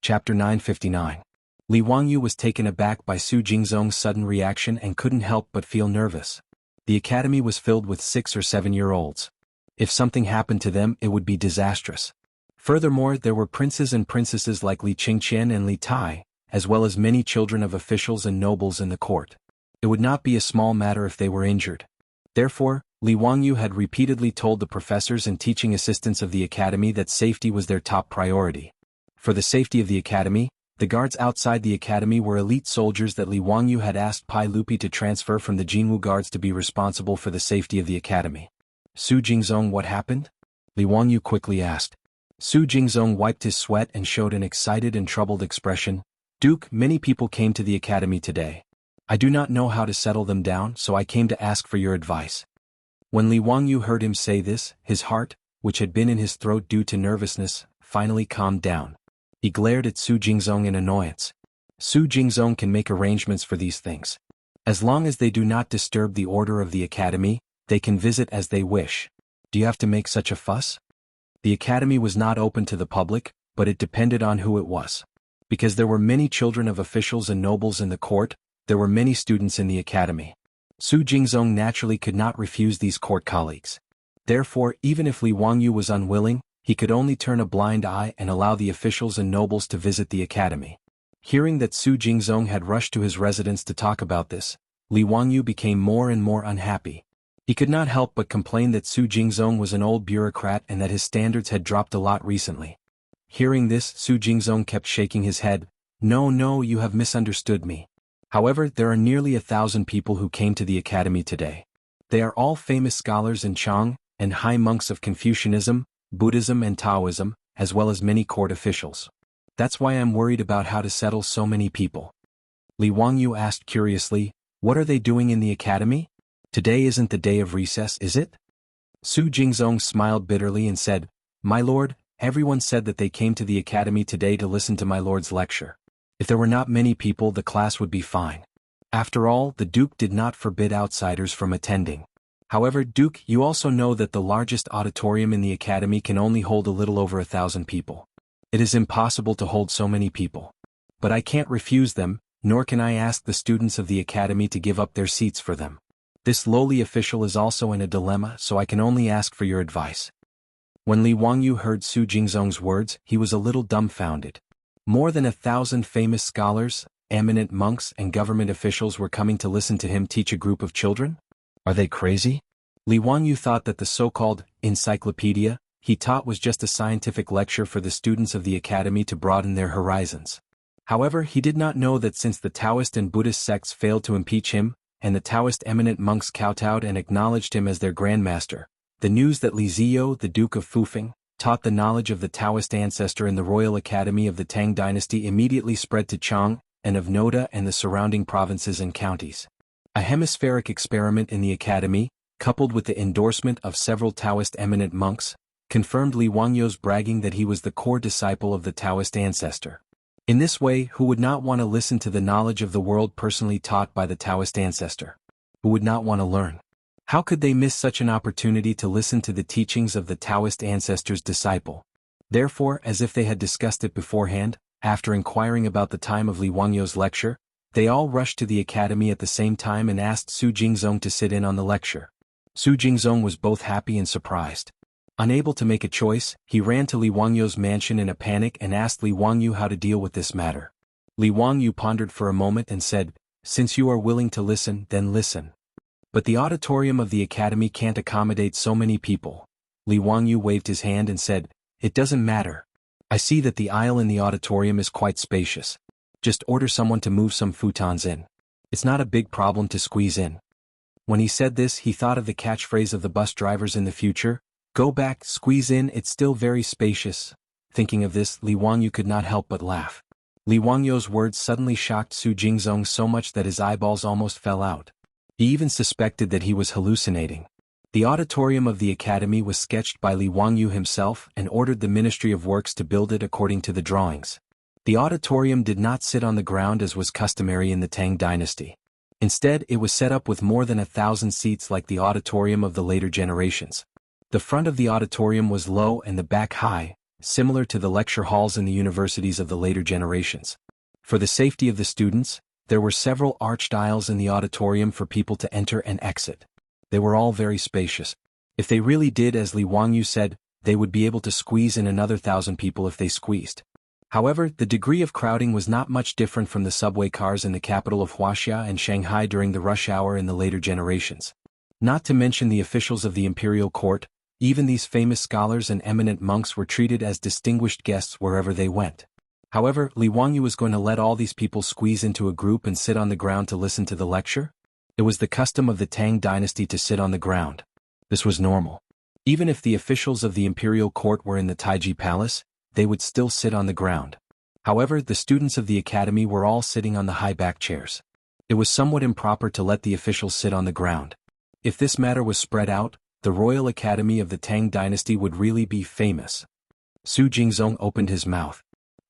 Chapter 959. Li Wangyu was taken aback by Su Jingzong's sudden reaction and couldn't help but feel nervous. The academy was filled with 6 or 7-year-olds. If something happened to them, it would be disastrous. Furthermore, there were princes and princesses like Li Qingqian and Li Tai, as well as many children of officials and nobles in the court. It would not be a small matter if they were injured. Therefore, Li Wangyu had repeatedly told the professors and teaching assistants of the academy that safety was their top priority. For the safety of the academy, the guards outside the academy were elite soldiers that Li Wangyu had asked Pai Lupi to transfer from the Jianghu guards to be responsible for the safety of the academy. Su Jingzong, what happened? Li Wangyu quickly asked. Su Jingzong wiped his sweat and showed an excited and troubled expression. Duke, many people came to the academy today. I do not know how to settle them down, so I came to ask for your advice. When Li Wangyu heard him say this, his heart, which had been in his throat due to nervousness, finally calmed down. He glared at Su Jingzong in annoyance. Su Jingzong can make arrangements for these things. As long as they do not disturb the order of the academy, they can visit as they wish. Do you have to make such a fuss? The academy was not open to the public, but it depended on who it was. Because there were many children of officials and nobles in the court, there were many students in the academy. Su Jingzong naturally could not refuse these court colleagues. Therefore, even if Li Wangyu was unwilling, he could only turn a blind eye and allow the officials and nobles to visit the academy. Hearing that Su Jingzong had rushed to his residence to talk about this, Li Wangyu became more and more unhappy. He could not help but complain that Su Jingzong was an old bureaucrat and that his standards had dropped a lot recently. Hearing this, Su Jingzong kept shaking his head. No, you have misunderstood me. However, there are nearly 1,000 people who came to the academy today. They are all famous scholars in Tang, and high monks of Confucianism, Buddhism and Taoism, as well as many court officials. That's why I'm worried about how to settle so many people. Li Wangyu asked curiously, what are they doing in the academy? Today isn't the day of recess, is it? Su Jingzong smiled bitterly and said, My lord, everyone said that they came to the academy today to listen to my lord's lecture. If there were not many people, the class would be fine. After all, the Duke did not forbid outsiders from attending. However, Duke, you also know that the largest auditorium in the academy can only hold a little over 1,000 people. It is impossible to hold so many people. But I can't refuse them, nor can I ask the students of the academy to give up their seats for them. This lowly official is also in a dilemma, so I can only ask for your advice. When Li Wangyu heard Su Jingzong's words, he was a little dumbfounded. More than 1,000 famous scholars, eminent monks and government officials were coming to listen to him teach a group of children? Are they crazy? Li Wangyu thought that the so-called encyclopedia he taught was just a scientific lecture for the students of the academy to broaden their horizons. However, he did not know that since the Taoist and Buddhist sects failed to impeach him, and the Taoist eminent monks kowtowed and acknowledged him as their grandmaster, the news that Li Ziyo, the Duke of Fufeng, taught the knowledge of the Taoist ancestor in the Royal Academy of the Tang dynasty immediately spread to Chang and of Noda and the surrounding provinces and counties. A hemispheric experiment in the academy, coupled with the endorsement of several Taoist eminent monks, confirmed Li Wangyu's bragging that he was the core disciple of the Taoist ancestor. In this way, who would not want to listen to the knowledge of the world personally taught by the Taoist ancestor? Who would not want to learn? How could they miss such an opportunity to listen to the teachings of the Taoist ancestor's disciple? Therefore, as if they had discussed it beforehand, after inquiring about the time of Li Wangyu's lecture, they all rushed to the academy at the same time and asked Su Jingzong to sit in on the lecture. Su Jingzong was both happy and surprised. Unable to make a choice, he ran to Li Wangyu's mansion in a panic and asked Li Wangyu how to deal with this matter. Li Wangyu pondered for a moment and said, Since you are willing to listen, then listen. But the auditorium of the academy can't accommodate so many people. Li Wangyu waved his hand and said, It doesn't matter. I see that the aisle in the auditorium is quite spacious. Just order someone to move some futons in. It's not a big problem to squeeze in. When he said this, he thought of the catchphrase of the bus drivers in the future, Go back, squeeze in, it's still very spacious. Thinking of this, Li Wangyu could not help but laugh. Li Wangyu's words suddenly shocked Su Jingzong so much that his eyeballs almost fell out. He even suspected that he was hallucinating. The auditorium of the academy was sketched by Li Wangyu himself and ordered the Ministry of Works to build it according to the drawings. The auditorium did not sit on the ground as was customary in the Tang dynasty. Instead, it was set up with more than 1,000 seats like the auditorium of the later generations. The front of the auditorium was low and the back high, similar to the lecture halls in the universities of the later generations. For the safety of the students, there were several arched aisles in the auditorium for people to enter and exit. They were all very spacious. If they really did as Li Wangyu said, they would be able to squeeze in another 1,000 people if they squeezed. However, the degree of crowding was not much different from the subway cars in the capital of Wuxia and Shanghai during the rush hour in the later generations. Not to mention the officials of the imperial court, even these famous scholars and eminent monks were treated as distinguished guests wherever they went. However, Li Wangyu was going to let all these people squeeze into a group and sit on the ground to listen to the lecture? It was the custom of the Tang dynasty to sit on the ground. This was normal. Even if the officials of the imperial court were in the Taiji palace, they would still sit on the ground. However, the students of the academy were all sitting on the high-back chairs. It was somewhat improper to let the officials sit on the ground. If this matter was spread out, the royal academy of the Tang dynasty would really be famous. Su Jingzong opened his mouth.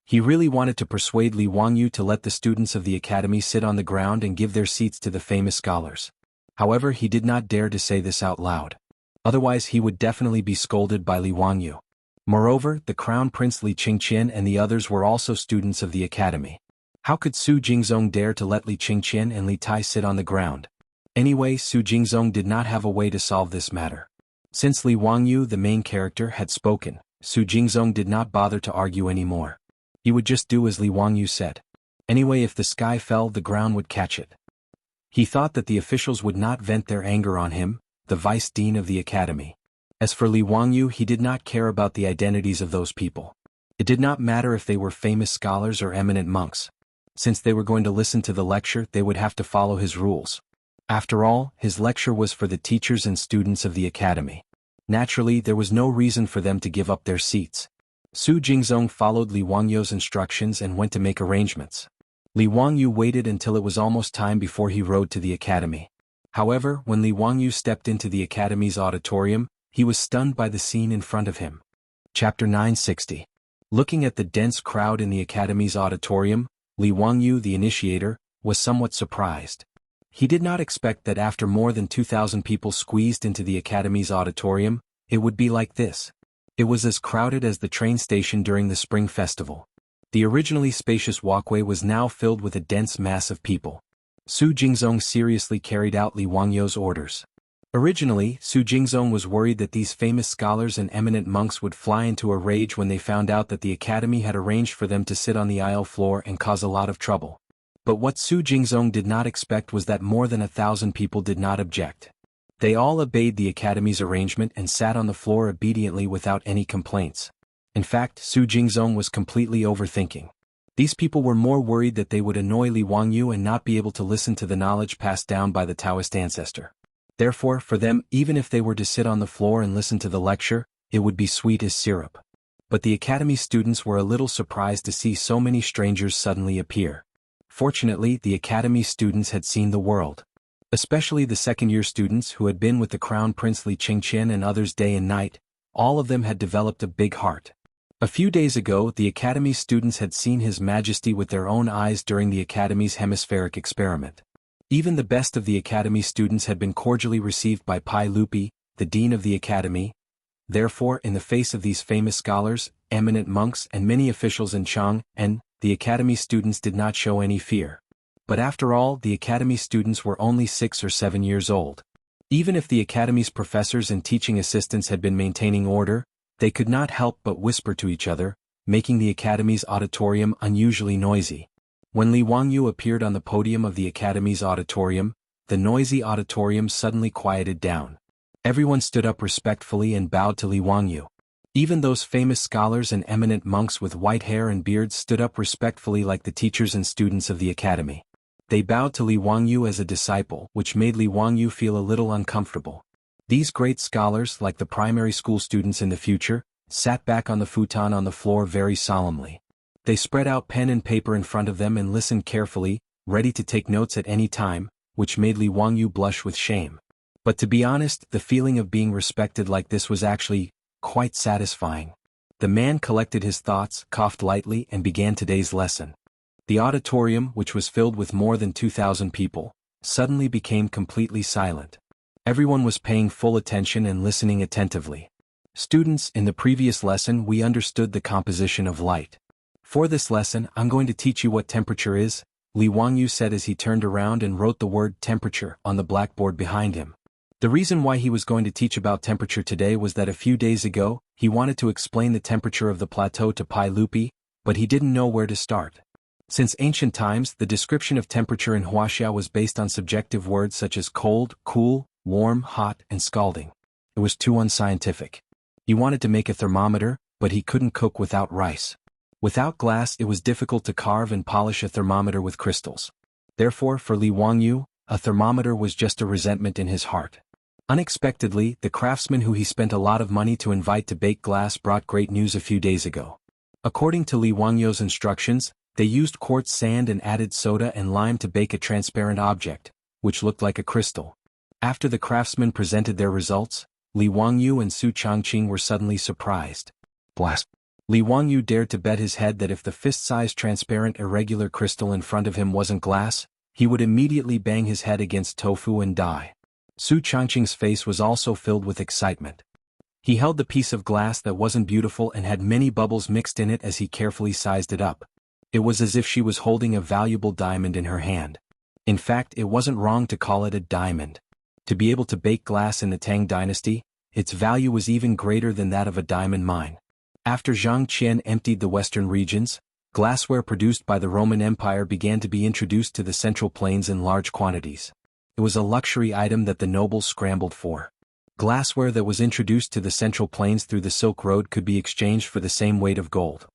He really wanted to persuade Li Wangyu to let the students of the academy sit on the ground and give their seats to the famous scholars. However, he did not dare to say this out loud. Otherwise he would definitely be scolded by Li Wangyu. Moreover, the crown prince Li Qingqian and the others were also students of the academy. How could Su Jingzong dare to let Li Qingqian and Li Tai sit on the ground? Anyway, Su Jingzong did not have a way to solve this matter. Since Li Wangyu, the main character, had spoken, Su Jingzong did not bother to argue anymore. He would just do as Li Wangyu said. Anyway, if the sky fell, the ground would catch it. He thought that the officials would not vent their anger on him, the vice dean of the academy. As for Li Wangyu, he did not care about the identities of those people. It did not matter if they were famous scholars or eminent monks. Since they were going to listen to the lecture, they would have to follow his rules. After all, his lecture was for the teachers and students of the academy. Naturally, there was no reason for them to give up their seats. Su Jingzong followed Li Wangyu's instructions and went to make arrangements. Li Wangyu waited until it was almost time before he rode to the academy. However, when Li Wangyu stepped into the academy's auditorium, he was stunned by the scene in front of him. Chapter 960. Looking at the dense crowd in the academy's auditorium, Li Wangyu, the initiator, was somewhat surprised. He did not expect that after more than 2,000 people squeezed into the academy's auditorium, it would be like this. It was as crowded as the train station during the spring festival. The originally spacious walkway was now filled with a dense mass of people. Su Jingzong seriously carried out Li Wangyu's orders. Originally, Su Jingzong was worried that these famous scholars and eminent monks would fly into a rage when they found out that the academy had arranged for them to sit on the aisle floor and cause a lot of trouble. But what Su Jingzong did not expect was that more than 1,000 people did not object. They all obeyed the academy's arrangement and sat on the floor obediently without any complaints. In fact, Su Jingzong was completely overthinking. These people were more worried that they would annoy Li Wangyu and not be able to listen to the knowledge passed down by the Taoist ancestor. Therefore, for them, even if they were to sit on the floor and listen to the lecture, it would be sweet as syrup. But the academy students were a little surprised to see so many strangers suddenly appear. Fortunately, the academy students had seen the world. Especially the second-year students who had been with the Crown Prince Li Qingqian and others day and night, all of them had developed a big heart. A few days ago, the academy students had seen His Majesty with their own eyes during the academy's hemispheric experiment. Even the best of the academy students had been cordially received by Pai Lupi, the dean of the academy. Therefore, in the face of these famous scholars, eminent monks and many officials in Chang, the academy students did not show any fear. But after all, the academy students were only 6 or 7 years old. Even if the academy's professors and teaching assistants had been maintaining order, they could not help but whisper to each other, making the academy's auditorium unusually noisy. When Li Wangyu appeared on the podium of the academy's auditorium, the noisy auditorium suddenly quieted down. Everyone stood up respectfully and bowed to Li Wangyu. Even those famous scholars and eminent monks with white hair and beards stood up respectfully like the teachers and students of the academy. They bowed to Li Wangyu as a disciple, which made Li Wangyu feel a little uncomfortable. These great scholars, like the primary school students in the future, sat back on the futon on the floor very solemnly. They spread out pen and paper in front of them and listened carefully, ready to take notes at any time, which made Li Wangyu blush with shame. But to be honest, the feeling of being respected like this was actually quite satisfying. The man collected his thoughts, coughed lightly, and began today's lesson. The auditorium, which was filled with more than 2,000 people, suddenly became completely silent. Everyone was paying full attention and listening attentively. Students, in the previous lesson we understood the composition of light. For this lesson, I'm going to teach you what temperature is, Li Wangyu said as he turned around and wrote the word temperature on the blackboard behind him. The reason why he was going to teach about temperature today was that a few days ago, he wanted to explain the temperature of the plateau to Pai Lupi, but he didn't know where to start. Since ancient times, the description of temperature in Wuxia was based on subjective words such as cold, cool, warm, hot, and scalding. It was too unscientific. He wanted to make a thermometer, but he couldn't cook without rice. Without glass, it was difficult to carve and polish a thermometer with crystals. Therefore, for Li Wangyu, a thermometer was just a resentment in his heart. Unexpectedly, the craftsman who he spent a lot of money to invite to bake glass brought great news a few days ago. According to Li Wangyu's instructions, they used quartz sand and added soda and lime to bake a transparent object, which looked like a crystal. After the craftsmen presented their results, Li Wangyu and Su Changqing were suddenly surprised. Blast! Li Wangyu dared to bet his head that if the fist-sized transparent irregular crystal in front of him wasn't glass, he would immediately bang his head against tofu and die. Su Changqing's face was also filled with excitement. He held the piece of glass that wasn't beautiful and had many bubbles mixed in it as he carefully sized it up. It was as if she was holding a valuable diamond in her hand. In fact, it wasn't wrong to call it a diamond. To be able to bake glass in the Tang dynasty, its value was even greater than that of a diamond mine. After Zhang Qian emptied the western regions, glassware produced by the Roman Empire began to be introduced to the Central Plains in large quantities. It was a luxury item that the nobles scrambled for. Glassware that was introduced to the Central Plains through the Silk Road could be exchanged for the same weight of gold.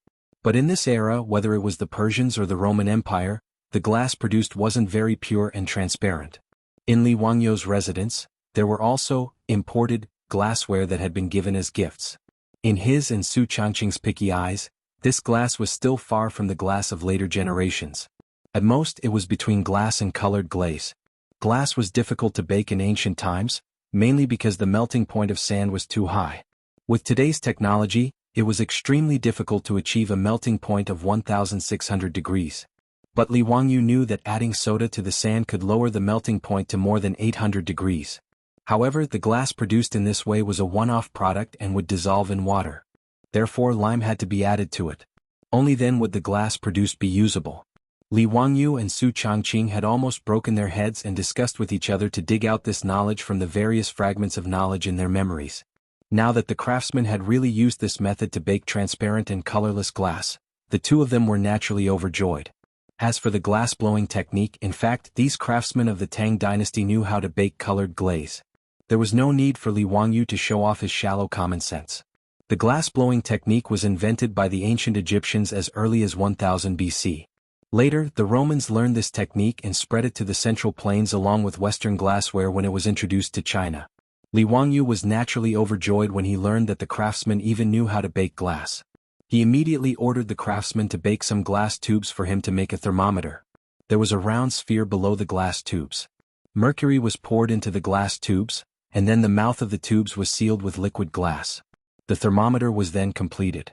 But in this era, whether it was the Persians or the Roman Empire, the glass produced wasn't very pure and transparent. In Li Wangyu's residence, there were also imported glassware that had been given as gifts. In his and Su Changqing's picky eyes, this glass was still far from the glass of later generations. At most, it was between glass and colored glaze. Glass was difficult to bake in ancient times, mainly because the melting point of sand was too high. With today's technology, it was extremely difficult to achieve a melting point of 1,600 degrees. But Li Wangyu knew that adding soda to the sand could lower the melting point to more than 800 degrees. However, the glass produced in this way was a one-off product and would dissolve in water. Therefore, lime had to be added to it. Only then would the glass produced be usable. Li Wangyu and Su Changqing had almost broken their heads and discussed with each other to dig out this knowledge from the various fragments of knowledge in their memories. Now that the craftsmen had really used this method to bake transparent and colorless glass, the two of them were naturally overjoyed. As for the glass-blowing technique, in fact, these craftsmen of the Tang dynasty knew how to bake colored glaze. There was no need for Li Wangyu to show off his shallow common sense. The glass-blowing technique was invented by the ancient Egyptians as early as 1000 BC. Later, the Romans learned this technique and spread it to the Central Plains along with Western glassware when it was introduced to China. Li Wangyu was naturally overjoyed when he learned that the craftsmen even knew how to bake glass. He immediately ordered the craftsmen to bake some glass tubes for him to make a thermometer. There was a round sphere below the glass tubes. Mercury was poured into the glass tubes, and then the mouth of the tubes was sealed with liquid glass. The thermometer was then completed.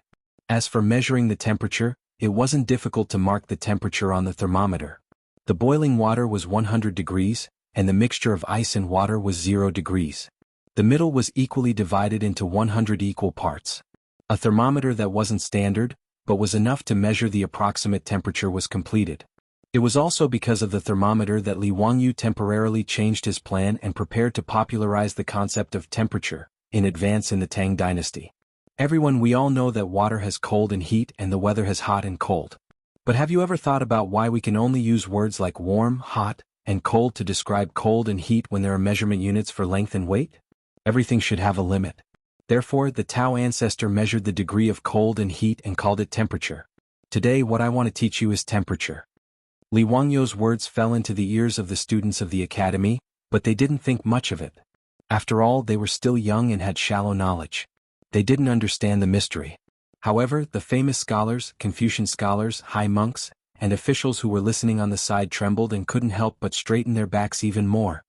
As for measuring the temperature, it wasn't difficult to mark the temperature on the thermometer. The boiling water was 100 degrees, and the mixture of ice and water was 0 degrees. The middle was equally divided into 100 equal parts. A thermometer that wasn't standard, but was enough to measure the approximate temperature was completed. It was also because of the thermometer that Li Wangyu temporarily changed his plan and prepared to popularize the concept of temperature in advance in the Tang dynasty. We all know that water has cold and heat and the weather has hot and cold. But have you ever thought about why we can only use words like warm, hot, and cold to describe cold and heat when there are measurement units for length and weight? Everything should have a limit. Therefore, the Tao ancestor measured the degree of cold and heat and called it temperature. Today, what I want to teach you is temperature. Li Wangyu's words fell into the ears of the students of the academy, but they didn't think much of it. After all, they were still young and had shallow knowledge. They didn't understand the mystery. However, the famous scholars, Confucian scholars, high monks, and officials who were listening on the side trembled and couldn't help but straighten their backs even more.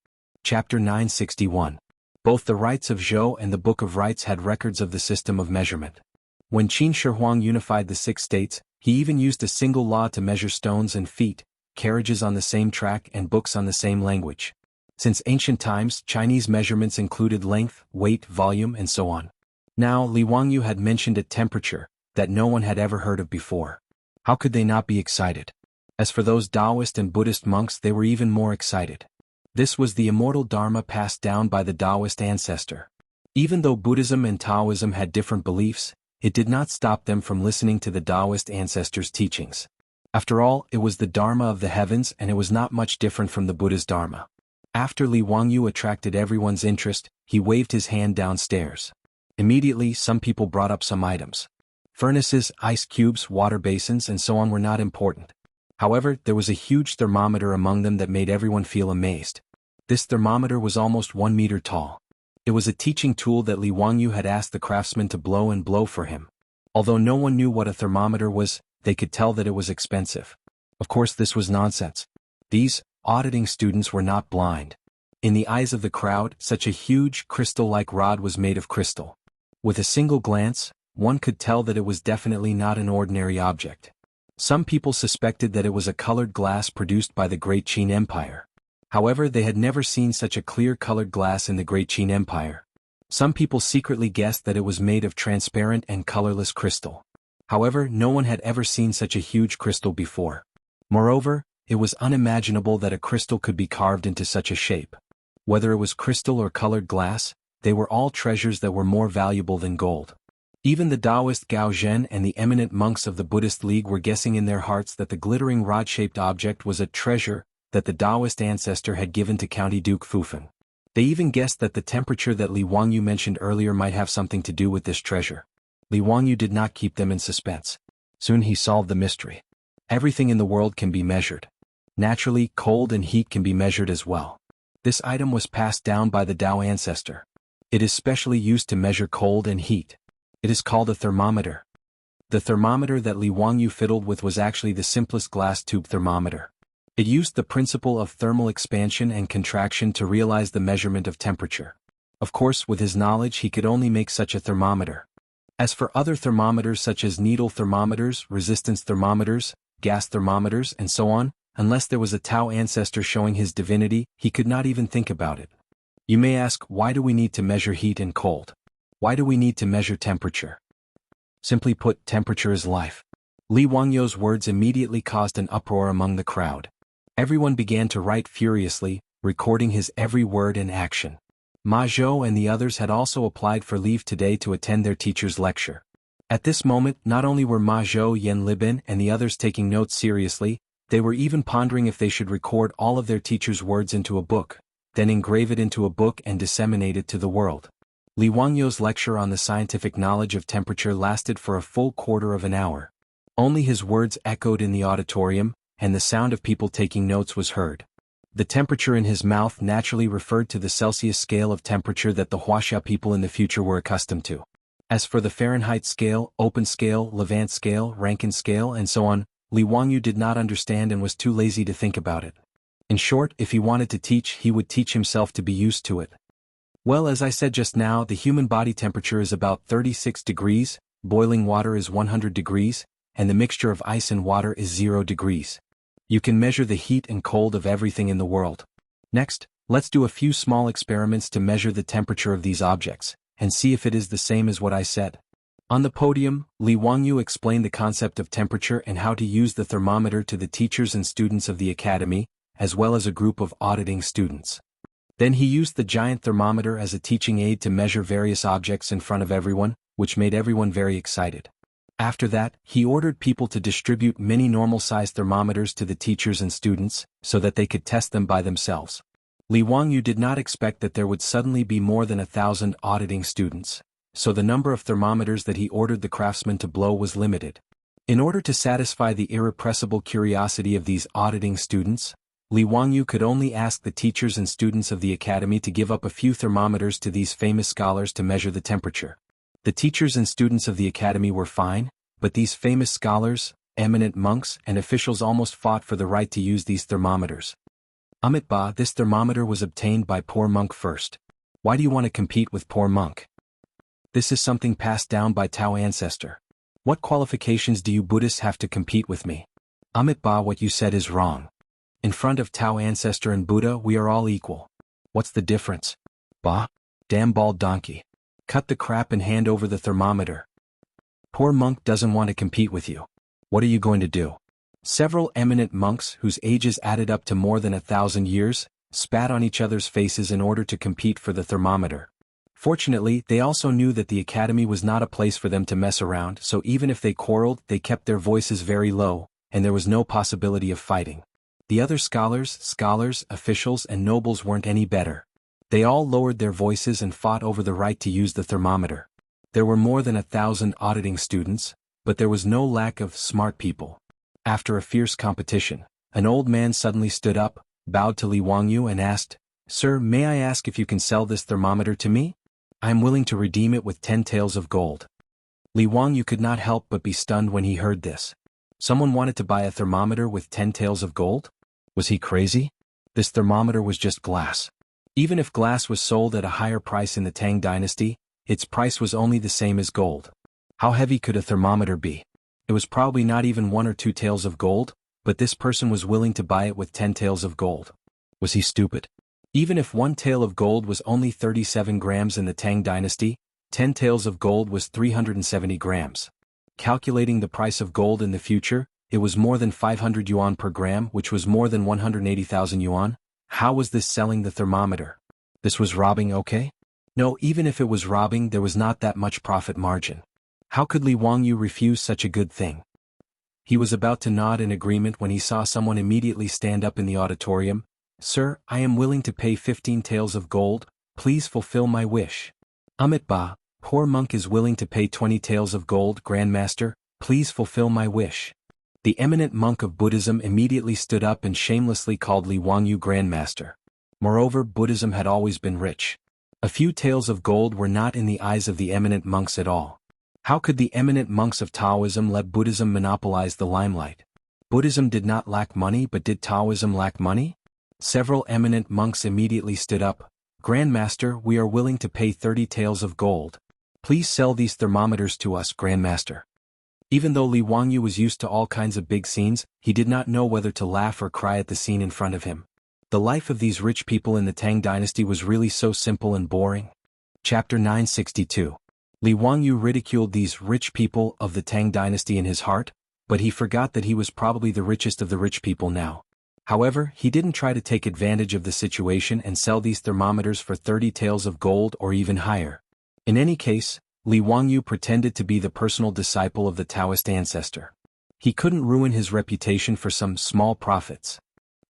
Chapter 961. Both the Rites of Zhou and the Book of Rites had records of the system of measurement. When Qin Shi Huang unified the 6 states, he even used a single law to measure stones and feet, carriages on the same track and books on the same language. Since ancient times, Chinese measurements included length, weight, volume, and so on. Now Li Wangyu had mentioned a temperature that no one had ever heard of before. How could they not be excited? As for those Taoist and Buddhist monks, they were even more excited. This was the immortal Dharma passed down by the Taoist ancestor. Even though Buddhism and Taoism had different beliefs, it did not stop them from listening to the Taoist ancestors' teachings. After all, it was the Dharma of the heavens, and it was not much different from the Buddha's Dharma. After Li Wangyu attracted everyone's interest, he waved his hand downstairs. Immediately, some people brought up some items. Furnaces, ice cubes, water basins, and so on were not important. However, there was a huge thermometer among them that made everyone feel amazed. This thermometer was almost 1 meter tall. It was a teaching tool that Li Wangyu had asked the craftsman to blow and blow for him. Although no one knew what a thermometer was, they could tell that it was expensive. Of course, this was nonsense. These auditing students were not blind. In the eyes of the crowd, such a huge crystal-like rod was made of crystal. With a single glance, one could tell that it was definitely not an ordinary object. Some people suspected that it was a colored glass produced by the Great Qin Empire. However, they had never seen such a clear colored glass in the Great Qin Empire. Some people secretly guessed that it was made of transparent and colorless crystal. However, no one had ever seen such a huge crystal before. Moreover, it was unimaginable that a crystal could be carved into such a shape. Whether it was crystal or colored glass, they were all treasures that were more valuable than gold. Even the Taoist Gao Zhen and the eminent monks of the Buddhist League were guessing in their hearts that the glittering rod-shaped object was a treasure that the Taoist ancestor had given to County Duke Fufeng. They even guessed that the temperature that Li Wangyu mentioned earlier might have something to do with this treasure. Li Wangyu did not keep them in suspense. Soon he solved the mystery. Everything in the world can be measured. Naturally, cold and heat can be measured as well. This item was passed down by the Tao ancestor. It is specially used to measure cold and heat. It is called a thermometer. The thermometer that Li Wangyu fiddled with was actually the simplest glass tube thermometer. It used the principle of thermal expansion and contraction to realize the measurement of temperature. Of course, with his knowledge he could only make such a thermometer. As for other thermometers such as needle thermometers, resistance thermometers, gas thermometers, and so on, unless there was a Tao ancestor showing his divinity, he could not even think about it. You may ask, why do we need to measure heat and cold? Why do we need to measure temperature? Simply put, temperature is life. Li Wangyu's words immediately caused an uproar among the crowd. Everyone began to write furiously, recording his every word and action. Ma Zhou and the others had also applied for leave today to attend their teacher's lecture. At this moment, not only were Ma Zhou, Yan Libin, and the others taking notes seriously, they were even pondering if they should record all of their teacher's words into a book, then engrave it into a book and disseminate it to the world. Li Wangyu's lecture on the scientific knowledge of temperature lasted for a full quarter of an hour. Only his words echoed in the auditorium, and the sound of people taking notes was heard. The temperature in his mouth naturally referred to the Celsius scale of temperature that the Wuxia people in the future were accustomed to. As for the Fahrenheit scale, open scale, Levant scale, Rankine scale, and so on, Li Wangyu did not understand and was too lazy to think about it. In short, if he wanted to teach, he would teach himself to be used to it. Well, as I said just now, the human body temperature is about 36 degrees, boiling water is 100 degrees, and the mixture of ice and water is 0 degrees. You can measure the heat and cold of everything in the world. Next, let's do a few small experiments to measure the temperature of these objects, and see if it is the same as what I said. On the podium, Li Wangyu explained the concept of temperature and how to use the thermometer to the teachers and students of the academy, as well as a group of auditing students. Then he used the giant thermometer as a teaching aid to measure various objects in front of everyone, which made everyone very excited. After that, he ordered people to distribute many normal-sized thermometers to the teachers and students, so that they could test them by themselves. Li Wangyu did not expect that there would suddenly be more than 1,000 auditing students, so the number of thermometers that he ordered the craftsmen to blow was limited. In order to satisfy the irrepressible curiosity of these auditing students, Li Wangyu could only ask the teachers and students of the academy to give up a few thermometers to these famous scholars to measure the temperature. The teachers and students of the academy were fine, but these famous scholars, eminent monks, and officials almost fought for the right to use these thermometers. Amitabha, this thermometer was obtained by poor monk first. Why do you want to compete with poor monk? This is something passed down by Tao ancestor. What qualifications do you Buddhists have to compete with me? Amitabha, what you said is wrong. In front of Tao ancestor and Buddha we are all equal. What's the difference? Bah? Damn bald donkey. Cut the crap and hand over the thermometer. Poor monk doesn't want to compete with you. What are you going to do? Several eminent monks, whose ages added up to more than 1,000 years, spat on each other's faces in order to compete for the thermometer. Fortunately, they also knew that the academy was not a place for them to mess around, so even if they quarreled, they kept their voices very low, and there was no possibility of fighting. The other scholars, officials, and nobles weren't any better. They all lowered their voices and fought over the right to use the thermometer. There were more than 1,000 auditing students, but there was no lack of smart people. After a fierce competition, an old man suddenly stood up, bowed to Li Wangyu and asked, "Sir, may I ask if you can sell this thermometer to me? I am willing to redeem it with 10 taels of gold." Li Wangyu could not help but be stunned when he heard this. Someone wanted to buy a thermometer with 10 taels of gold? Was he crazy? This thermometer was just glass. Even if glass was sold at a higher price in the Tang dynasty, its price was only the same as gold. How heavy could a thermometer be? It was probably not even 1 or 2 taels of gold, but this person was willing to buy it with 10 taels of gold. Was he stupid? Even if 1 tael of gold was only 37 grams in the Tang dynasty, 10 taels of gold was 370 grams. Calculating the price of gold in the future, it was more than 500 yuan per gram, which was more than 180,000 yuan. How was this selling the thermometer? This was robbing, okay? No, even if it was robbing, there was not that much profit margin. How could Li Wangyu refuse such a good thing? He was about to nod in agreement when he saw someone immediately stand up in the auditorium. "Sir, I am willing to pay 15 taels of gold, please fulfill my wish." "Amit poor monk is willing to pay 20 taels of gold, Grandmaster, please fulfill my wish." The eminent monk of Buddhism immediately stood up and shamelessly called Li Wangyu Grandmaster. Moreover, Buddhism had always been rich. A few taels of gold were not in the eyes of the eminent monks at all. How could the eminent monks of Taoism let Buddhism monopolize the limelight? Buddhism did not lack money, but did Taoism lack money? Several eminent monks immediately stood up. "Grandmaster, we are willing to pay 30 taels of gold. Please sell these thermometers to us, Grandmaster." Even though Li Wangyu was used to all kinds of big scenes, he did not know whether to laugh or cry at the scene in front of him. The life of these rich people in the Tang dynasty was really so simple and boring. Chapter 962. Li Wangyu ridiculed these rich people of the Tang dynasty in his heart, but he forgot that he was probably the richest of the rich people now. However, he didn't try to take advantage of the situation and sell these thermometers for 30 taels of gold or even higher. In any case, Li Wangyu pretended to be the personal disciple of the Taoist ancestor. He couldn't ruin his reputation for some small profits.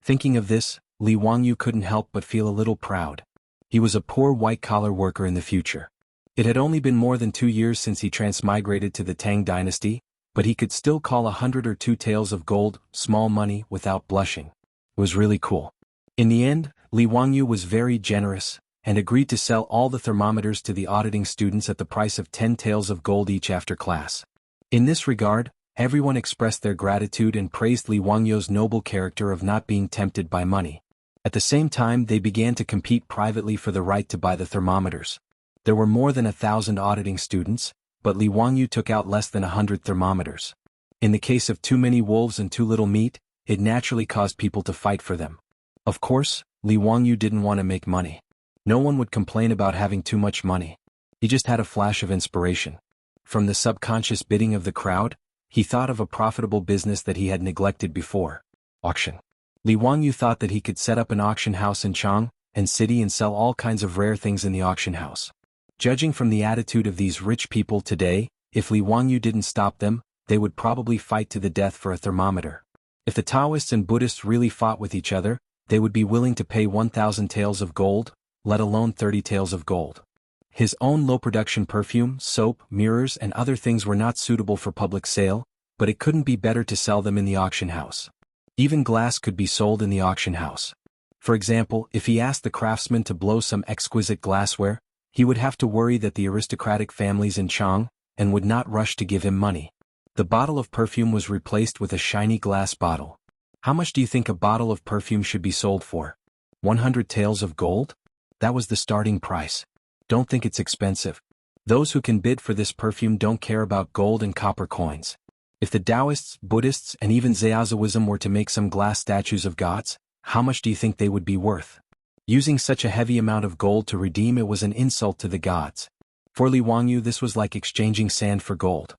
Thinking of this, Li Wangyu couldn't help but feel a little proud. He was a poor white-collar worker in the future. It had only been more than 2 years since he transmigrated to the Tang dynasty, but he could still call 100 or 2 taels of gold small money without blushing. It was really cool. In the end, Li Wangyu was very generous, and agreed to sell all the thermometers to the auditing students at the price of 10 taels of gold each after class. In this regard, everyone expressed their gratitude and praised Li Wangyu's noble character of not being tempted by money. At the same time, they began to compete privately for the right to buy the thermometers. There were more than 1,000 auditing students, but Li Wangyu took out less than 100 thermometers. In the case of too many wolves and too little meat, it naturally caused people to fight for them. Of course, Li Wangyu didn't want to make money. No one would complain about having too much money. He just had a flash of inspiration. From the subconscious bidding of the crowd, he thought of a profitable business that he had neglected before. Auction. Li Wangyu thought that he could set up an auction house in Chang and city and sell all kinds of rare things in the auction house. Judging from the attitude of these rich people today, if Li Wangyu didn't stop them, they would probably fight to the death for a thermometer. If the Taoists and Buddhists really fought with each other, they would be willing to pay 1,000 taels of gold, let alone 30 taels of gold. His own low-production perfume, soap, mirrors and other things were not suitable for public sale, but it couldn't be better to sell them in the auction house. Even glass could be sold in the auction house. For example, if he asked the craftsman to blow some exquisite glassware, he would have to worry that the aristocratic families in Chang and would not rush to give him money. The bottle of perfume was replaced with a shiny glass bottle. How much do you think a bottle of perfume should be sold for? 100 taels of gold? That was the starting price. Don't think it's expensive. Those who can bid for this perfume don't care about gold and copper coins. If the Taoists, Buddhists, and even Zhaoism were to make some glass statues of gods, how much do you think they would be worth? Using such a heavy amount of gold to redeem it was an insult to the gods. For Li Wangyu, this was like exchanging sand for gold.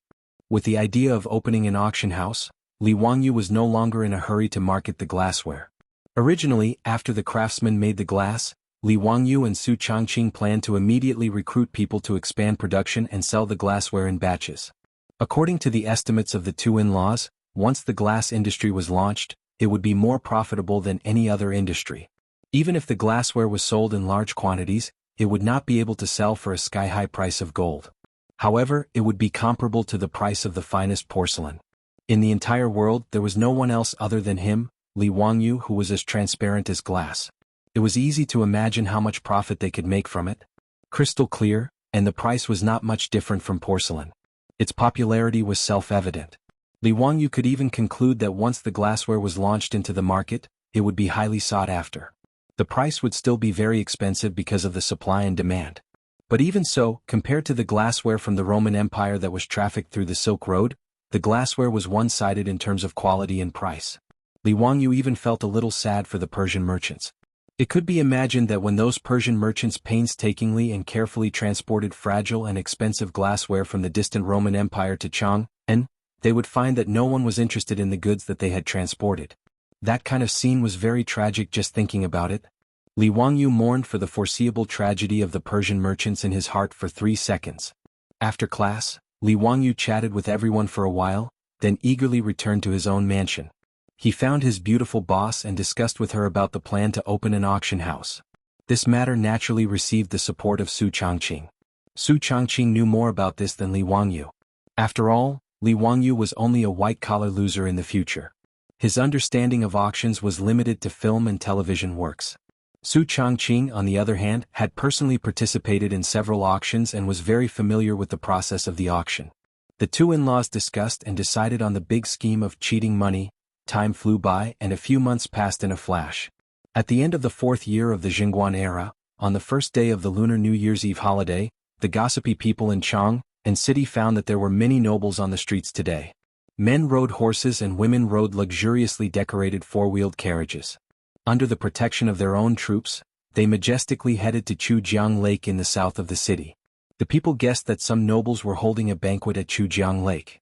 With the idea of opening an auction house, Li Wangyu was no longer in a hurry to market the glassware. Originally, after the craftsmen made the glass, Li Wangyu and Su Changqing planned to immediately recruit people to expand production and sell the glassware in batches. According to the estimates of the two in-laws, once the glass industry was launched, it would be more profitable than any other industry. Even if the glassware was sold in large quantities, it would not be able to sell for a sky-high price of gold. However, it would be comparable to the price of the finest porcelain. In the entire world, there was no one else other than him, Li Wangyu, who was as transparent as glass. It was easy to imagine how much profit they could make from it. Crystal clear, and the price was not much different from porcelain. Its popularity was self-evident. Li Wangyu could even conclude that once the glassware was launched into the market, it would be highly sought after. The price would still be very expensive because of the supply and demand. But even so, compared to the glassware from the Roman Empire that was trafficked through the Silk Road, the glassware was one-sided in terms of quality and price. Li Wangyu even felt a little sad for the Persian merchants. It could be imagined that when those Persian merchants painstakingly and carefully transported fragile and expensive glassware from the distant Roman Empire to Chang'an, they would find that no one was interested in the goods that they had transported. That kind of scene was very tragic just thinking about it. Li Wangyu mourned for the foreseeable tragedy of the Persian merchants in his heart for 3 seconds. After class, Li Wangyu chatted with everyone for a while, then eagerly returned to his own mansion. He found his beautiful boss and discussed with her about the plan to open an auction house. This matter naturally received the support of Su Changqing. Su Changqing knew more about this than Li Wangyu. After all, Li Wangyu was only a white-collar loser in the future. His understanding of auctions was limited to film and television works. Su Changqing, on the other hand, had personally participated in several auctions and was very familiar with the process of the auction. The two in-laws discussed and decided on the big scheme of cheating money. Time flew by and a few months passed in a flash. At the end of the 4th year of the Jingguan era, on the first day of the Lunar New Year's Eve holiday, the gossipy people in Chang'an city found that there were many nobles on the streets today. Men rode horses and women rode luxuriously decorated 4-wheeled carriages. Under the protection of their own troops, they majestically headed to Chujiang Lake in the south of the city. The people guessed that some nobles were holding a banquet at Chujiang Lake.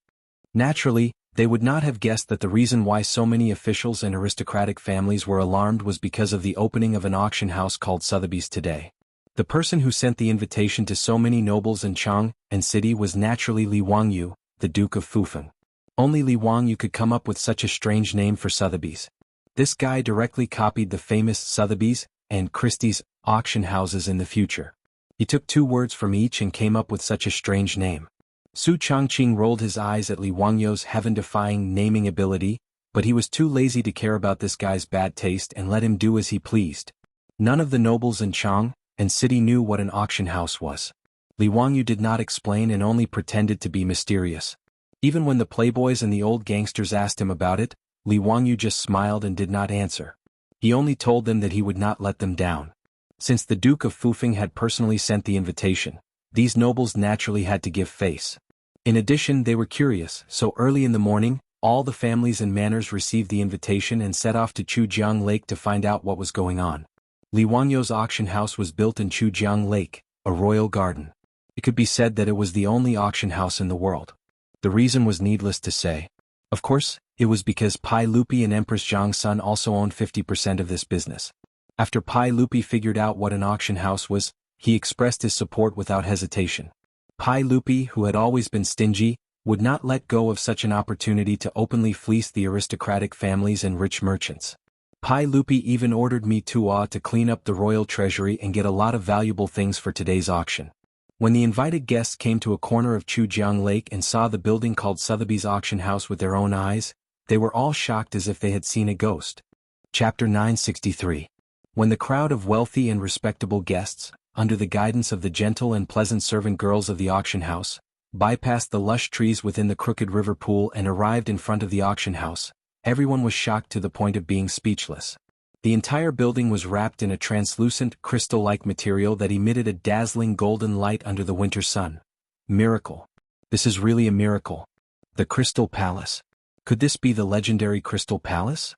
Naturally, they would not have guessed that the reason why so many officials and aristocratic families were alarmed was because of the opening of an auction house called Sotheby's today. The person who sent the invitation to so many nobles in Chang'an city was naturally Li Wangyu, the Duke of Fufeng. Only Li Wangyu could come up with such a strange name for Sotheby's. This guy directly copied the famous Sotheby's and Christie's auction houses in the future. He took 2 words from each and came up with such a strange name. Su Changqing rolled his eyes at Li Wangyu's heaven-defying naming ability, but he was too lazy to care about this guy's bad taste and let him do as he pleased. None of the nobles in Chang'an city knew what an auction house was. Li Wangyu did not explain and only pretended to be mysterious. Even when the playboys and the old gangsters asked him about it, Li Wangyu just smiled and did not answer. He only told them that he would not let them down. Since the Duke of Fufeng had personally sent the invitation, these nobles naturally had to give face. In addition, they were curious, so early in the morning, all the families and manors received the invitation and set off to Chujiang Lake to find out what was going on. Li Wangyu's auction house was built in Chujiang Lake, a royal garden. It could be said that it was the only auction house in the world. The reason was needless to say. Of course, it was because Pai Lupi and Empress Zhang's son also owned 50% of this business. After Pai Lupi figured out what an auction house was, he expressed his support without hesitation. Pai Lupi, who had always been stingy, would not let go of such an opportunity to openly fleece the aristocratic families and rich merchants. Pai Lupi even ordered Mi Tuo to clean up the royal treasury and get a lot of valuable things for today's auction. When the invited guests came to a corner of Chujiang Lake and saw the building called Sotheby's Auction House with their own eyes, they were all shocked as if they had seen a ghost. Chapter 963. When the crowd of wealthy and respectable guests, under the guidance of the gentle and pleasant servant girls of the auction house, bypassed the lush trees within the crooked river pool and arrived in front of the auction house, everyone was shocked to the point of being speechless. The entire building was wrapped in a translucent, crystal-like material that emitted a dazzling golden light under the winter sun. Miracle. This is really a miracle. The Crystal Palace. Could this be the legendary Crystal Palace?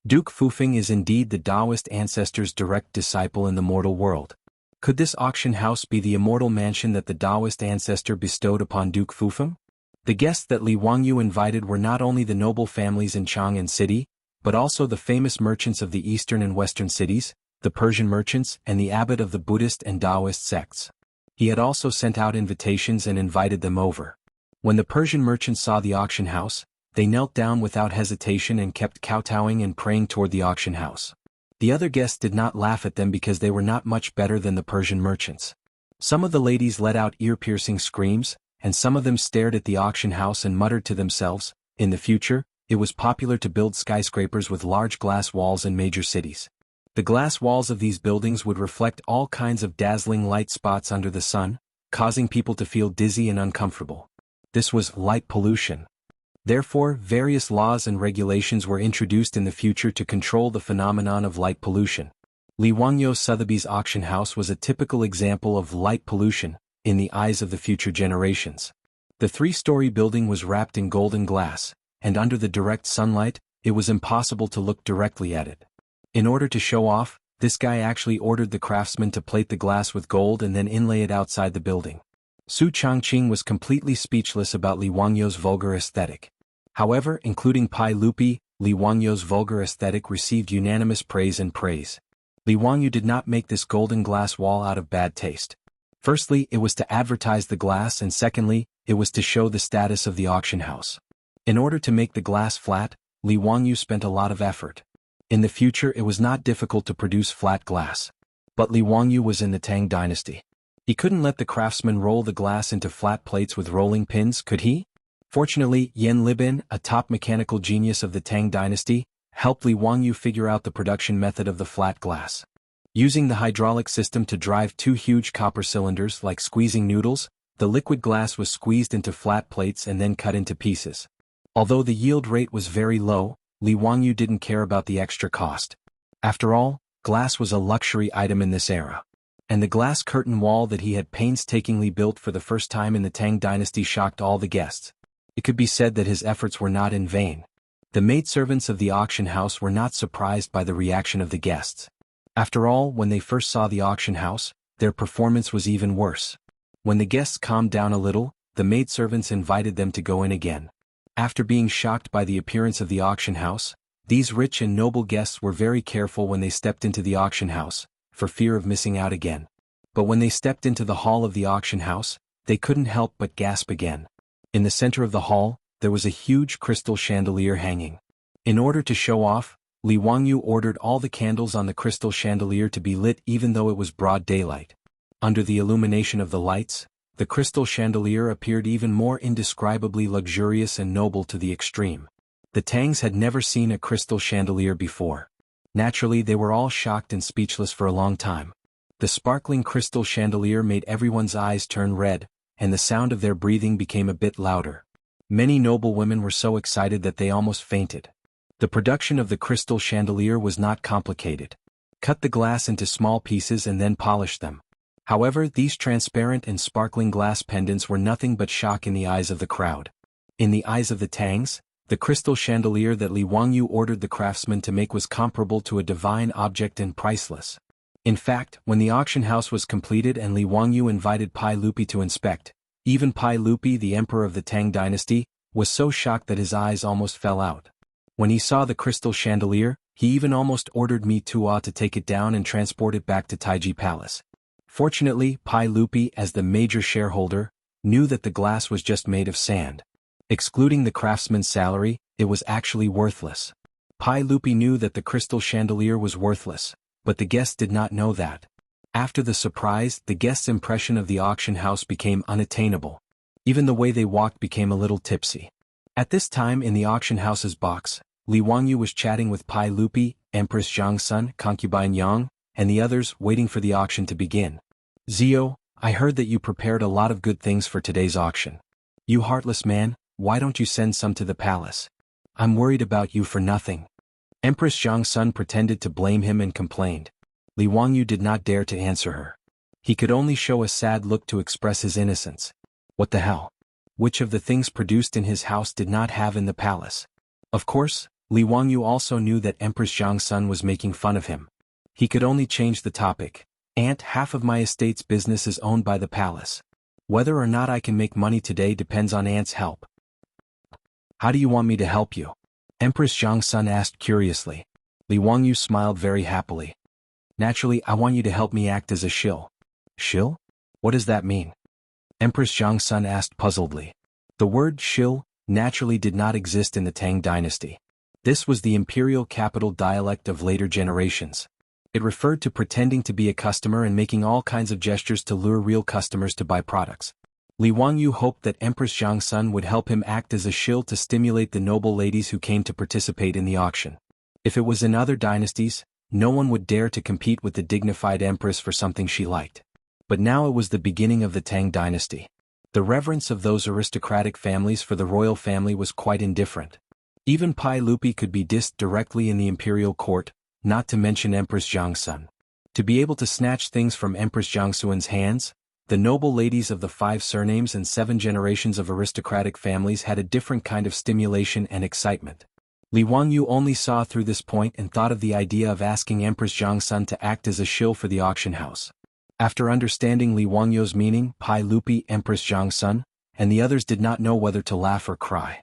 Duke Fufeng is indeed the Taoist ancestor's direct disciple in the mortal world. Could this auction house be the immortal mansion that the Taoist ancestor bestowed upon Duke Fufeng? The guests that Li Wangyu invited were not only the noble families in Chang'an City, but also the famous merchants of the eastern and western cities, the Persian merchants and the abbot of the Buddhist and Taoist sects. He had also sent out invitations and invited them over. When the Persian merchants saw the auction house, they knelt down without hesitation and kept kowtowing and praying toward the auction house. The other guests did not laugh at them because they were not much better than the Persian merchants. Some of the ladies let out ear-piercing screams, and some of them stared at the auction house and muttered to themselves. In the future, it was popular to build skyscrapers with large glass walls in major cities. The glass walls of these buildings would reflect all kinds of dazzling light spots under the sun, causing people to feel dizzy and uncomfortable. This was light pollution. Therefore, various laws and regulations were introduced in the future to control the phenomenon of light pollution. Li Wangyu Sotheby's auction house was a typical example of light pollution, in the eyes of the future generations. The three-story building was wrapped in golden glass, and under the direct sunlight, it was impossible to look directly at it. In order to show off, this guy actually ordered the craftsman to plate the glass with gold and then inlay it outside the building. Su Changqing was completely speechless about Li Wangyu's vulgar aesthetic. However, including Pai Lupi, Li Wangyu's vulgar aesthetic received unanimous praise and praise. Li Wangyu did not make this golden glass wall out of bad taste. Firstly, it was to advertise the glass, and secondly, it was to show the status of the auction house. In order to make the glass flat, Li Wangyu spent a lot of effort. In the future it was not difficult to produce flat glass. But Li Wangyu was in the Tang dynasty. He couldn't let the craftsman roll the glass into flat plates with rolling pins, could he? Fortunately, Yan Libin, a top mechanical genius of the Tang dynasty, helped Li Wangyu figure out the production method of the flat glass. Using the hydraulic system to drive two huge copper cylinders like squeezing noodles, the liquid glass was squeezed into flat plates and then cut into pieces. Although the yield rate was very low, Li Wangyu didn't care about the extra cost. After all, glass was a luxury item in this era. And the glass curtain wall that he had painstakingly built for the first time in the Tang dynasty shocked all the guests. It could be said that his efforts were not in vain. The maidservants of the auction house were not surprised by the reaction of the guests. After all, when they first saw the auction house, their performance was even worse. When the guests calmed down a little, the maidservants invited them to go in again. After being shocked by the appearance of the auction house, these rich and noble guests were very careful when they stepped into the auction house, for fear of missing out again. But when they stepped into the hall of the auction house, they couldn't help but gasp again. In the center of the hall, there was a huge crystal chandelier hanging. In order to show off, Li Wangyu ordered all the candles on the crystal chandelier to be lit even though it was broad daylight. Under the illumination of the lights, the crystal chandelier appeared even more indescribably luxurious and noble to the extreme. The Tangs had never seen a crystal chandelier before. Naturally, they were all shocked and speechless for a long time. The sparkling crystal chandelier made everyone's eyes turn red, and the sound of their breathing became a bit louder. Many noble women were so excited that they almost fainted. The production of the crystal chandelier was not complicated. Cut the glass into small pieces and then polish them. However, these transparent and sparkling glass pendants were nothing but shock in the eyes of the crowd. In the eyes of the Tangs, the crystal chandelier that Li Wangyu ordered the craftsman to make was comparable to a divine object and priceless. In fact, when the auction house was completed and Li Wangyu invited Pai Lupi to inspect, even Pai Lupi, the emperor of the Tang dynasty, was so shocked that his eyes almost fell out. When he saw the crystal chandelier, he even almost ordered Mi Tuo to take it down and transport it back to Taiji Palace. Fortunately, Pai Lupi, as the major shareholder, knew that the glass was just made of sand. Excluding the craftsman's salary, it was actually worthless. Pai Lupi knew that the crystal chandelier was worthless, but the guests did not know that. After the surprise, the guests' impression of the auction house became unattainable. Even the way they walked became a little tipsy. At this time in the auction house's box, Li Wangyu was chatting with Pai Lupi, Empress Zhang's son, concubine Yang, and the others, waiting for the auction to begin. "Zio, I heard that you prepared a lot of good things for today's auction. You heartless man, why don't you send some to the palace? I'm worried about you for nothing." Empress Zhang's son pretended to blame him and complained. Li Wangyu did not dare to answer her. He could only show a sad look to express his innocence. What the hell? Which of the things produced in his house did not have in the palace? Of course, Li Wangyu also knew that Empress Zhang's son was making fun of him. He could only change the topic. Aunt, half of my estate's business is owned by the palace. Whether or not I can make money today depends on Aunt's help. How do you want me to help you? Empress Jiangsun asked curiously. Li Wangyu smiled very happily. Naturally, I want you to help me act as a shill. Shill? What does that mean? Empress Jiangsun asked puzzledly. The word shill naturally did not exist in the Tang dynasty. This was the imperial capital dialect of later generations. It referred to pretending to be a customer and making all kinds of gestures to lure real customers to buy products. Li Wangyu hoped that Empress Jiangsun would help him act as a shill to stimulate the noble ladies who came to participate in the auction. If it was in other dynasties, no one would dare to compete with the dignified empress for something she liked. But now it was the beginning of the Tang dynasty. The reverence of those aristocratic families for the royal family was quite indifferent. Even Pai Lupi could be dissed directly in the imperial court, not to mention Empress Jiangsun. To be able to snatch things from Empress Jiangsun's hands, the noble ladies of the 5 surnames and 7 generations of aristocratic families had a different kind of stimulation and excitement. Li Wangyu only saw through this point and thought of the idea of asking Empress Jiangsun to act as a shill for the auction house. After understanding Li Wangyu's meaning, Pai Lupi, Empress Jiangsun, and the others did not know whether to laugh or cry.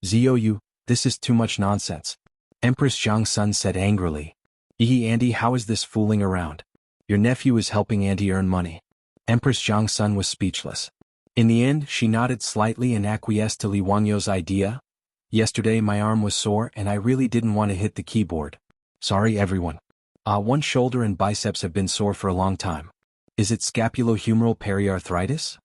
Zhou, this is too much nonsense. Empress Jiangsun said angrily. Auntie, how is this fooling around? Your nephew is helping Auntie earn money. Empress Jiangsun was speechless. In the end, she nodded slightly and acquiesced to Li Wangyu's idea. Yesterday my arm was sore and I really didn't want to hit the keyboard. Sorry everyone. One shoulder and biceps have been sore for a long time. Is it scapulohumeral periarthritis?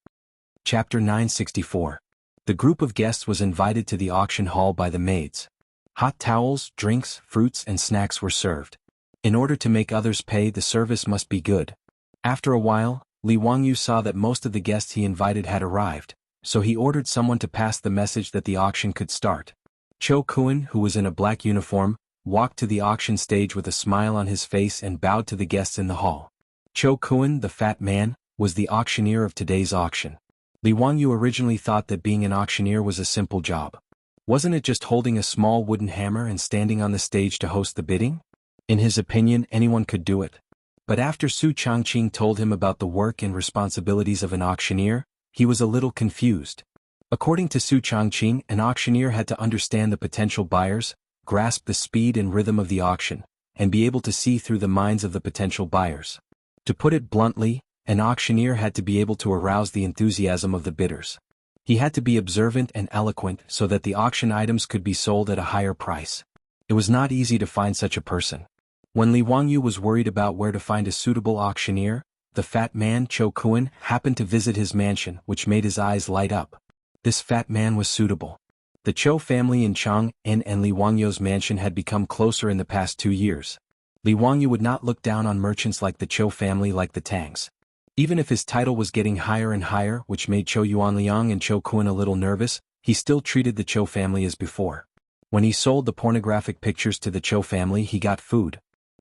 Chapter 964. The group of guests was invited to the auction hall by the maids. Hot towels, drinks, fruits and snacks were served. In order to make others pay, the service must be good. After a while, Li Wangyu saw that most of the guests he invited had arrived, so he ordered someone to pass the message that the auction could start. Cho Kuan, who was in a black uniform, walked to the auction stage with a smile on his face and bowed to the guests in the hall. Cho Kuan, the fat man, was the auctioneer of today's auction. Li Wangyu originally thought that being an auctioneer was a simple job. Wasn't it just holding a small wooden hammer and standing on the stage to host the bidding? In his opinion, anyone could do it. But after Su Changqing told him about the work and responsibilities of an auctioneer, he was a little confused. According to Su Changqing, an auctioneer had to understand the potential buyers, grasp the speed and rhythm of the auction, and be able to see through the minds of the potential buyers. To put it bluntly, an auctioneer had to be able to arouse the enthusiasm of the bidders. He had to be observant and eloquent so that the auction items could be sold at a higher price. It was not easy to find such a person. When Li Wangyu was worried about where to find a suitable auctioneer, the fat man Cho Kuan happened to visit his mansion, which made his eyes light up. This fat man was suitable. The Cho family in Chang'an and Li Wangyu's mansion had become closer in the past 2 years. Li Wangyu would not look down on merchants like the Cho family like the Tangs. Even if his title was getting higher and higher, which made Cho Yuanliang and Cho Kuan a little nervous, he still treated the Cho family as before. When he sold the pornographic pictures to the Cho family, he got food.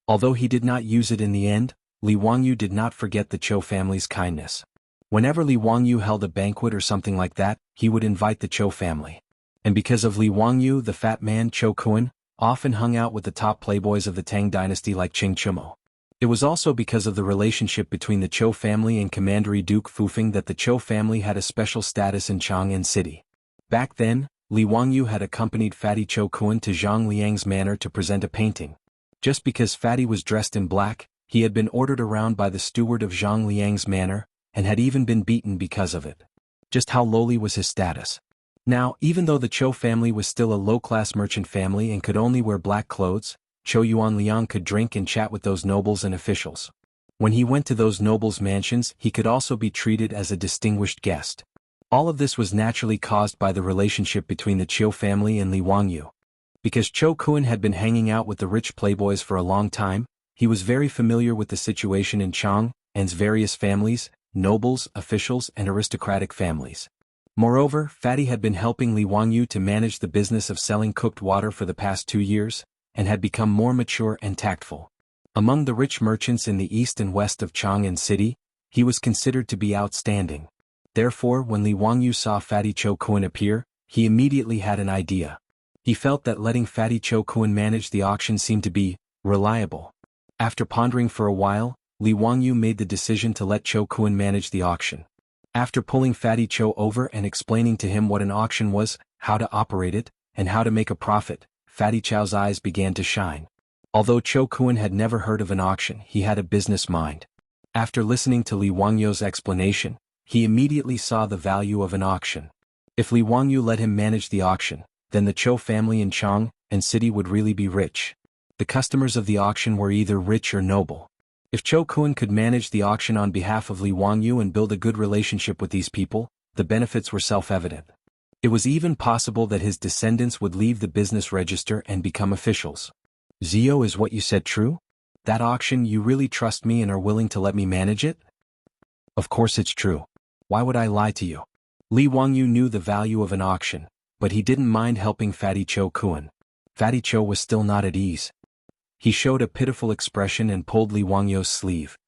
Although he did not use it in the end, Li Wangyu did not forget the Cho family's kindness. Whenever Li Wangyu held a banquet or something like that, he would invite the Cho family. And because of Li Wangyu, the fat man Cho Kuan often hung out with the top playboys of the Tang dynasty like Qing Chumo. It was also because of the relationship between the Cho family and Commandery Duke Fufeng that the Cho family had a special status in Chang'an City. Back then, Li Wangyu had accompanied Fatty Cho Kuan to Zhang Liang's manor to present a painting. Just because Fatty was dressed in black, he had been ordered around by the steward of Zhang Liang's manor, and had even been beaten because of it. Just how lowly was his status. Now, even though the Cho family was still a low-class merchant family and could only wear black clothes, Cho Yuanliang could drink and chat with those nobles and officials. When he went to those nobles' mansions, he could also be treated as a distinguished guest. All of this was naturally caused by the relationship between the Cho family and Li Wangyu. Because Cho Kuan had been hanging out with the rich playboys for a long time, he was very familiar with the situation in Chang'an's various families, nobles, officials, and aristocratic families. Moreover, Fatty had been helping Li Wangyu to manage the business of selling cooked water for the past 2 years, and had become more mature and tactful. Among the rich merchants in the east and west of Chang'an City, he was considered to be outstanding. Therefore, when Li Wangyu saw Fatty Cho Kuan appear, he immediately had an idea. He felt that letting Fatty Cho Kuan manage the auction seemed to be reliable. After pondering for a while, Li Wangyu made the decision to let Cho Kun manage the auction. After pulling Fatty Cho over and explaining to him what an auction was, how to operate it, and how to make a profit, Fatty Chow's eyes began to shine. Although Cho Kun had never heard of an auction, he had a business mind. After listening to Li Wangyu's explanation, he immediately saw the value of an auction. If Li Wangyu let him manage the auction, then the Cho family in Chang and city would really be rich. The customers of the auction were either rich or noble. If Cho Kun could manage the auction on behalf of Li Wangyu and build a good relationship with these people, the benefits were self-evident. It was even possible that his descendants would leave the business register and become officials. Zio, is what you said true? That auction, you really trust me and are willing to let me manage it? Of course it's true. Why would I lie to you? Li Wangyu knew the value of an auction, but he didn't mind helping Fatty Cho Kun. Fatty Cho was still not at ease. He showed a pitiful expression and pulled Li Wangyu's sleeve.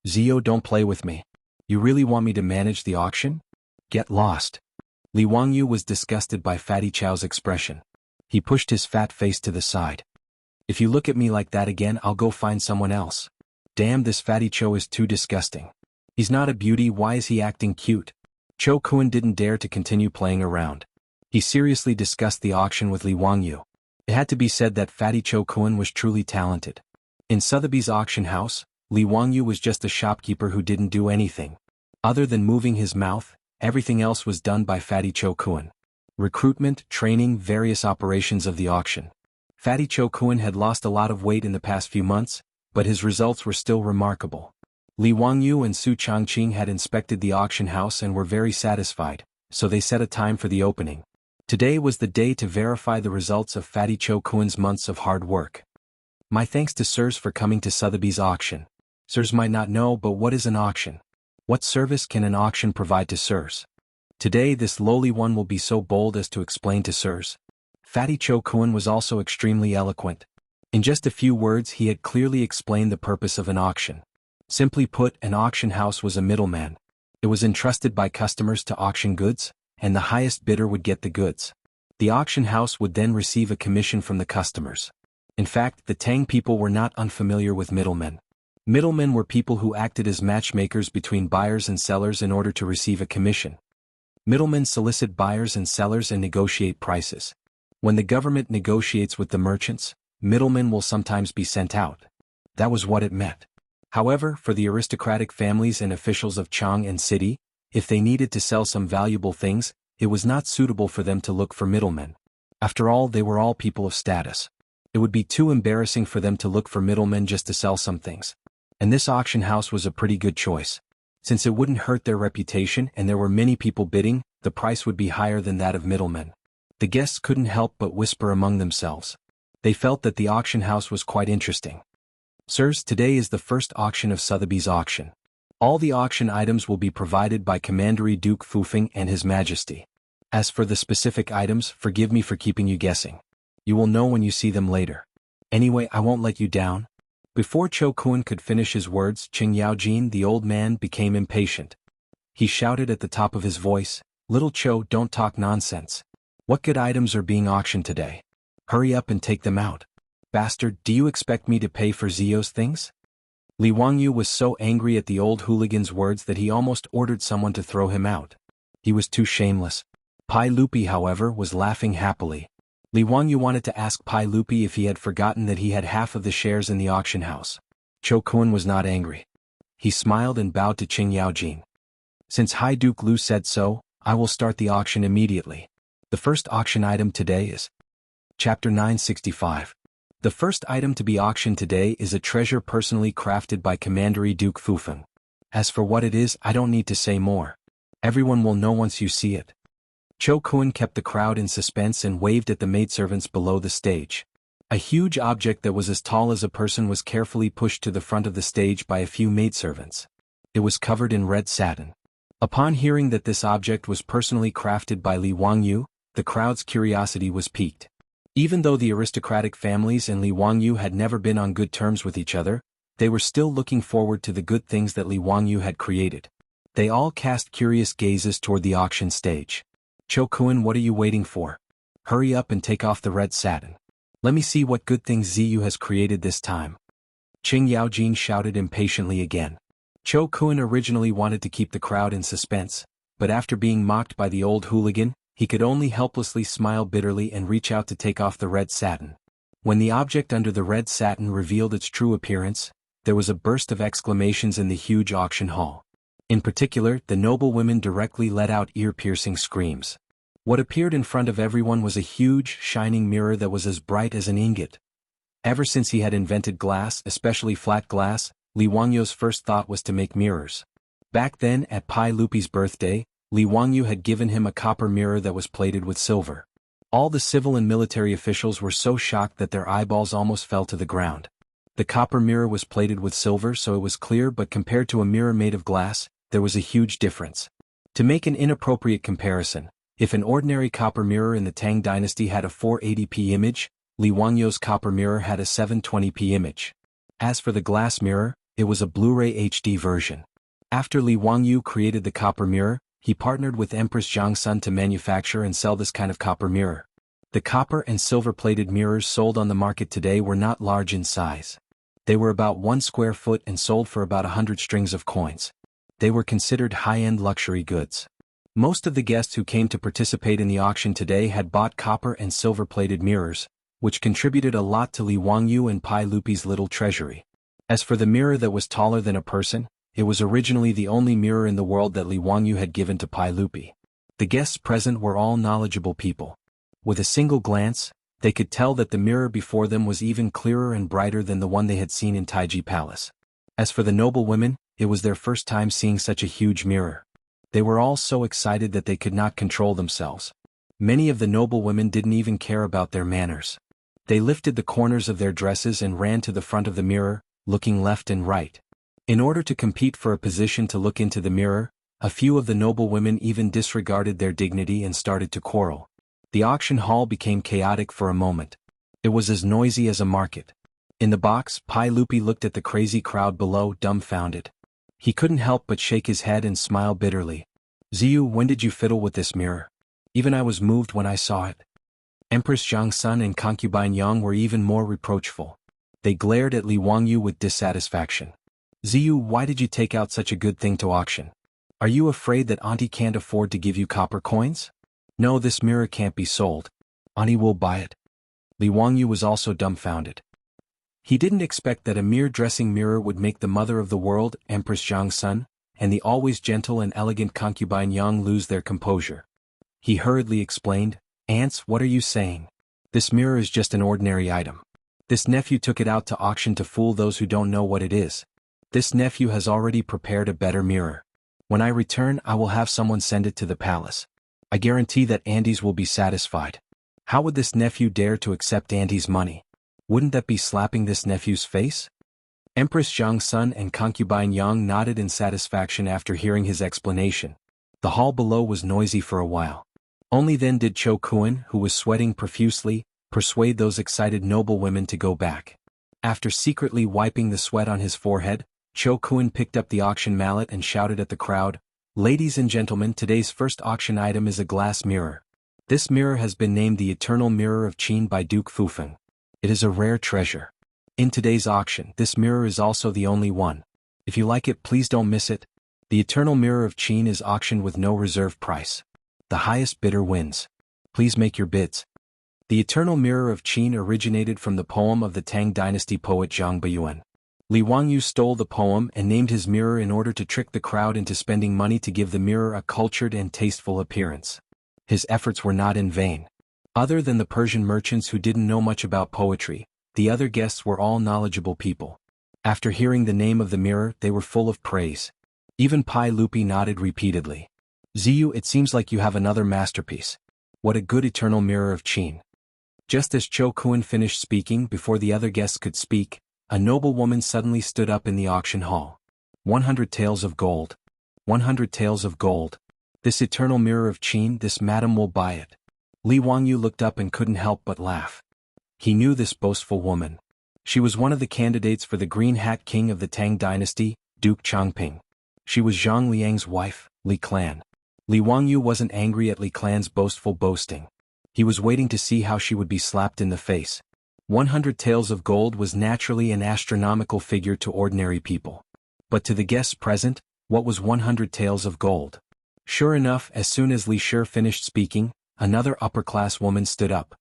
Zio, don't play with me. You really want me to manage the auction? Get lost. Li Wangyu was disgusted by Fatty Chow's expression. He pushed his fat face to the side. If you look at me like that again, I'll go find someone else. Damn, this Fatty Cho is too disgusting. He's not a beauty, why is he acting cute? Cho Kun didn't dare to continue playing around. He seriously discussed the auction with Li Wangyu. It had to be said that Fatty Cho Kun was truly talented. In Sotheby's auction house, Li Wangyu was just a shopkeeper who didn't do anything. Other than moving his mouth, everything else was done by Fatty Cho Kun. Recruitment, training, various operations of the auction. Fatty Cho Kun had lost a lot of weight in the past few months, but his results were still remarkable. Li Wangyu and Su Changqing had inspected the auction house and were very satisfied, so they set a time for the opening. Today was the day to verify the results of Fatty Cho Kun's months of hard work. My thanks to sirs for coming to Sotheby's auction. Sirs might not know, but what is an auction? What service can an auction provide to sirs? Today this lowly one will be so bold as to explain to sirs. Fatty Cho Kun was also extremely eloquent. In just a few words he had clearly explained the purpose of an auction. Simply put, an auction house was a middleman. It was entrusted by customers to auction goods, and the highest bidder would get the goods. The auction house would then receive a commission from the customers. In fact, the Tang people were not unfamiliar with middlemen. Middlemen were people who acted as matchmakers between buyers and sellers in order to receive a commission. Middlemen solicit buyers and sellers and negotiate prices. When the government negotiates with the merchants, middlemen will sometimes be sent out. That was what it meant. However, for the aristocratic families and officials of Chang and city, if they needed to sell some valuable things, it was not suitable for them to look for middlemen. After all, they were all people of status. It would be too embarrassing for them to look for middlemen just to sell some things. And this auction house was a pretty good choice. Since it wouldn't hurt their reputation and there were many people bidding, the price would be higher than that of middlemen. The guests couldn't help but whisper among themselves. They felt that the auction house was quite interesting. Sirs, today is the first auction of Sotheby's auction. All the auction items will be provided by Commandery Duke Fufeng and His Majesty. As for the specific items, forgive me for keeping you guessing. You will know when you see them later. Anyway, I won't let you down. Before Cho Kun could finish his words, Qing Yaojin, the old man, became impatient. He shouted at the top of his voice, "Little Cho, don't talk nonsense. What good items are being auctioned today? Hurry up and take them out. Bastard, do you expect me to pay for Zio's things?" Li Wangyu was so angry at the old hooligan's words that he almost ordered someone to throw him out. He was too shameless. Pai Lupi, however, was laughing happily. Li Wangyu wanted to ask Pai Lupi if he had forgotten that he had half of the shares in the auction house. Cho Kun was not angry. He smiled and bowed to Qing Yaojin. Since High Duke Lu said so, I will start the auction immediately. The first auction item today is Chapter 965. The first item to be auctioned today is a treasure personally crafted by Commandery Duke Fufeng. As for what it is, I don't need to say more. Everyone will know once you see it. Cho Kun kept the crowd in suspense and waved at the maidservants below the stage. A huge object that was as tall as a person was carefully pushed to the front of the stage by a few maidservants. It was covered in red satin. Upon hearing that this object was personally crafted by Li Wangyu, the crowd's curiosity was piqued. Even though the aristocratic families and Li Wangyu had never been on good terms with each other, they were still looking forward to the good things that Li Wangyu had created. They all cast curious gazes toward the auction stage. Cho Kun, what are you waiting for? Hurry up and take off the red satin. Let me see what good things Ziyu has created this time. Qing Yaojin shouted impatiently again. Cho Kun originally wanted to keep the crowd in suspense, but after being mocked by the old hooligan, he could only helplessly smile bitterly and reach out to take off the red satin. When the object under the red satin revealed its true appearance, there was a burst of exclamations in the huge auction hall. In particular, the noble women directly let out ear-piercing screams. What appeared in front of everyone was a huge, shining mirror that was as bright as an ingot. Ever since he had invented glass, especially flat glass, Li Wangyu's first thought was to make mirrors. Back then, at Pai Lupi's birthday, Li Wangyu had given him a copper mirror that was plated with silver. All the civil and military officials were so shocked that their eyeballs almost fell to the ground. The copper mirror was plated with silver, so it was clear, but compared to a mirror made of glass, there was a huge difference. To make an inappropriate comparison, if an ordinary copper mirror in the Tang dynasty had a 480p image, Li Wangyu's copper mirror had a 720p image. As for the glass mirror, it was a Blu-ray HD version. After Li Wangyu created the copper mirror, he partnered with Empress Jianghu to manufacture and sell this kind of copper mirror. The copper and silver-plated mirrors sold on the market today were not large in size. They were about 1 square foot and sold for about 100 strings of coins. They were considered high-end luxury goods. Most of the guests who came to participate in the auction today had bought copper and silver-plated mirrors, which contributed a lot to Li Wangyu and Pai Lupi's little treasury. As for the mirror that was taller than a person, it was originally the only mirror in the world that Li Wangyu had given to Pai Lupi. The guests present were all knowledgeable people. With a single glance, they could tell that the mirror before them was even clearer and brighter than the one they had seen in Taiji Palace. As for the noble women, it was their first time seeing such a huge mirror. They were all so excited that they could not control themselves. Many of the noble women didn't even care about their manners. They lifted the corners of their dresses and ran to the front of the mirror, looking left and right. In order to compete for a position to look into the mirror, a few of the noble women even disregarded their dignity and started to quarrel. The auction hall became chaotic for a moment. It was as noisy as a market. In the box, Pai Lupi looked at the crazy crowd below, dumbfounded. He couldn't help but shake his head and smile bitterly. Ziyu, when did you fiddle with this mirror? Even I was moved when I saw it. Empress Jianghu and concubine Yang were even more reproachful. They glared at Li Wangyu with dissatisfaction. Ziyu, why did you take out such a good thing to auction? Are you afraid that Auntie can't afford to give you copper coins? No, this mirror can't be sold. Auntie will buy it. Li Wangyu was also dumbfounded. He didn't expect that a mere dressing mirror would make the mother of the world, Empress Jianghu, and the always gentle and elegant concubine Yang lose their composure. He hurriedly explained, Aunts, what are you saying? This mirror is just an ordinary item. This nephew took it out to auction to fool those who don't know what it is. This nephew has already prepared a better mirror. When I return, I will have someone send it to the palace. I guarantee that Andes will be satisfied. How would this nephew dare to accept Andes' money? Wouldn't that be slapping this nephew's face? Empress Jianghu and concubine Yang nodded in satisfaction after hearing his explanation. The hall below was noisy for a while. Only then did Cho Kun, who was sweating profusely, persuade those excited noble women to go back. After secretly wiping the sweat on his forehead, Cho Kun picked up the auction mallet and shouted at the crowd, Ladies and gentlemen, today's first auction item is a glass mirror. This mirror has been named the Eternal Mirror of Qin by Duke Fufeng. It is a rare treasure. In today's auction, this mirror is also the only one. If you like it, please don't miss it. The Eternal Mirror of Qin is auctioned with no reserve price. The highest bidder wins. Please make your bids. The Eternal Mirror of Qin originated from the poem of the Tang dynasty poet Zhang Baiyuan. Li Wangyu stole the poem and named his mirror in order to trick the crowd into spending money to give the mirror a cultured and tasteful appearance. His efforts were not in vain. Other than the Persian merchants who didn't know much about poetry, the other guests were all knowledgeable people. After hearing the name of the mirror, they were full of praise. Even Pai Lupi nodded repeatedly. Ziyu, it seems like you have another masterpiece. What a good Eternal Mirror of Qin. Just as Cho Kun finished speaking, before the other guests could speak, a noble woman suddenly stood up in the auction hall. 100 taels of gold. 100 taels of gold. This Eternal Mirror of Qin, this madam will buy it. Li Wangyu looked up and couldn't help but laugh. He knew this boastful woman. She was one of the candidates for the Green Hat King of the Tang dynasty, Duke Changping. She was Zhang Liang's wife, Li Clan. Li Wangyu wasn't angry at Li Clan's boastful boasting. He was waiting to see how she would be slapped in the face. 100 taels of gold was naturally an astronomical figure to ordinary people. But to the guests present, what was 100 taels of gold? Sure enough, as soon as Li Shi finished speaking, another upper-class woman stood up.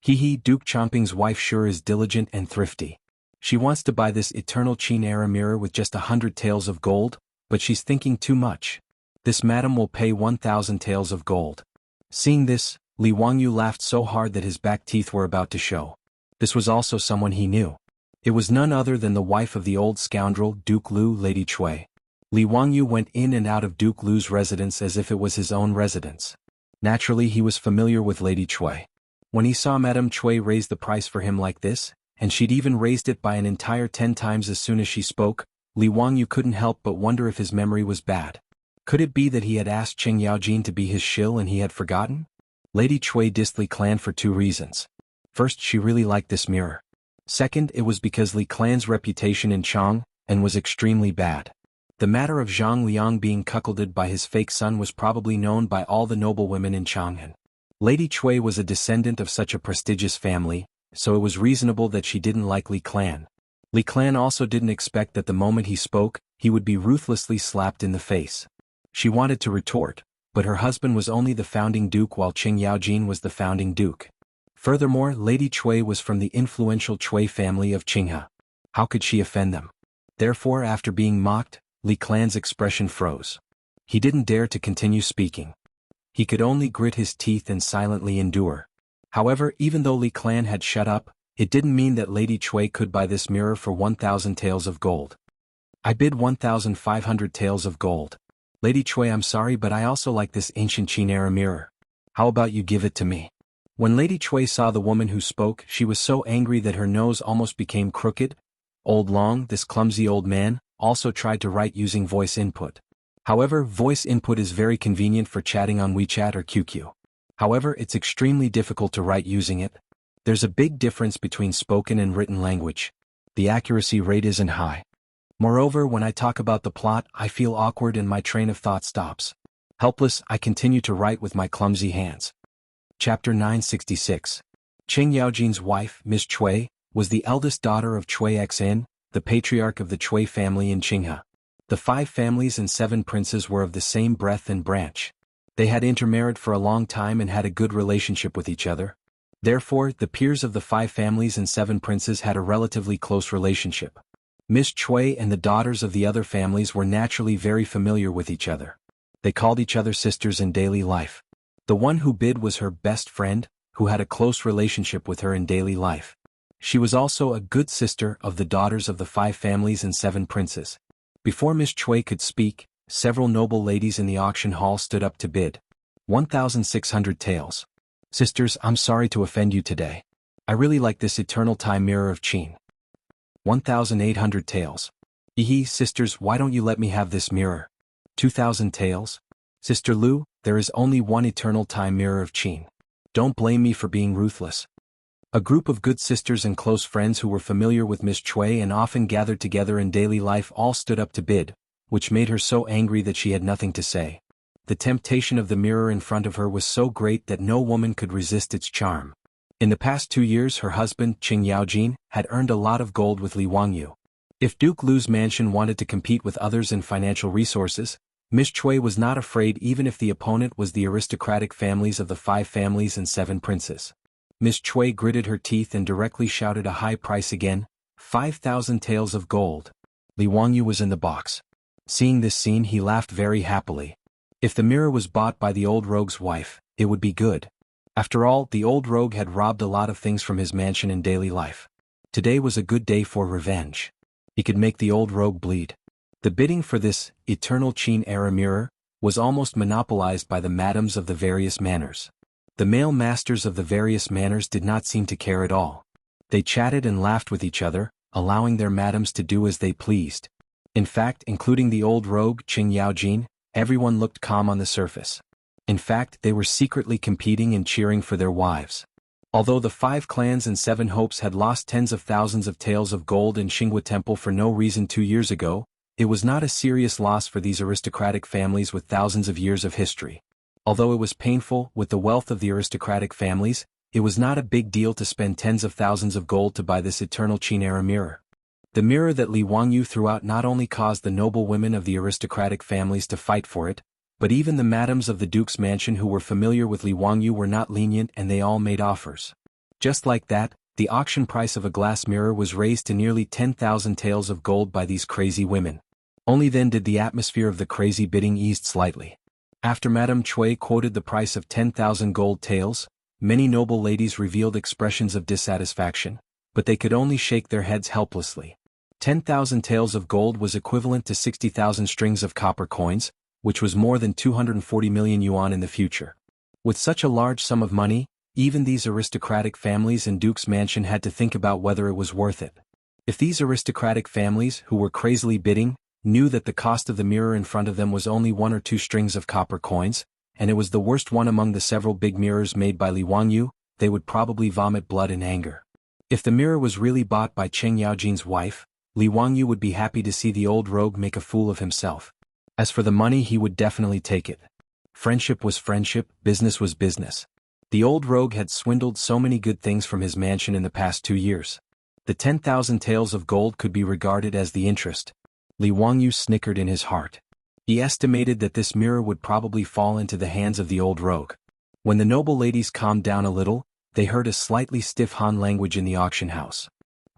Duke Chomping's wife sure is diligent and thrifty. She wants to buy this eternal Qin era mirror with just 100 taels of gold, but she's thinking too much. This madam will pay 1,000 taels of gold. Seeing this, Li Wangyu laughed so hard that his back teeth were about to show. This was also someone he knew. It was none other than the wife of the old scoundrel Duke Lu, Lady Cui. Li Wangyu went in and out of Duke Lu's residence as if it was his own residence. Naturally, he was familiar with Lady Cui. When he saw Madame Cui raise the price for him like this, and she'd even raised it by an entire 10 times as soon as she spoke, Li Wangyu couldn't help but wonder if his memory was bad. Could it be that he had asked Qing Yaojin to be his shill and he had forgotten? Lady Cui dissed Li Clan for 2 reasons. First, she really liked this mirror. Second, it was because Li Clan's reputation in Chang was extremely bad. The matter of Zhang Liang being cuckolded by his fake son was probably known by all the noble women in Chang'an. Lady Cui was a descendant of such a prestigious family, so it was reasonable that she didn't like Li Clan. Li Clan also didn't expect that the moment he spoke, he would be ruthlessly slapped in the face. She wanted to retort, but her husband was only the founding duke while Qing Yaojin was the founding duke. Furthermore, Lady Cui was from the influential Cui family of Qinghe. How could she offend them? Therefore, after being mocked, Li Clan's expression froze. He didn't dare to continue speaking. He could only grit his teeth and silently endure. However, even though Li Clan had shut up, it didn't mean that Lady Cui could buy this mirror for 1,000 taels of gold. I bid 1,500 taels of gold. Lady Cui, I'm sorry, but I also like this ancient Qin era mirror. How about you give it to me? When Lady Cui saw the woman who spoke, she was so angry that her nose almost became crooked. Old Long, this clumsy old man, also tried to write using voice input. However, voice input is very convenient for chatting on WeChat or QQ. However, it's extremely difficult to write using it. There's a big difference between spoken and written language. The accuracy rate isn't high. Moreover, when I talk about the plot, I feel awkward and my train of thought stops. Helpless, I continue to write with my clumsy hands. Chapter 966. Qing Yaojin's wife, Miss Cui, was the eldest daughter of Cui Xin, the patriarch of the Cui family in Qinghe. The 5 families and 7 princes were of the same breadth and branch. They had intermarried for a long time and had a good relationship with each other. Therefore, the peers of the 5 families and 7 princes had a relatively close relationship. Miss Cui and the daughters of the other families were naturally very familiar with each other. They called each other sisters in daily life. The one who bid was her best friend, who had a close relationship with her in daily life. She was also a good sister of the daughters of the 5 families and 7 princes. Before Miss Cui could speak, several noble ladies in the auction hall stood up to bid. 1,600 taels. Sisters, I'm sorry to offend you today. I really like this eternal time mirror of Qin. 1,800 taels. Sisters, why don't you let me have this mirror? 2,000 taels. Sister Lu, there is only one eternal time mirror of Qin. Don't blame me for being ruthless. A group of good sisters and close friends who were familiar with Miss Cui and often gathered together in daily life all stood up to bid, which made her so angry that she had nothing to say. The temptation of the mirror in front of her was so great that no woman could resist its charm. In the past 2 years her husband, Qing Yaojin, had earned a lot of gold with Li Wangyu. If Duke Lu's mansion wanted to compete with others in financial resources, Miss Cui was not afraid even if the opponent was the aristocratic families of the 5 families and 7 princes. Miss Cui gritted her teeth and directly shouted a high price again, 5,000 taels of gold. Li Wangyu was in the box. Seeing this scene he laughed very happily. If the mirror was bought by the old rogue's wife, it would be good. After all, the old rogue had robbed a lot of things from his mansion in daily life. Today was a good day for revenge. He could make the old rogue bleed. The bidding for this eternal Qin era mirror was almost monopolized by the madams of the various manors. The male masters of the various manors did not seem to care at all. They chatted and laughed with each other, allowing their madams to do as they pleased. In fact, including the old rogue Qing Yaojin, everyone looked calm on the surface. In fact, they were secretly competing and cheering for their wives. Although the 5 clans and 7 hopes had lost tens of thousands of taels of gold in Xinghua Temple for no reason 2 years ago, it was not a serious loss for these aristocratic families with thousands of years of history. Although it was painful, with the wealth of the aristocratic families, it was not a big deal to spend tens of thousands of gold to buy this eternal Qin-era mirror. The mirror that Li Wangyu threw out not only caused the noble women of the aristocratic families to fight for it, but even the madams of the duke's mansion who were familiar with Li Wangyu were not lenient, and they all made offers. Just like that, the auction price of a glass mirror was raised to nearly 10,000 taels of gold by these crazy women. Only then did the atmosphere of the crazy bidding ease slightly. After Madame Cui quoted the price of 10,000 gold taels, many noble ladies revealed expressions of dissatisfaction, but they could only shake their heads helplessly. 10,000 taels of gold was equivalent to 60,000 strings of copper coins, which was more than 240 million yuan in the future. With such a large sum of money, even these aristocratic families in Duke's mansion had to think about whether it was worth it. If these aristocratic families, who were crazily bidding, knew that the cost of the mirror in front of them was only 1 or 2 strings of copper coins, and it was the worst one among the several big mirrors made by Li Wangyu, they would probably vomit blood in anger. If the mirror was really bought by Cheng Yaojin's wife, Li Wangyu would be happy to see the old rogue make a fool of himself. As for the money, he would definitely take it. Friendship was friendship, business was business. The old rogue had swindled so many good things from his mansion in the past 2 years. The 10,000 taels of gold could be regarded as the interest. Li Wangyu snickered in his heart. He estimated that this mirror would probably fall into the hands of the old rogue. When the noble ladies calmed down a little, they heard a slightly stiff Han language in the auction house.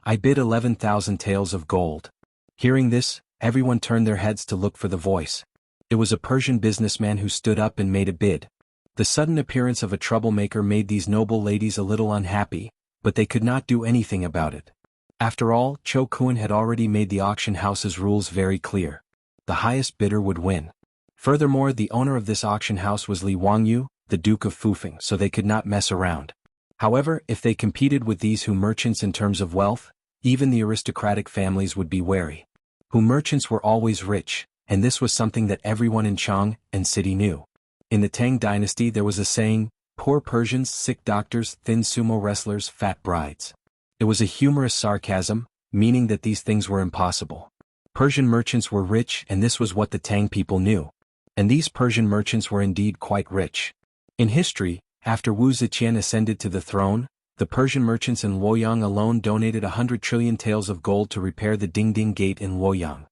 I bid 11,000 taels of gold. Hearing this, everyone turned their heads to look for the voice. It was a Persian businessman who stood up and made a bid. The sudden appearance of a troublemaker made these noble ladies a little unhappy, but they could not do anything about it. After all, Cho Kun had already made the auction house's rules very clear. The highest bidder would win. Furthermore, the owner of this auction house was Li Wangyu, the Duke of Fufeng, so they could not mess around. However, if they competed with these Hu merchants in terms of wealth, even the aristocratic families would be wary. Hu merchants were always rich, and this was something that everyone in Chang and city knew. In the Tang dynasty there was a saying, poor Persians, sick doctors, thin sumo wrestlers, fat brides. It was a humorous sarcasm, meaning that these things were impossible. Persian merchants were rich, and this was what the Tang people knew. And these Persian merchants were indeed quite rich. In history, after Wu Zetian ascended to the throne, the Persian merchants in Luoyang alone donated 100 trillion taels of gold to repair the Dingding Gate in Luoyang.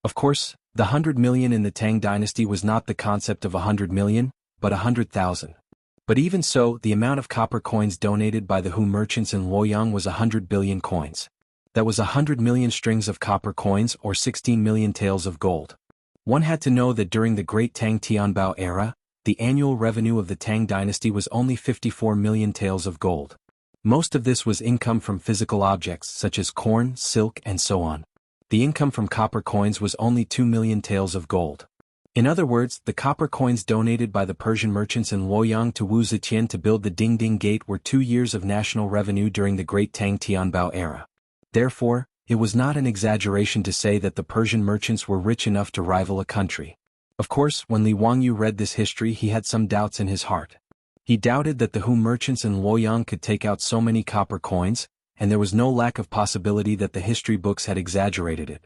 Of course, the 100 million in the Tang dynasty was not the concept of 100 million, but 100,000. But even so, the amount of copper coins donated by the Hu merchants in Luoyang was 100 billion coins. That was 100 million strings of copper coins, or 16 million taels of gold. One had to know that during the Great Tang Tianbao era, the annual revenue of the Tang dynasty was only 54 million taels of gold. Most of this was income from physical objects such as corn, silk, and so on. The income from copper coins was only 2 million taels of gold. In other words, the copper coins donated by the Persian merchants in Luoyang to Wu Zetian to build the Dingding Gate were 2 years of national revenue during the Great Tang Tianbao era. Therefore, it was not an exaggeration to say that the Persian merchants were rich enough to rival a country. Of course, when Li Wangyu read this history, he had some doubts in his heart. He doubted that the Hu merchants in Luoyang could take out so many copper coins, and there was no lack of possibility that the history books had exaggerated it.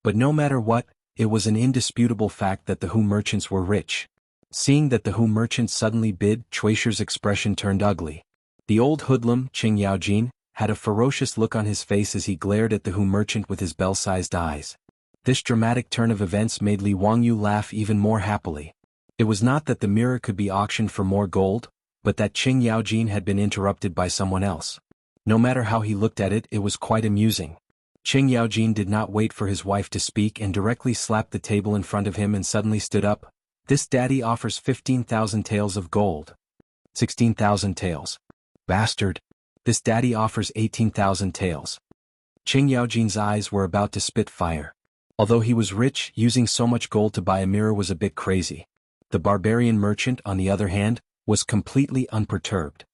But no matter what, it was an indisputable fact that the Hu merchants were rich. Seeing that the Hu merchants suddenly bid, Chuishir's expression turned ugly. The old hoodlum, Cheng Yaojin, had a ferocious look on his face as he glared at the Hu merchant with his bell-sized eyes. This dramatic turn of events made Li Wangyu laugh even more happily. It was not that the mirror could be auctioned for more gold, but that Cheng Yaojin had been interrupted by someone else. No matter how he looked at it, it was quite amusing. Cheng Yaojin did not wait for his wife to speak and directly slapped the table in front of him and suddenly stood up. This daddy offers 15,000 taels of gold. 16,000 taels. Bastard. This daddy offers 18,000 taels. Cheng Yaojin's eyes were about to spit fire. Although he was rich, using so much gold to buy a mirror was a bit crazy. The barbarian merchant, on the other hand, was completely unperturbed.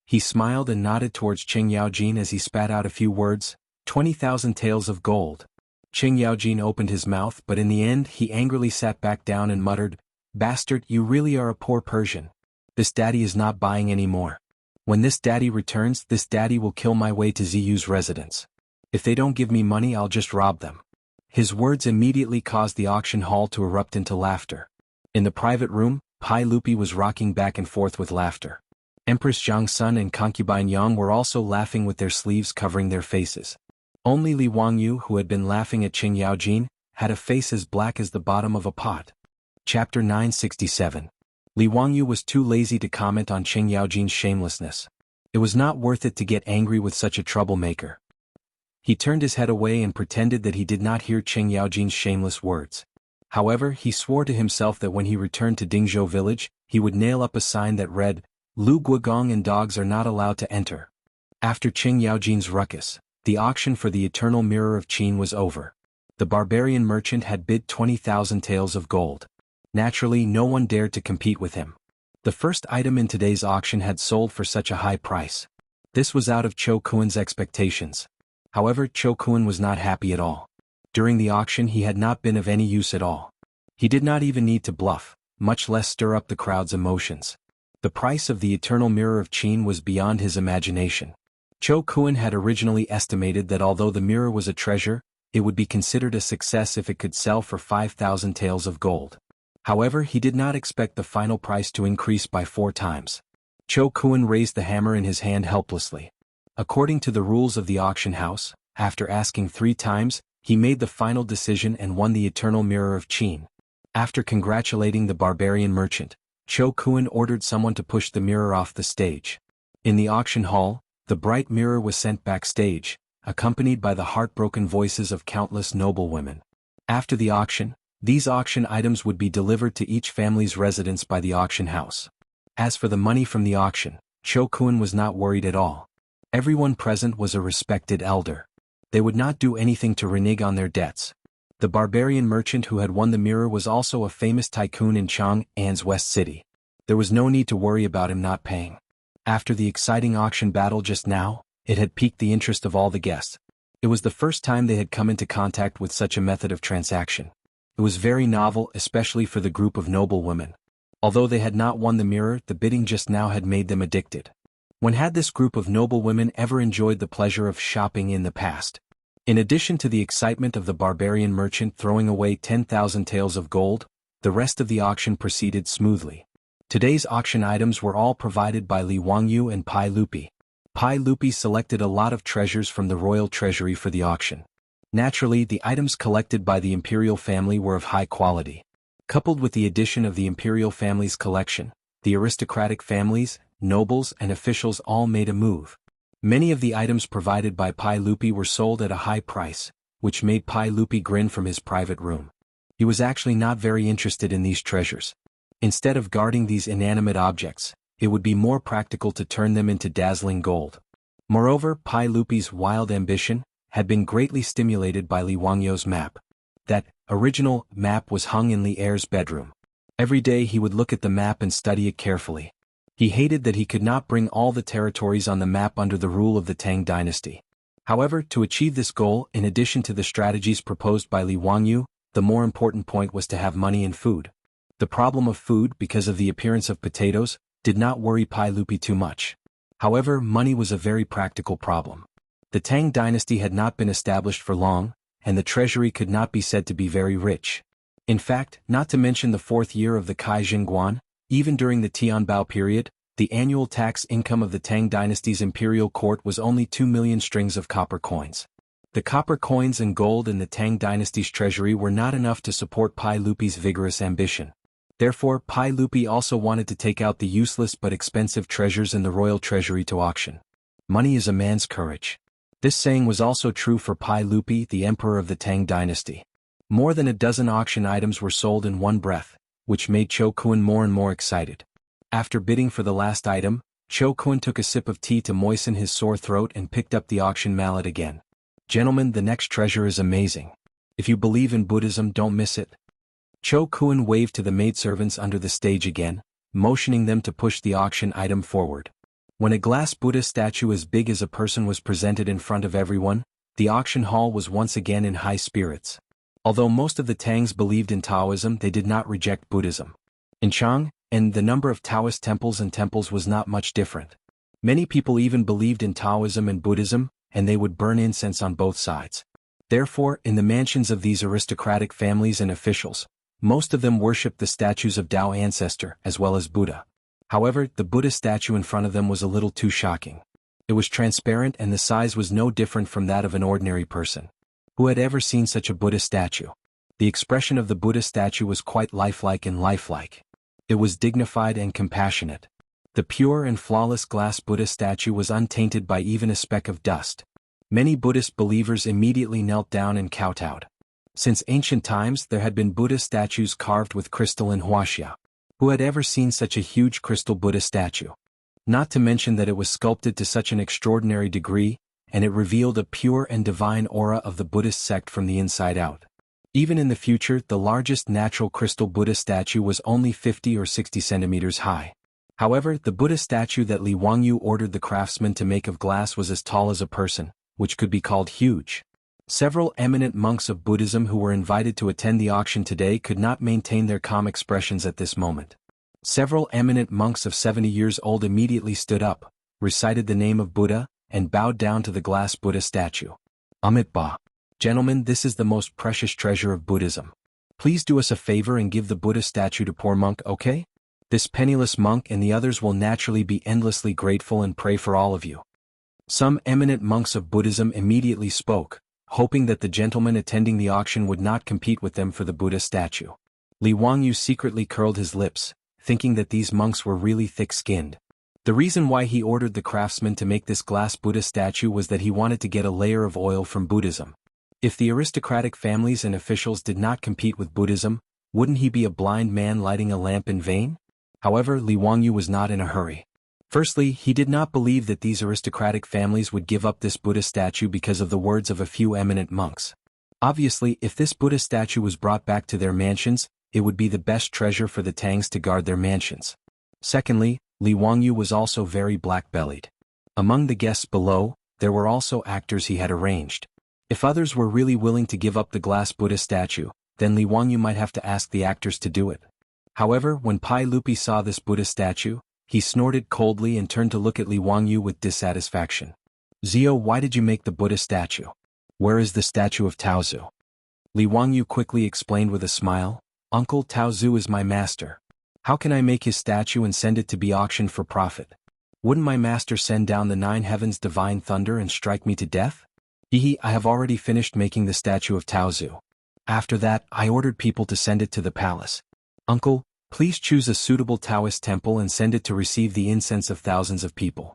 He smiled and nodded towards Cheng Yaojin as he spat out a few words, 20,000 taels of gold. Cheng Yaojin opened his mouth, but in the end he angrily sat back down and muttered, Bastard, you really are a poor Persian. This daddy is not buying any more. When this daddy returns, this daddy will kill my way to Ziyu's residence. If they don't give me money, I'll just rob them. His words immediately caused the auction hall to erupt into laughter. In the private room, Pai Lupi was rocking back and forth with laughter. Empress Zhang's son and concubine Yang were also laughing with their sleeves covering their faces. Only Li Wangyu, who had been laughing at Qing Yaojin, had a face as black as the bottom of a pot. Chapter 967. Li Wangyu was too lazy to comment on Qing Yaojin's shamelessness. It was not worth it to get angry with such a troublemaker. He turned his head away and pretended that he did not hear Qing Yaojin's shameless words. However, he swore to himself that when he returned to Dingzhou village, he would nail up a sign that read, "Lu Guogong and dogs are not allowed to enter." After Qing Yaojin's ruckus, the auction for the Eternal Mirror of Qin was over. The barbarian merchant had bid 20,000 taels of gold. Naturally, no one dared to compete with him. The first item in today's auction had sold for such a high price. This was out of Cho Kuan's expectations. However, Cho Kuan was not happy at all. During the auction he had not been of any use at all. He did not even need to bluff, much less stir up the crowd's emotions. The price of the Eternal Mirror of Qin was beyond his imagination. Cho Kuan had originally estimated that although the mirror was a treasure, it would be considered a success if it could sell for 5,000 taels of gold. However, he did not expect the final price to increase by 4 times. Cho Kuan raised the hammer in his hand helplessly. According to the rules of the auction house, after asking 3 times, he made the final decision and won the Eternal Mirror of Qin. After congratulating the barbarian merchant, Cho Kuan ordered someone to push the mirror off the stage. In the auction hall, the bright mirror was sent backstage, accompanied by the heartbroken voices of countless noblewomen. After the auction, these auction items would be delivered to each family's residence by the auction house. As for the money from the auction, Cho Kuan was not worried at all. Everyone present was a respected elder. They would not do anything to renege on their debts. The barbarian merchant who had won the mirror was also a famous tycoon in Chang'an's West City. There was no need to worry about him not paying. After the exciting auction battle just now, it had piqued the interest of all the guests. It was the first time they had come into contact with such a method of transaction. It was very novel, especially for the group of noble women. Although they had not won the mirror, the bidding just now had made them addicted. When had this group of noble women ever enjoyed the pleasure of shopping in the past? In addition to the excitement of the barbarian merchant throwing away 10,000 taels of gold, the rest of the auction proceeded smoothly. Today's auction items were all provided by Li Wangyu and Pai Lupi. Pai Lupi selected a lot of treasures from the royal treasury for the auction. Naturally, the items collected by the imperial family were of high quality. Coupled with the addition of the imperial family's collection, the aristocratic families, nobles and officials all made a move. Many of the items provided by Pai Lupi were sold at a high price, which made Pai Lupi grin from his private room. He was actually not very interested in these treasures. Instead of guarding these inanimate objects, it would be more practical to turn them into dazzling gold. Moreover, Pai Lupi's wild ambition had been greatly stimulated by Li Wangyu's map. That original map was hung in Li Er's bedroom. Every day he would look at the map and study it carefully. He hated that he could not bring all the territories on the map under the rule of the Tang dynasty. However, to achieve this goal, in addition to the strategies proposed by Li Wangyu, the more important point was to have money and food. The problem of food, because of the appearance of potatoes, did not worry Pai Lupi too much. However, money was a very practical problem. The Tang dynasty had not been established for long, and the treasury could not be said to be very rich. In fact, not to mention the 4th year of the Kai Jingguan, even during the Tianbao period, the annual tax income of the Tang dynasty's imperial court was only 2 million strings of copper coins. The copper coins and gold in the Tang dynasty's treasury were not enough to support Pai Lupi's vigorous ambition. Therefore, Pai Lupi also wanted to take out the useless but expensive treasures in the royal treasury to auction. Money is a man's courage. This saying was also true for Pai Lupi, the emperor of the Tang dynasty. More than a dozen auction items were sold in one breath, which made Cho Kuan more and more excited. After bidding for the last item, Cho Kuan took a sip of tea to moisten his sore throat and picked up the auction mallet again. "Gentlemen, the next treasure is amazing. If you believe in Buddhism, don't miss it." Cho Kuan waved to the maidservants under the stage again, motioning them to push the auction item forward. When a glass Buddha statue as big as a person was presented in front of everyone, the auction hall was once again in high spirits. Although most of the Tangs believed in Taoism, they did not reject Buddhism. In Chang'an, the number of Taoist temples was not much different. Many people even believed in Taoism and Buddhism, and they would burn incense on both sides. Therefore, in the mansions of these aristocratic families and officials, most of them worshipped the statues of Tao ancestor as well as Buddha. However, the Buddha statue in front of them was a little too shocking. It was transparent and the size was no different from that of an ordinary person. Who had ever seen such a Buddha statue? The expression of the Buddha statue was quite lifelike and lifelike. It was dignified and compassionate. The pure and flawless glass Buddha statue was untainted by even a speck of dust. Many Buddhist believers immediately knelt down and kowtowed. Since ancient times there had been Buddha statues carved with crystal in Wuxia. Who had ever seen such a huge crystal Buddha statue? Not to mention that it was sculpted to such an extraordinary degree, and it revealed a pure and divine aura of the Buddhist sect from the inside out. Even in the future, the largest natural crystal Buddha statue was only 50 or 60 centimeters high. However, the Buddha statue that Li Wangyu ordered the craftsman to make of glass was as tall as a person, which could be called huge. Several eminent monks of Buddhism who were invited to attend the auction today could not maintain their calm expressions at this moment. Several eminent monks of 70 years old immediately stood up, recited the name of Buddha, and bowed down to the glass Buddha statue. Amitabha. Gentlemen, this is the most precious treasure of Buddhism. Please do us a favor and give the Buddha statue to poor monk, okay? This penniless monk and the others will naturally be endlessly grateful and pray for all of you. Some eminent monks of Buddhism immediately spoke, hoping that the gentleman attending the auction would not compete with them for the Buddha statue. Li Wangyu secretly curled his lips, thinking that these monks were really thick-skinned. The reason why he ordered the craftsman to make this glass Buddha statue was that he wanted to get a layer of oil from Buddhism. If the aristocratic families and officials did not compete with Buddhism, wouldn't he be a blind man lighting a lamp in vain? However, Li Wangyu was not in a hurry. Firstly, he did not believe that these aristocratic families would give up this Buddha statue because of the words of a few eminent monks. Obviously, if this Buddha statue was brought back to their mansions, it would be the best treasure for the Tangs to guard their mansions. Secondly, Li Wangyu was also very black-bellied. Among the guests below, there were also actors he had arranged. If others were really willing to give up the glass Buddha statue, then Li Wangyu might have to ask the actors to do it. However, when Pai Lupi saw this Buddha statue, he snorted coldly and turned to look at Li Wangyu with dissatisfaction. Zio, why did you make the Buddha statue? Where is the statue of Taozu? Li Wangyu quickly explained with a smile, Uncle, Taozu is my master. How can I make his statue and send it to be auctioned for profit? Wouldn't my master send down the 9 heavens divine thunder and strike me to death? I have already finished making the statue of Taozu. After that, I ordered people to send it to the palace. Uncle, please choose a suitable Taoist temple and send it to receive the incense of thousands of people.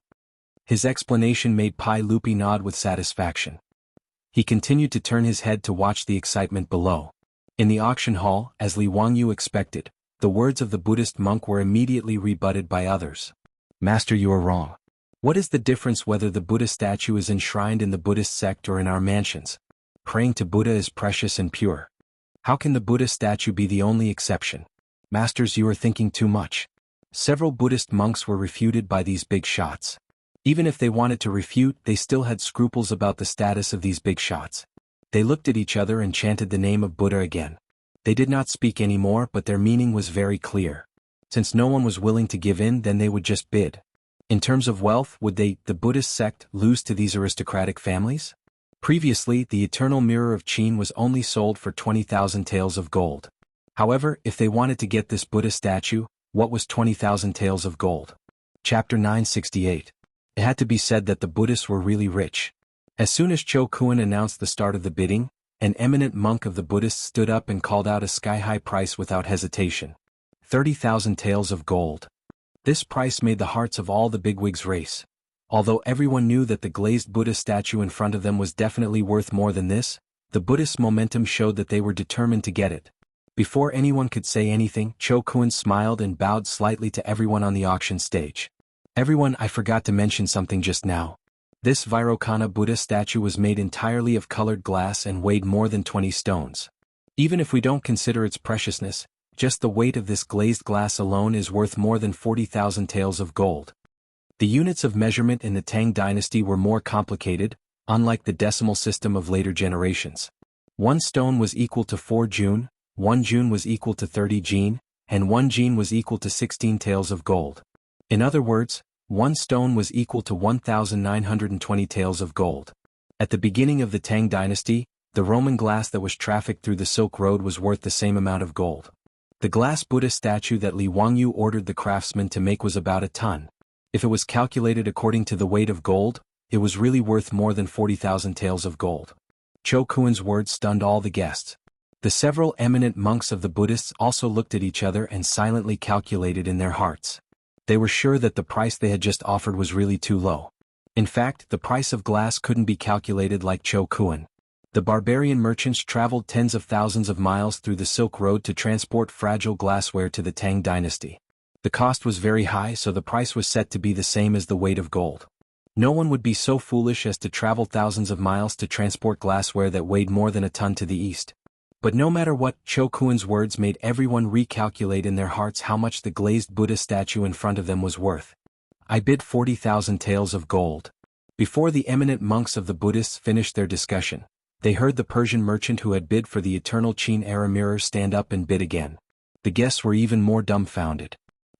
His explanation made Pai Lupi nod with satisfaction. He continued to turn his head to watch the excitement below. In the auction hall, as Li Wangyu expected, the words of the Buddhist monk were immediately rebutted by others. Master, you are wrong. What is the difference whether the Buddha statue is enshrined in the Buddhist sect or in our mansions? Praying to Buddha is precious and pure. How can the Buddha statue be the only exception? Masters, you are thinking too much. Several Buddhist monks were refuted by these big shots. Even if they wanted to refute, they still had scruples about the status of these big shots. They looked at each other and chanted the name of Buddha again. They did not speak anymore, but their meaning was very clear. Since no one was willing to give in, then they would just bid. In terms of wealth, would they, the Buddhist sect, lose to these aristocratic families? Previously, the Eternal Mirror of Qin was only sold for 20,000 taels of gold. However, if they wanted to get this Buddha statue, what was 20,000 taels of gold? Chapter 968. It had to be said that the Buddhists were really rich. As soon as Cho Kuan announced the start of the bidding, an eminent monk of the Buddhists stood up and called out a sky-high price without hesitation. 30,000 taels of gold. This price made the hearts of all the bigwigs race. Although everyone knew that the glazed Buddha statue in front of them was definitely worth more than this, the Buddhists' momentum showed that they were determined to get it. Before anyone could say anything, Cho Kuan smiled and bowed slightly to everyone on the auction stage. Everyone, I forgot to mention something just now. This Vairocana Buddha statue was made entirely of colored glass and weighed more than 20 stones. Even if we don't consider its preciousness, just the weight of this glazed glass alone is worth more than 40,000 taels of gold. The units of measurement in the Tang dynasty were more complicated, unlike the decimal system of later generations. 1 stone was equal to 4 jun, 1 jun was equal to 30 jin, and 1 jin was equal to 16 taels of gold. In other words, 1 stone was equal to 1,920 taels of gold. At the beginning of the Tang dynasty, the Roman glass that was trafficked through the Silk Road was worth the same amount of gold. The glass Buddha statue that Li Wangyu ordered the craftsman to make was about a ton. If it was calculated according to the weight of gold, it was really worth more than 40,000 taels of gold. Cho Kuan's words stunned all the guests. The several eminent monks of the Buddhists also looked at each other and silently calculated in their hearts. They were sure that the price they had just offered was really too low. In fact, the price of glass couldn't be calculated like Cho Kuan. The barbarian merchants traveled tens of thousands of miles through the Silk Road to transport fragile glassware to the Tang dynasty. The cost was very high, so the price was set to be the same as the weight of gold. No one would be so foolish as to travel thousands of miles to transport glassware that weighed more than a ton to the east. But no matter what, Cho Kuan's words made everyone recalculate in their hearts how much the glazed Buddha statue in front of them was worth. I bid 40,000 taels of gold. Before the eminent monks of the Buddhists finished their discussion, they heard the Persian merchant who had bid for the eternal Qin-era mirror stand up and bid again. The guests were even more dumbfounded.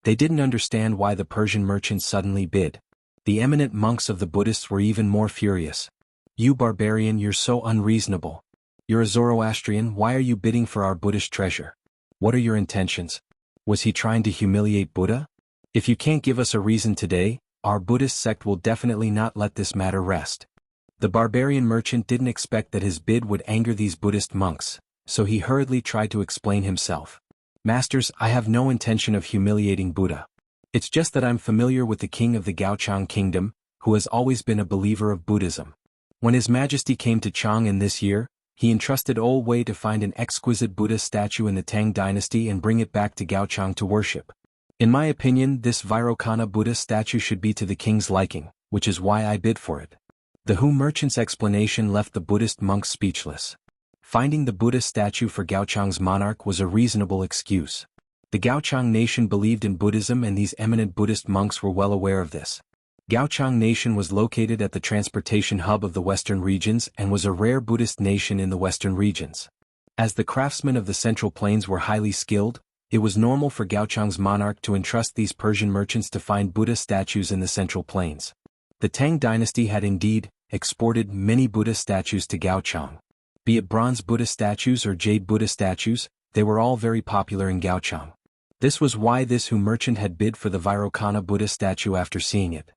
They didn't understand why the Persian merchant suddenly bid. The eminent monks of the Buddhists were even more furious. You barbarian, you're so unreasonable. You're a Zoroastrian, why are you bidding for our Buddhist treasure? What are your intentions? Was he trying to humiliate Buddha? If you can't give us a reason today, our Buddhist sect will definitely not let this matter rest. The barbarian merchant didn't expect that his bid would anger these Buddhist monks, so he hurriedly tried to explain himself. Masters, I have no intention of humiliating Buddha. It's just that I'm familiar with the king of the Gaochang kingdom, who has always been a believer of Buddhism. When His Majesty came to Chang'an this year, he entrusted Old Wei to find an exquisite Buddha statue in the Tang dynasty and bring it back to Gaochang to worship. In my opinion, this Vairocana Buddha statue should be to the king's liking, which is why I bid for it. The Hu merchant's explanation left the Buddhist monks speechless. Finding the Buddha statue for Gaochang's monarch was a reasonable excuse. The Gaochang nation believed in Buddhism and these eminent Buddhist monks were well aware of this. Gaochang nation was located at the transportation hub of the western regions and was a rare Buddhist nation in the western regions. As the craftsmen of the Central Plains were highly skilled, it was normal for Gaochang's monarch to entrust these Persian merchants to find Buddha statues in the Central Plains. The Tang dynasty had indeed exported many Buddha statues to Gaochang. Be it bronze Buddha statues or jade Buddha statues, they were all very popular in Gaochang. This was why this Hu merchant had bid for the Vairocana Buddha statue after seeing it.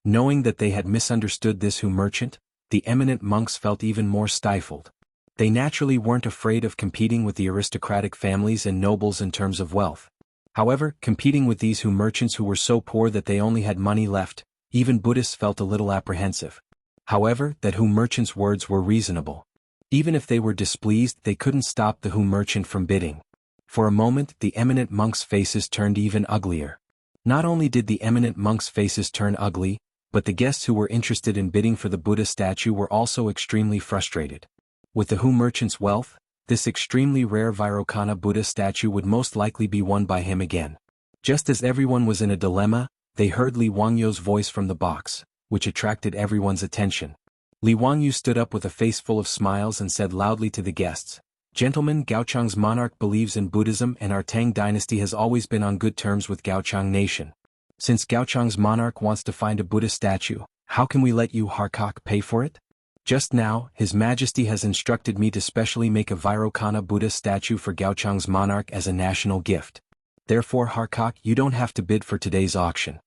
Knowing that they had misunderstood this Hu merchant, the eminent monks felt even more stifled. They naturally weren't afraid of competing with the aristocratic families and nobles in terms of wealth. However, competing with these Hu merchants who were so poor that they only had money left, even Buddhists felt a little apprehensive. However, that Hu merchant's words were reasonable. Even if they were displeased, they couldn't stop the Hu merchant from bidding. For a moment, the eminent monks' faces turned even uglier. Not only did the eminent monks' faces turn ugly, but the guests who were interested in bidding for the Buddha statue were also extremely frustrated. With the Hu merchant's wealth, this extremely rare Vairocana Buddha statue would most likely be won by him again. Just as everyone was in a dilemma, they heard Li Wangyu's voice from the box, which attracted everyone's attention. Li Wangyu stood up with a face full of smiles and said loudly to the guests, "Gentlemen, Gaochang's monarch believes in Buddhism and our Tang dynasty has always been on good terms with Gaochang nation. Since Gaochang's monarch wants to find a Buddha statue, how can we let you Harkok pay for it? Just now, His Majesty has instructed me to specially make a Vairocana Buddha statue for Gaochang's monarch as a national gift. Therefore Harkok, you don't have to bid for today's auction."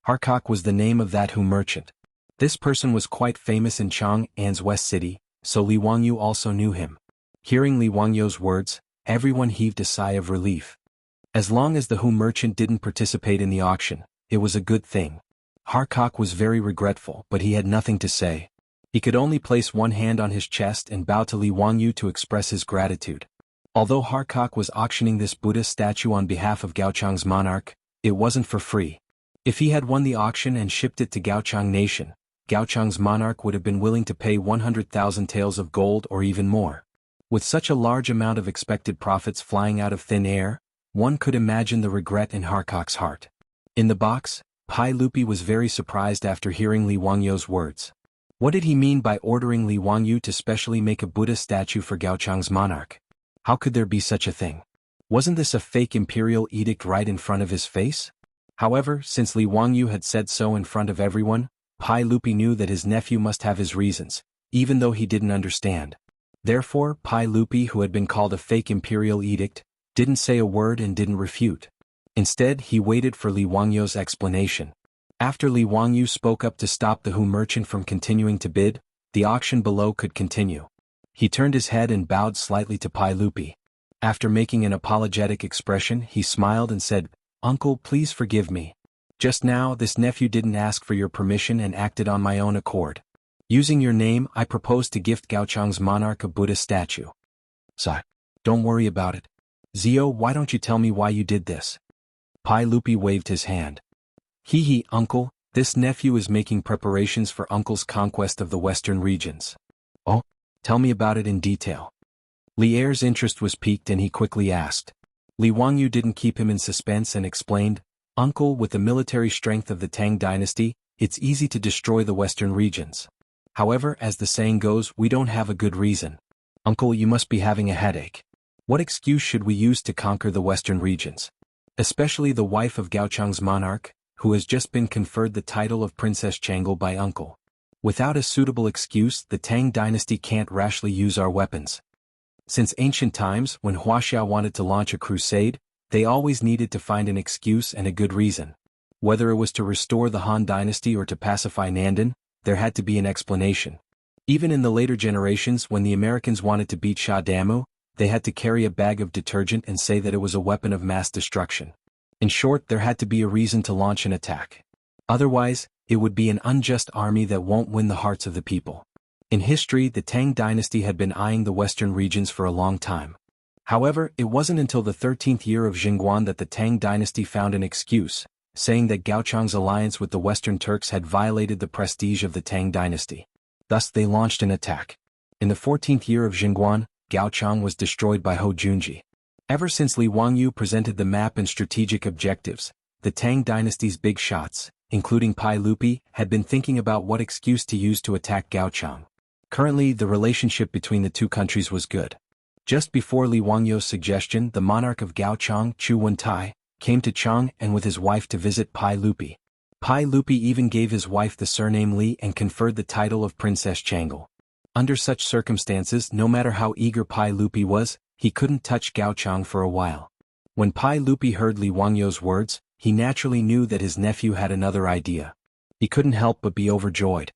Harkok was the name of that Hu merchant. This person was quite famous in Chang'an's West City, so Li Wangyu also knew him. Hearing Li Wangyu's words, everyone heaved a sigh of relief. As long as the Hu merchant didn't participate in the auction, it was a good thing. Harkok was very regretful, but he had nothing to say. He could only place one hand on his chest and bow to Li Wangyu to express his gratitude. Although Harkok was auctioning this Buddha statue on behalf of Gaochang's monarch, it wasn't for free. If he had won the auction and shipped it to Gaochang nation, Gaochang's monarch would have been willing to pay 100,000 taels of gold or even more. With such a large amount of expected profits flying out of thin air, one could imagine the regret in Harkok's heart. In the box, Pai Lupi was very surprised after hearing Li Wangyu's words. What did he mean by ordering Li Wangyu to specially make a Buddha statue for Gaochang's monarch? How could there be such a thing? Wasn't this a fake imperial edict right in front of his face? However, since Li Wangyu had said so in front of everyone, Pai Lupi knew that his nephew must have his reasons, even though he didn't understand. Therefore, Pai Lupi, who had been called a fake imperial edict, didn't say a word and didn't refute. Instead, he waited for Li Wangyu's explanation. After Li Wangyu spoke up to stop the Hu merchant from continuing to bid, the auction below could continue. He turned his head and bowed slightly to Pai Lupi. After making an apologetic expression, he smiled and said, "Uncle, please forgive me. Just now, this nephew didn't ask for your permission and acted on my own accord. Using your name, I propose to gift Gaochang's monarch a Buddha statue." "Sigh. Don't worry about it. Zio, why don't you tell me why you did this?" Pai Lupi waved his hand. "Hee, uncle, this nephew is making preparations for uncle's conquest of the western regions." "Oh? Tell me about it in detail." Li Er's interest was piqued and he quickly asked. Li Wangyu didn't keep him in suspense and explained, "Uncle, with the military strength of the Tang dynasty, it's easy to destroy the western regions. However, as the saying goes, we don't have a good reason. Uncle, you must be having a headache. What excuse should we use to conquer the western regions? Especially the wife of Gaochang's monarch, who has just been conferred the title of Princess Jianghu by uncle. Without a suitable excuse, the Tang dynasty can't rashly use our weapons. Since ancient times, when Wuxia wanted to launch a crusade, they always needed to find an excuse and a good reason. Whether it was to restore the Han dynasty or to pacify Nandan, there had to be an explanation. Even in the later generations, when the Americans wanted to beat Shah Damu, they had to carry a bag of detergent and say that it was a weapon of mass destruction. In short, there had to be a reason to launch an attack. Otherwise, it would be an unjust army that won't win the hearts of the people. In history, the Tang dynasty had been eyeing the western regions for a long time. However, it wasn't until the 13th year of Jingguan that the Tang dynasty found an excuse, saying that Gaochang's alliance with the Western Turks had violated the prestige of the Tang dynasty. Thus they launched an attack. In the 14th year of Jingguan, Gaochang was destroyed by Hou Junji. Ever since Li Wangyu presented the map and strategic objectives, the Tang dynasty's big shots, including Pai Lupi, had been thinking about what excuse to use to attack Gaochang. Currently, the relationship between the two countries was good. Just before Li Wangyu's suggestion, the monarch of Gaochang, Chu Wentai, came to Chang and with his wife to visit Pai Lupi. Pai Lupi even gave his wife the surname Li and conferred the title of Princess Jianghu. Under such circumstances, no matter how eager Pai Lupi was, he couldn't touch Gaochang for a while. When Pai Lupi heard Li Wangyu's words, he naturally knew that his nephew had another idea. He couldn't help but be overjoyed.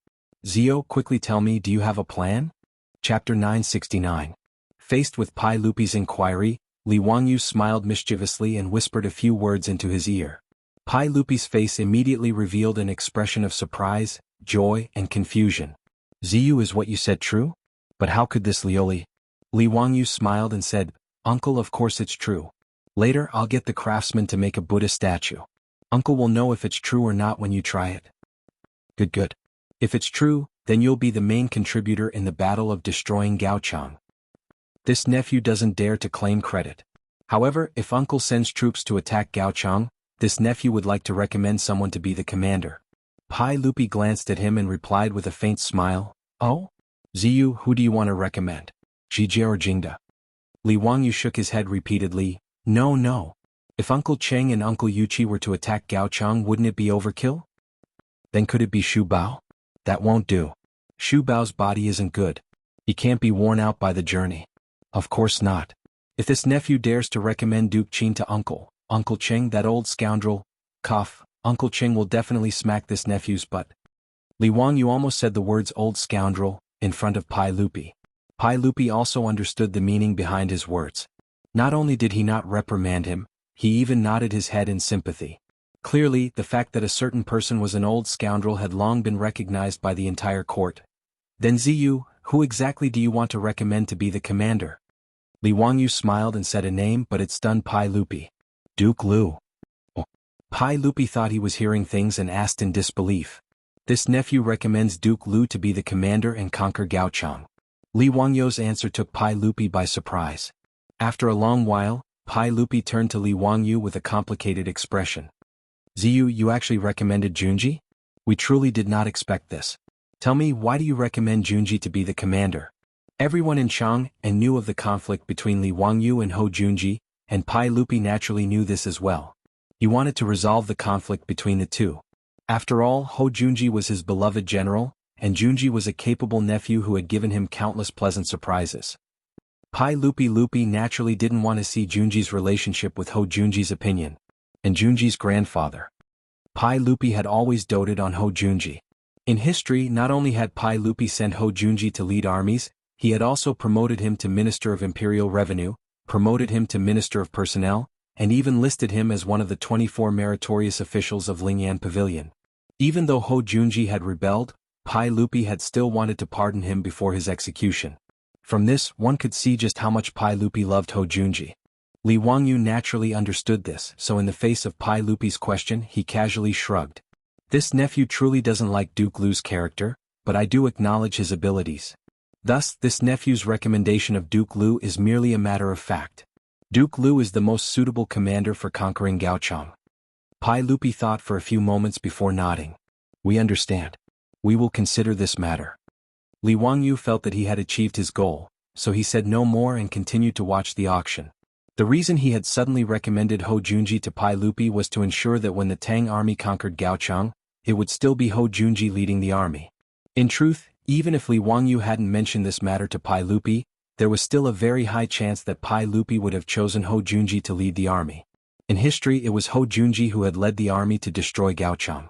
"Zio, quickly tell me, do you have a plan?" Chapter 969. Faced with Pai Lupi's inquiry, Li Wangyu smiled mischievously and whispered a few words into his ear. Pai Lupi's face immediately revealed an expression of surprise, joy, and confusion. "Ziyu, is what you said true? But how could this Lioli?" Li Wangyu smiled and said, "Uncle, of course it's true. Later I'll get the craftsman to make a Buddha statue. Uncle will know if it's true or not when you try it." Good. If it's true, then you'll be the main contributor in the battle of destroying Gaochang. This nephew doesn't dare to claim credit. However, if uncle sends troops to attack Gaochang, this nephew would like to recommend someone to be the commander. Pai Lupi glanced at him and replied with a faint smile, "Oh? Ziyu, who do you want to recommend? Jijie or Jingda?" Li Wangyu shook his head repeatedly, No. If Uncle Cheng and Uncle Yuchi were to attack Gaochang, wouldn't it be overkill? Then could it be Shu Bao? That won't do. Shu Bao's body isn't good. He can't be worn out by the journey. Of course not. If this nephew dares to recommend Duke Qin to Uncle Cheng, that old scoundrel, Uncle Cheng will definitely smack this nephew's butt. Li Wangyu almost said the words old scoundrel in front of Pai Lupi. Pai Lupi also understood the meaning behind his words. Not only did he not reprimand him, he even nodded his head in sympathy. Clearly, the fact that a certain person was an old scoundrel had long been recognized by the entire court. Then Ziyu, who exactly do you want to recommend to be the commander? Li Wangyu smiled and said a name, but it stunned Pai Lupi. Duke Lu. Oh. Pai Lupi thought he was hearing things and asked in disbelief. This nephew recommends Duke Lu to be the commander and conquer Gaochang. Li Wangyu's answer took Pai Lupi by surprise. After a long while, Pai Lupi turned to Li Wangyu with a complicated expression. Ziyu, you actually recommended Junji? We truly did not expect this. Tell me, why do you recommend Junji to be the commander? Everyone in Chang and knew of the conflict between Li Wangyu and Hou Junji, and Pai Lupi naturally knew this as well. He wanted to resolve the conflict between the two. After all, Hou Junji was his beloved general, and Junji was a capable nephew who had given him countless pleasant surprises. Pai Lupi naturally didn't want to see Junji's relationship with Ho Junji's opinion, and Junji's grandfather. Pai Lupi had always doted on Ho Junji. In history, not only had Pai Lupi sent Ho Junji to lead armies, he had also promoted him to Minister of Imperial Revenue, promoted him to Minister of Personnel, and even listed him as one of the 24 meritorious officials of Lingyan Pavilion. Even though Ho Junji had rebelled, Pai Lupi had still wanted to pardon him before his execution. From this, one could see just how much Pai Lupi loved Ho Junji. Li Wangyu naturally understood this, so in the face of Pai Lupi's question he casually shrugged. This nephew truly doesn't like Duke Lu's character, but I do acknowledge his abilities. Thus, this nephew's recommendation of Duke Lu is merely a matter of fact. Duke Lu is the most suitable commander for conquering Gaochang. Pai Lupi thought for a few moments before nodding. We understand. We will consider this matter. Li Wangyu felt that he had achieved his goal, so he said no more and continued to watch the auction. The reason he had suddenly recommended Ho Junji to Pai Lupi was to ensure that when the Tang army conquered Gaochang, it would still be Ho Junji leading the army. In truth, even if Li Wangyu hadn't mentioned this matter to Pai Lupi, there was still a very high chance that Pai Lupi would have chosen Ho Junji to lead the army. In history, it was Ho Junji who had led the army to destroy Gaochang.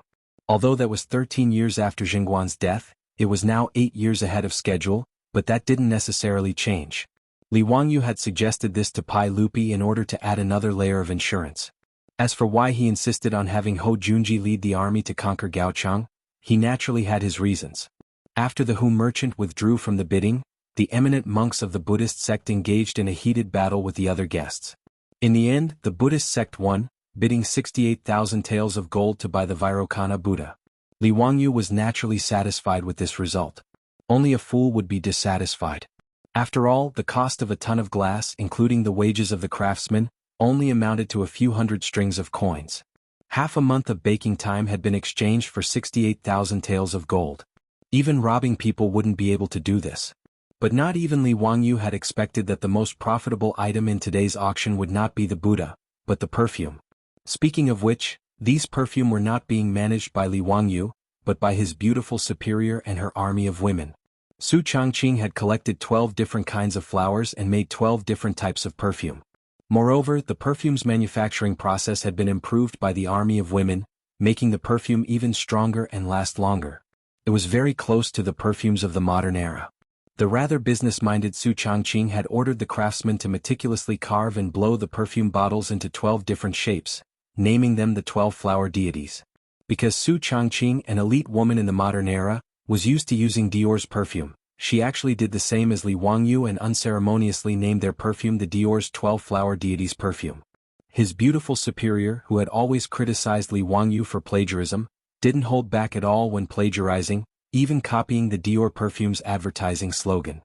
Although that was 13 years after Jingguan's death, it was now 8 years ahead of schedule, but that didn't necessarily change. Li Wangyu had suggested this to Pai Lupi in order to add another layer of insurance. As for why he insisted on having Ho Junji lead the army to conquer Gaochang, he naturally had his reasons. After the Hu merchant withdrew from the bidding, the eminent monks of the Buddhist sect engaged in a heated battle with the other guests. In the end, the Buddhist sect won, bidding 68,000 taels of gold to buy the Vairocana Buddha. Li Wangyu was naturally satisfied with this result. Only a fool would be dissatisfied. After all, the cost of a ton of glass, including the wages of the craftsmen, only amounted to a few hundred strings of coins. Half a month of baking time had been exchanged for 68,000 taels of gold. Even robbing people wouldn't be able to do this. But not even Li Wangyu had expected that the most profitable item in today's auction would not be the Buddha, but the perfume. Speaking of which, these perfume were not being managed by Li Wangyu, but by his beautiful superior and her army of women. Su Changqing had collected 12 different kinds of flowers and made 12 different types of perfume. Moreover, the perfume's manufacturing process had been improved by the army of women, making the perfume even stronger and last longer. It was very close to the perfumes of the modern era. The rather business-minded Su Changqing had ordered the craftsmen to meticulously carve and blow the perfume bottles into 12 different shapes, naming them the 12 flower deities. Because Su Changqing, an elite woman in the modern era, was used to using Dior's perfume, she actually did the same as Li Wangyu and unceremoniously named their perfume the Dior's 12 flower deities perfume. His beautiful superior, who had always criticized Li Wangyu for plagiarism, didn't hold back at all when plagiarizing, even copying the Dior perfume's advertising slogan.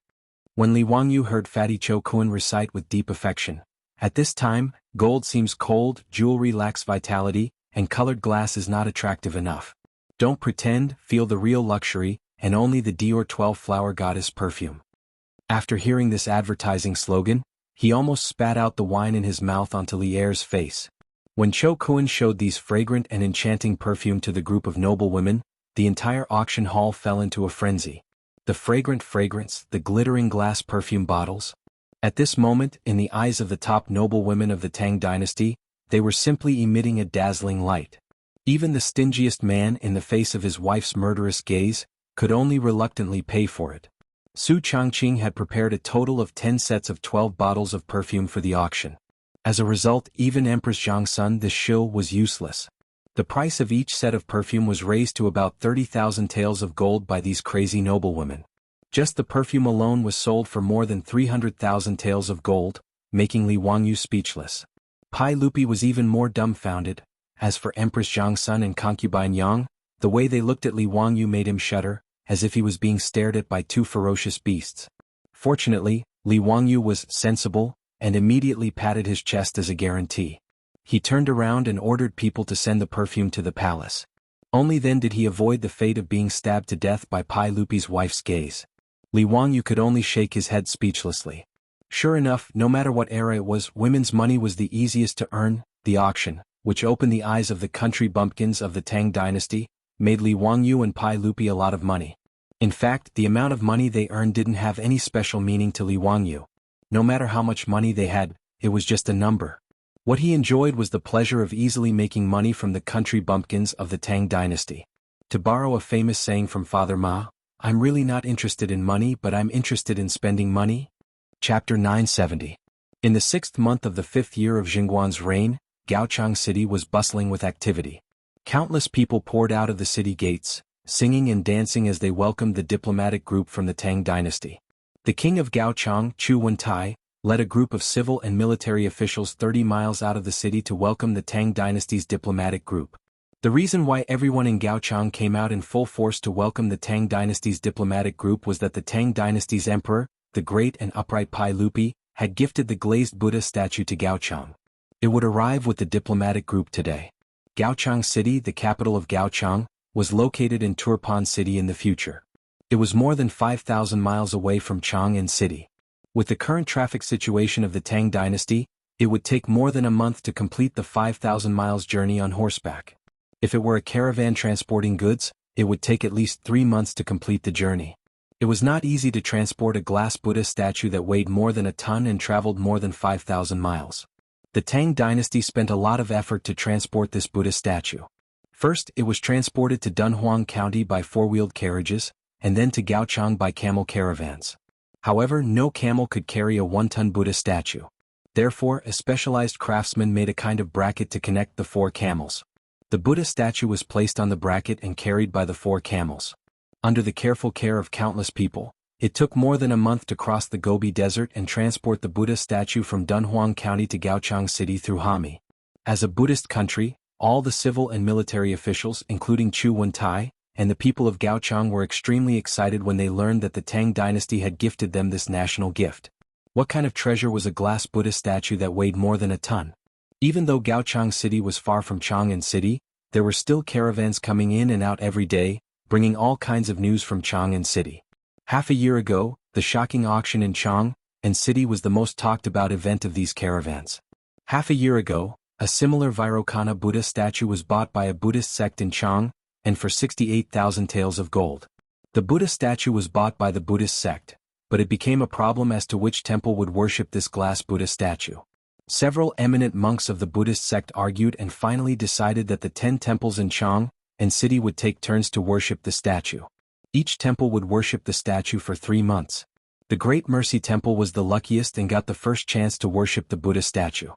When Li Wangyu heard Fatty Cho Kun recite with deep affection, "At this time, gold seems cold, jewelry lacks vitality, and colored glass is not attractive enough. Don't pretend, feel the real luxury, and only the Dior 12 flower goddess perfume." After hearing this advertising slogan, he almost spat out the wine in his mouth onto Li Er's face. When Cho Kun showed these fragrant and enchanting perfume to the group of noble women, the entire auction hall fell into a frenzy. The fragrant fragrance, the glittering glass perfume bottles. At this moment, in the eyes of the top noble women of the Tang dynasty, they were simply emitting a dazzling light. Even the stingiest man, in the face of his wife's murderous gaze, could only reluctantly pay for it. Su Changqing had prepared a total of 10 sets of 12 bottles of perfume for the auction. As a result, even Empress Zhangsun the shill was useless. The price of each set of perfume was raised to about 30,000 taels of gold by these crazy noblewomen. Just the perfume alone was sold for more than 300,000 taels of gold, making Li Wangyu speechless. Pai Lupi was even more dumbfounded. As for Empress Zhangsun and concubine Yang, the way they looked at Li Wangyu made him shudder, as if he was being stared at by two ferocious beasts. Fortunately, Li Wangyu was sensible, and immediately patted his chest as a guarantee. He turned around and ordered people to send the perfume to the palace. Only then did he avoid the fate of being stabbed to death by Pai Lupi's wife's gaze. Li Wangyu could only shake his head speechlessly. Sure enough, no matter what era it was, women's money was the easiest to earn. The auction, which opened the eyes of the country bumpkins of the Tang dynasty, made Li Wangyu and Pai Lupi a lot of money. In fact, the amount of money they earned didn't have any special meaning to Li Wangyu. No matter how much money they had, it was just a number. What he enjoyed was the pleasure of easily making money from the country bumpkins of the Tang dynasty. To borrow a famous saying from Father Ma, I'm really not interested in money, but I'm interested in spending money. Chapter 970. In the 6th month of the 5th year of Jingguan's reign, Gaochang City was bustling with activity. Countless people poured out of the city gates, singing and dancing as they welcomed the diplomatic group from the Tang dynasty. The king of Gaochang, Chu Wentai, led a group of civil and military officials 30 miles out of the city to welcome the Tang dynasty's diplomatic group. The reason why everyone in Gaochang came out in full force to welcome the Tang dynasty's diplomatic group was that the Tang dynasty's emperor, the great and upright Pai Lupi, had gifted the glazed Buddha statue to Gaochang. It would arrive with the diplomatic group today. Gaochang City, the capital of Gaochang, was located in Turpan City in the future. It was more than 5,000 miles away from Chang'an City. With the current traffic situation of the Tang dynasty, it would take more than a month to complete the 5,000 miles journey on horseback. If it were a caravan transporting goods, it would take at least 3 months to complete the journey. It was not easy to transport a glass Buddha statue that weighed more than a ton and traveled more than 5,000 miles. The Tang dynasty spent a lot of effort to transport this Buddha statue. First, it was transported to Dunhuang County by four-wheeled carriages, and then to Gaochang by camel caravans. However, no camel could carry a 1-ton Buddha statue. Therefore, a specialized craftsman made a kind of bracket to connect the 4 camels. The Buddha statue was placed on the bracket and carried by the 4 camels. Under the careful care of countless people, it took more than a month to cross the Gobi Desert and transport the Buddha statue from Dunhuang County to Gaochang City through Hami. As a Buddhist country, all the civil and military officials, including Chu Wentai, and the people of Gaochang were extremely excited when they learned that the Tang dynasty had gifted them this national gift. What kind of treasure was a glass Buddha statue that weighed more than a ton? Even though Gaochang City was far from Chang'an City, there were still caravans coming in and out every day, bringing all kinds of news from Chang'an City. Half a year ago, the shocking auction in Chang'an City was the most talked about event of these caravans. Half a year ago, a similar Vairocana Buddha statue was bought by a Buddhist sect in Chang'an, and for 68,000 taels of gold. The Buddha statue was bought by the Buddhist sect, but it became a problem as to which temple would worship this glass Buddha statue. Several eminent monks of the Buddhist sect argued and finally decided that the 10 temples in Chang'an City would take turns to worship the statue. Each temple would worship the statue for 3 months. The Great Mercy Temple was the luckiest and got the first chance to worship the Buddha statue.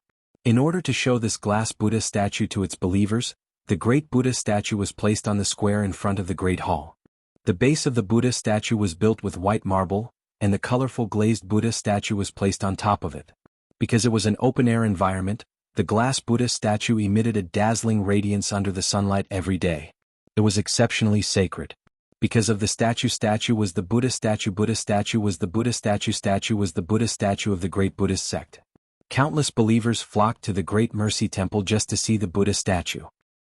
In order to show this glass Buddha statue to its believers, the great Buddha statue was placed on the square in front of the Great Hall. The base of the Buddha statue was built with white marble, and the colorful glazed Buddha statue was placed on top of it. Because it was an open-air environment, the glass Buddha statue emitted a dazzling radiance under the sunlight every day. It was exceptionally sacred. Because of the statue was the Buddha statue was the Buddha statue was the Buddha statue of the great Buddhist sect. Countless believers flocked to the Great Mercy Temple just to see the Buddha statue.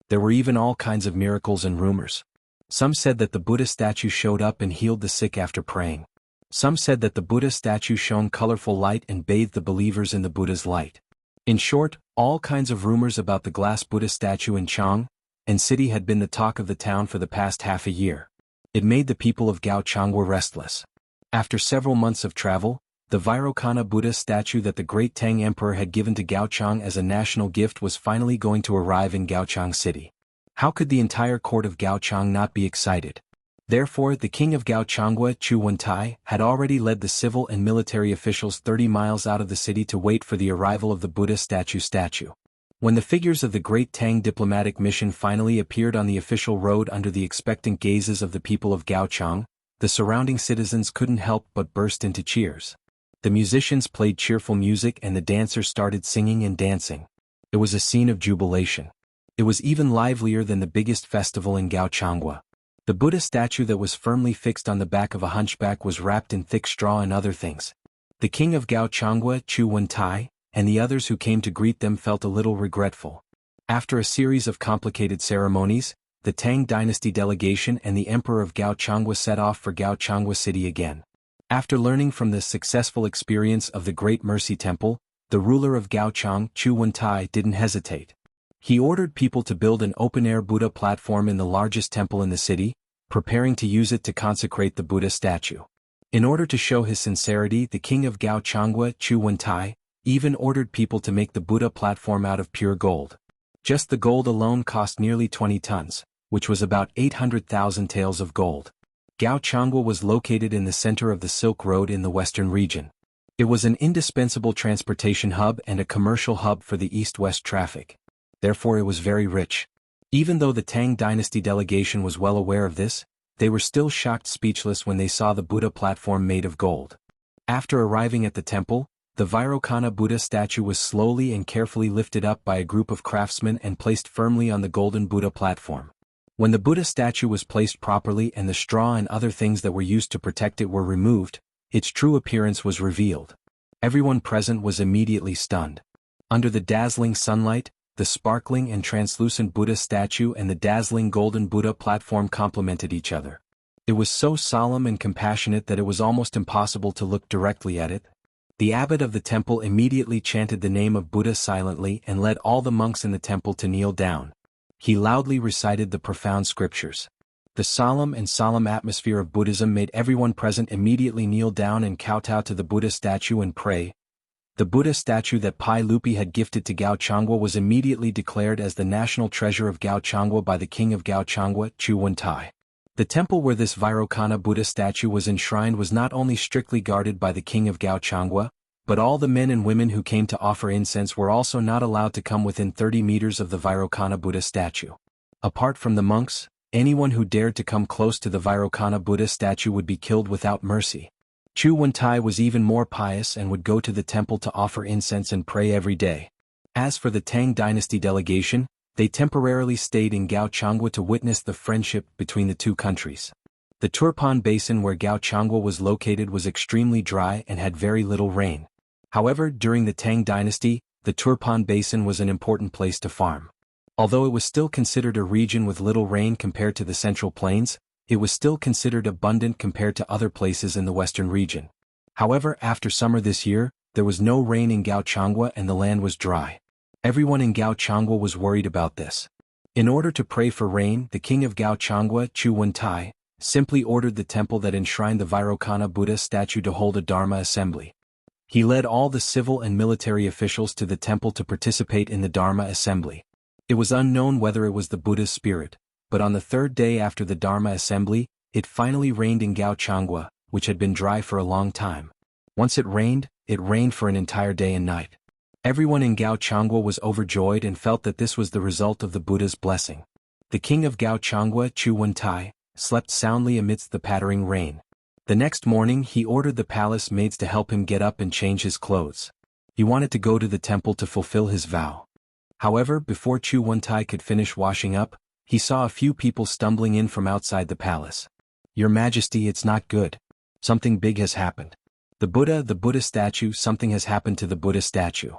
There were even all kinds of miracles and rumors. Some said that the Buddha statue showed up and healed the sick after praying. Some said that the Buddha statue shone colorful light and bathed the believers in the Buddha's light. In short, all kinds of rumors about the glass Buddha statue in Chang'an City had been the talk of the town for the past half a year. It made the people of Gaochang were restless. After several months of travel, the Vairocana Buddha statue that the great Tang Emperor had given to Gaochang as a national gift was finally going to arrive in Gaochang City. How could the entire court of Gaochang not be excited? Therefore, the king of Gaochang, Chu Wentai, had already led the civil and military officials 30 miles out of the city to wait for the arrival of the Buddha statue. When the figures of the great Tang diplomatic mission finally appeared on the official road under the expectant gazes of the people of Gaochang, the surrounding citizens couldn't help but burst into cheers. The musicians played cheerful music and the dancers started singing and dancing. It was a scene of jubilation. It was even livelier than the biggest festival in Gaochang. The Buddha statue that was firmly fixed on the back of a hunchback was wrapped in thick straw and other things. The king of Gaochang, Chu Wentai, and the others who came to greet them felt a little regretful. After a series of complicated ceremonies, the Tang dynasty delegation and the emperor of Gaochang set off for Gaochang City again. After learning from the successful experience of the Great Mercy Temple, the ruler of Gaochang, Chu Wentai, didn't hesitate. He ordered people to build an open-air Buddha platform in the largest temple in the city, preparing to use it to consecrate the Buddha statue. In order to show his sincerity, the king of Gao Changwa, Chu Wentai, even ordered people to make the Buddha platform out of pure gold. Just the gold alone cost nearly 20 tons, which was about 800,000 taels of gold. Gao Changwa was located in the center of the Silk Road in the western region. It was an indispensable transportation hub and a commercial hub for the east-west traffic. Therefore it was very rich. Even though the Tang dynasty delegation was well aware of this, they were still shocked speechless when they saw the Buddha platform made of gold. After arriving at the temple, the Vairocana Buddha statue was slowly and carefully lifted up by a group of craftsmen and placed firmly on the golden Buddha platform. When the Buddha statue was placed properly and the straw and other things that were used to protect it were removed, its true appearance was revealed. Everyone present was immediately stunned. Under the dazzling sunlight, the sparkling and translucent Buddha statue and the dazzling golden Buddha platform complemented each other. It was so solemn and compassionate that it was almost impossible to look directly at it. The abbot of the temple immediately chanted the name of Buddha silently and led all the monks in the temple to kneel down. He loudly recited the profound scriptures. The solemn atmosphere of Buddhism made everyone present immediately kneel down and kowtow to the Buddha statue and pray. The Buddha statue that Pai Lupi had gifted to Gao Changwa was immediately declared as the national treasure of Gao Changwa by the king of Gao Changwa, Chu Wentai. The temple where this Vairocana Buddha statue was enshrined was not only strictly guarded by the king of Gao Changwa, but all the men and women who came to offer incense were also not allowed to come within 30 meters of the Vairocana Buddha statue. Apart from the monks, anyone who dared to come close to the Vairocana Buddha statue would be killed without mercy. Chu Wentai was even more pious and would go to the temple to offer incense and pray every day. As for the Tang dynasty delegation, they temporarily stayed in Gao Changwa to witness the friendship between the two countries. The Turpan Basin where Gao Changwa was located was extremely dry and had very little rain. However, during the Tang dynasty, the Turpan Basin was an important place to farm. Although it was still considered a region with little rain compared to the Central Plains, it was still considered abundant compared to other places in the western region. However, after summer this year, there was no rain in Gao Changwa and the land was dry. Everyone in Gao Changwa was worried about this. In order to pray for rain, the king of Gao Changwa, Chu Wentai, simply ordered the temple that enshrined the Vairocana Buddha statue to hold a Dharma assembly. He led all the civil and military officials to the temple to participate in the Dharma assembly. It was unknown whether it was the Buddha's spirit, but on the third day after the Dharma assembly, it finally rained in Gao Changwa, which had been dry for a long time. Once it rained for an entire day and night. Everyone in Gao Changwa was overjoyed and felt that this was the result of the Buddha's blessing. The king of Gao Changwa, Chu Wentai, slept soundly amidst the pattering rain. The next morning he ordered the palace maids to help him get up and change his clothes. He wanted to go to the temple to fulfill his vow. However, before Chu Wentai could finish washing up, he saw a few people stumbling in from outside the palace. "Your Majesty, it's not good. Something big has happened. The Buddha statue, something has happened to the Buddha statue."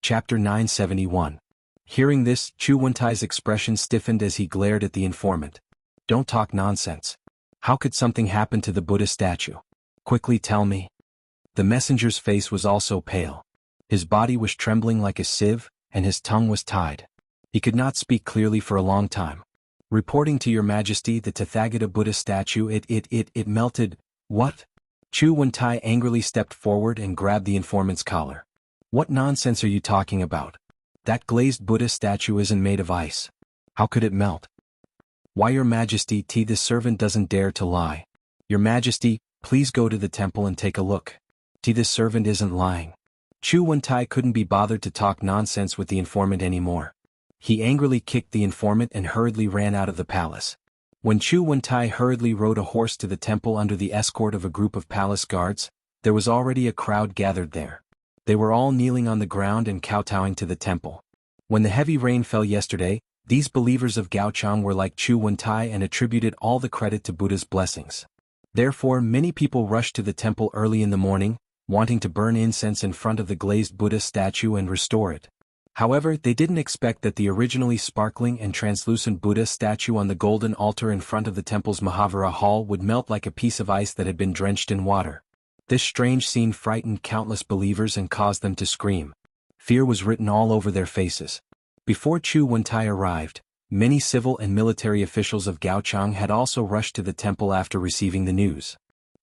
Chapter 971. Hearing this, Chu Wentai's expression stiffened as he glared at the informant. "Don't talk nonsense. How could something happen to the Buddha statue? Quickly tell me." The messenger's face was also pale. His body was trembling like a sieve, and his tongue was tied. He could not speak clearly for a long time. "Reporting to your Majesty, the Tathagata Buddha statue, it melted." "What?" Chu Wentai angrily stepped forward and grabbed the informant's collar. "What nonsense are you talking about? That glazed Buddha statue isn't made of ice. How could it melt?" "Why, your Majesty, this servant doesn't dare to lie. Your Majesty, please go to the temple and take a look. This servant isn't lying." Chu Wentai couldn't be bothered to talk nonsense with the informant anymore. He angrily kicked the informant and hurriedly ran out of the palace. When Chu Wentai hurriedly rode a horse to the temple under the escort of a group of palace guards, there was already a crowd gathered there. They were all kneeling on the ground and kowtowing to the temple. When the heavy rain fell yesterday, these believers of Gaochang were like Chu Wentai and attributed all the credit to Buddha's blessings. Therefore, many people rushed to the temple early in the morning, wanting to burn incense in front of the glazed Buddha statue and restore it. However, they didn't expect that the originally sparkling and translucent Buddha statue on the golden altar in front of the temple's Mahavira hall would melt like a piece of ice that had been drenched in water. This strange scene frightened countless believers and caused them to scream. Fear was written all over their faces. Before Chu Wentai arrived, many civil and military officials of Gaochang had also rushed to the temple after receiving the news.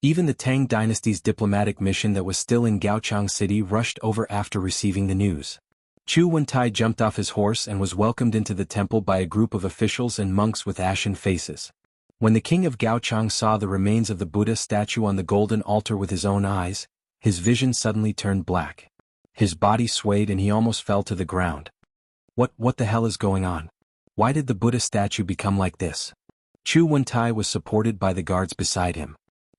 Even the Tang dynasty's diplomatic mission that was still in Gaochang City rushed over after receiving the news. Chu Wentai jumped off his horse and was welcomed into the temple by a group of officials and monks with ashen faces. When the king of Gaochang saw the remains of the Buddha statue on the golden altar with his own eyes, his vision suddenly turned black. His body swayed and he almost fell to the ground. What the hell is going on? Why did the Buddha statue become like this? Chu Wentai was supported by the guards beside him.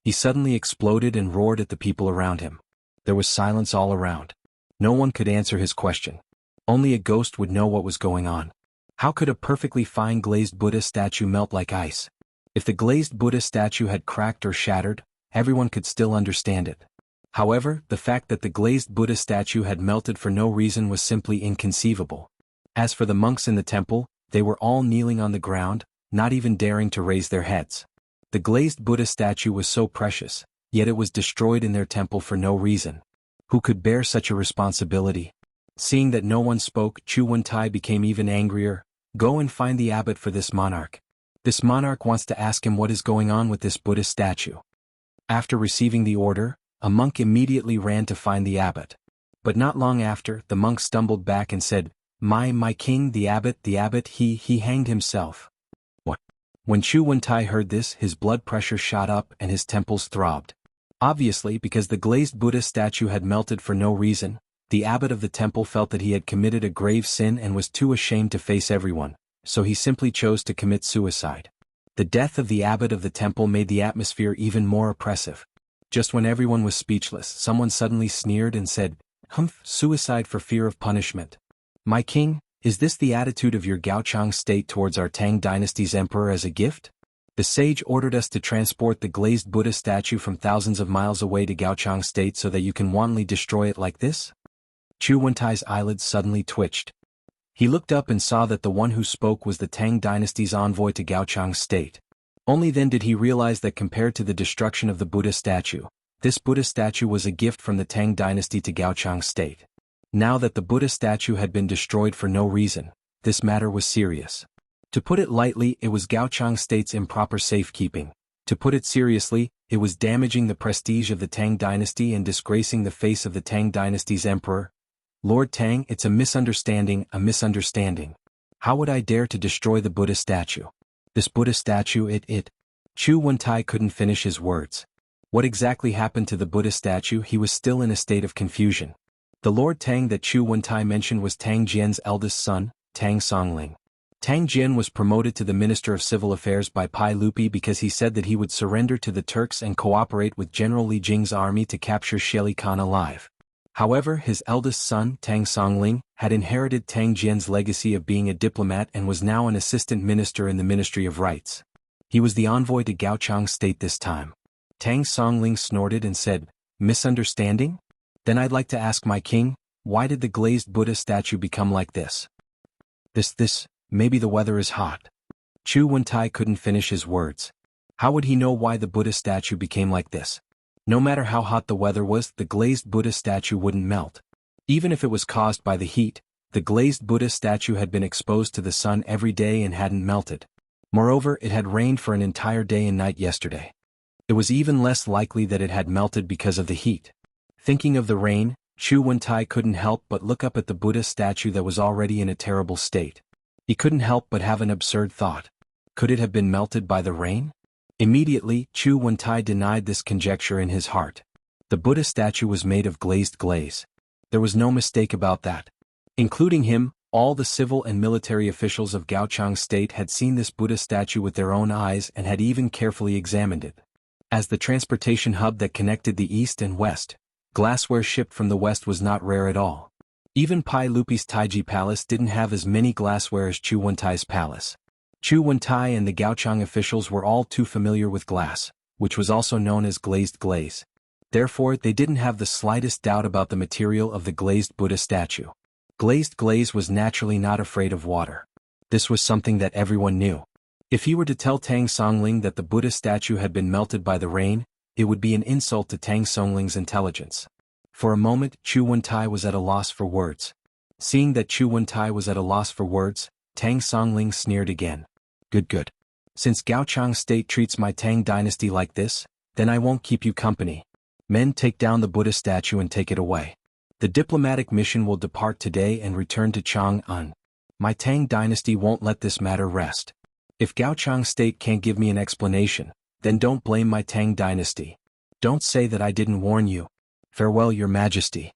He suddenly exploded and roared at the people around him. There was silence all around. No one could answer his question. Only a ghost would know what was going on. How could a perfectly fine glazed Buddha statue melt like ice? If the glazed Buddha statue had cracked or shattered, everyone could still understand it. However, the fact that the glazed Buddha statue had melted for no reason was simply inconceivable. As for the monks in the temple, they were all kneeling on the ground, not even daring to raise their heads. The glazed Buddha statue was so precious, yet it was destroyed in their temple for no reason. Who could bear such a responsibility? Seeing that no one spoke, Chu Wentai became even angrier. Go and find the abbot for this monarch. This monarch wants to ask him what is going on with this Buddha statue. After receiving the order, a monk immediately ran to find the abbot. But not long after, the monk stumbled back and said, My king, the abbot, he hanged himself. What? When Chu Wentai heard this, his blood pressure shot up and his temples throbbed. Obviously, because the glazed Buddha statue had melted for no reason, the abbot of the temple felt that he had committed a grave sin and was too ashamed to face everyone, so he simply chose to commit suicide. The death of the abbot of the temple made the atmosphere even more oppressive. Just when everyone was speechless, someone suddenly sneered and said, Suicide for fear of punishment. My king, is this the attitude of your Gaochang state towards our Tang dynasty's emperor as a gift? The sage ordered us to transport the glazed Buddha statue from thousands of miles away to Gaochang state so that you can wantonly destroy it like this? Chu Wentai's eyelids suddenly twitched. He looked up and saw that the one who spoke was the Tang dynasty's envoy to Gaochang state. Only then did he realize that compared to the destruction of the Buddha statue, this Buddha statue was a gift from the Tang dynasty to Gaochang state. Now that the Buddha statue had been destroyed for no reason, this matter was serious. To put it lightly, it was Gaochang state's improper safekeeping. To put it seriously, it was damaging the prestige of the Tang dynasty and disgracing the face of the Tang dynasty's emperor. Lord Tang, it's a misunderstanding. How would I dare to destroy the Buddha statue? This Buddha statue, Chu Wentai couldn't finish his words. What exactly happened to the Buddha statue? He was still in a state of confusion. The Lord Tang that Chu Wentai mentioned was Tang Jian's eldest son, Tang Songling. Tang Jian was promoted to the Minister of Civil Affairs by Pai Lupi because he said that he would surrender to the Turks and cooperate with General Li Jing's army to capture Sheli Khan alive. However, his eldest son, Tang Songling, had inherited Tang Jian's legacy of being a diplomat and was now an assistant minister in the Ministry of Rights. He was the envoy to Gaochang state this time. Tang Songling snorted and said, Misunderstanding? Then I'd like to ask my king, why did the glazed Buddha statue become like this? Maybe the weather is hot. Chu Wentai couldn't finish his words. How would he know why the Buddha statue became like this? No matter how hot the weather was, the glazed Buddha statue wouldn't melt. Even if it was caused by the heat, the glazed Buddha statue had been exposed to the sun every day and hadn't melted. Moreover, it had rained for an entire day and night yesterday. It was even less likely that it had melted because of the heat. Thinking of the rain, Chu Wentai couldn't help but look up at the Buddha statue that was already in a terrible state. He couldn't help but have an absurd thought. Could it have been melted by the rain? Immediately, Chu Wentai denied this conjecture in his heart. The Buddha statue was made of glazed glaze. There was no mistake about that. Including him, all the civil and military officials of Gaochang state had seen this Buddha statue with their own eyes and had even carefully examined it. As the transportation hub that connected the east and west, glassware shipped from the west was not rare at all. Even Pai Lupi's Taiji Palace didn't have as many glassware as Chu Wentai's palace. Chu Wentai and the Gaochang officials were all too familiar with glass, which was also known as glazed glaze. Therefore, they didn't have the slightest doubt about the material of the glazed Buddha statue. Glazed glaze was naturally not afraid of water. This was something that everyone knew. If he were to tell Tang Songling that the Buddha statue had been melted by the rain, it would be an insult to Tang Songling's intelligence. For a moment, Chu Wentai was at a loss for words. Seeing that Chu Wentai was at a loss for words, Tang Songling sneered again. Good. Since Gaochang state treats my Tang dynasty like this, Then I won't keep you company. Men, take down the Buddha statue and take it away. The diplomatic mission will depart today and return to Chang'an. My Tang dynasty won't let this matter rest. If Gaochang state can't give me an explanation, then don't blame my Tang dynasty. Don't say that I didn't warn you. Farewell, Your Majesty.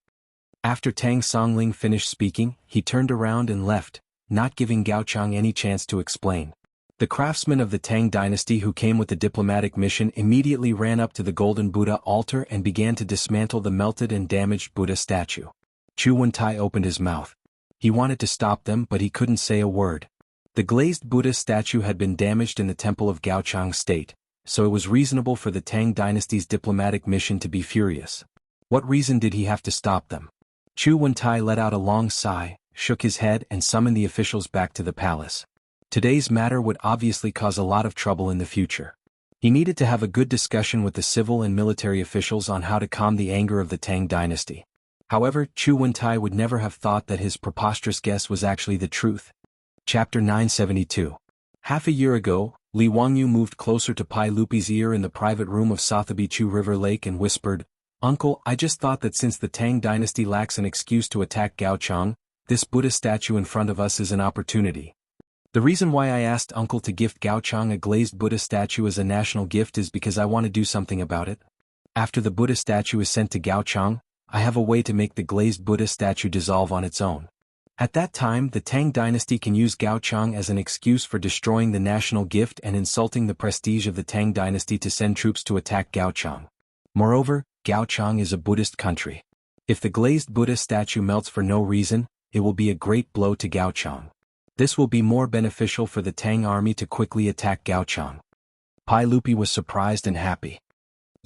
After Tang Songling finished speaking, he turned around and left, not giving Gaochang any chance to explain. The craftsmen of the Tang dynasty who came with the diplomatic mission immediately ran up to the golden Buddha altar and began to dismantle the melted and damaged Buddha statue. Chu Wentai opened his mouth. He wanted to stop them, but he couldn't say a word. The glazed Buddha statue had been damaged in the temple of Gaochang state, so it was reasonable for the Tang dynasty's diplomatic mission to be furious. What reason did he have to stop them? Chu Wentai let out a long sigh, shook his head and summoned the officials back to the palace. Today's matter would obviously cause a lot of trouble in the future. He needed to have a good discussion with the civil and military officials on how to calm the anger of the Tang dynasty. However, Chu Wentai would never have thought that his preposterous guess was actually the truth. Chapter 972. Half a year ago, Li Wangyu moved closer to Pai Lupi's ear in the private room of Sotheby Chu River Lake and whispered, "Uncle, I just thought that since the Tang dynasty lacks an excuse to attack Gaochang, this Buddha statue in front of us is an opportunity. The reason why I asked Uncle to gift Gaochang a glazed Buddha statue as a national gift is because I want to do something about it. After the Buddha statue is sent to Gaochang, I have a way to make the glazed Buddha statue dissolve on its own. At that time, the Tang dynasty can use Gaochang as an excuse for destroying the national gift and insulting the prestige of the Tang dynasty to send troops to attack Gaochang. Moreover, Gaochang is a Buddhist country. If the glazed Buddha statue melts for no reason, it will be a great blow to Gaochang. This will be more beneficial for the Tang army to quickly attack Gaochang." Pai Lupi was surprised and happy.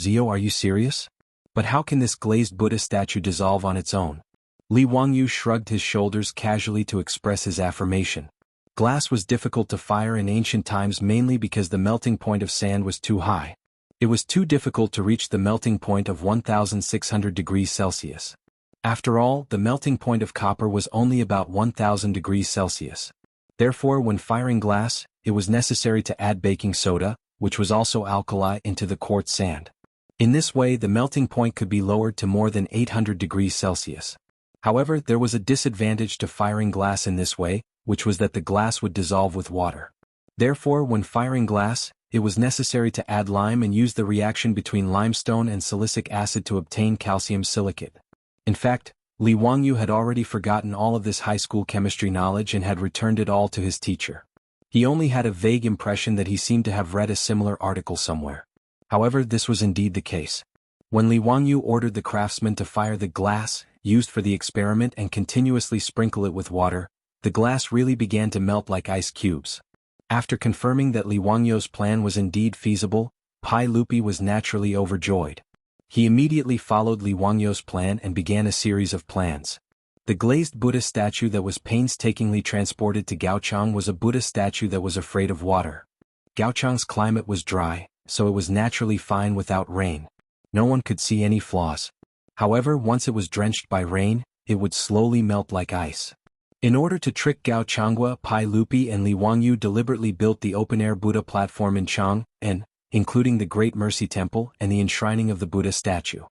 "Zio, are you serious? But how can this glazed Buddha statue dissolve on its own?" Li Wangyu shrugged his shoulders casually to express his affirmation. Glass was difficult to fire in ancient times mainly because the melting point of sand was too high. It was too difficult to reach the melting point of 1600 degrees Celsius. After all, the melting point of copper was only about 1000 degrees Celsius. Therefore, when firing glass, it was necessary to add baking soda, which was also alkali, into the quartz sand. In this way, the melting point could be lowered to more than 800 degrees Celsius. However, there was a disadvantage to firing glass in this way, which was that the glass would dissolve with water. Therefore, when firing glass, it was necessary to add lime and use the reaction between limestone and silicic acid to obtain calcium silicate. In fact, Li Wangyu had already forgotten all of this high school chemistry knowledge and had returned it all to his teacher. He only had a vague impression that he seemed to have read a similar article somewhere. However, this was indeed the case. When Li Wangyu ordered the craftsmen to fire the glass used for the experiment and continuously sprinkle it with water, the glass really began to melt like ice cubes. After confirming that Li Wangyu's plan was indeed feasible, Pai Lupi was naturally overjoyed. He immediately followed Li Wangyu's plan and began a series of plans. The glazed Buddha statue that was painstakingly transported to Gaochang was a Buddha statue that was afraid of water. Gaochang's climate was dry, so it was naturally fine without rain. No one could see any flaws. However, once it was drenched by rain, it would slowly melt like ice. In order to trick Gaochangua, Pai Lupi and Li Wangyu deliberately built the open-air Buddha platform in Chang'an, including the Great Mercy Temple and the enshrining of the Buddha statue.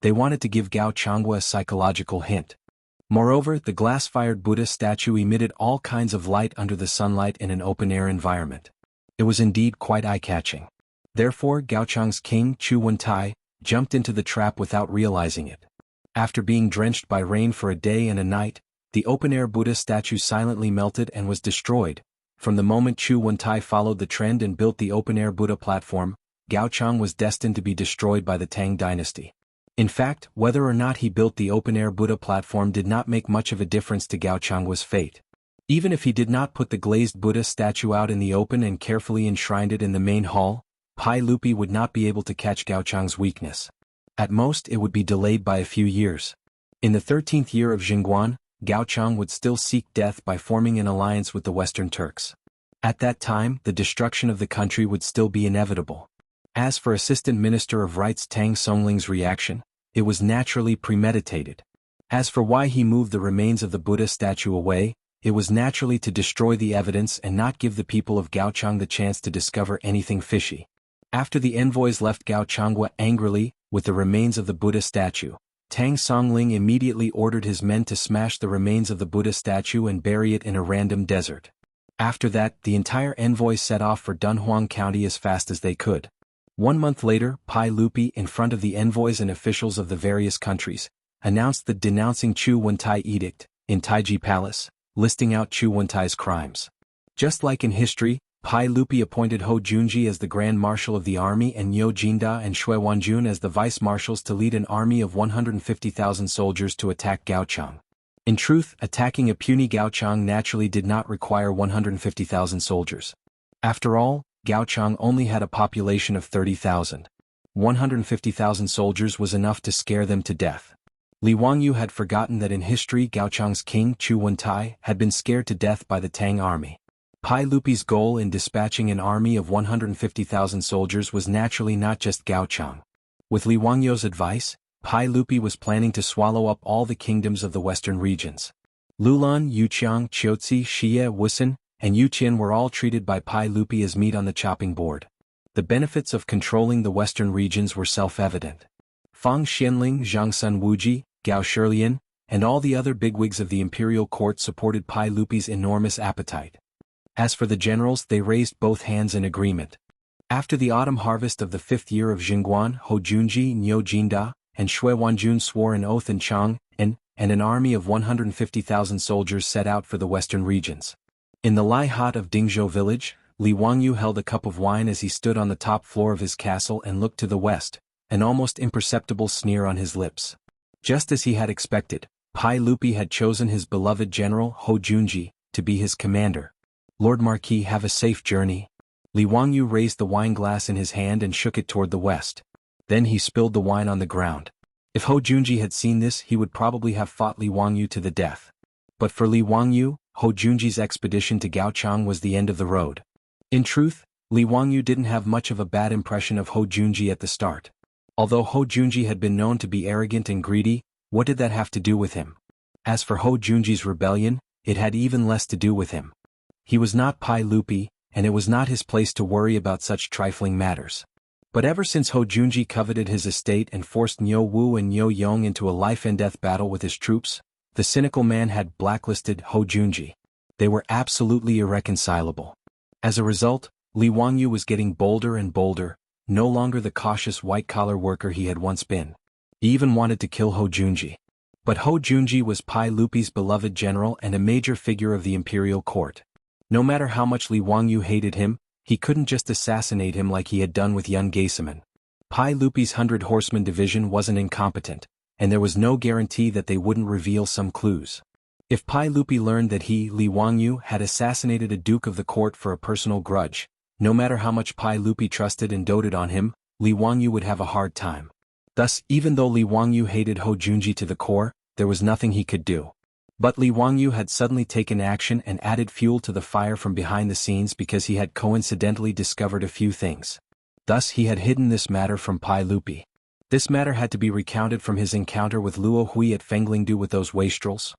They wanted to give Gaochangua a psychological hint. Moreover, the glass-fired Buddha statue emitted all kinds of light under the sunlight in an open-air environment. It was indeed quite eye-catching. Therefore, Gaochang's king, Chu Wentai, jumped into the trap without realizing it. After being drenched by rain for a day and a night, the open-air Buddha statue silently melted and was destroyed. From the moment Chu Wentai followed the trend and built the open-air Buddha platform, Gaochang was destined to be destroyed by the Tang dynasty. In fact, whether or not he built the open-air Buddha platform did not make much of a difference to Gaochangua's fate. Even if he did not put the glazed Buddha statue out in the open and carefully enshrined it in the main hall, Pai Lupi would not be able to catch Gaochang's weakness. At most, it would be delayed by a few years. In the 13th year of Jingguan, Gaochang would still seek death by forming an alliance with the Western Turks. At that time, the destruction of the country would still be inevitable. As for Assistant Minister of Rights Tang Songling's reaction, it was naturally premeditated. As for why he moved the remains of the Buddha statue away, it was naturally to destroy the evidence and not give the people of Gaochang the chance to discover anything fishy. After the envoys left Gaochangwa angrily, with the remains of the Buddha statue, Tang Songling immediately ordered his men to smash the remains of the Buddha statue and bury it in a random desert. After that, the entire envoy set off for Dunhuang County as fast as they could. 1 month later, Pai Lupi, in front of the envoys and officials of the various countries, announced the denouncing Chu Wentai edict, in Taiji Palace, listing out Chu Wentai's crimes. Just like in history, Pai Lupi appointed Ho Junji as the Grand Marshal of the army and Niu Jinda and Shui Wanjun as the vice marshals to lead an army of 150,000 soldiers to attack Gaochang. In truth, attacking a puny Gaochang naturally did not require 150,000 soldiers. After all, Gaochang only had a population of 30,000. 150,000 soldiers was enough to scare them to death. Li Wangyu had forgotten that in history Gaochang's king Chu Wentai had been scared to death by the Tang army. Pai Lupi's goal in dispatching an army of 150,000 soldiers was naturally not just Gaochang. With Li Wangyu's advice, Pai Lupi was planning to swallow up all the kingdoms of the western regions. Lulan, Yuqiang, Qiuzi, Xie, Wusun, and Yuqian were all treated by Pai Lupi as meat on the chopping board. The benefits of controlling the western regions were self-evident. Fang Xianling, Zhang Sun Wuji, Gao Shilian, and all the other bigwigs of the imperial court supported Pai Lupi's enormous appetite. As for the generals, they raised both hands in agreement. After the autumn harvest of the 5th year of Jingguan, Ho Junji, Niu Jinda, and Shui Wanjun swore an oath in Chang, and an army of 150,000 soldiers set out for the western regions. In the Lai Hut of Dingzhou village, Li Wangyu held a cup of wine as he stood on the top floor of his castle and looked to the west, an almost imperceptible sneer on his lips. Just as he had expected, Pai Lupi had chosen his beloved general Ho Junji to be his commander. Lord Marquis, have a safe journey. Li Wangyu raised the wineglass in his hand and shook it toward the west. Then he spilled the wine on the ground. If Ho Junji had seen this, he would probably have fought Li Wangyu to the death. But for Li Wangyu, Ho Junji's expedition to Gaochang was the end of the road. In truth, Li Wangyu didn't have much of a bad impression of Ho Junji at the start. Although Ho Junji had been known to be arrogant and greedy, what did that have to do with him? As for Ho Junji's rebellion, it had even less to do with him. He was not Pai Lupi, and it was not his place to worry about such trifling matters. But ever since Ho Junji coveted his estate and forced Niu Wu and Niu Yong into a life-and-death battle with his troops, the cynical man had blacklisted Ho Junji. They were absolutely irreconcilable. As a result, Li Wangyu was getting bolder and bolder, no longer the cautious white-collar worker he had once been. He even wanted to kill Ho Junji. But Ho Junji was Pai Lupi's beloved general and a major figure of the imperial court. No matter how much Li Wangyu hated him, he couldn't just assassinate him like he had done with Yun Geisaman. Pai Lupi's 100 Horsemen division wasn't incompetent, and there was no guarantee that they wouldn't reveal some clues. If Pai Lupi learned that he, Li Wangyu, had assassinated a duke of the court for a personal grudge, no matter how much Pai Lupi trusted and doted on him, Li Wangyu would have a hard time. Thus, even though Li Wangyu hated Ho Junji to the core, there was nothing he could do. But Li Wangyu had suddenly taken action and added fuel to the fire from behind the scenes because he had coincidentally discovered a few things. Thus he had hidden this matter from Pai Lupi. This matter had to be recounted from his encounter with Luo Hui at Fenglingdu with those wastrels.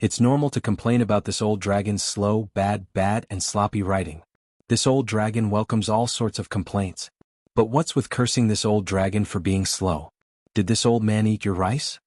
It's normal to complain about this old dragon's slow, bad, and sloppy writing. This old dragon welcomes all sorts of complaints. But what's with cursing this old dragon for being slow? Did this old man eat your rice?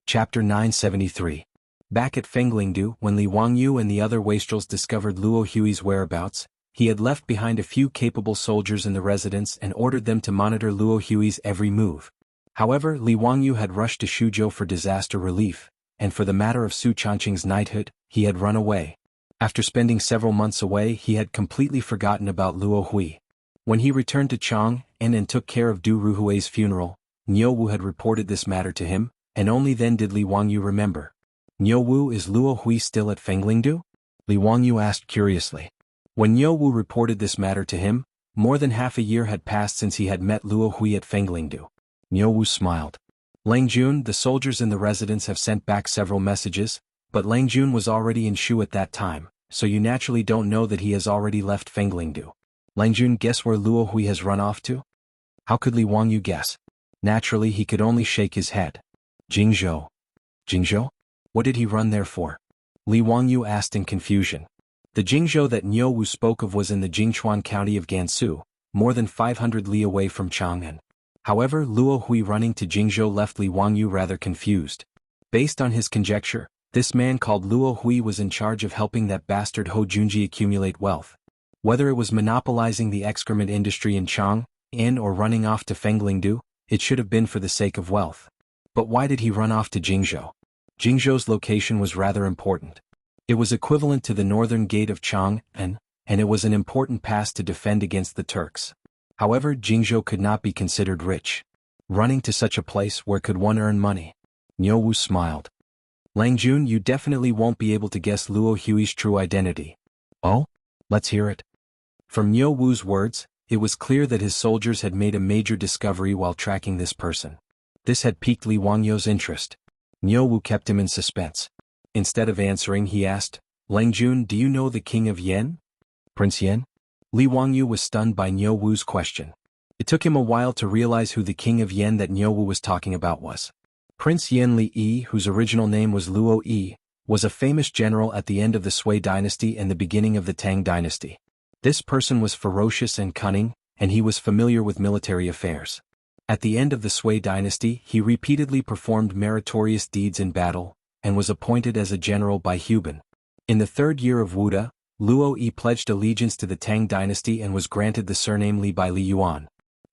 Chapter 973. Back at Fenglingdu, when Li Wangyu and the other wastrels discovered Luo Hui's whereabouts, he had left behind a few capable soldiers in the residence and ordered them to monitor Luo Hui's every move. However, Li Wangyu had rushed to Shuzhou for disaster relief, and for the matter of Su Changqing's knighthood, he had run away. After spending several months away, he had completely forgotten about Luo Hui. When he returned to Chang and took care of Du Ruhui's funeral, Niu Wu had reported this matter to him, and only then did Li Wangyu remember. Niu Wu, is Luo Hui still at Fenglingdu? Li Wangyu asked curiously. When Niu Wu reported this matter to him, more than half a year had passed since he had met Luo Hui at Fenglingdu. Niu Wu smiled. Lang Jun, the soldiers in the residence have sent back several messages, but Lang Jun was already in Shu at that time, so you naturally don't know that he has already left Fenglingdu. Lang Jun, guess where Luo Hui has run off to? How could Li Wangyu guess? Naturally, he could only shake his head. Jingzhou. Jingzhou? What did he run there for? Li Wangyu asked in confusion. The Jingzhou that Niu Wu spoke of was in the Jingchuan county of Gansu, more than 500 li away from Chang'an. However, Luo Hui running to Jingzhou left Li Wangyu rather confused. Based on his conjecture, this man called Luo Hui was in charge of helping that bastard Hou Junji accumulate wealth. Whether it was monopolizing the excrement industry in Chang'an or running off to Fenglingdu, it should have been for the sake of wealth. But why did he run off to Jingzhou? Jingzhou's location was rather important. It was equivalent to the northern gate of Chang'an, and it was an important pass to defend against the Turks. However, Jingzhou could not be considered rich. Running to such a place, where could one earn money? Niu Wu smiled. Langjun, you definitely won't be able to guess Luo Hui's true identity. Oh? Let's hear it. From Niu Wu's words, it was clear that his soldiers had made a major discovery while tracking this person. This had piqued Li Wangyu's interest. Niu Wu kept him in suspense. Instead of answering, he asked, Langjun, do you know the king of Yen? Prince Yen? Li Wangyu was stunned by Niu Wu's question. It took him a while to realize who the king of Yen that Niu Wu was talking about was. Prince Yen Li Yi, whose original name was Luo Yi, was a famous general at the end of the Sui dynasty and the beginning of the Tang dynasty. This person was ferocious and cunning, and he was familiar with military affairs. At the end of the Sui dynasty, he repeatedly performed meritorious deeds in battle, and was appointed as a general by Huban. In the third year of Wuda, Luo Yi pledged allegiance to the Tang dynasty and was granted the surname Li by Li Yuan.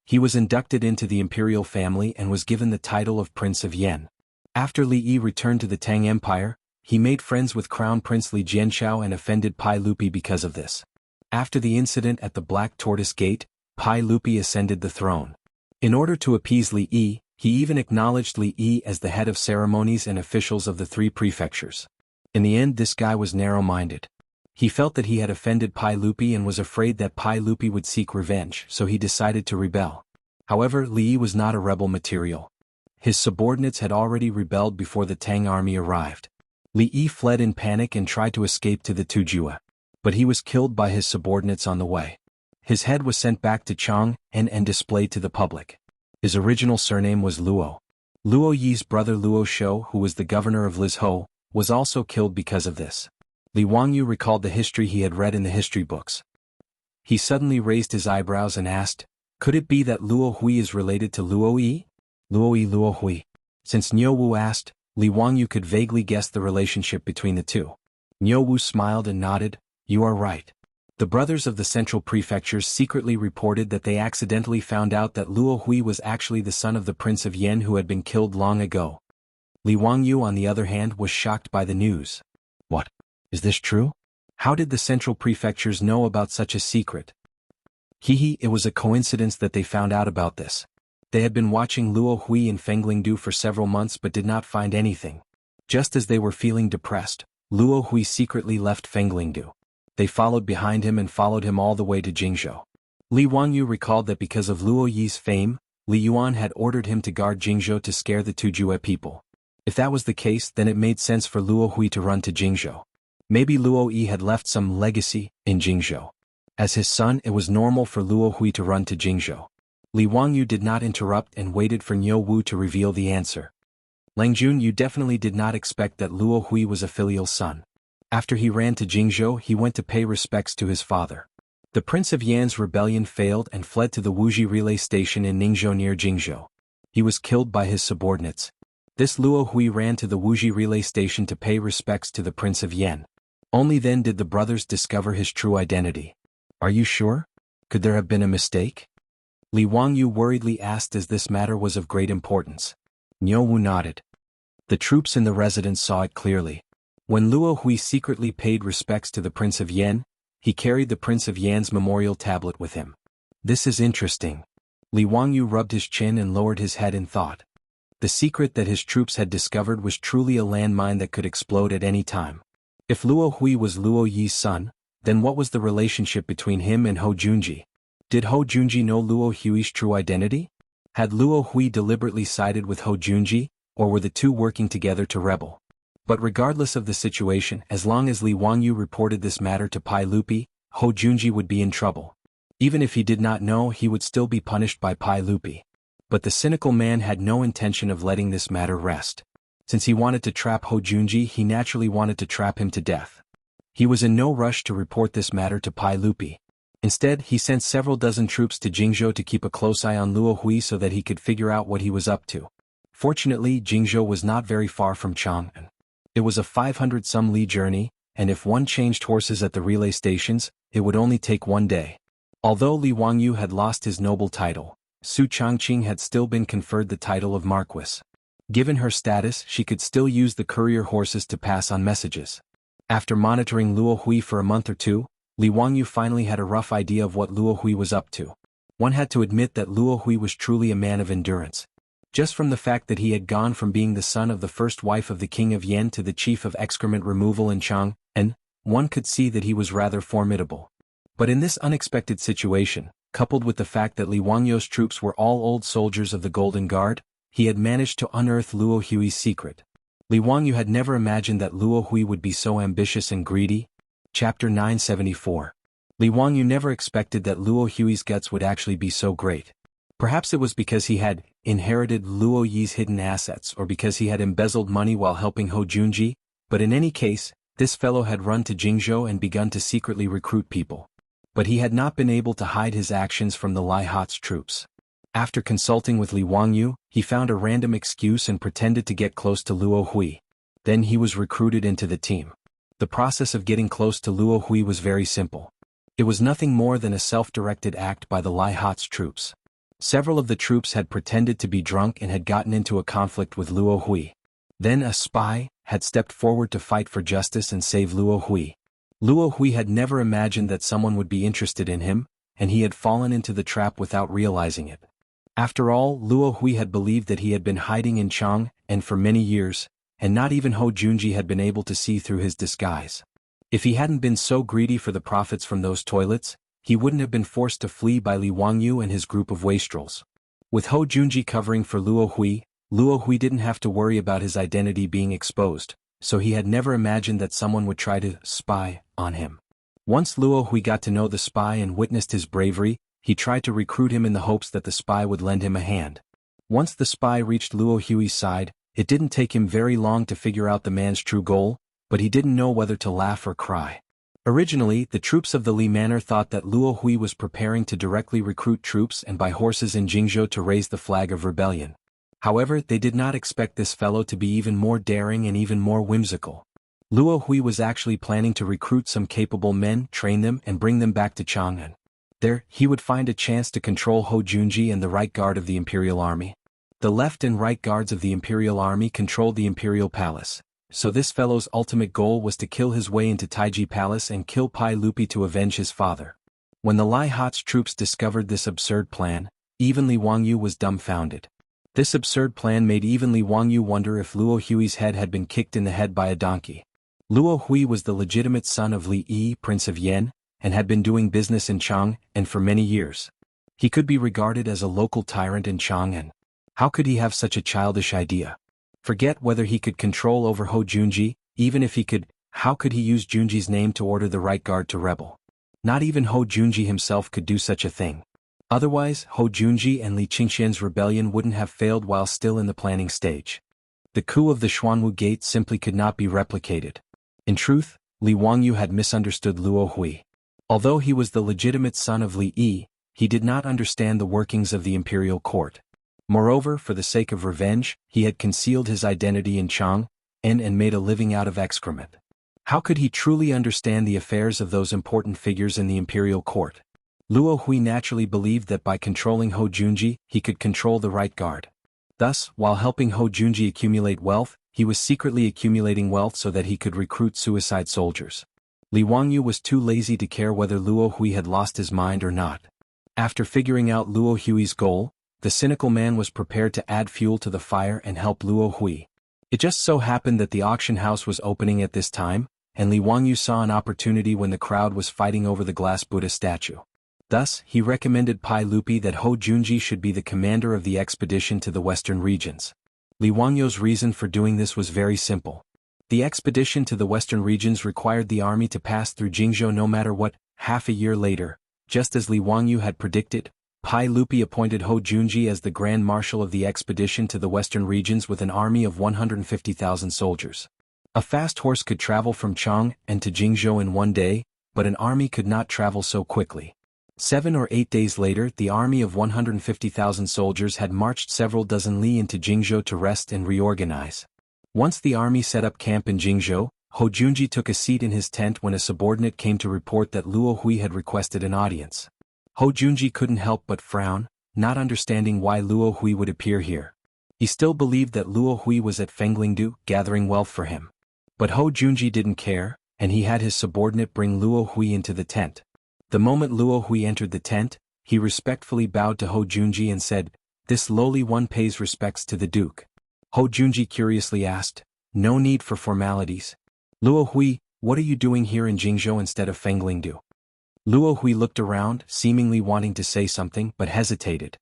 He was inducted into the imperial family and was given the title of Prince of Yen. After Li Yi returned to the Tang Empire, he made friends with Crown Prince Li Jianshao and offended Pai Lupi because of this. After the incident at the Black Tortoise Gate, Pai Lupi ascended the throne. In order to appease Li Yi, he even acknowledged Li Yi as the head of ceremonies and officials of the three prefectures. In the end, this guy was narrow-minded. He felt that he had offended Pai Lupi and was afraid that Pai Lupi would seek revenge, so he decided to rebel. However, Li Yi was not a rebel material. His subordinates had already rebelled before the Tang army arrived. Li Yi fled in panic and tried to escape to the Tujue. But he was killed by his subordinates on the way. His head was sent back to Chang'an and displayed to the public. His original surname was Luo. Luo Yi's brother Luo Shou, who was the governor of Lizhou, was also killed because of this. Li Wangyu recalled the history he had read in the history books. He suddenly raised his eyebrows and asked, could it be that Luo Hui is related to Luo Yi? Luo Yi Luo Hui. Since Niu Wu asked, Li Wangyu could vaguely guess the relationship between the two. Niu Wu smiled and nodded, you are right. The brothers of the central prefectures secretly reported that they accidentally found out that Luo Hui was actually the son of the Prince of Yen who had been killed long ago. Li Wangyu, on the other hand, was shocked by the news. What? Is this true? How did the central prefectures know about such a secret? It was a coincidence that they found out about this. They had been watching Luo Hui in Fenglingdu for several months but did not find anything. Just as they were feeling depressed, Luo Hui secretly left Fenglingdu. They followed behind him and followed him all the way to Jingzhou. Li Wangyu recalled that because of Luo Yi's fame, Li Yuan had ordered him to guard Jingzhou to scare the Tujue people. If that was the case, then it made sense for Luo Hui to run to Jingzhou. Maybe Luo Yi had left some legacy in Jingzhou. As his son, it was normal for Luo Hui to run to Jingzhou. Li Wangyu did not interrupt and waited for Niu Wu to reveal the answer. Langjun, you definitely did not expect that Luo Hui was a filial son. After he ran to Jingzhou, he went to pay respects to his father. The Prince of Yan's rebellion failed and fled to the Wuxia relay station in Ningzhou near Jingzhou. He was killed by his subordinates. This Luo Hui ran to the Wuxia relay station to pay respects to the Prince of Yan. Only then did the brothers discover his true identity. Are you sure? Could there have been a mistake? Li Wangyu worriedly asked as this matter was of great importance. Niu Wu nodded. The troops in the residence saw it clearly. When Luo Hui secretly paid respects to the Prince of Yan, he carried the Prince of Yan's memorial tablet with him. This is interesting. Li Wangyu rubbed his chin and lowered his head in thought. The secret that his troops had discovered was truly a landmine that could explode at any time. If Luo Hui was Luo Yi's son, then what was the relationship between him and Hou Junji? Did Hou Junji know Luo Hui's true identity? Had Luo Hui deliberately sided with Hou Junji, or were the two working together to rebel? But regardless of the situation, as long as Li Wangyu reported this matter to Pai Lupi, Hou Junji would be in trouble. Even if he did not know, he would still be punished by Pai Lupi. But the cynical man had no intention of letting this matter rest. Since he wanted to trap Hou Junji, he naturally wanted to trap him to death. He was in no rush to report this matter to Pai Lupi. Instead, he sent several dozen troops to Jingzhou to keep a close eye on Luo Hui so that he could figure out what he was up to. Fortunately, Jingzhou was not very far from Chang'an. It was a 500-some li journey, and if one changed horses at the relay stations, it would only take one day. Although Li Wangyu had lost his noble title, Su Changqing had still been conferred the title of Marquis. Given her status, she could still use the courier horses to pass on messages. After monitoring Luo Hui for a month or two, Li Wangyu finally had a rough idea of what Luo Hui was up to. One had to admit that Luo Hui was truly a man of endurance. Just from the fact that he had gone from being the son of the first wife of the king of Yan to the chief of excrement removal in Chang'an, one could see that he was rather formidable. But in this unexpected situation, coupled with the fact that Li Wangyu's troops were all old soldiers of the Golden Guard, he had managed to unearth Luo Hui's secret. Li Wangyu had never imagined that Luo Hui would be so ambitious and greedy. Chapter 974. Li Wangyu never expected that Luo Hui's guts would actually be so great. Perhaps it was because he had inherited Luo Yi's hidden assets or because he had embezzled money while helping Hou Junji, but in any case, this fellow had run to Jingzhou and begun to secretly recruit people. But he had not been able to hide his actions from the Lai Hat's troops. After consulting with Li Wangyu, he found a random excuse and pretended to get close to Luo Hui. Then he was recruited into the team. The process of getting close to Luo Hui was very simple. It was nothing more than a self-directed act by the Lai Hat's troops. Several of the troops had pretended to be drunk and had gotten into a conflict with Luo Hui. Then a spy had stepped forward to fight for justice and save Luo Hui. Luo Hui had never imagined that someone would be interested in him, and he had fallen into the trap without realizing it. After all, Luo Hui had believed that he had been hiding in Chang'an for many years, and not even Hou Junji had been able to see through his disguise. If he hadn't been so greedy for the profits from those toilets, he wouldn't have been forced to flee by Li Wangyu and his group of wastrels. With Hou Junji covering for Luo Hui didn't have to worry about his identity being exposed, so he had never imagined that someone would try to spy on him. Once Luo Hui got to know the spy and witnessed his bravery, he tried to recruit him in the hopes that the spy would lend him a hand. Once the spy reached Luo Hui's side, it didn't take him very long to figure out the man's true goal, but he didn't know whether to laugh or cry. Originally, the troops of the Li Manor thought that Luo Hui was preparing to directly recruit troops and buy horses in Jingzhou to raise the flag of rebellion. However, they did not expect this fellow to be even more daring and even more whimsical. Luo Hui was actually planning to recruit some capable men, train them, and bring them back to Chang'an. There, he would find a chance to control Hou Junji and the right guard of the Imperial Army. The left and right guards of the Imperial Army controlled the Imperial Palace, so this fellow's ultimate goal was to kill his way into Taiji Palace and kill Pai Lupi to avenge his father. When the Lai Hat's troops discovered this absurd plan, even Li Wangyu was dumbfounded. This absurd plan made even Li Wangyu wonder if Luo Hui's head had been kicked in the head by a donkey. Luo Hui was the legitimate son of Li Yi, Prince of Yan, and had been doing business in Chang'an for many years. He could be regarded as a local tyrant in Chang'an. How could he have such a childish idea? Forget whether he could control over Hou Junji, even if he could, how could he use Junji's name to order the right guard to rebel? Not even Hou Junji himself could do such a thing. Otherwise, Hou Junji and Li Qingxian's rebellion wouldn't have failed while still in the planning stage. The coup of the Xuanwu Gate simply could not be replicated. In truth, Li Wangyu had misunderstood Luo Hui. Although he was the legitimate son of Li Yi, he did not understand the workings of the imperial court. Moreover, for the sake of revenge, he had concealed his identity in Chang'an and made a living out of excrement. How could he truly understand the affairs of those important figures in the imperial court? Luo Hui naturally believed that by controlling Hou Junji, he could control the right guard. Thus, while helping Hou Junji accumulate wealth, he was secretly accumulating wealth so that he could recruit suicide soldiers. Li Wangyu was too lazy to care whether Luo Hui had lost his mind or not. After figuring out Luo Hui's goal, the cynical man was prepared to add fuel to the fire and help Luo Hui. It just so happened that the auction house was opening at this time, and Li Wangyu saw an opportunity when the crowd was fighting over the glass Buddha statue. Thus, he recommended Pai Lupi that Hou Junji should be the commander of the expedition to the western regions. Li Wangyu's reason for doing this was very simple. The expedition to the western regions required the army to pass through Jingzhou no matter what. Half a year later, just as Li Wangyu had predicted, Pai Lupi appointed Hou Junji as the Grand Marshal of the expedition to the western regions with an army of 150,000 soldiers. A fast horse could travel from Chang'an to Jingzhou in one day, but an army could not travel so quickly. 7 or 8 days later, the army of 150,000 soldiers had marched several dozen li into Jianghu to rest and reorganize. Once the army set up camp in Jianghu, Hou Junji took a seat in his tent when a subordinate came to report that Luo Hui had requested an audience. Hou Junji couldn't help but frown, not understanding why Luo Hui would appear here. He still believed that Luo Hui was at Fenglingdu, gathering wealth for him. But Hou Junji didn't care, and he had his subordinate bring Luo Hui into the tent. The moment Luo Hui entered the tent, he respectfully bowed to Hou Junji and said, "This lowly one pays respects to the Duke." Hou Junji curiously asked, "No need for formalities. Luo Hui, what are you doing here in Jianghu instead of Fenglingdu?" Luo Hui looked around, seemingly wanting to say something but hesitated.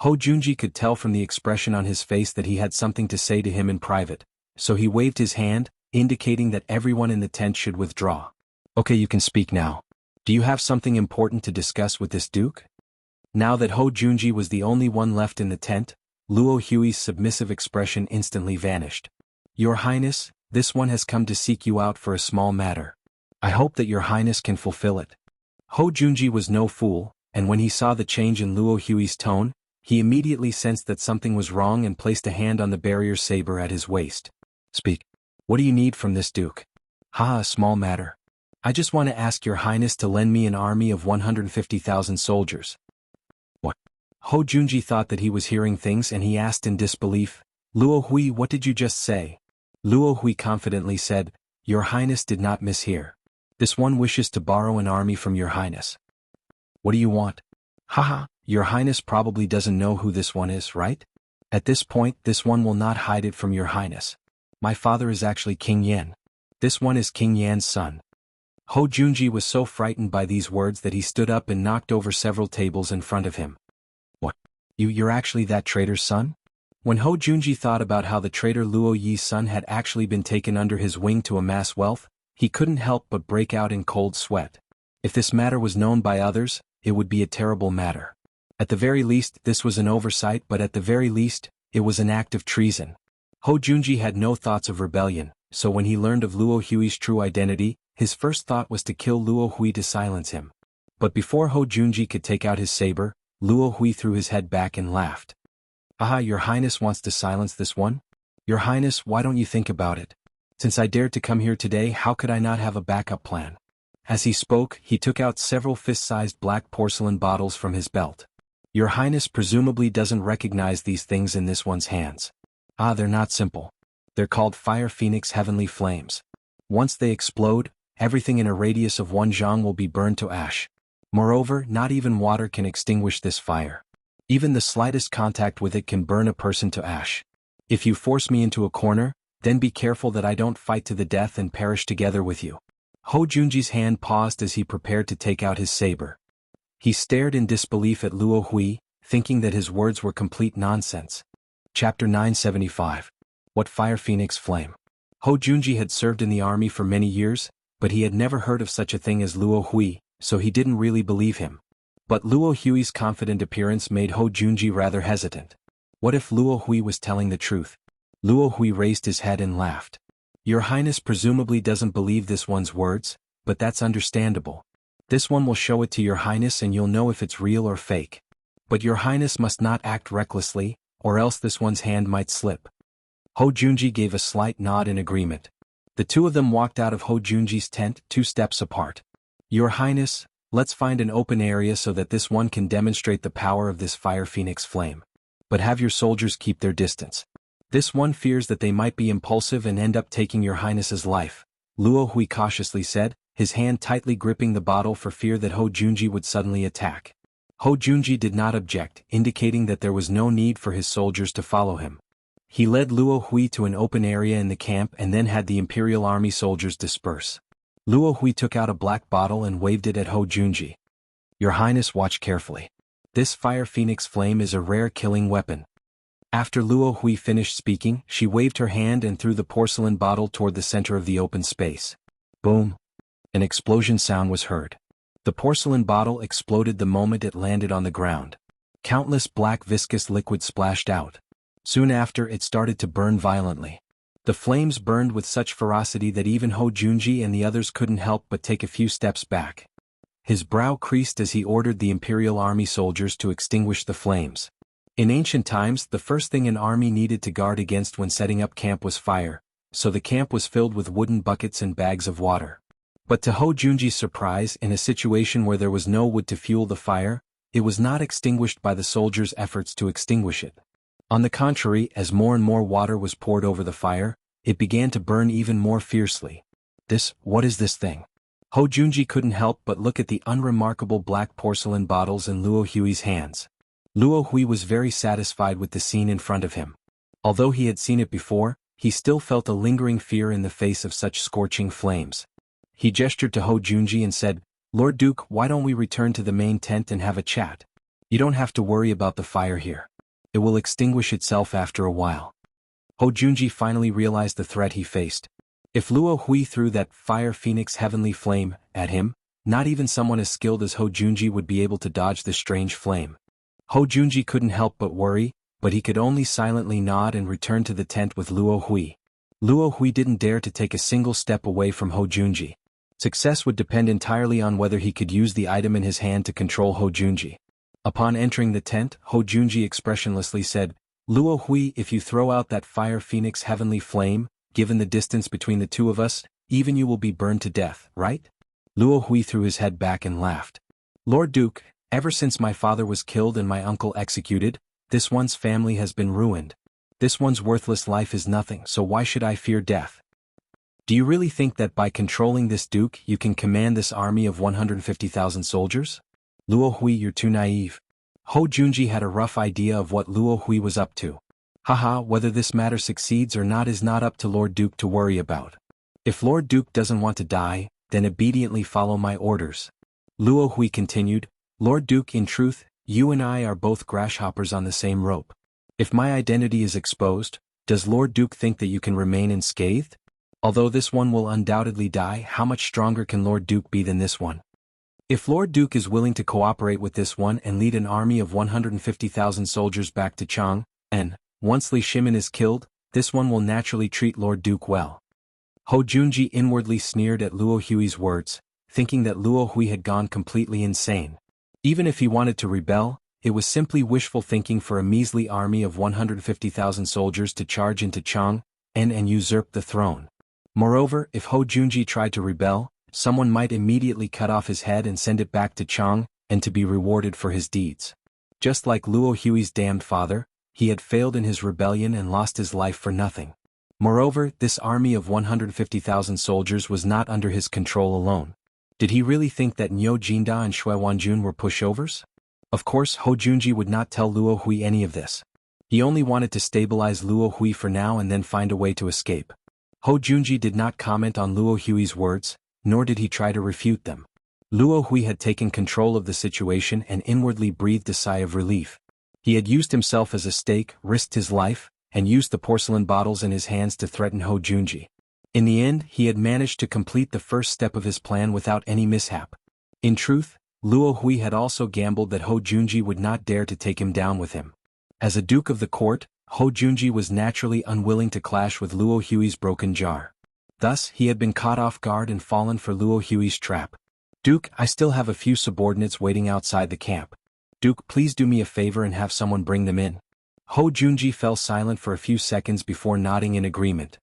Hou Junji could tell from the expression on his face that he had something to say to him in private, so he waved his hand, indicating that everyone in the tent should withdraw. "Okay, you can speak now. Do you have something important to discuss with this duke?" Now that Hou Junji was the only one left in the tent, Luo Hui's submissive expression instantly vanished. "Your Highness, this one has come to seek you out for a small matter. I hope that your Highness can fulfill it." Hou Junji was no fool, and when he saw the change in Luo Hui's tone, he immediately sensed that something was wrong and placed a hand on the barrier saber at his waist. "Speak. What do you need from this duke?" "A small matter. I just want to ask your Highness to lend me an army of 150,000 soldiers." "What?" Hou Junji thought that he was hearing things and he asked in disbelief, "Luo Hui, what did you just say?" Luo Hui confidently said, "Your Highness did not mishear. This one wishes to borrow an army from your Highness." "What do you want?" "Haha, your Highness probably doesn't know who this one is, right? At this point, this one will not hide it from your Highness. My father is actually King Yan. This one is King Yan's son." Hou Junji was so frightened by these words that he stood up and knocked over several tables in front of him. "What? You're actually that traitor's son?" When Hou Junji thought about how the traitor Luo Yi's son had actually been taken under his wing to amass wealth, he couldn't help but break out in cold sweat. If this matter was known by others, it would be a terrible matter. At the very least, this was an oversight, but at the very least, it was an act of treason. Hou Junji had no thoughts of rebellion, so when he learned of Luo Hui's true identity, his first thought was to kill Luo Hui to silence him. But before Hou Junji could take out his saber, Luo Hui threw his head back and laughed. "Aha, your Highness wants to silence this one? Your Highness, why don't you think about it? Since I dared to come here today, how could I not have a backup plan?" As he spoke, he took out several fist-sized black porcelain bottles from his belt. "Your Highness presumably doesn't recognize these things in this one's hands. They're not simple. They're called Fire Phoenix Heavenly Flames. Once they explode, everything in a radius of 1 zhang will be burned to ash. Moreover, not even water can extinguish this fire. Even the slightest contact with it can burn a person to ash. If you force me into a corner, then be careful that I don't fight to the death and perish together with you." Hou Junji's hand paused as he prepared to take out his saber. He stared in disbelief at Luo Hui, thinking that his words were complete nonsense. Chapter 975. What Fire Phoenix Flame? Hou Junji had served in the army for many years, but he had never heard of such a thing as Luo Hui, so he didn't really believe him. But Luo Hui's confident appearance made Hou Junji rather hesitant. What if Luo Hui was telling the truth? Luo Hui raised his head and laughed. "Your Highness presumably doesn't believe this one's words, but that's understandable. This one will show it to your Highness and you'll know if it's real or fake. But your Highness must not act recklessly, or else this one's hand might slip." Hou Junji gave a slight nod in agreement. The two of them walked out of Hou Junji's tent 2 steps apart. "Your Highness, let's find an open area so that this one can demonstrate the power of this Fire Phoenix flame. But have your soldiers keep their distance. This one fears that they might be impulsive and end up taking your Highness's life," Luo Hui cautiously said, his hand tightly gripping the bottle for fear that Hou Junji would suddenly attack. Hou Junji did not object, indicating that there was no need for his soldiers to follow him. He led Luo Hui to an open area in the camp and then had the Imperial Army soldiers disperse. Luo Hui took out a black bottle and waved it at Hou Junji. "Your Highness, watch carefully. This Fire Phoenix flame is a rare killing weapon." After Luo Hui finished speaking, she waved her hand and threw the porcelain bottle toward the center of the open space. Boom! An explosion sound was heard. The porcelain bottle exploded the moment it landed on the ground. Countless black viscous liquid splashed out. Soon after, it started to burn violently. The flames burned with such ferocity that even Hou Junji and the others couldn't help but take a few steps back. His brow creased as he ordered the Imperial Army soldiers to extinguish the flames. In ancient times, the first thing an army needed to guard against when setting up camp was fire, so the camp was filled with wooden buckets and bags of water. But to Ho Junji's surprise, in a situation where there was no wood to fuel the fire, it was not extinguished by the soldiers' efforts to extinguish it. On the contrary, as more and more water was poured over the fire, it began to burn even more fiercely. What is this thing? Ho Junji couldn't help but look at the unremarkable black porcelain bottles in Luo Hui's hands. Luo Hui was very satisfied with the scene in front of him. Although he had seen it before, he still felt a lingering fear in the face of such scorching flames. He gestured to Ho Junji and said, "Lord Duke, why don't we return to the main tent and have a chat? You don't have to worry about the fire here. It will extinguish itself after a while." Ho Junji finally realized the threat he faced. If Luo Hui threw that fire phoenix heavenly flame at him, not even someone as skilled as Ho Junji would be able to dodge this strange flame. Ho Junji couldn't help but worry, but he could only silently nod and return to the tent with Luo Hui. Luo Hui didn't dare to take a single step away from Ho Junji. Success would depend entirely on whether he could use the item in his hand to control Ho Junji. Upon entering the tent, Ho Junji expressionlessly said, "Luo Hui, if you throw out that fire phoenix heavenly flame, given the distance between the two of us, even you will be burned to death, right?" Luo Hui threw his head back and laughed. "Lord Duke, ever since my father was killed and my uncle executed, this one's family has been ruined. This one's worthless life is nothing, so why should I fear death? Do you really think that by controlling this duke you can command this army of 150,000 soldiers? Luo Hui, you're too naive." Ho Junji had a rough idea of what Luo Hui was up to. Haha, whether this matter succeeds or not is not up to Lord Duke to worry about. If Lord Duke doesn't want to die, then obediently follow my orders. Luo Hui continued, "Lord Duke, in truth, you and I are both grasshoppers on the same rope. If my identity is exposed, does Lord Duke think that you can remain unscathed? Although this one will undoubtedly die, how much stronger can Lord Duke be than this one? If Lord Duke is willing to cooperate with this one and lead an army of 150,000 soldiers back to Chang, and, once Li Shimin is killed, this one will naturally treat Lord Duke well." Ho Junji inwardly sneered at Luo Hui's words, thinking that Luo Hui had gone completely insane. Even if he wanted to rebel, it was simply wishful thinking for a measly army of 150,000 soldiers to charge into Chang and usurp the throne. Moreover, if Ho Junji tried to rebel, someone might immediately cut off his head and send it back to Chang, and to be rewarded for his deeds. Just like Luo Hui's damned father, he had failed in his rebellion and lost his life for nothing. Moreover, this army of 150,000 soldiers was not under his control alone. Did he really think that Niu Jinda and Shui Wanjun were pushovers? Of course, Ho Junji would not tell Luo Hui any of this. He only wanted to stabilize Luo Hui for now and then find a way to escape. Ho Junji did not comment on Luo Hui's words, nor did he try to refute them. Luo Hui had taken control of the situation and inwardly breathed a sigh of relief. He had used himself as a stake, risked his life, and used the porcelain bottles in his hands to threaten Ho Junji. In the end, he had managed to complete the first step of his plan without any mishap. In truth, Luo Hui had also gambled that Ho Junji would not dare to take him down with him. As a duke of the court, Ho Junji was naturally unwilling to clash with Luo Hui's broken jar. Thus, he had been caught off guard and fallen for Luo Hui's trap. "Duke, I still have a few subordinates waiting outside the camp. Duke, please do me a favor and have someone bring them in." Ho Junji fell silent for a few seconds before nodding in agreement.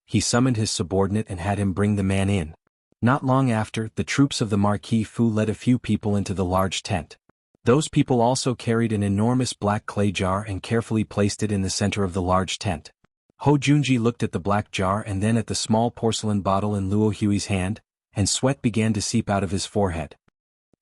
He summoned his subordinate and had him bring the man in. Not long after, the troops of the Marquis Fu led a few people into the large tent. Those people also carried an enormous black clay jar and carefully placed it in the center of the large tent. Ho Junji looked at the black jar and then at the small porcelain bottle in Luo Hui's hand, and sweat began to seep out of his forehead.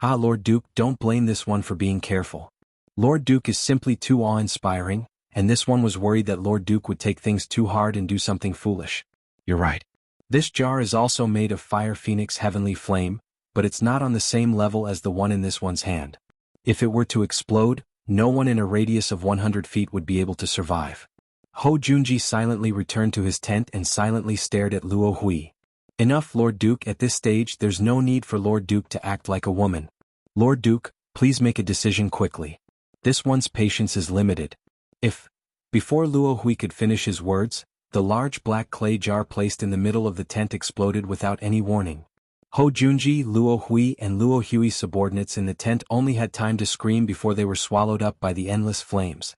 "Ah, Lord Duke, don't blame this one for being careful. Lord Duke is simply too awe-inspiring, and this one was worried that Lord Duke would take things too hard and do something foolish. You're right. This jar is also made of fire phoenix heavenly flame, but it's not on the same level as the one in this one's hand. If it were to explode, no one in a radius of 100 feet would be able to survive." Ho Junji silently returned to his tent and silently stared at Luo Hui. "Enough, Lord Duke, at this stage there's no need for Lord Duke to act like a woman. Lord Duke, please make a decision quickly. This one's patience is limited. If..." Before Luo Hui could finish his words, the large black clay jar placed in the middle of the tent exploded without any warning. Hou Junji, Luo Hui and Luo Hui's subordinates in the tent only had time to scream before they were swallowed up by the endless flames.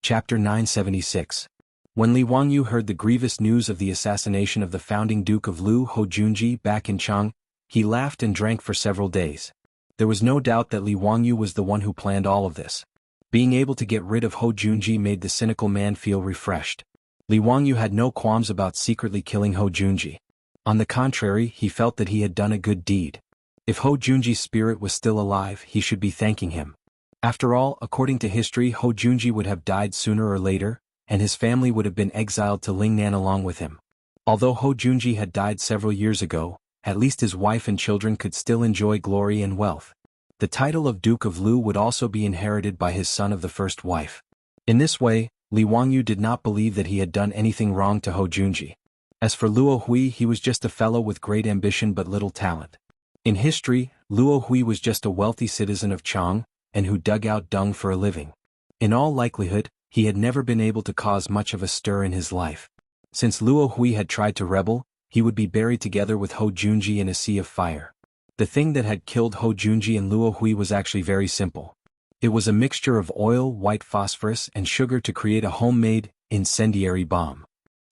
Chapter 976. When Li Wangyu heard the grievous news of the assassination of the founding Duke of Lu Hou Junji back in Chang, he laughed and drank for several days. There was no doubt that Li Wangyu was the one who planned all of this. Being able to get rid of Hou Junji made the cynical man feel refreshed. Li Wangyu had no qualms about secretly killing Hou Junji. On the contrary, he felt that he had done a good deed. If Hou Junji's spirit was still alive, he should be thanking him. After all, according to history, Hou Junji would have died sooner or later, and his family would have been exiled to Lingnan along with him. Although Hou Junji had died several years ago, at least his wife and children could still enjoy glory and wealth. The title of Duke of Lu would also be inherited by his son of the first wife. In this way, Li Wangyu did not believe that he had done anything wrong to Hou Junji. As for Luo Hui, he was just a fellow with great ambition but little talent. In history, Luo Hui was just a wealthy citizen of Chang, and who dug out dung for a living. In all likelihood, he had never been able to cause much of a stir in his life. Since Luo Hui had tried to rebel, he would be buried together with Hou Junji in a sea of fire. The thing that had killed Hou Junji and Luo Hui was actually very simple. It was a mixture of oil, white phosphorus, and sugar to create a homemade, incendiary bomb.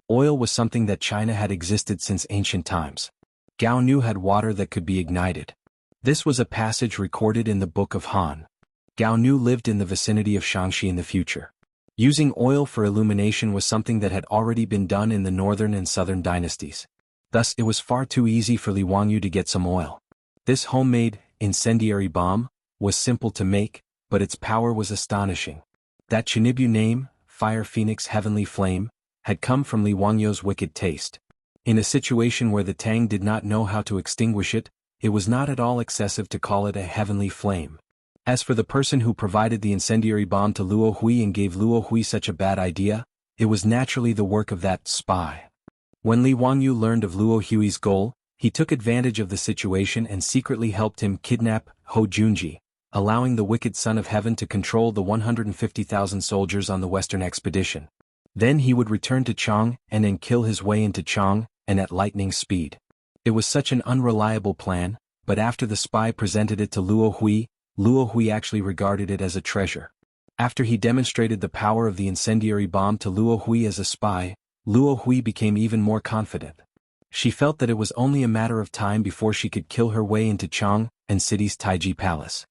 Oil was something that China had existed since ancient times. Jianghu had water that could be ignited. This was a passage recorded in the Book of Han. Jianghu lived in the vicinity of Shaanxi in the future. Using oil for illumination was something that had already been done in the northern and southern dynasties. Thus it was far too easy for Li Wangyu to get some oil. This homemade, incendiary bomb, was simple to make, but its power was astonishing. That Chinibyu name, Fire Phoenix Heavenly Flame, had come from Li Wangyu's wicked taste. In a situation where the Tang did not know how to extinguish it, it was not at all excessive to call it a heavenly flame. As for the person who provided the incendiary bomb to Luo Hui and gave Luo Hui such a bad idea, it was naturally the work of that spy. When Li Wangyu learned of Luo Hui's goal, he took advantage of the situation and secretly helped him kidnap Hou Junji, allowing the wicked son of heaven to control the 150,000 soldiers on the western expedition. Then he would return to Chang and then kill his way into Chang, and at lightning speed. It was such an unreliable plan, but after the spy presented it to Luo Hui actually regarded it as a treasure. After he demonstrated the power of the incendiary bomb to Luo Hui as a spy, Luo Hui became even more confident. She felt that it was only a matter of time before she could kill her way into Chang and city's Taiji Palace.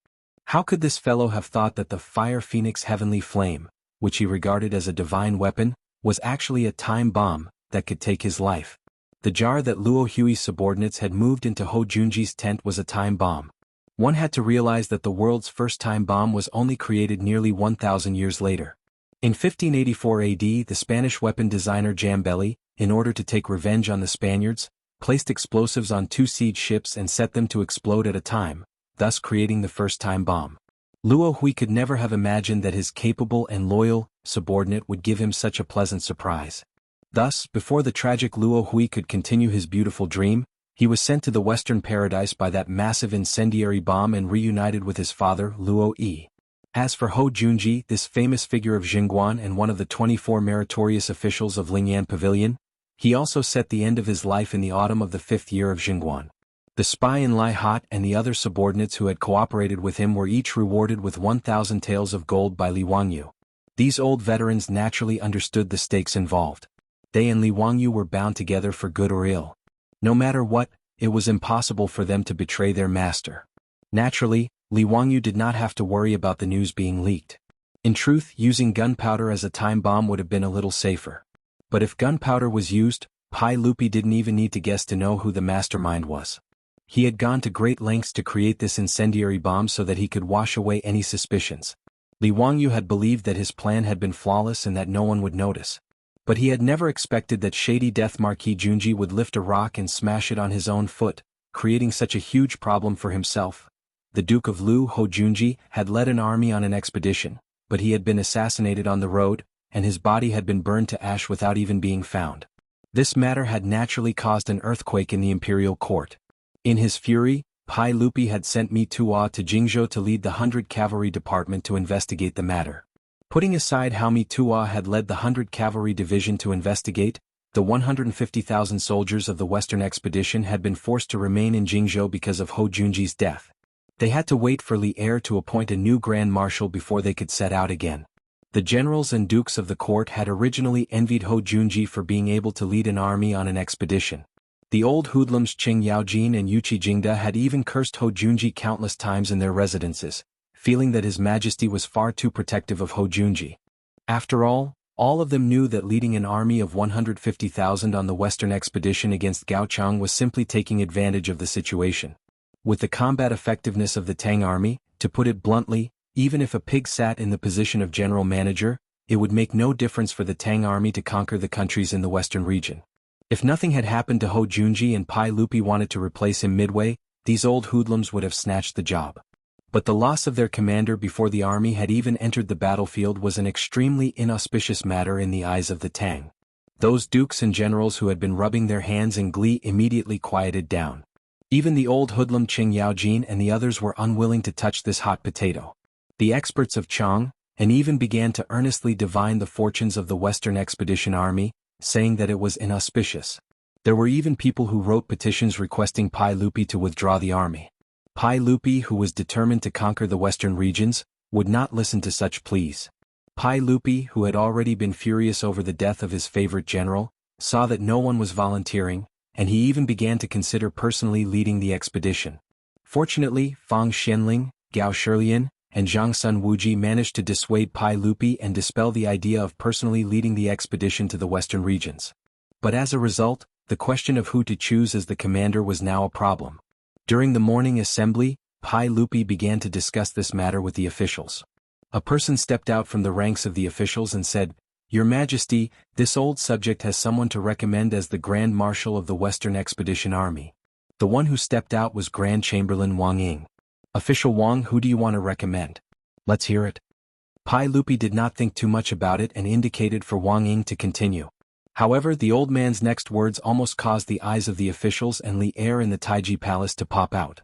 How could this fellow have thought that the Fire Phoenix Heavenly Flame, which he regarded as a divine weapon, was actually a time bomb that could take his life? The jar that Luo Hui's subordinates had moved into Hou Junji's tent was a time bomb. One had to realize that the world's first time bomb was only created nearly 1,000 years later. In 1584 AD, the Spanish weapon designer Jambelli, in order to take revenge on the Spaniards, placed explosives on 2 siege ships and set them to explode at a time, thus creating the first time bomb. Luo Hui could never have imagined that his capable and loyal subordinate would give him such a pleasant surprise. Thus, before the tragic Luo Hui could continue his beautiful dream, he was sent to the Western Paradise by that massive incendiary bomb and reunited with his father, Luo Yi. As for Hou Junji, this famous figure of Jingguan and one of the 24 meritorious officials of Lingyan Pavilion, he also set the end of his life in the autumn of the 5th year of Jingguan. The spy in Lai Hot and the other subordinates who had cooperated with him were each rewarded with 1,000 taels of gold by Li Wangyu. These old veterans naturally understood the stakes involved. They and Li Wangyu were bound together for good or ill. No matter what, it was impossible for them to betray their master. Naturally, Li Wangyu did not have to worry about the news being leaked. In truth, using gunpowder as a time bomb would have been a little safer. But if gunpowder was used, Pai Lupi didn't even need to guess to know who the mastermind was. He had gone to great lengths to create this incendiary bomb so that he could wash away any suspicions. Li Wangyu had believed that his plan had been flawless and that no one would notice. But he had never expected that shady Death Marquis Junji would lift a rock and smash it on his own foot, creating such a huge problem for himself. The Duke of Lu Hou Junji had led an army on an expedition, but he had been assassinated on the road, and his body had been burned to ash without even being found. This matter had naturally caused an earthquake in the imperial court. In his fury, Pai Lupi had sent Mi Tuo to Jingzhou to lead the 100 Cavalry Department to investigate the matter. Putting aside how Mi Tuo had led the 100 Cavalry Division to investigate, the 150,000 soldiers of the Western expedition had been forced to remain in Jingzhou because of Hou Junji's death. They had to wait for Li Er to appoint a new Grand Marshal before they could set out again. The generals and dukes of the court had originally envied Hou Junji for being able to lead an army on an expedition. The old hoodlums Qing Yaojin and Yuqi Jingda had even cursed Hou Junji countless times in their residences, feeling that His Majesty was far too protective of Hou Junji. After all of them knew that leading an army of 150,000 on the Western expedition against Gaochang was simply taking advantage of the situation. With the combat effectiveness of the Tang army, to put it bluntly, even if a pig sat in the position of general manager, it would make no difference for the Tang army to conquer the countries in the western region. If nothing had happened to Hou Junji and Pai Lupi wanted to replace him midway, these old hoodlums would have snatched the job. But the loss of their commander before the army had even entered the battlefield was an extremely inauspicious matter in the eyes of the Tang. Those dukes and generals who had been rubbing their hands in glee immediately quieted down. Even the old hoodlum Qing Yaojin and the others were unwilling to touch this hot potato. The experts of Chang, and even began to earnestly divine the fortunes of the Western Expedition Army, saying that it was inauspicious. There were even people who wrote petitions requesting Pai Lupi to withdraw the army. Pai Lupi, who was determined to conquer the western regions, would not listen to such pleas. Pai Lupi, who had already been furious over the death of his favorite general, saw that no one was volunteering, and he even began to consider personally leading the expedition. Fortunately, Fang Xianling, Gao Shilian, and Zhang Sun Wuji managed to dissuade Pai Lupi and dispel the idea of personally leading the expedition to the western regions. But as a result, the question of who to choose as the commander was now a problem. During the morning assembly, Pai Lupi began to discuss this matter with the officials. A person stepped out from the ranks of the officials and said, "Your Majesty, this old subject has someone to recommend as the Grand Marshal of the Western Expedition Army." The one who stepped out was Grand Chamberlain Wang Ying. "Official Wang, who do you want to recommend? Let's hear it." Pai Lupi did not think too much about it and indicated for Wang Ying to continue. However, the old man's next words almost caused the eyes of the officials and Li Er in the Taiji Palace to pop out.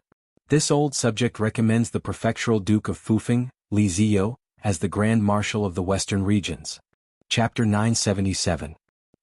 "This old subject recommends the Prefectural Duke of Fufeng, Li Ziyo, as the Grand Marshal of the Western Regions." Chapter 977.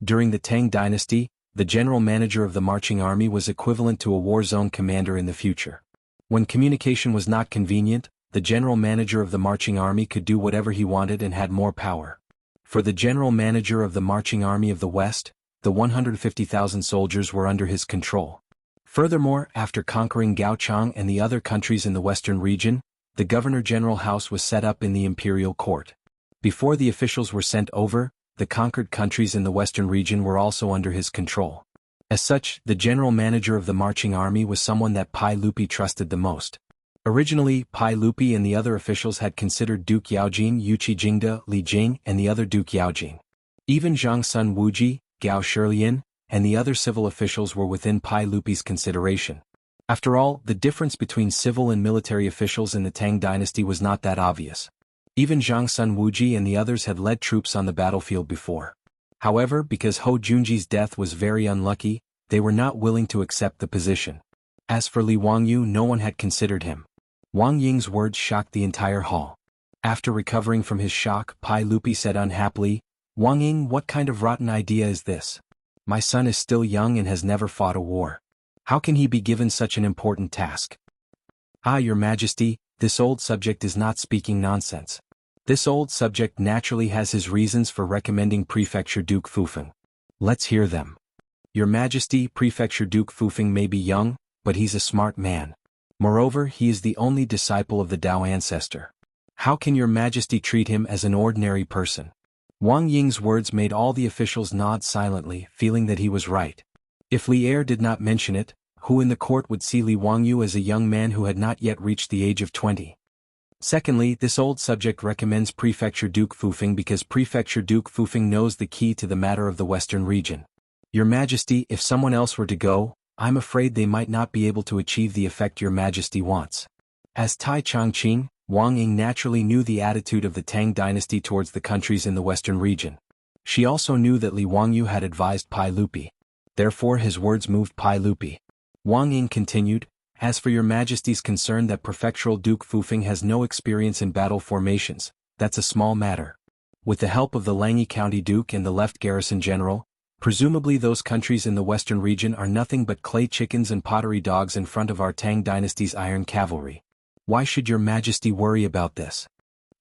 During the Tang Dynasty, the general manager of the marching army was equivalent to a war zone commander in the future. When communication was not convenient, the general manager of the marching army could do whatever he wanted and had more power. For the general manager of the marching army of the West, the 150,000 soldiers were under his control. Furthermore, after conquering Gaochang and the other countries in the western region, the Governor-General House was set up in the imperial court. Before the officials were sent over, the conquered countries in the western region were also under his control. As such, the general manager of the marching army was someone that Pai Lupi trusted the most. Originally, Pai Lupi and the other officials had considered Duke Yaojin, Yuqi Jingda, Li Jing, and the other Duke Yaojin. Even Zhang Sun Wuji, Gao Shilian, and the other civil officials were within Pai Lupi's consideration. After all, the difference between civil and military officials in the Tang dynasty was not that obvious. Even Zhang Sun Wuji and the others had led troops on the battlefield before. However, because Hou Junji's death was very unlucky, they were not willing to accept the position. As for Li Wangyu, no one had considered him. Wang Ying's words shocked the entire hall. After recovering from his shock, Pai Lupi said unhappily, "Wang Ying, what kind of rotten idea is this? My son is still young and has never fought a war. How can he be given such an important task?" "Ah, Your Majesty, this old subject is not speaking nonsense. This old subject naturally has his reasons for recommending Prefecture Duke Fufeng. Let's hear them." "Your Majesty, Prefecture Duke Fufeng may be young, but he's a smart man. Moreover, he is the only disciple of the Tao ancestor. How can Your Majesty treat him as an ordinary person?" Wang Ying's words made all the officials nod silently, feeling that he was right. If Li Er did not mention it, who in the court would see Li Wangyu as a young man who had not yet reached the age of 20? Secondly, this old subject recommends Prefecture Duke Fufeng because Prefecture Duke Fufeng knows the key to the matter of the western region. "Your Majesty, if someone else were to go, I'm afraid they might not be able to achieve the effect Your Majesty wants." As Tai Changqing, Wang Ying naturally knew the attitude of the Tang dynasty towards the countries in the western region. She also knew that Li Wangyu had advised Pai Lupi. Therefore his words moved Pai Lupi. Wang Ying continued, "As for Your Majesty's concern that Prefectural Duke Fufeng has no experience in battle formations, that's a small matter. With the help of the Langyi County Duke and the left garrison general, Presumably those countries in the western region are nothing but clay chickens and pottery dogs in front of our Tang dynasty's iron cavalry. Why should your majesty worry about this?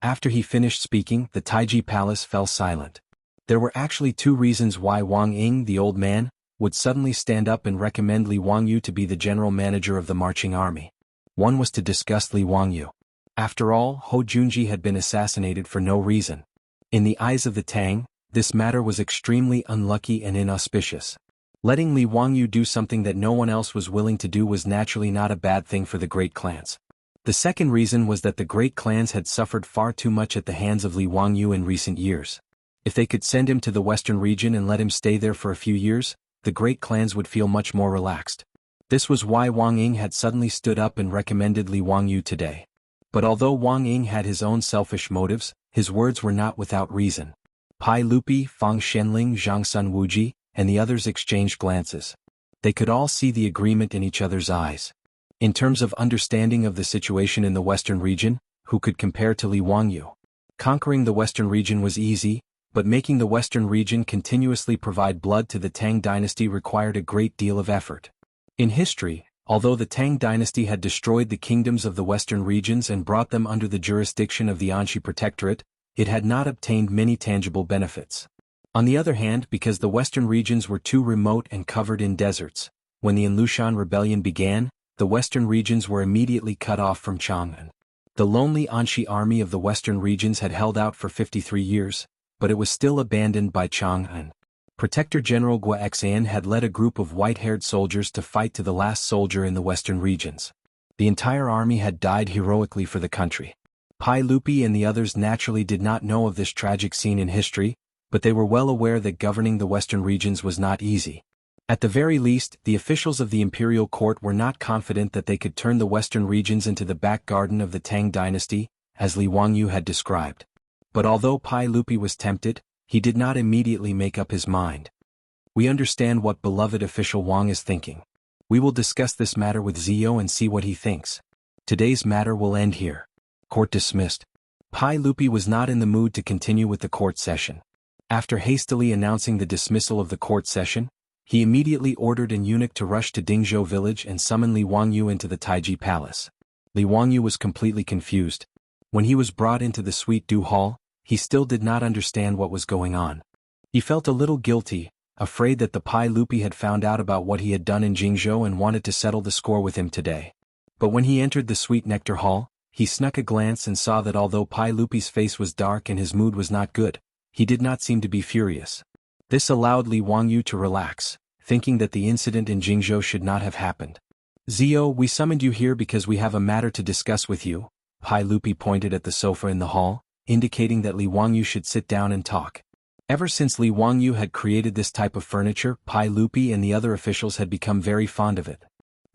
After he finished speaking, the Taiji palace fell silent. There were actually two reasons why Wang Ying, the old man, would suddenly stand up and recommend Li Wangyu to be the general manager of the marching army. One was to disgust Li Wangyu. After all, Hou Junji had been assassinated for no reason. In the eyes of the Tang, this matter was extremely unlucky and inauspicious. Letting Li Wangyu do something that no one else was willing to do was naturally not a bad thing for the great clans. The second reason was that the great clans had suffered far too much at the hands of Li Wangyu in recent years. If they could send him to the western region and let him stay there for a few years, the great clans would feel much more relaxed. This was why Wang Ying had suddenly stood up and recommended Li Wangyu today. But although Wang Ying had his own selfish motives, his words were not without reason. Pai Lupi, Fang Shenling, Zhang Sun Wuji, and the others exchanged glances. They could all see the agreement in each other's eyes. In terms of understanding of the situation in the western region, who could compare to Li Wangyu? Conquering the western region was easy, but making the western region continuously provide blood to the Tang dynasty required a great deal of effort. In history, although the Tang dynasty had destroyed the kingdoms of the western regions and brought them under the jurisdiction of the Anshi Protectorate, it had not obtained many tangible benefits. On the other hand, because the western regions were too remote and covered in deserts, when the Anlushan rebellion began, the western regions were immediately cut off from Chang'an. The lonely Anshi army of the western regions had held out for 53 years, but it was still abandoned by Chang'an. Protector General Guo Xian had led a group of white-haired soldiers to fight to the last soldier in the western regions. The entire army had died heroically for the country. Pai Lupi and the others naturally did not know of this tragic scene in history, but they were well aware that governing the western regions was not easy. At the very least, the officials of the imperial court were not confident that they could turn the western regions into the back garden of the Tang dynasty, as Li Wangyu had described. But although Pai Lupi was tempted, he did not immediately make up his mind. We understand what beloved official Wang is thinking. We will discuss this matter with Zio and see what he thinks. Today's matter will end here. Court dismissed. Pai Lupi was not in the mood to continue with the court session. After hastily announcing the dismissal of the court session, he immediately ordered an eunuch to rush to Dingzhou village and summon Li Wangyu into the Taiji palace. Li Wangyu was completely confused. When he was brought into the Sweet Dew Hall, he still did not understand what was going on. He felt a little guilty, afraid that the Pai Lupi had found out about what he had done in Jingzhou and wanted to settle the score with him today. But when he entered the Sweet Nectar Hall, he snuck a glance and saw that although Pai Lupi's face was dark and his mood was not good, he did not seem to be furious. This allowed Li Wangyu to relax, thinking that the incident in Jingzhou should not have happened. Zio, we summoned you here because we have a matter to discuss with you. Pai Lupi pointed at the sofa in the hall, indicating that Li Wangyu should sit down and talk. Ever since Li Wangyu had created this type of furniture, Pai Lupi and the other officials had become very fond of it.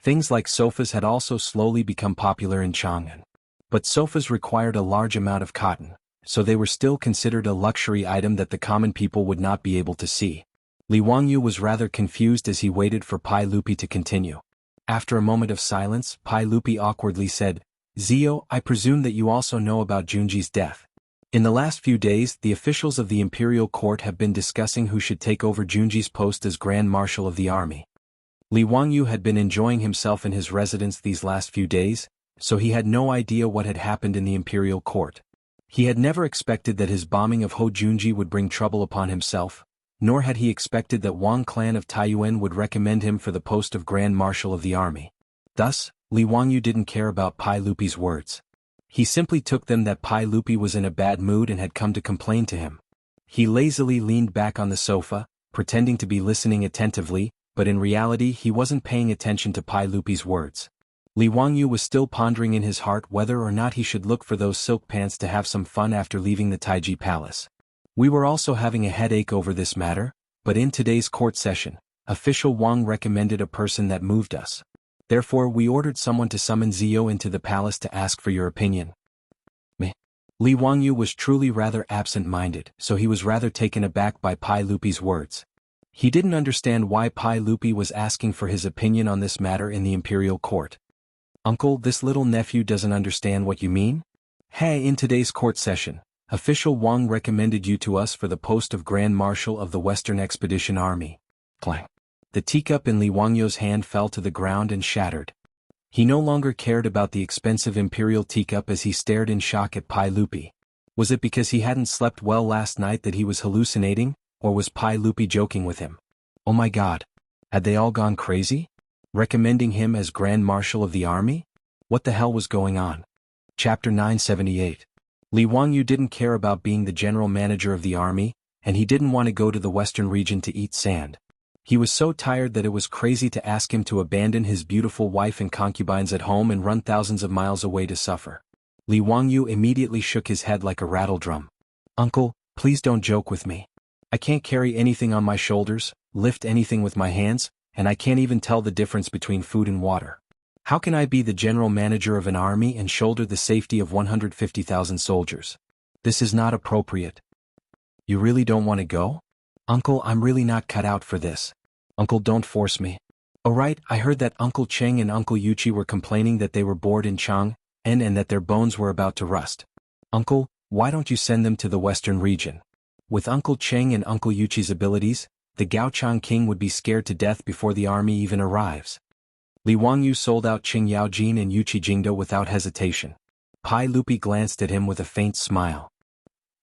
Things like sofas had also slowly become popular in Chang'an. But sofas required a large amount of cotton, so they were still considered a luxury item that the common people would not be able to see. Li Wangyu was rather confused as he waited for Pai Lupi to continue. After a moment of silence, Pai Lupi awkwardly said, Zio, I presume that you also know about Junji's death. In the last few days, the officials of the imperial court have been discussing who should take over Junji's post as Grand Marshal of the army. Li Wangyu had been enjoying himself in his residence these last few days, so he had no idea what had happened in the imperial court. He had never expected that his bombing of Hou Junji would bring trouble upon himself, nor had he expected that Wang clan of Taiyuan would recommend him for the post of Grand Marshal of the army. Thus, Li Wangyu didn't care about Pai Lupi's words. He simply took them that Pai Lupi was in a bad mood and had come to complain to him. He lazily leaned back on the sofa, pretending to be listening attentively, but in reality he wasn't paying attention to Pai Lupi's words. Li Wangyu was still pondering in his heart whether or not he should look for those silk pants to have some fun after leaving the Taiji palace. We were also having a headache over this matter, but in today's court session, official Wang recommended a person that moved us. Therefore we ordered someone to summon Zio into the palace to ask for your opinion. Li Wangyu was truly rather absent-minded, so he was rather taken aback by Pai Lupi's words. He didn't understand why Pai Lupi was asking for his opinion on this matter in the imperial court. Uncle, this little nephew doesn't understand what you mean? Hey, in today's court session, Official Wang recommended you to us for the post of Grand Marshal of the Western Expedition Army. Clang. The teacup in Li Wangyu's hand fell to the ground and shattered. He no longer cared about the expensive imperial teacup as he stared in shock at Pai Lupi. Was it because he hadn't slept well last night that he was hallucinating, or was Pai Lupi joking with him? Oh my god. Had they all gone crazy? Recommending him as Grand Marshal of the army? What the hell was going on? Chapter 978. Li Wangyu didn't care about being the general manager of the army, and he didn't want to go to the western region to eat sand. He was so tired that it was crazy to ask him to abandon his beautiful wife and concubines at home and run thousands of miles away to suffer. Li Wangyu immediately shook his head like a rattledrum. Uncle, please don't joke with me. I can't carry anything on my shoulders, lift anything with my hands, and I can't even tell the difference between food and water. How can I be the general manager of an army and shoulder the safety of 150,000 soldiers? This is not appropriate. You really don't want to go? Uncle, I'm really not cut out for this. Uncle, don't force me. Alright, I heard that Uncle Cheng and Uncle Yuchi were complaining that they were bored in Chang, and that their bones were about to rust. Uncle, why don't you send them to the western region? With Uncle Cheng and Uncle Yuchi's abilities, the Gaochang king would be scared to death before the army even arrives. Li Wangyu sold out Qing Yaojin and Yuchi Jingdo without hesitation. Pai Lupi glanced at him with a faint smile.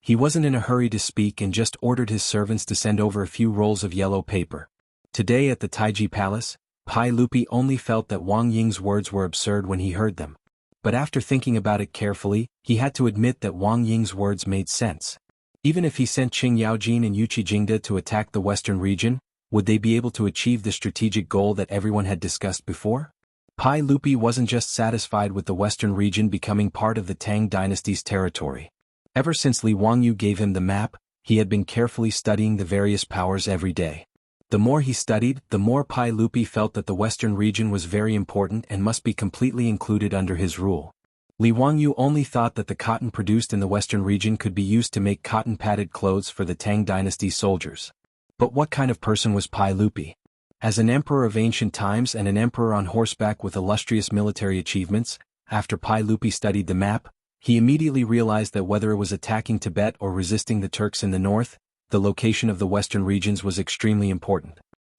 He wasn't in a hurry to speak and just ordered his servants to send over a few rolls of yellow paper. Today at the Taiji Palace, Pai Lupi only felt that Wang Ying's words were absurd when he heard them. But after thinking about it carefully, he had to admit that Wang Ying's words made sense. Even if he sent Qing Yaojin and Yuchi Jingda to attack the western region, would they be able to achieve the strategic goal that everyone had discussed before? Pai Lupi wasn't just satisfied with the western region becoming part of the Tang dynasty's territory. Ever since Li Wangyu gave him the map, he had been carefully studying the various powers every day. The more he studied, the more Pai Lupi felt that the western region was very important and must be completely included under his rule. Li Wangyu only thought that the cotton produced in the western region could be used to make cotton-padded clothes for the Tang dynasty soldiers. But what kind of person was Pai Lupi? As an emperor of ancient times and an emperor on horseback with illustrious military achievements, after Pai Lupi studied the map, he immediately realized that whether it was attacking Tibet or resisting the Turks in the north, the location of the western regions was extremely important.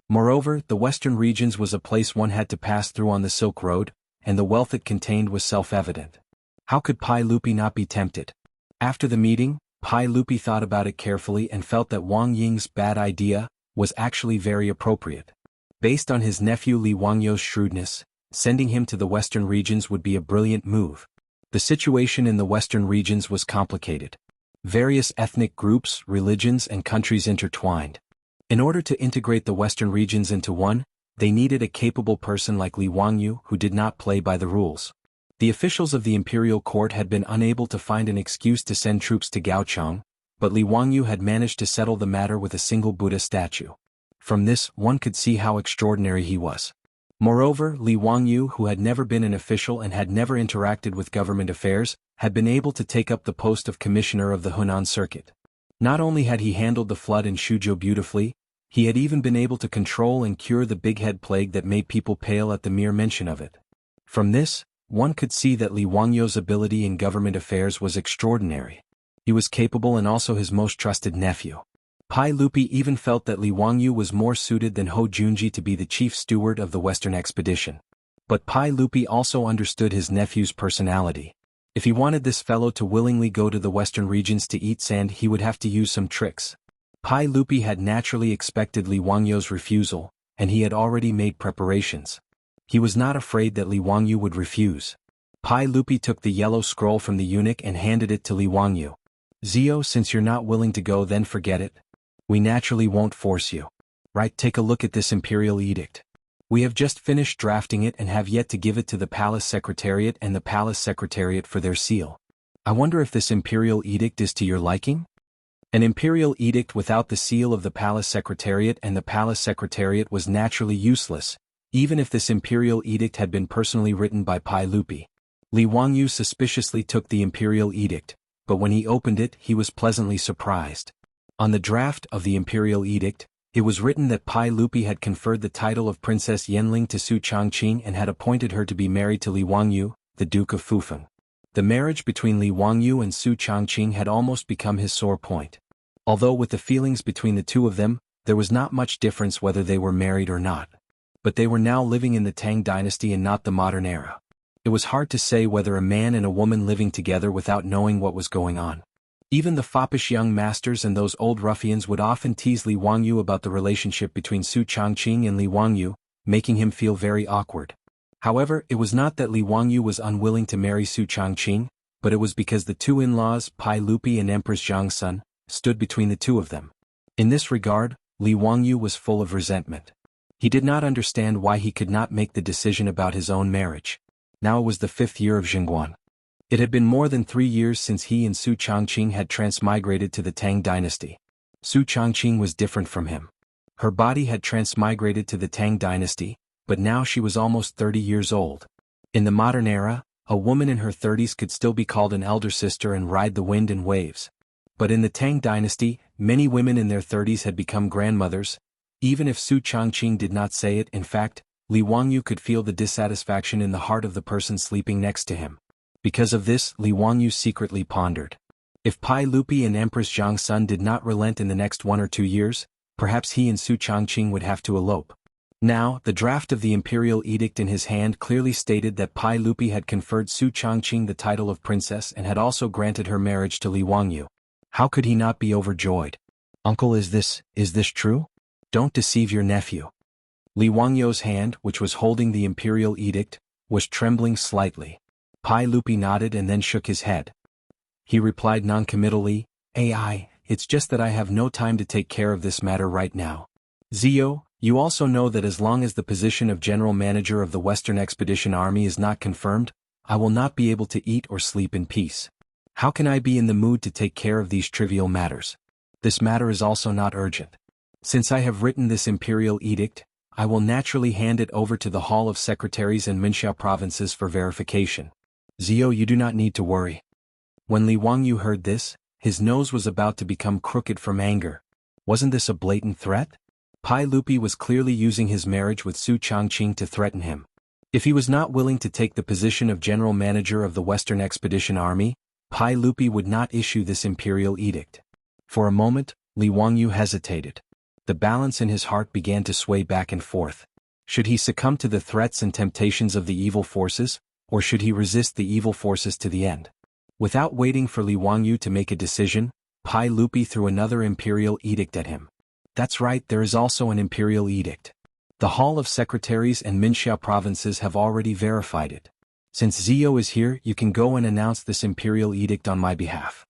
Moreover, the western regions was a place one had to pass through on the Silk Road, and the wealth it contained was self-evident. How could Pai Lupi not be tempted? After the meeting, Pai Lupi thought about it carefully and felt that Wang Ying's bad idea was actually very appropriate. Based on his nephew Li Wangyu's shrewdness, sending him to the western regions would be a brilliant move. The situation in the western regions was complicated. Various ethnic groups, religions, and countries intertwined. In order to integrate the western regions into one, they needed a capable person like Li Wangyu who did not play by the rules. The officials of the imperial court had been unable to find an excuse to send troops to Gaochang, but Li Wangyu had managed to settle the matter with a single Buddha statue. From this, one could see how extraordinary he was. Moreover, Li Wangyu, who had never been an official and had never interacted with government affairs, had been able to take up the post of commissioner of the Hunan circuit. Not only had he handled the flood in Shuzhou beautifully, he had even been able to control and cure the big head plague that made people pale at the mere mention of it. From this, one could see that Li Wangyu's ability in government affairs was extraordinary. He was capable and also his most trusted nephew. Pai Lupi even felt that Li Wangyu was more suited than Ho Junji to be the chief steward of the Western expedition. But Pai Lupi also understood his nephew's personality. If he wanted this fellow to willingly go to the western regions to eat sand, he would have to use some tricks. Pai Lupi had naturally expected Li Wangyu's refusal, and he had already made preparations. He was not afraid that Li Wangyu would refuse. Pai Lupi took the yellow scroll from the eunuch and handed it to Li Wangyu. Zio, since you're not willing to go, then forget it. We naturally won't force you. Right, take a look at this imperial edict. We have just finished drafting it and have yet to give it to the palace secretariat and the palace secretariat for their seal. I wonder if this imperial edict is to your liking? An imperial edict without the seal of the palace secretariat and the palace secretariat was naturally useless, even if this imperial edict had been personally written by Pai Lupi. Li Wangyu suspiciously took the imperial edict, but when he opened it, he was pleasantly surprised. On the draft of the imperial edict, it was written that Pai Lupi had conferred the title of Princess Yenling to Su Changqing and had appointed her to be married to Li Wangyu, the Duke of Fufeng. The marriage between Li Wangyu and Su Changqing had almost become his sore point. Although with the feelings between the two of them, there was not much difference whether they were married or not. But they were now living in the Tang dynasty and not the modern era. It was hard to say whether a man and a woman living together without knowing what was going on. Even the foppish young masters and those old ruffians would often tease Li Wangyu about the relationship between Su Changqing and Li Wangyu, making him feel very awkward. However, it was not that Li Wangyu was unwilling to marry Su Changqing, but it was because the two in-laws, Pai Lupi and Empress Jiangsun, stood between the two of them. In this regard, Li Wangyu was full of resentment. He did not understand why he could not make the decision about his own marriage. Now it was the 5th year of Jianghu. It had been more than 3 years since he and Su Changqing had transmigrated to the Tang dynasty. Su Changqing was different from him. Her body had transmigrated to the Tang dynasty, but now she was almost 30 years old. In the modern era, a woman in her 30s could still be called an elder sister and ride the wind and waves. But in the Tang dynasty, many women in their 30s had become grandmothers. Even if Su Changqing did not say it, in fact, Li Wangyu could feel the dissatisfaction in the heart of the person sleeping next to him. Because of this, Li Wangyu secretly pondered. If Pai Lupi and Empress Jiangsun did not relent in the next 1 or 2 years, perhaps he and Su Changqing would have to elope. Now, the draft of the imperial edict in his hand clearly stated that Pai Lupi had conferred Su Changqing the title of princess and had also granted her marriage to Li Wangyu. How could he not be overjoyed? Uncle, is this true? Don't deceive your nephew. Li Wangyu's hand, which was holding the imperial edict, was trembling slightly. Pai Lupi nodded and then shook his head. He replied noncommittally, it's just that I have no time to take care of this matter right now. Zio, you also know that as long as the position of general manager of the Western Expedition Army is not confirmed, I will not be able to eat or sleep in peace. How can I be in the mood to take care of these trivial matters? This matter is also not urgent. Since I have written this imperial edict, I will naturally hand it over to the Hall of Secretaries and Minxiao provinces for verification. Zio, you do not need to worry. When Li Wangyu heard this, his nose was about to become crooked from anger. Wasn't this a blatant threat? Pai Lupi was clearly using his marriage with Su Changqing to threaten him. If he was not willing to take the position of general manager of the Western Expedition Army, Pai Lupi would not issue this imperial edict. For a moment, Li Wangyu hesitated. The balance in his heart began to sway back and forth. Should he succumb to the threats and temptations of the evil forces, or should he resist the evil forces to the end? Without waiting for Li Wangyu to make a decision, Pai Lupi threw another imperial edict at him. That's right, there is also an imperial edict. The Hall of Secretaries and Minxiao provinces have already verified it. Since Zio is here, you can go and announce this imperial edict on my behalf.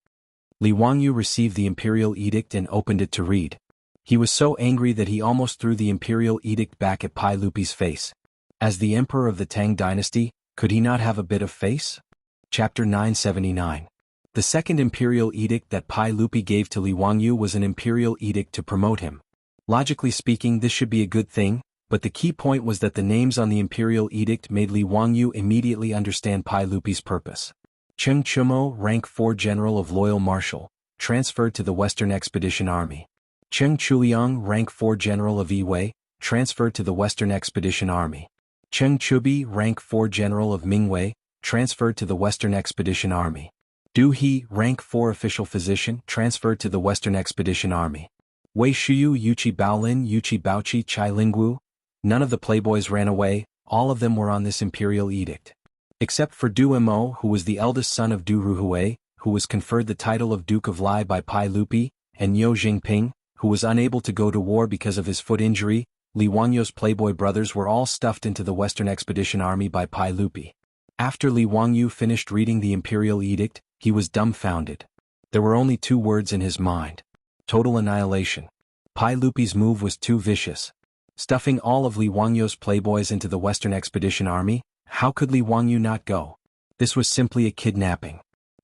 Li Wangyu received the imperial edict and opened it to read. He was so angry that he almost threw the imperial edict back at Pai Lupi's face. As the emperor of the Tang dynasty, could he not have a bit of face? Chapter 979. The second imperial edict that Pai Lupi gave to Li Wangyu was an imperial edict to promote him. Logically speaking, this should be a good thing, but the key point was that the names on the imperial edict made Li Wangyu immediately understand Pai Lupi's purpose. Cheng Chumo, rank 4 General of Loyal Marshal, transferred to the Western Expedition Army. Cheng Chuliang, rank 4 General of Yiwei, transferred to the Western Expedition Army. Cheng Chubi, rank 4 General of Mingwei, transferred to the Western Expedition Army. Du He, rank 4 Official Physician, transferred to the Western Expedition Army. Wei Shuyu, Yuchi Baolin, Yuchi Baochi, Chai Lingwu. None of the playboys ran away, all of them were on this imperial edict. Except for Du Mo, who was the eldest son of Du Ruhui, who was conferred the title of Duke of Lai by Pai Lupi, and Yo Jingping, who was unable to go to war because of his foot injury. Li Wangyu's playboy brothers were all stuffed into the Western Expedition Army by Pai Lupi. After Li Wangyu finished reading the imperial edict, he was dumbfounded. There were only 2 words in his mind. Total annihilation. Pai Lupi's move was too vicious. Stuffing all of Li Wangyu's playboys into the Western Expedition Army, how could Li Wangyu not go? This was simply a kidnapping.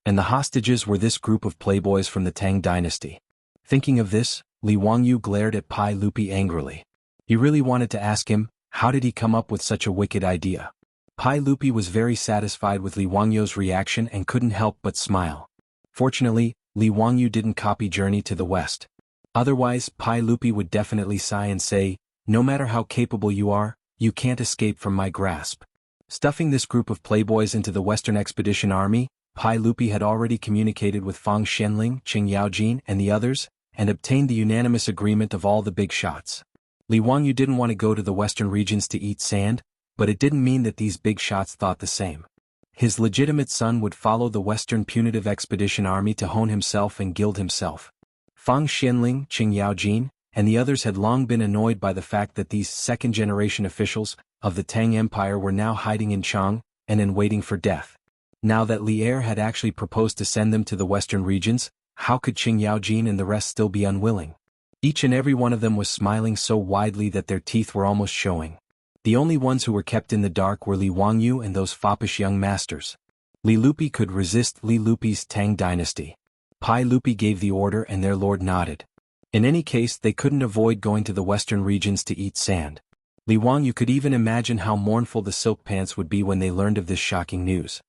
And the hostages were this group of playboys from the Tang dynasty. Thinking of this, Li Wangyu glared at Pai Lupi angrily. He really wanted to ask him, how did he come up with such a wicked idea? Pai Lupi was very satisfied with Li Wangyu's reaction and couldn't help but smile. Fortunately, Li Wangyu didn't copy Journey to the West. Otherwise, Pai Lupi would definitely sigh and say, no matter how capable you are, you can't escape from my grasp. Stuffing this group of playboys into the Western Expedition Army, Pai Lupi had already communicated with Fang Xianling, Qing Yaojin, and the others, and obtained the unanimous agreement of all the big shots. Li Wangyu didn't want to go to the western regions to eat sand, but it didn't mean that these big shots thought the same. His legitimate son would follow the Western Punitive Expedition Army to hone himself and gild himself. Fang Xianling, Qing Yaojin, and the others had long been annoyed by the fact that these second-generation officials of the Tang Empire were now hiding in Chang and in waiting for death. Now that Li Er had actually proposed to send them to the western regions, how could Qing Yaojin and the rest still be unwilling? Each and every one of them was smiling so widely that their teeth were almost showing. The only ones who were kept in the dark were Li Wangyu and those foppish young masters. Li Lupi could resist Li Lupi's Tang dynasty. Pai Lupi gave the order and their lord nodded. In any case, they couldn't avoid going to the western regions to eat sand. Li Wangyu could even imagine how mournful the silk pants would be when they learned of this shocking news.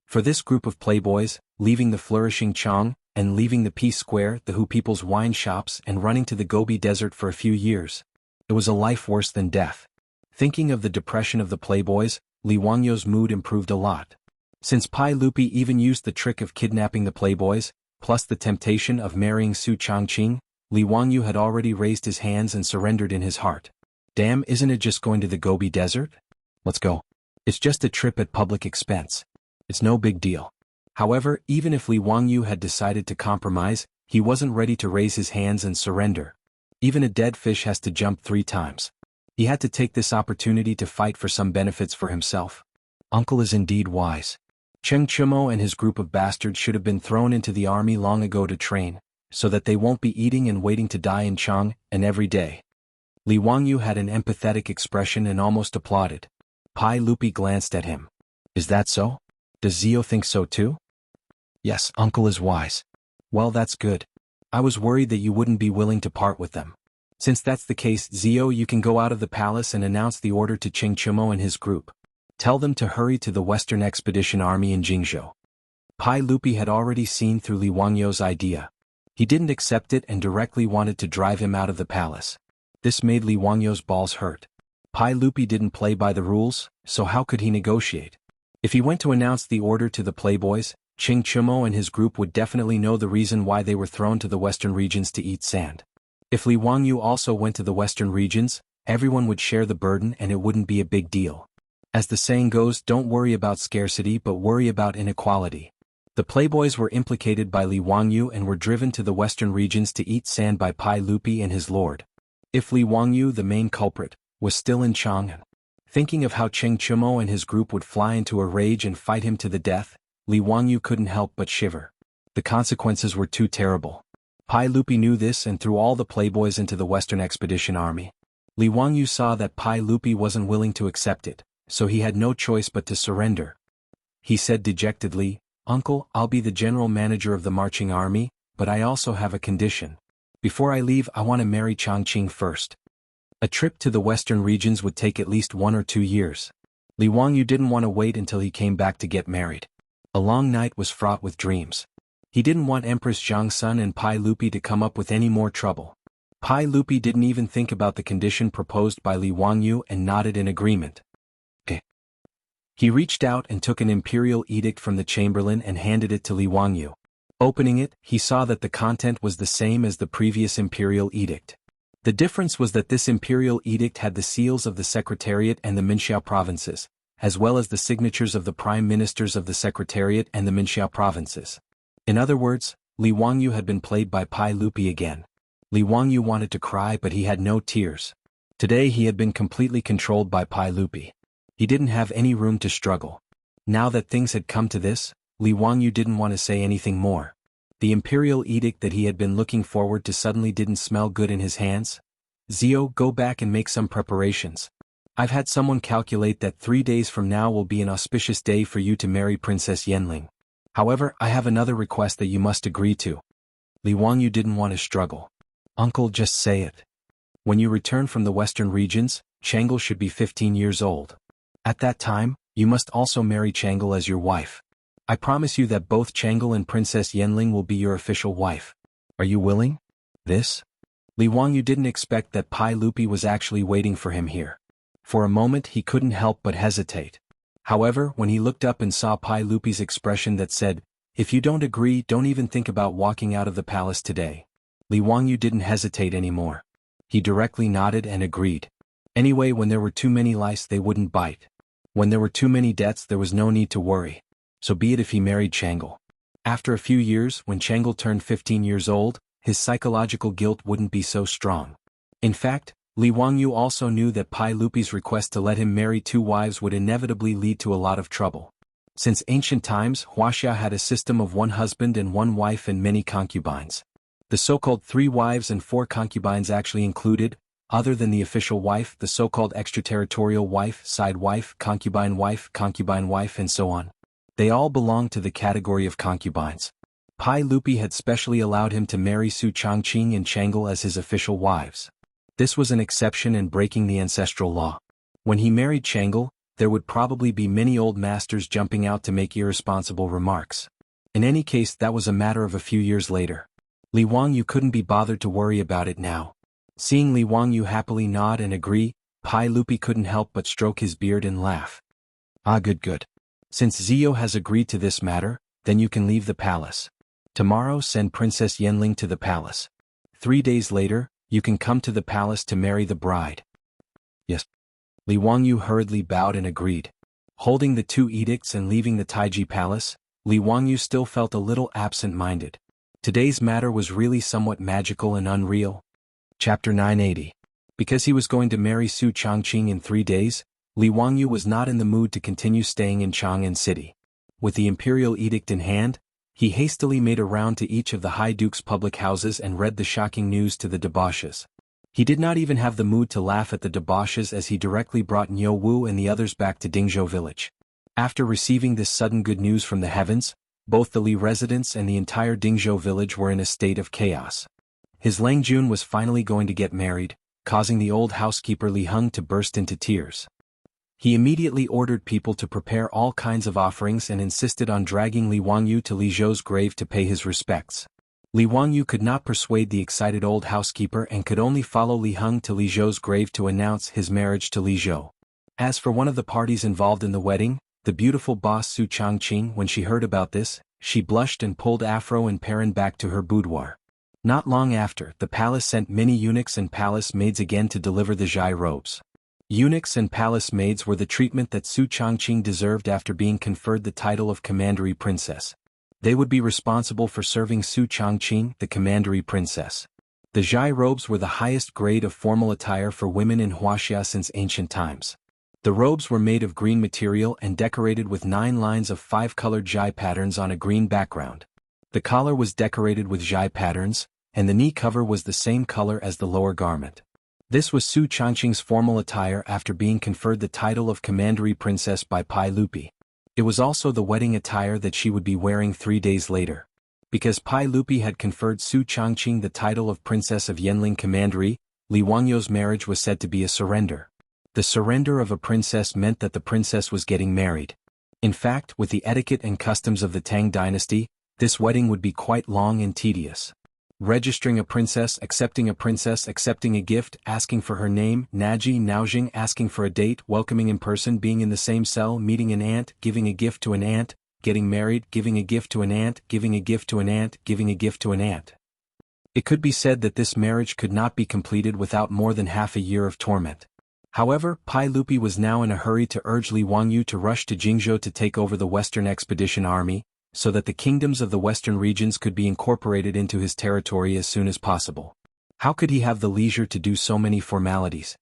For this group of playboys, leaving the flourishing Chang, and leaving the Peace Square, the Hu people's wine shops, and running to the Gobi Desert for a few years, it was a life worse than death. Thinking of the depression of the playboys, Li Wangyu's mood improved a lot. Since Pai Lupi even used the trick of kidnapping the playboys, plus the temptation of marrying Su Changqing, Li Wangyu had already raised his hands and surrendered in his heart. Damn, isn't it just going to the Gobi Desert? Let's go. It's just a trip at public expense. It's no big deal. However, even if Li Wangyu had decided to compromise, he wasn't ready to raise his hands and surrender. Even a dead fish has to jump 3 times. He had to take this opportunity to fight for some benefits for himself. Uncle is indeed wise. Cheng Chumo and his group of bastards should have been thrown into the army long ago to train, so that they won't be eating and waiting to die in Chang, and every day. Li Wangyu had an empathetic expression and almost applauded. Pai Lupi glanced at him. Is that so? Does Zio think so too? Yes, uncle is wise. Well, that's good. I was worried that you wouldn't be willing to part with them. Since that's the case, Zio, you can go out of the palace and announce the order to Cheng Chumo and his group. Tell them to hurry to the Western Expedition Army in Jianghu. Pai Lupi had already seen through Li Wangyu's idea. He didn't accept it and directly wanted to drive him out of the palace. This made Li Wangyu's balls hurt. Pai Lupi didn't play by the rules, so how could he negotiate? If he went to announce the order to the playboys, Cheng Chumo and his group would definitely know the reason why they were thrown to the western regions to eat sand. If Li Wangyu also went to the western regions, everyone would share the burden and it wouldn't be a big deal. As the saying goes, don't worry about scarcity but worry about inequality. The playboys were implicated by Li Wangyu and were driven to the western regions to eat sand by Pai Lupi and his lord. If Li Wangyu, the main culprit, was still in Chang'an, thinking of how Cheng Chumo and his group would fly into a rage and fight him to the death, Li Wangyu couldn't help but shiver. The consequences were too terrible. Pai Lupi knew this and threw all the playboys into the Western Expedition Army. Li Wangyu saw that Pai Lupi wasn't willing to accept it, so he had no choice but to surrender. He said dejectedly, Uncle, I'll be the general manager of the marching army, but I also have a condition. Before I leave, I want to marry Changqing first. A trip to the western regions would take at least 1 or 2 years. Li Wangyu didn't want to wait until he came back to get married. A long night was fraught with dreams. He didn't want Empress Jiangsun and Pai Lupi to come up with any more trouble. Pai Lupi didn't even think about the condition proposed by Li Wangyu and nodded in agreement. Okay. He reached out and took an imperial edict from the chamberlain and handed it to Li Wangyu. Opening it, he saw that the content was the same as the previous imperial edict. The difference was that this imperial edict had the seals of the Secretariat and the Minxiao provinces, as well as the signatures of the prime ministers of the Secretariat and the Minxiao provinces. In other words, Li Wangyu had been played by Pai Lupi again. Li Wangyu wanted to cry but he had no tears. Today he had been completely controlled by Pai Lupi. He didn't have any room to struggle. Now that things had come to this, Li Wangyu didn't want to say anything more. The imperial edict that he had been looking forward to suddenly didn't smell good in his hands. Zio, go back and make some preparations. I've had someone calculate that 3 days from now will be an auspicious day for you to marry Princess Yanling. However, I have another request that you must agree to. Li Wangyu didn't want to struggle. Uncle, just say it. When you return from the western regions, Changle should be 15 years old. At that time, you must also marry Changle as your wife. I promise you that both Changle and Princess Yanling will be your official wife. Are you willing? This? Li Wangyu didn't expect that Pai Lupi was actually waiting for him here. For a moment he couldn't help but hesitate. However, when he looked up and saw Pai Lupi's expression that said, If you don't agree, don't even think about walking out of the palace today. Li Wangyu didn't hesitate anymore. He directly nodded and agreed. Anyway, when there were too many lice they wouldn't bite. When there were too many debts there was no need to worry. So be it if he married Chang'e. After a few years, when Chang'e turned 15 years old, his psychological guilt wouldn't be so strong. In fact, Li Wangyu also knew that Pai Lupi's request to let him marry 2 wives would inevitably lead to a lot of trouble. Since ancient times, Wuxia had a system of 1 husband and 1 wife and many concubines. The so-called 3 wives and 4 concubines actually included, other than the official wife, the so-called extraterritorial wife, side wife, concubine wife, and so on. They all belonged to the category of concubines. Pai Lupi had specially allowed him to marry Su Changqing and Chang'e as his official wives. This was an exception and breaking the ancestral law. When he married Chang'e, there would probably be many old masters jumping out to make irresponsible remarks. In any case, that was a matter of a few years later. Li Wangyu couldn't be bothered to worry about it now. Seeing Li Wangyu happily nod and agree, Pai Lupi couldn't help but stroke his beard and laugh. Ah, good. Since Zio has agreed to this matter, then you can leave the palace. Tomorrow send Princess Yanling to the palace. 3 days later, you can come to the palace to marry the bride. Yes. Li Wangyu hurriedly bowed and agreed. Holding the 2 edicts and leaving the Taiji palace, Li Wangyu still felt a little absent-minded. Today's matter was really somewhat magical and unreal. Chapter 980. Because he was going to marry Su Changqing in 3 days, Li Wangyu was not in the mood to continue staying in Chang'an City. With the imperial edict in hand, he hastily made a round to each of the High Duke's public houses and read the shocking news to the debauches. He did not even have the mood to laugh at the debauches as he directly brought Niu Wu and the others back to Dingzhou village. After receiving this sudden good news from the heavens, both the Li residents and the entire Dingzhou village were in a state of chaos. His Lang Jun was finally going to get married, causing the old housekeeper Li Heng to burst into tears. He immediately ordered people to prepare all kinds of offerings and insisted on dragging Li Wangyu to Li Zhou's grave to pay his respects. Li Wangyu could not persuade the excited old housekeeper and could only follow Li Heng to Li Zhou's grave to announce his marriage to Li Zhou. As for one of the parties involved in the wedding, the beautiful boss Su Changqing, when she heard about this, she blushed and pulled Afro and Perrin back to her boudoir. Not long after, the palace sent many eunuchs and palace maids again to deliver the Zhai robes. Eunuchs and palace maids were the treatment that Su Changqing deserved after being conferred the title of Commandery Princess. They would be responsible for serving Su Changqing, the Commandery Princess. The Zhai robes were the highest grade of formal attire for women in Wuxia since ancient times. The robes were made of green material and decorated with 9 lines of 5-colored Zhai patterns on a green background. The collar was decorated with Zhai patterns, and the knee cover was the same color as the lower garment. This was Su Changqing's formal attire after being conferred the title of Commandery Princess by Pai Lupi. It was also the wedding attire that she would be wearing 3 days later. Because Pai Lupi had conferred Su Changqing the title of Princess of Yanling Commandery, Li Wangyu's marriage was said to be a surrender. The surrender of a princess meant that the princess was getting married. In fact, with the etiquette and customs of the Tang dynasty, this wedding would be quite long and tedious. Registering a princess, accepting a gift, asking for her name, Naji, Naojing, asking for a date, welcoming in person, being in the same cell, meeting an aunt, giving a gift to an aunt, getting married, giving a gift to an aunt, giving a gift to an aunt, giving a gift to an aunt. It could be said that this marriage could not be completed without more than half a year of torment. However, Pai Lupi was now in a hurry to urge Li Wangyu to rush to Jingzhou to take over the Western Expedition Army, so that the kingdoms of the western regions could be incorporated into his territory as soon as possible. How could he have the leisure to do so many formalities?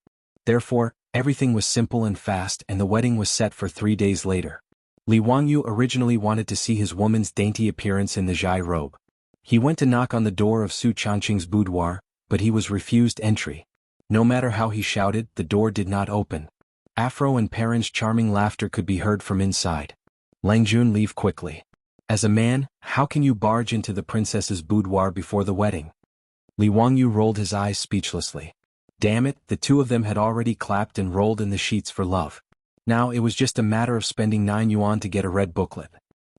Therefore, everything was simple and fast and the wedding was set for 3 days later. Li Wangyu originally wanted to see his woman's dainty appearance in the Zhai robe. He went to knock on the door of Su Changqing's boudoir, but he was refused entry. No matter how he shouted, the door did not open. Afro and Perrin's charming laughter could be heard from inside. Lang Jun, leave quickly. As a man, how can you barge into the princess's boudoir before the wedding? Li Wangyu rolled his eyes speechlessly. Damn it, the 2 of them had already clapped and rolled in the sheets for love. Now it was just a matter of spending 9 yuan to get a red booklet.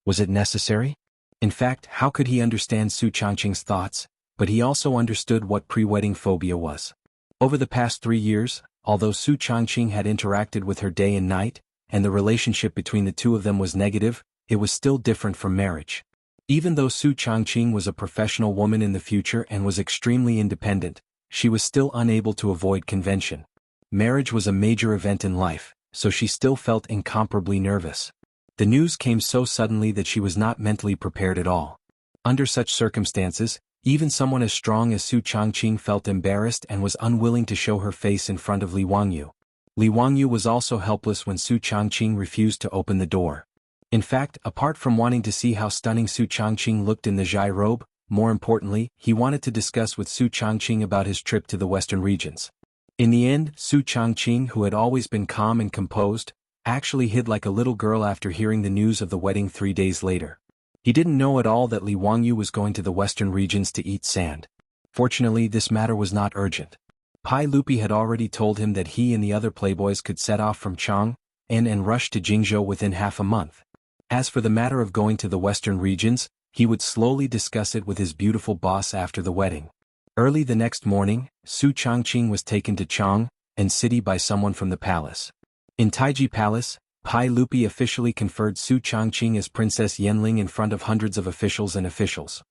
Was it necessary? In fact, how could he understand Su Changqing's thoughts, but he also understood what pre-wedding phobia was. Over the past 3 years, although Su Changqing had interacted with her day and night, and the relationship between the 2 of them was negative, it was still different from marriage. Even though Su Changqing was a professional woman in the future and was extremely independent, she was still unable to avoid convention. Marriage was a major event in life, so she still felt incomparably nervous. The news came so suddenly that she was not mentally prepared at all. Under such circumstances, even someone as strong as Su Changqing felt embarrassed and was unwilling to show her face in front of Li Wangyu. Li Wangyu was also helpless when Su Changqing refused to open the door. In fact, apart from wanting to see how stunning Su Changqing looked in the Zhai robe, more importantly, he wanted to discuss with Su Changqing about his trip to the western regions. In the end, Su Changqing, who had always been calm and composed, actually hid like a little girl after hearing the news of the wedding 3 days later. He didn't know at all that Li Wangyu was going to the western regions to eat sand. Fortunately, this matter was not urgent. Pai Lupi had already told him that he and the other playboys could set off from Chang and rush to Jingzhou within half a month. As for the matter of going to the western regions, he would slowly discuss it with his beautiful boss after the wedding. Early the next morning, Su Changqing was taken to Chang city by someone from the palace. In Taiji Palace, Pai Lupi officially conferred Su Changqing as Princess Yanling in front of hundreds of officials and officials.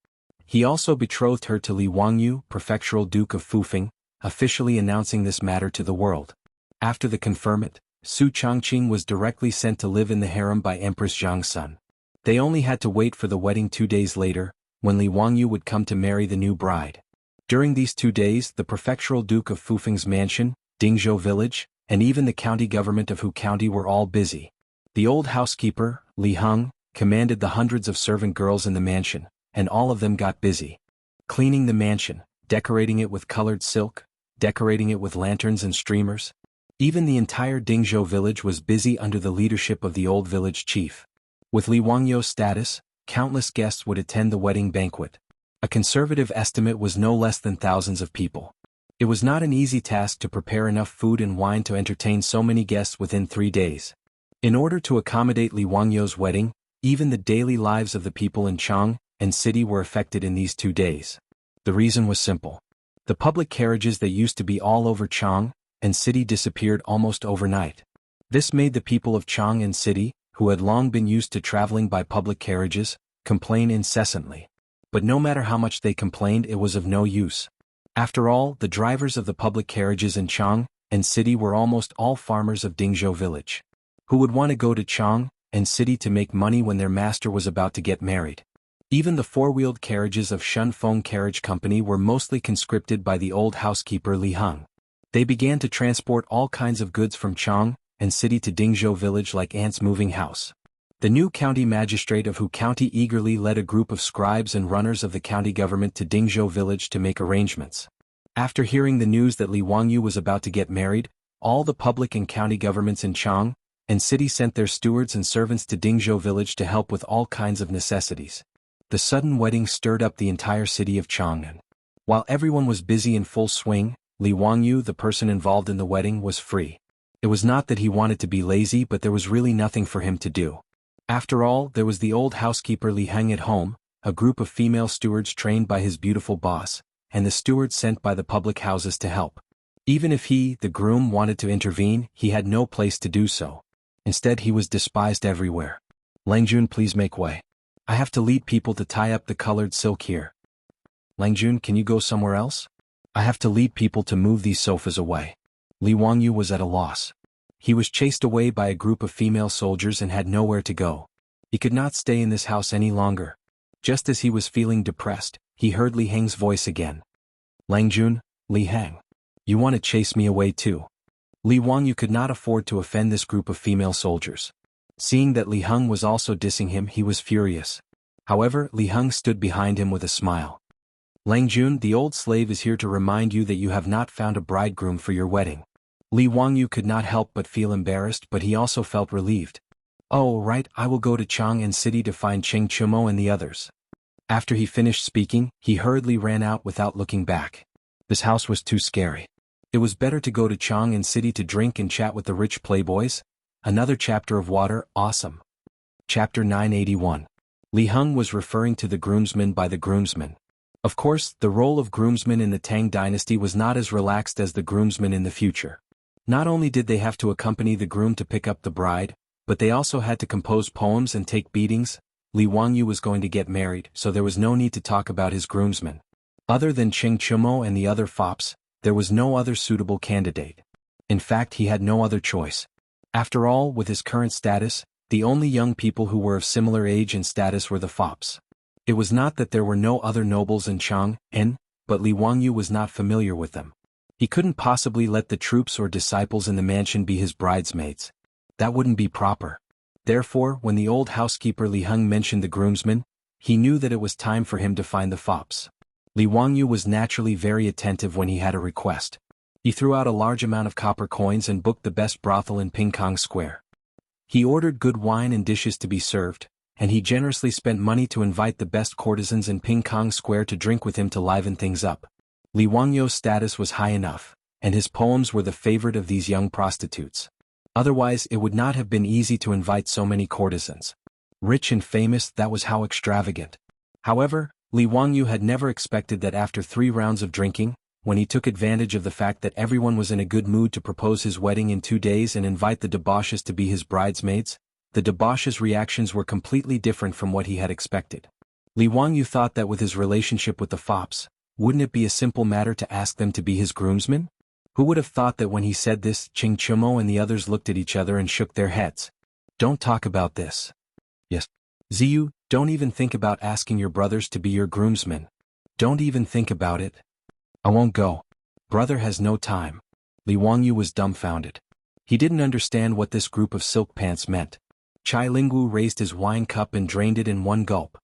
He also betrothed her to Li Wangyu, Prefectural Duke of Fufeng, officially announcing this matter to the world. After the conferment, Su Changqing was directly sent to live in the harem by Empress Zhang's son. They only had to wait for the wedding 2 days later, when Li Wangyu would come to marry the new bride. During these 2 days, the Prefectural Duke of Fufeng's mansion, Dingzhou village, and even the county government of Hu County were all busy. The old housekeeper, Li Heng, commanded the hundreds of servant girls in the mansion, and all of them got busy. Cleaning the mansion, decorating it with colored silk, decorating it with lanterns and streamers. Even the entire Dingzhou village was busy under the leadership of the old village chief. With Li Wangyu's status, countless guests would attend the wedding banquet. A conservative estimate was no less than thousands of people. It was not an easy task to prepare enough food and wine to entertain so many guests within 3 days. In order to accommodate Li Wangyu's wedding, even the daily lives of the people in Chang city were affected in these 2 days. The reason was simple. The public carriages that used to be all over Chang city disappeared almost overnight. This made the people of Chang city, who had long been used to traveling by public carriages, complain incessantly. But no matter how much they complained, it was of no use. After all, the drivers of the public carriages in Chang city were almost all farmers of Dingzhou village. Who would want to go to Chang city to make money when their master was about to get married? Even the four-wheeled carriages of Shunfeng Carriage Company were mostly conscripted by the old housekeeper Li Heng. They began to transport all kinds of goods from Chang city to Dingzhou village like ants moving house. The new county magistrate of Hu County eagerly led a group of scribes and runners of the county government to Dingzhou village to make arrangements. After hearing the news that Li Wangyu was about to get married, all the public and county governments in Chang city sent their stewards and servants to Dingzhou village to help with all kinds of necessities. The sudden wedding stirred up the entire city of Chang'an. While everyone was busy in full swing, Li Wangyu, the person involved in the wedding, was free. It was not that he wanted to be lazy, but there was really nothing for him to do. After all, there was the old housekeeper Li Heng at home, a group of female stewards trained by his beautiful boss, and the stewards sent by the public houses to help. Even if he, the groom, wanted to intervene, he had no place to do so. Instead, he was despised everywhere. Langjun, please make way. I have to lead people to tie up the colored silk here. Langjun, can you go somewhere else? I have to lead people to move these sofas away. Li Wangyu was at a loss. He was chased away by a group of female soldiers and had nowhere to go. He could not stay in this house any longer. Just as he was feeling depressed, he heard Li Heng's voice again. Langjun, Li Heng. You want to chase me away too? Li Wangyu could not afford to offend this group of female soldiers. Seeing that Li Heng was also dissing him, he was furious. However, Li Heng stood behind him with a smile. Langjun, the old slave is here to remind you that you have not found a bridegroom for your wedding. Li Wangyu could not help but feel embarrassed, but he also felt relieved. Oh, right, I will go to Chang'an city to find Cheng Chumo and the others. After he finished speaking, he hurriedly ran out without looking back. This house was too scary. It was better to go to Chang'an city to drink and chat with the rich playboys. Another chapter of water, awesome. Chapter 981. Li Heng was referring to the groomsmen by the groomsmen. Of course, the role of groomsmen in the Tang dynasty was not as relaxed as the groomsmen in the future. Not only did they have to accompany the groom to pick up the bride, but they also had to compose poems and take beatings, Li Wangyu was going to get married, so there was no need to talk about his groomsmen. Other than Cheng Chumo and the other fops, there was no other suitable candidate. In fact, he had no other choice. After all, with his current status, the only young people who were of similar age and status were the fops. It was not that there were no other nobles in Chang'an, but Li Wangyu was not familiar with them. He couldn't possibly let the troops or disciples in the mansion be his bridesmaids. That wouldn't be proper. Therefore, when the old housekeeper Li Heng mentioned the groomsmen, he knew that it was time for him to find the fops. Li Wangyu was naturally very attentive when he had a request. He threw out a large amount of copper coins and booked the best brothel in Pingkong Square. He ordered good wine and dishes to be served, and he generously spent money to invite the best courtesans in Pingkong Square to drink with him to liven things up. Li Wangyu's status was high enough, and his poems were the favorite of these young prostitutes. Otherwise, it would not have been easy to invite so many courtesans. Rich and famous, that was how extravagant. However, Li Wangyu had never expected that after 3 rounds of drinking, when he took advantage of the fact that everyone was in a good mood to propose his wedding in 2 days and invite the debauches to be his bridesmaids, the debauches' reactions were completely different from what he had expected. Li Wangyu thought that with his relationship with the fops, wouldn't it be a simple matter to ask them to be his groomsmen? Who would have thought that when he said this, Cheng Chumo and the others looked at each other and shook their heads. Don't talk about this. Yes. Ziyu, don't even think about asking your brothers to be your groomsmen. Don't even think about it. I won't go. Brother has no time. Li Wangyu was dumbfounded. He didn't understand what this group of silk pants meant. Chai Lingwu raised his wine cup and drained it in one gulp.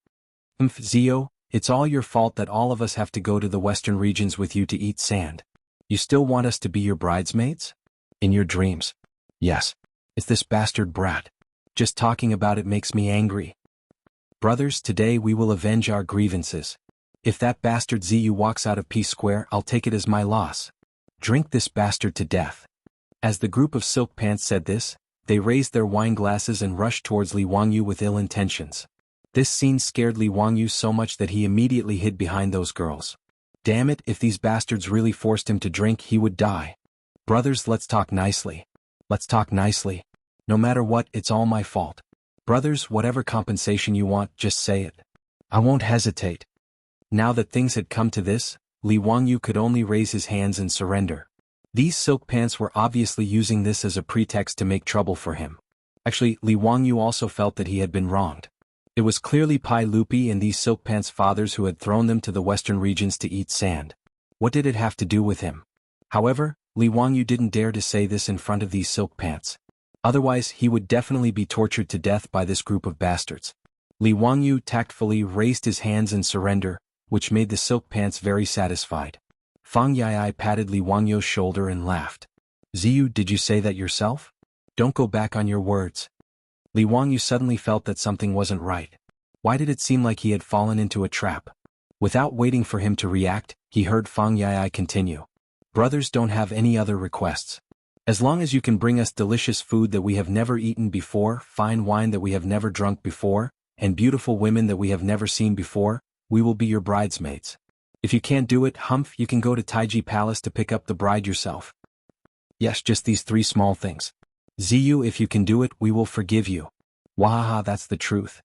Zio, it's all your fault that all of us have to go to the western regions with you to eat sand. You still want us to be your bridesmaids? In your dreams. Yes. It's this bastard brat. Just talking about it makes me angry. Brothers, today we will avenge our grievances. If that bastard Ziyu walks out of Peace Square, I'll take it as my loss. Drink this bastard to death. As the group of silk pants said this, they raised their wine glasses and rushed towards Li Wangyu with ill intentions. This scene scared Li Wangyu so much that he immediately hid behind those girls. Damn it, if these bastards really forced him to drink, he would die. Brothers, let's talk nicely. Let's talk nicely. No matter what, it's all my fault. Brothers, whatever compensation you want, just say it. I won't hesitate. Now that things had come to this, Li Wangyu could only raise his hands and surrender. These silk pants were obviously using this as a pretext to make trouble for him. Actually, Li Wangyu also felt that he had been wronged. It was clearly Pai Lupi and these silk pants' fathers who had thrown them to the western regions to eat sand. What did it have to do with him? However, Li Wangyu didn't dare to say this in front of these silk pants. Otherwise, he would definitely be tortured to death by this group of bastards. Li Wangyu tactfully raised his hands in surrender, which made the silk pants very satisfied. Fang Yai patted Li Wangyu's shoulder and laughed. Ziyu, did you say that yourself? Don't go back on your words. Li Wangyu suddenly felt that something wasn't right. Why did it seem like he had fallen into a trap? Without waiting for him to react, he heard Fang Yai continue. Brothers don't have any other requests. As long as you can bring us delicious food that we have never eaten before, fine wine that we have never drunk before, and beautiful women that we have never seen before, we will be your bridesmaids. If you can't do it, humph, you can go to Taiji Palace to pick up the bride yourself. Yes, just these 3 small things. Ziyu, if you can do it, we will forgive you. Wahaha, that's the truth.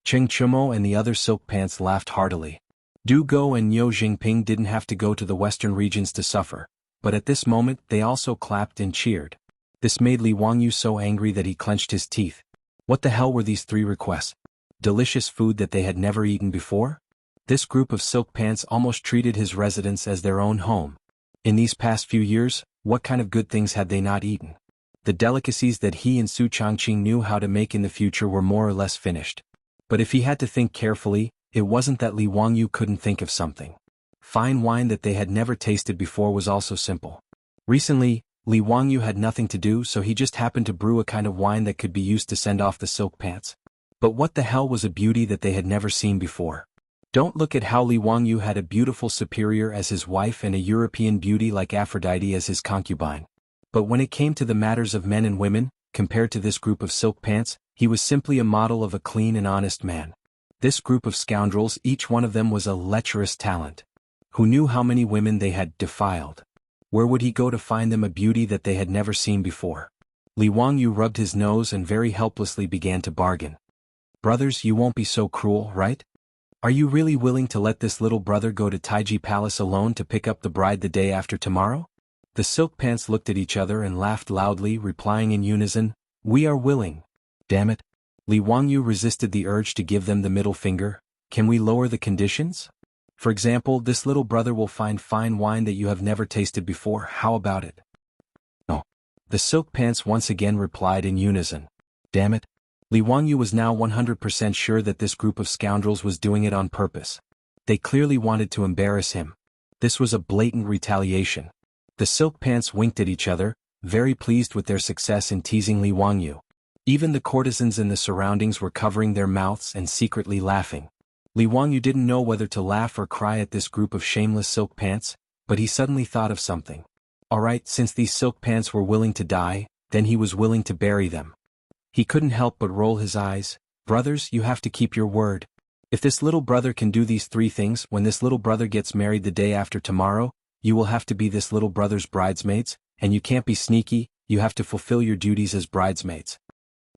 Cheng Chumo and the other silk pants laughed heartily. Du Go and Niu Jingping didn't have to go to the western regions to suffer, but at this moment they also clapped and cheered. This made Li Wangyu so angry that he clenched his teeth. What the hell were these 3 requests? Delicious food that they had never eaten before? This group of silk pants almost treated his residence as their own home. In these past few years, what kind of good things had they not eaten? The delicacies that he and Su Changqing knew how to make in the future were more or less finished. But if he had to think carefully, it wasn't that Li Wangyu couldn't think of something. Fine wine that they had never tasted before was also simple. Recently, Li Wangyu had nothing to do, so he just happened to brew a kind of wine that could be used to send off the silk pants. But what the hell was a beauty that they had never seen before? Don't look at how Li Wangyu had a beautiful superior as his wife and a European beauty like Aphrodite as his concubine. But when it came to the matters of men and women, compared to this group of silk pants, he was simply a model of a clean and honest man. This group of scoundrels, each one of them was a lecherous talent. Who knew how many women they had defiled? Where would he go to find them a beauty that they had never seen before? Li Wangyu rubbed his nose and very helplessly began to bargain. Brothers, you won't be so cruel, right? Are you really willing to let this little brother go to Taiji Palace alone to pick up the bride the day after tomorrow? The silk pants looked at each other and laughed loudly, replying in unison, "We are willing." Damn it. Li Wangyu resisted the urge to give them the middle finger. Can we lower the conditions? For example, this little brother will find fine wine that you have never tasted before. How about it? No. The silk pants once again replied in unison. Damn it. Li Wangyu was now 100% sure that this group of scoundrels was doing it on purpose. They clearly wanted to embarrass him. This was a blatant retaliation. The silk pants winked at each other, very pleased with their success in teasing Li Wangyu. Even the courtesans in the surroundings were covering their mouths and secretly laughing. Li Wangyu didn't know whether to laugh or cry at this group of shameless silk pants, but he suddenly thought of something. Alright, since these silk pants were willing to die, then he was willing to bury them. He couldn't help but roll his eyes. Brothers, you have to keep your word. If this little brother can do these 3 things, when this little brother gets married the day after tomorrow, you will have to be this little brother's bridesmaids, and you can't be sneaky, you have to fulfill your duties as bridesmaids.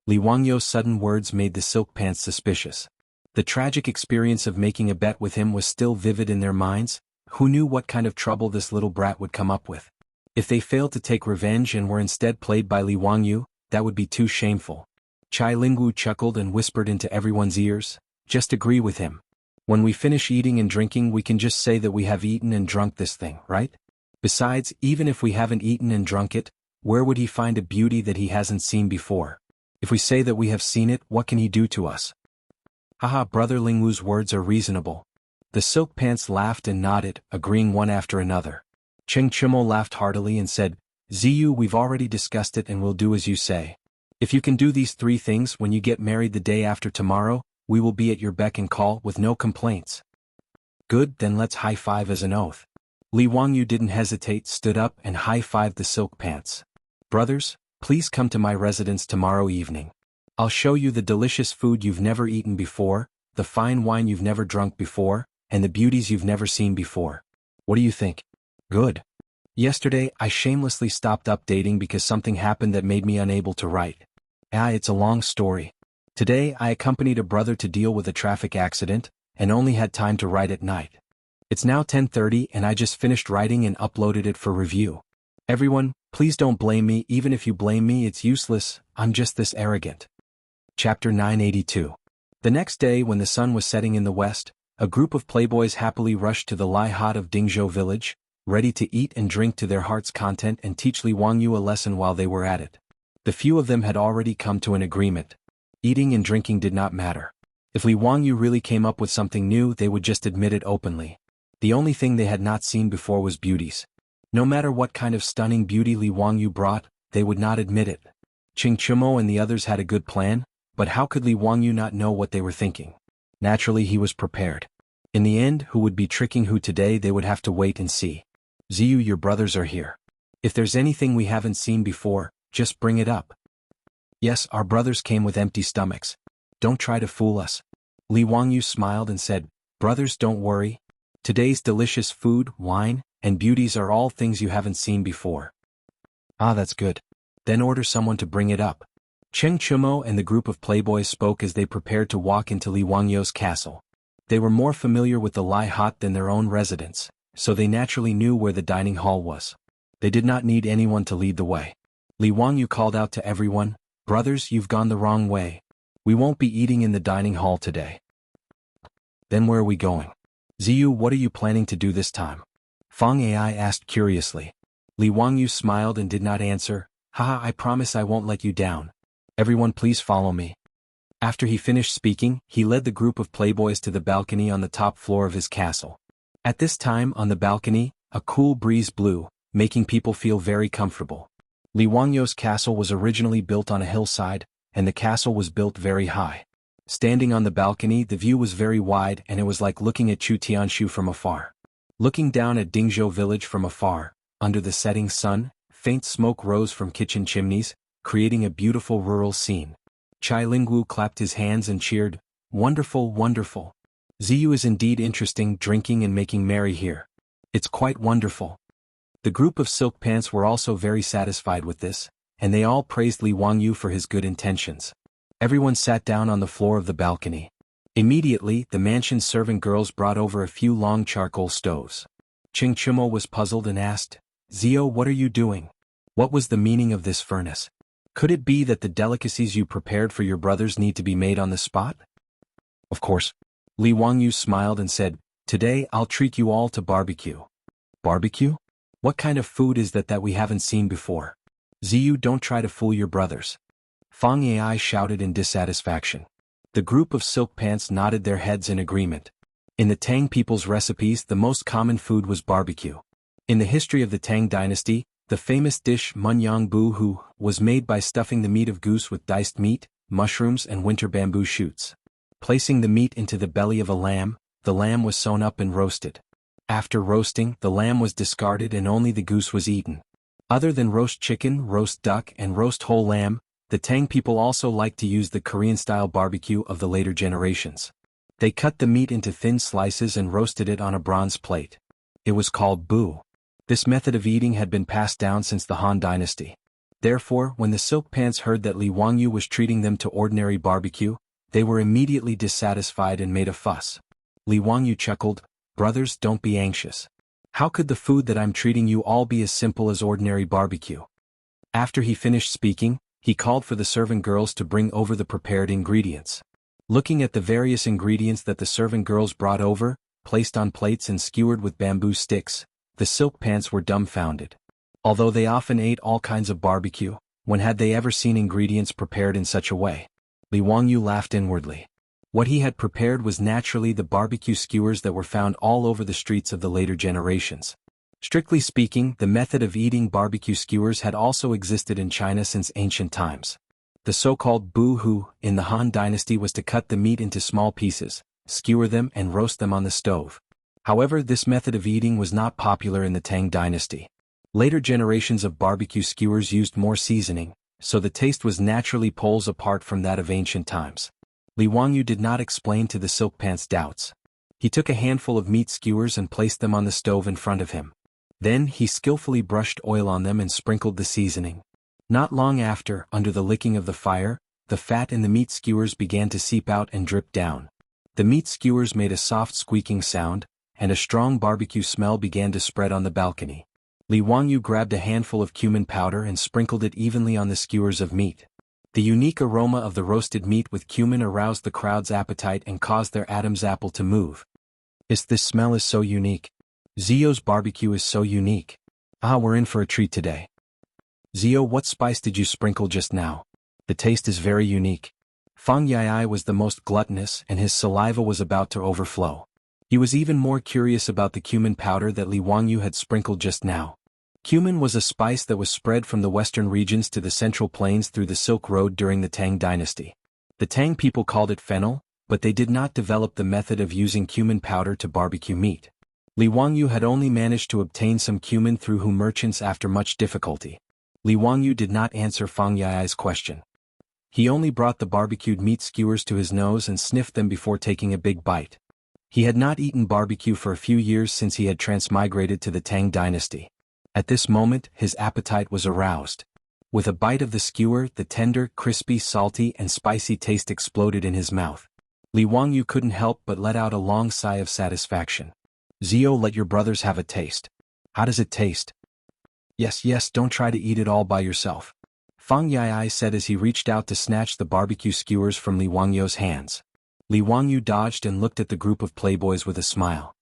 Li Wangyu's sudden words made the silk pants suspicious. The tragic experience of making a bet with him was still vivid in their minds. Who knew what kind of trouble this little brat would come up with? If they failed to take revenge and were instead played by Li Wangyu, that would be too shameful. Chai Lingwu chuckled and whispered into everyone's ears, "Just agree with him. When we finish eating and drinking, we can just say that we have eaten and drunk this thing, right? Besides, even if we haven't eaten and drunk it, where would he find a beauty that he hasn't seen before? If we say that we have seen it, what can he do to us?" Haha, Brother Lingwu's words are reasonable. The silk pants laughed and nodded, agreeing one after another. Cheng Chumo laughed heartily and said, "Ziyu, we've already discussed it and we'll do as you say. If you can do these 3 things when you get married the day after tomorrow, we will be at your beck and call with no complaints." Good, then let's high-five as an oath. Li Wangyu didn't hesitate, stood up and high-fived the silk pants. "Brothers, please come to my residence tomorrow evening. I'll show you the delicious food you've never eaten before, the fine wine you've never drunk before, and the beauties you've never seen before. What do you think?" Good. Yesterday, I shamelessly stopped updating because something happened that made me unable to write. It's a long story. Today, I accompanied a brother to deal with a traffic accident, and only had time to write at night. It's now 10:30 and I just finished writing and uploaded it for review. Everyone, please don't blame me. Even if you blame me, it's useless. I'm just this arrogant. Chapter 982. The next day, when the sun was setting in the west, a group of playboys happily rushed to the Lai Hut of Dingzhou village, ready to eat and drink to their heart's content and teach Li Wangyu a lesson while they were at it. The few of them had already come to an agreement. Eating and drinking did not matter. If Li Wangyu really came up with something new, they would just admit it openly. The only thing they had not seen before was beauties. No matter what kind of stunning beauty Li Wangyu brought, they would not admit it. Ching Chumo and the others had a good plan, but how could Li Wangyu not know what they were thinking? Naturally, he was prepared. In the end, who would be tricking who today, they would have to wait and see. Ziyu, your brothers are here. If there's anything we haven't seen before, just bring it up. Yes, our brothers came with empty stomachs. Don't try to fool us. Li Wangyu smiled and said, "Brothers, don't worry. Today's delicious food, wine, and beauties are all things you haven't seen before." That's good. Then order someone to bring it up. Cheng Chumo and the group of playboys spoke as they prepared to walk into Li Wangyu's castle. They were more familiar with the Lai Hut than their own residence, so they naturally knew where the dining hall was. They did not need anyone to lead the way. Li Wangyu called out to everyone, "Brothers, you've gone the wrong way. We won't be eating in the dining hall today." Then where are we going? Ziyu, what are you planning to do this time? Feng Ai asked curiously. Li Wangyu smiled and did not answer. Haha, I promise I won't let you down. Everyone please follow me. After he finished speaking, he led the group of playboys to the balcony on the top floor of his castle. At this time, on the balcony, a cool breeze blew, making people feel very comfortable. Li Wangyu's castle was originally built on a hillside, and the castle was built very high. Standing on the balcony, the view was very wide and it was like looking at Chu Tianshu from afar. Looking down at Dingzhou village from afar, under the setting sun, faint smoke rose from kitchen chimneys, creating a beautiful rural scene. Chai Lingwu clapped his hands and cheered, "Wonderful, wonderful. Ziyu is indeed interesting, drinking and making merry here. It's quite wonderful." The group of silk pants were also very satisfied with this, and they all praised Li Wangyu for his good intentions. Everyone sat down on the floor of the balcony. Immediately, the mansion's servant girls brought over a few long charcoal stoves. Ching Chimo was puzzled and asked, "Zio, what are you doing? What was the meaning of this furnace? Could it be that the delicacies you prepared for your brothers need to be made on the spot?" "Of course." Li Wangyu smiled and said, "Today I'll treat you all to barbecue." "Barbecue? What kind of food is that we haven't seen before?" "Ziyu, don't try to fool your brothers." Fang Yai shouted in dissatisfaction. The group of silk pants nodded their heads in agreement. In the Tang people's recipes, the most common food was barbecue. In the history of the Tang dynasty, the famous dish Munyang Bu Hu was made by stuffing the meat of goose with diced meat, mushrooms and winter bamboo shoots. Placing the meat into the belly of a lamb, the lamb was sewn up and roasted. After roasting, the lamb was discarded and only the goose was eaten. Other than roast chicken, roast duck and roast whole lamb, the Tang people also liked to use the Korean-style barbecue of the later generations. They cut the meat into thin slices and roasted it on a bronze plate. It was called bu. This method of eating had been passed down since the Han dynasty. Therefore, when the silk pants heard that Li Wangyu was treating them to ordinary barbecue, they were immediately dissatisfied and made a fuss. Li Wangyu chuckled, "Brothers, don't be anxious. How could the food that I'm treating you all be as simple as ordinary barbecue?" After he finished speaking, he called for the servant girls to bring over the prepared ingredients. Looking at the various ingredients that the servant girls brought over, placed on plates and skewered with bamboo sticks, the silk pants were dumbfounded. Although they often ate all kinds of barbecue, when had they ever seen ingredients prepared in such a way? Li Wangyu laughed inwardly. What he had prepared was naturally the barbecue skewers that were found all over the streets of the later generations. Strictly speaking, the method of eating barbecue skewers had also existed in China since ancient times. The so-called bu hu in the Han dynasty was to cut the meat into small pieces, skewer them and roast them on the stove. However, this method of eating was not popular in the Tang dynasty. Later generations of barbecue skewers used more seasoning, so the taste was naturally poles apart from that of ancient times. Li Wangyu did not explain to the silk pants doubts. He took a handful of meat skewers and placed them on the stove in front of him. Then he skillfully brushed oil on them and sprinkled the seasoning. Not long after, under the licking of the fire, the fat in the meat skewers began to seep out and drip down. The meat skewers made a soft squeaking sound, and a strong barbecue smell began to spread on the balcony. Li Wangyu grabbed a handful of cumin powder and sprinkled it evenly on the skewers of meat. The unique aroma of the roasted meat with cumin aroused the crowd's appetite and caused their Adam's apple to move. This smell is so unique. Zio's barbecue is so unique. Ah, we're in for a treat today. Zio, what spice did you sprinkle just now? The taste is very unique. Fang Yai was the most gluttonous and his saliva was about to overflow. He was even more curious about the cumin powder that Li Wangyu had sprinkled just now. Cumin was a spice that was spread from the western regions to the central plains through the Silk Road during the Tang dynasty. The Tang people called it fennel, but they did not develop the method of using cumin powder to barbecue meat. Li Wangyu had only managed to obtain some cumin through merchants after much difficulty. Li Wangyu did not answer Fang Yai's question. He only brought the barbecued meat skewers to his nose and sniffed them before taking a big bite. He had not eaten barbecue for a few years since he had transmigrated to the Tang dynasty. At this moment, his appetite was aroused. With a bite of the skewer, the tender, crispy, salty and spicy taste exploded in his mouth. Li Wangyu couldn't help but let out a long sigh of satisfaction. Zio, let your brothers have a taste. How does it taste? Yes, don't try to eat it all by yourself. Fang Yai said as he reached out to snatch the barbecue skewers from Li Wangyu's hands. Li Wangyu dodged and looked at the group of playboys with a smile.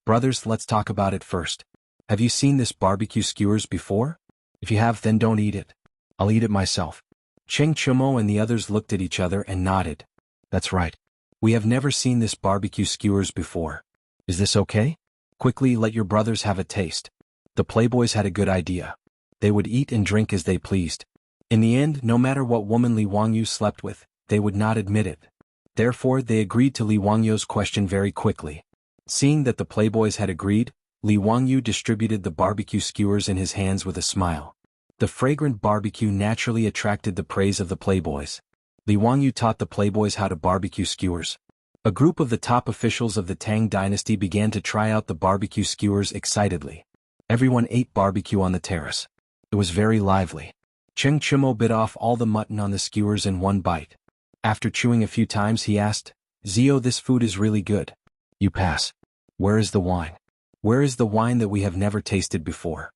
Brothers, let's talk about it first. Have you seen this barbecue skewers before? If you have, then don't eat it. I'll eat it myself. Cheng Chumo and the others looked at each other and nodded. That's right. We have never seen this barbecue skewers before. Is this okay? Quickly, let your brothers have a taste. The playboys had a good idea. They would eat and drink as they pleased. In the end, no matter what woman Li Wangyu slept with, they would not admit it. Therefore, they agreed to Li Wangyu's question very quickly. Seeing that the playboys had agreed, Li Wangyu distributed the barbecue skewers in his hands with a smile. The fragrant barbecue naturally attracted the praise of the playboys. Li Wangyu taught the playboys how to barbecue skewers. A group of the top officials of the Tang dynasty began to try out the barbecue skewers excitedly. Everyone ate barbecue on the terrace. It was very lively. Cheng Chimo bit off all the mutton on the skewers in one bite. After chewing a few times he asked, Zio, this food is really good. You pass. Where is the wine? Where is the wine that we have never tasted before?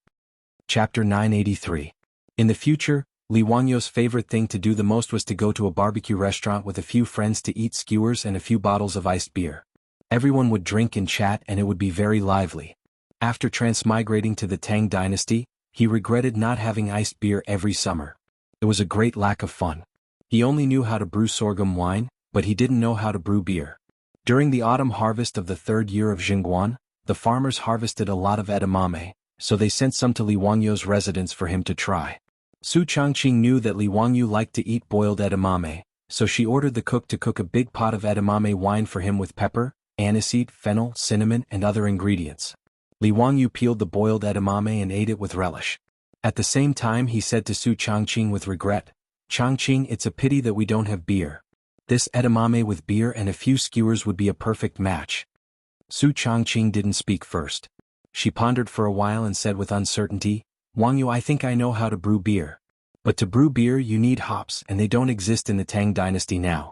Chapter 983. In the future, Li Wangyo's favorite thing to do the most was to go to a barbecue restaurant with a few friends to eat skewers and a few bottles of iced beer. Everyone would drink and chat and it would be very lively. After transmigrating to the Tang dynasty, he regretted not having iced beer every summer. It was a great lack of fun. He only knew how to brew sorghum wine, but he didn't know how to brew beer. During the autumn harvest of the third year of Jianghu, the farmers harvested a lot of edamame, so they sent some to Li Wangyo's residence for him to try. Su Changqing knew that Li Wangyu liked to eat boiled edamame, so she ordered the cook to cook a big pot of edamame wine for him with pepper, aniseed, fennel, cinnamon, and other ingredients. Li Wangyu peeled the boiled edamame and ate it with relish. At the same time he said to Su Changqing with regret, Changqing, it's a pity that we don't have beer. This edamame with beer and a few skewers would be a perfect match. Su Changqing didn't speak first. She pondered for a while and said with uncertainty, Wangyu, I think I know how to brew beer. But to brew beer you need hops and they don't exist in the Tang dynasty now.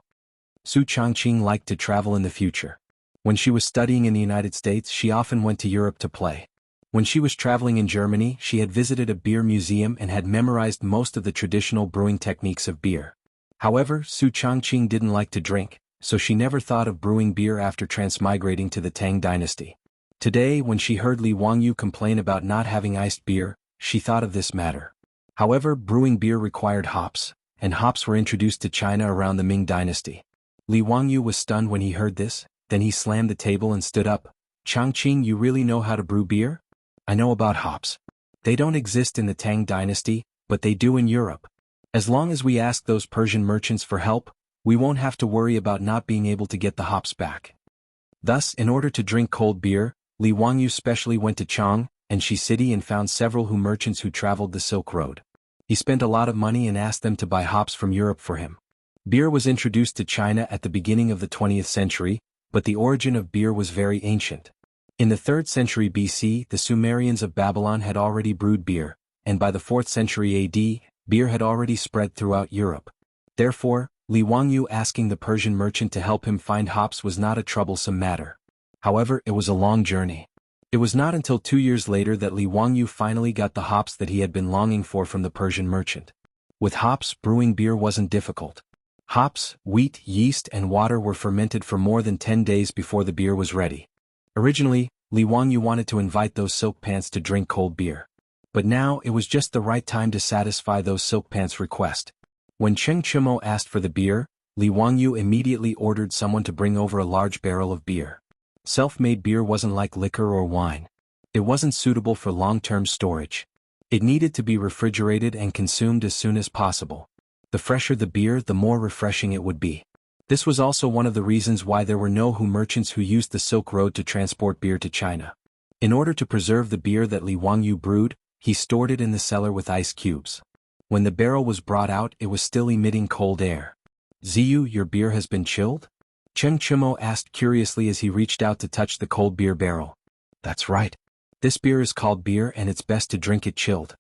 Su Changqing liked to travel in the future. When she was studying in the United States she often went to Europe to play. When she was traveling in Germany she had visited a beer museum and had memorized most of the traditional brewing techniques of beer. However, Su Changqing didn't like to drink, so she never thought of brewing beer after transmigrating to the Tang dynasty. Today, when she heard Li Wangyu complain about not having iced beer, she thought of this matter. However, brewing beer required hops, and hops were introduced to China around the Ming dynasty. Li Wangyu was stunned when he heard this, then he slammed the table and stood up. Changqing, you really know how to brew beer? I know about hops. They don't exist in the Tang dynasty, but they do in Europe. As long as we ask those Persian merchants for help, we won't have to worry about not being able to get the hops back. Thus, in order to drink cold beer, Li Wangyu specially went to Chang and Shi city and found several merchants who traveled the Silk Road. He spent a lot of money and asked them to buy hops from Europe for him. Beer was introduced to China at the beginning of the 20th century, but the origin of beer was very ancient. In the 3rd century BC, the Sumerians of Babylon had already brewed beer, and by the 4th century AD, beer had already spread throughout Europe. Therefore, Li Wangyu asking the Persian merchant to help him find hops was not a troublesome matter. However, it was a long journey. It was not until 2 years later that Li Wangyu finally got the hops that he had been longing for from the Persian merchant. With hops, brewing beer wasn't difficult. Hops, wheat, yeast, and water were fermented for more than 10 days before the beer was ready. Originally, Li Wangyu wanted to invite those silk pants to drink cold beer. But now it was just the right time to satisfy those silk pants' request. When Cheng Chumo asked for the beer, Li Wangyu immediately ordered someone to bring over a large barrel of beer. Self-made beer wasn't like liquor or wine. It wasn't suitable for long-term storage. It needed to be refrigerated and consumed as soon as possible. The fresher the beer, the more refreshing it would be. This was also one of the reasons why there were no merchants who used the Silk Road to transport beer to China. In order to preserve the beer that Li Wangyu brewed, he stored it in the cellar with ice cubes. When the barrel was brought out, it was still emitting cold air. Ziyu, your beer has been chilled? Cheng Chumo asked curiously as he reached out to touch the cold beer barrel. That's right. This beer is called beer and it's best to drink it chilled.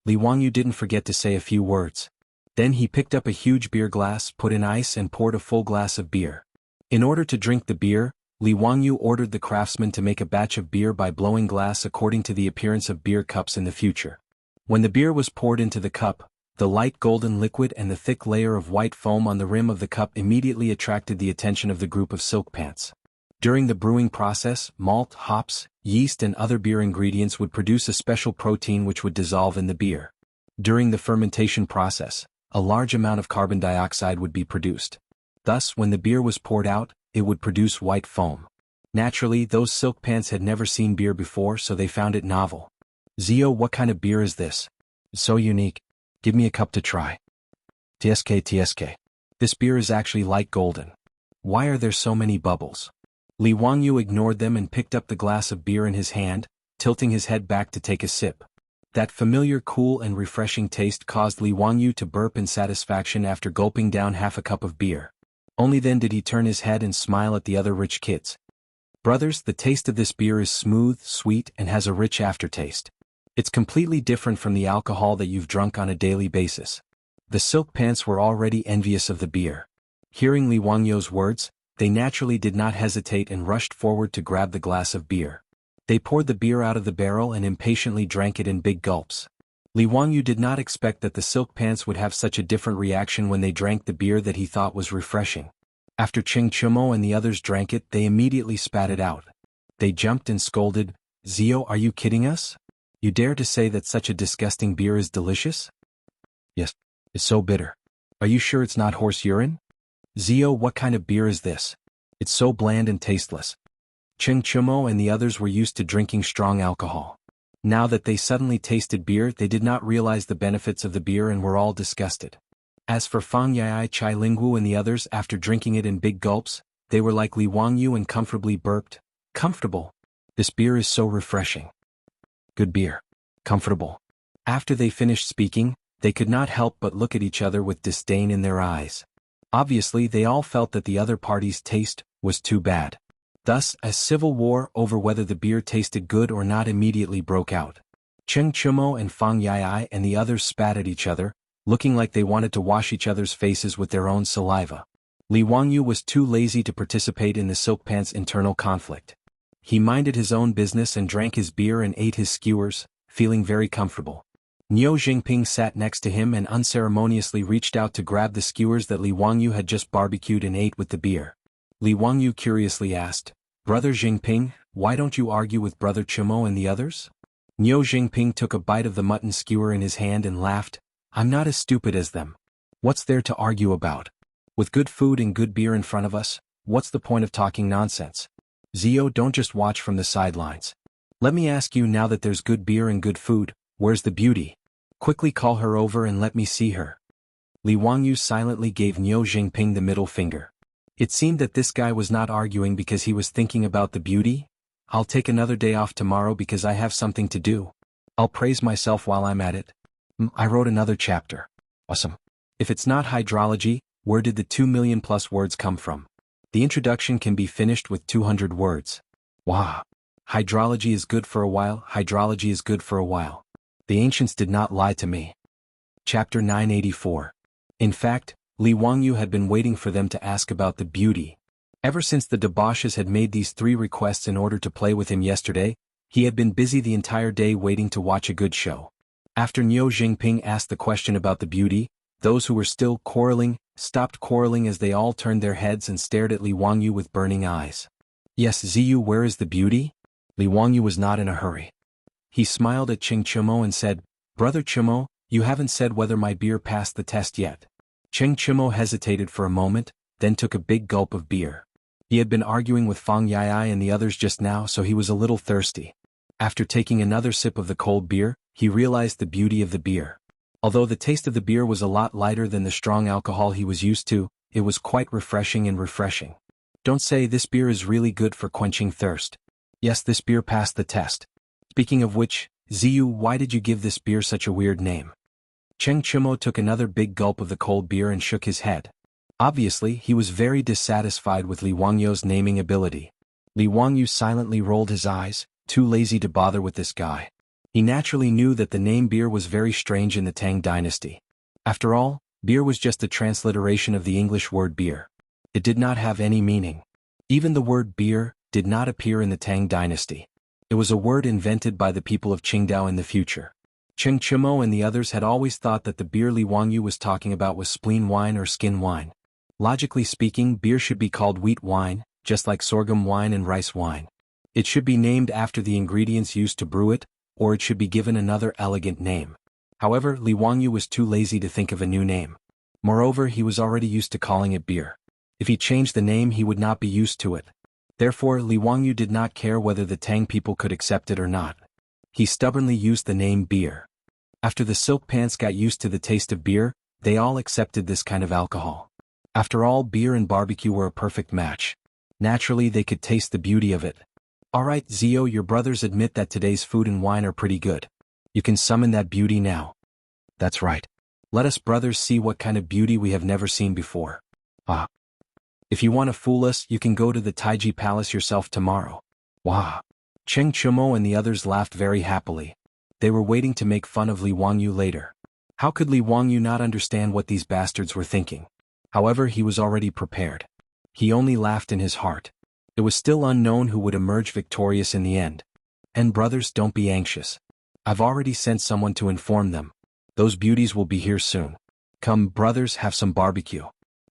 Li Wangyu didn't forget to say a few words. Then he picked up a huge beer glass, put in ice and poured a full glass of beer. In order to drink the beer, Li Wangyu ordered the craftsman to make a batch of beer by blowing glass according to the appearance of beer cups in the future. When the beer was poured into the cup, the light golden liquid and the thick layer of white foam on the rim of the cup immediately attracted the attention of the group of silk pants. During the brewing process, malt, hops, yeast and other beer ingredients would produce a special protein which would dissolve in the beer. During the fermentation process, a large amount of carbon dioxide would be produced. Thus, when the beer was poured out, it would produce white foam. Naturally, those silk pants had never seen beer before, so they found it novel. Zio, what kind of beer is this? It's so unique. Give me a cup to try. TSK. This beer is actually light golden. Why are there so many bubbles? Li Wangyu ignored them and picked up the glass of beer in his hand, tilting his head back to take a sip. That familiar cool and refreshing taste caused Li Wangyu to burp in satisfaction after gulping down half a cup of beer. Only then did he turn his head and smile at the other rich kids. Brothers, the taste of this beer is smooth, sweet, and has a rich aftertaste. It's completely different from the alcohol that you've drunk on a daily basis. The silk pants were already envious of the beer. Hearing Li Wangyou's words, they naturally did not hesitate and rushed forward to grab the glass of beer. They poured the beer out of the barrel and impatiently drank it in big gulps. Li Wangyou did not expect that the silk pants would have such a different reaction when they drank the beer that he thought was refreshing. After Cheng Chumo and the others drank it, they immediately spat it out. They jumped and scolded, "Zio, are you kidding us? You dare to say that such a disgusting beer is delicious?" "Yes, it's so bitter. Are you sure it's not horse urine? Zio, what kind of beer is this? It's so bland and tasteless." Cheng Chumo and the others were used to drinking strong alcohol. Now that they suddenly tasted beer, they did not realize the benefits of the beer and were all disgusted. As for Fang Yai, Chai Lingwu and the others, after drinking it in big gulps, they were like Li Wangyou and comfortably burped, "Comfortable. This beer is so refreshing. Good beer. Comfortable." After they finished speaking, they could not help but look at each other with disdain in their eyes. Obviously, they all felt that the other party's taste was too bad. Thus, a civil war over whether the beer tasted good or not immediately broke out. Cheng Chumo and Fang Yai and the others spat at each other, looking like they wanted to wash each other's faces with their own saliva. Li Wangyou was too lazy to participate in the silk pants' internal conflict. He minded his own business and drank his beer and ate his skewers, feeling very comfortable. Niu Jingping sat next to him and unceremoniously reached out to grab the skewers that Li Wangyou had just barbecued and ate with the beer. Li Wangyou curiously asked, "Brother Jingping, why don't you argue with Brother Chumo and the others?" Niu Jingping took a bite of the mutton skewer in his hand and laughed, "I'm not as stupid as them. What's there to argue about? With good food and good beer in front of us, what's the point of talking nonsense? Zio, don't just watch from the sidelines. Let me ask you, now that there's good beer and good food, where's the beauty? Quickly call her over and let me see her." Li Wangyou silently gave Niu Jingping the middle finger. It seemed that this guy was not arguing because he was thinking about the beauty. "I'll take another day off tomorrow because I have something to do. I'll praise myself while I'm at it. I wrote another chapter. Awesome. If it's not hydrology, where did the 2 million plus words come from? The introduction can be finished with 200 words. Wow. Hydrology is good for a while, hydrology is good for a while. The ancients did not lie to me." Chapter 984. In fact, Li Wangyou had been waiting for them to ask about the beauty. Ever since the debauches had made these 3 requests in order to play with him yesterday, he had been busy the entire day waiting to watch a good show. After Niu Jingping asked the question about the beauty, those who were still quarreling stopped quarreling as they all turned their heads and stared at Li Wangyou with burning eyes. "Yes, Ziyu, where is the beauty?" Li Wangyou was not in a hurry. He smiled at Cheng Chumo and said, "Brother Chumo, you haven't said whether my beer passed the test yet." Cheng Chumo hesitated for a moment, then took a big gulp of beer. He had been arguing with Fang Yai and the others just now, so he was a little thirsty. After taking another sip of the cold beer, he realized the beauty of the beer. Although the taste of the beer was a lot lighter than the strong alcohol he was used to, it was quite refreshing and refreshing. Don't say this beer is really good for quenching thirst. Yes, this beer passed the test. Speaking of which, Ziyu, why did you give this beer such a weird name? Cheng Chumo took another big gulp of the cold beer and shook his head. Obviously, he was very dissatisfied with Li Wangyou's naming ability. Li Wangyou silently rolled his eyes, too lazy to bother with this guy. He naturally knew that the name beer was very strange in the Tang dynasty. After all, beer was just a transliteration of the English word beer. It did not have any meaning. Even the word beer did not appear in the Tang dynasty. It was a word invented by the people of Qingdao in the future. Cheng Chumo and the others had always thought that the beer Li Wangyou was talking about was spleen wine or skin wine. Logically speaking, beer should be called wheat wine, just like sorghum wine and rice wine. It should be named after the ingredients used to brew it, or it should be given another elegant name. However, Li Wangyou was too lazy to think of a new name. Moreover, he was already used to calling it beer. If he changed the name, he would not be used to it. Therefore, Li Wangyou did not care whether the Tang people could accept it or not. He stubbornly used the name beer. After the silk pants got used to the taste of beer, they all accepted this kind of alcohol. After all, beer and barbecue were a perfect match. Naturally, they could taste the beauty of it. Alright, Zio, your brothers admit that today's food and wine are pretty good. You can summon that beauty now. That's right. Let us brothers see what kind of beauty we have never seen before. If you want to fool us, you can go to the Taiji Palace yourself tomorrow. Wah. Cheng Chumo and the others laughed very happily. They were waiting to make fun of Li Wangyou later. How could Li Wangyou not understand what these bastards were thinking? However, he was already prepared. He only laughed in his heart. It was still unknown who would emerge victorious in the end. And brothers, don't be anxious. I've already sent someone to inform them. Those beauties will be here soon. Come, brothers, have some barbecue.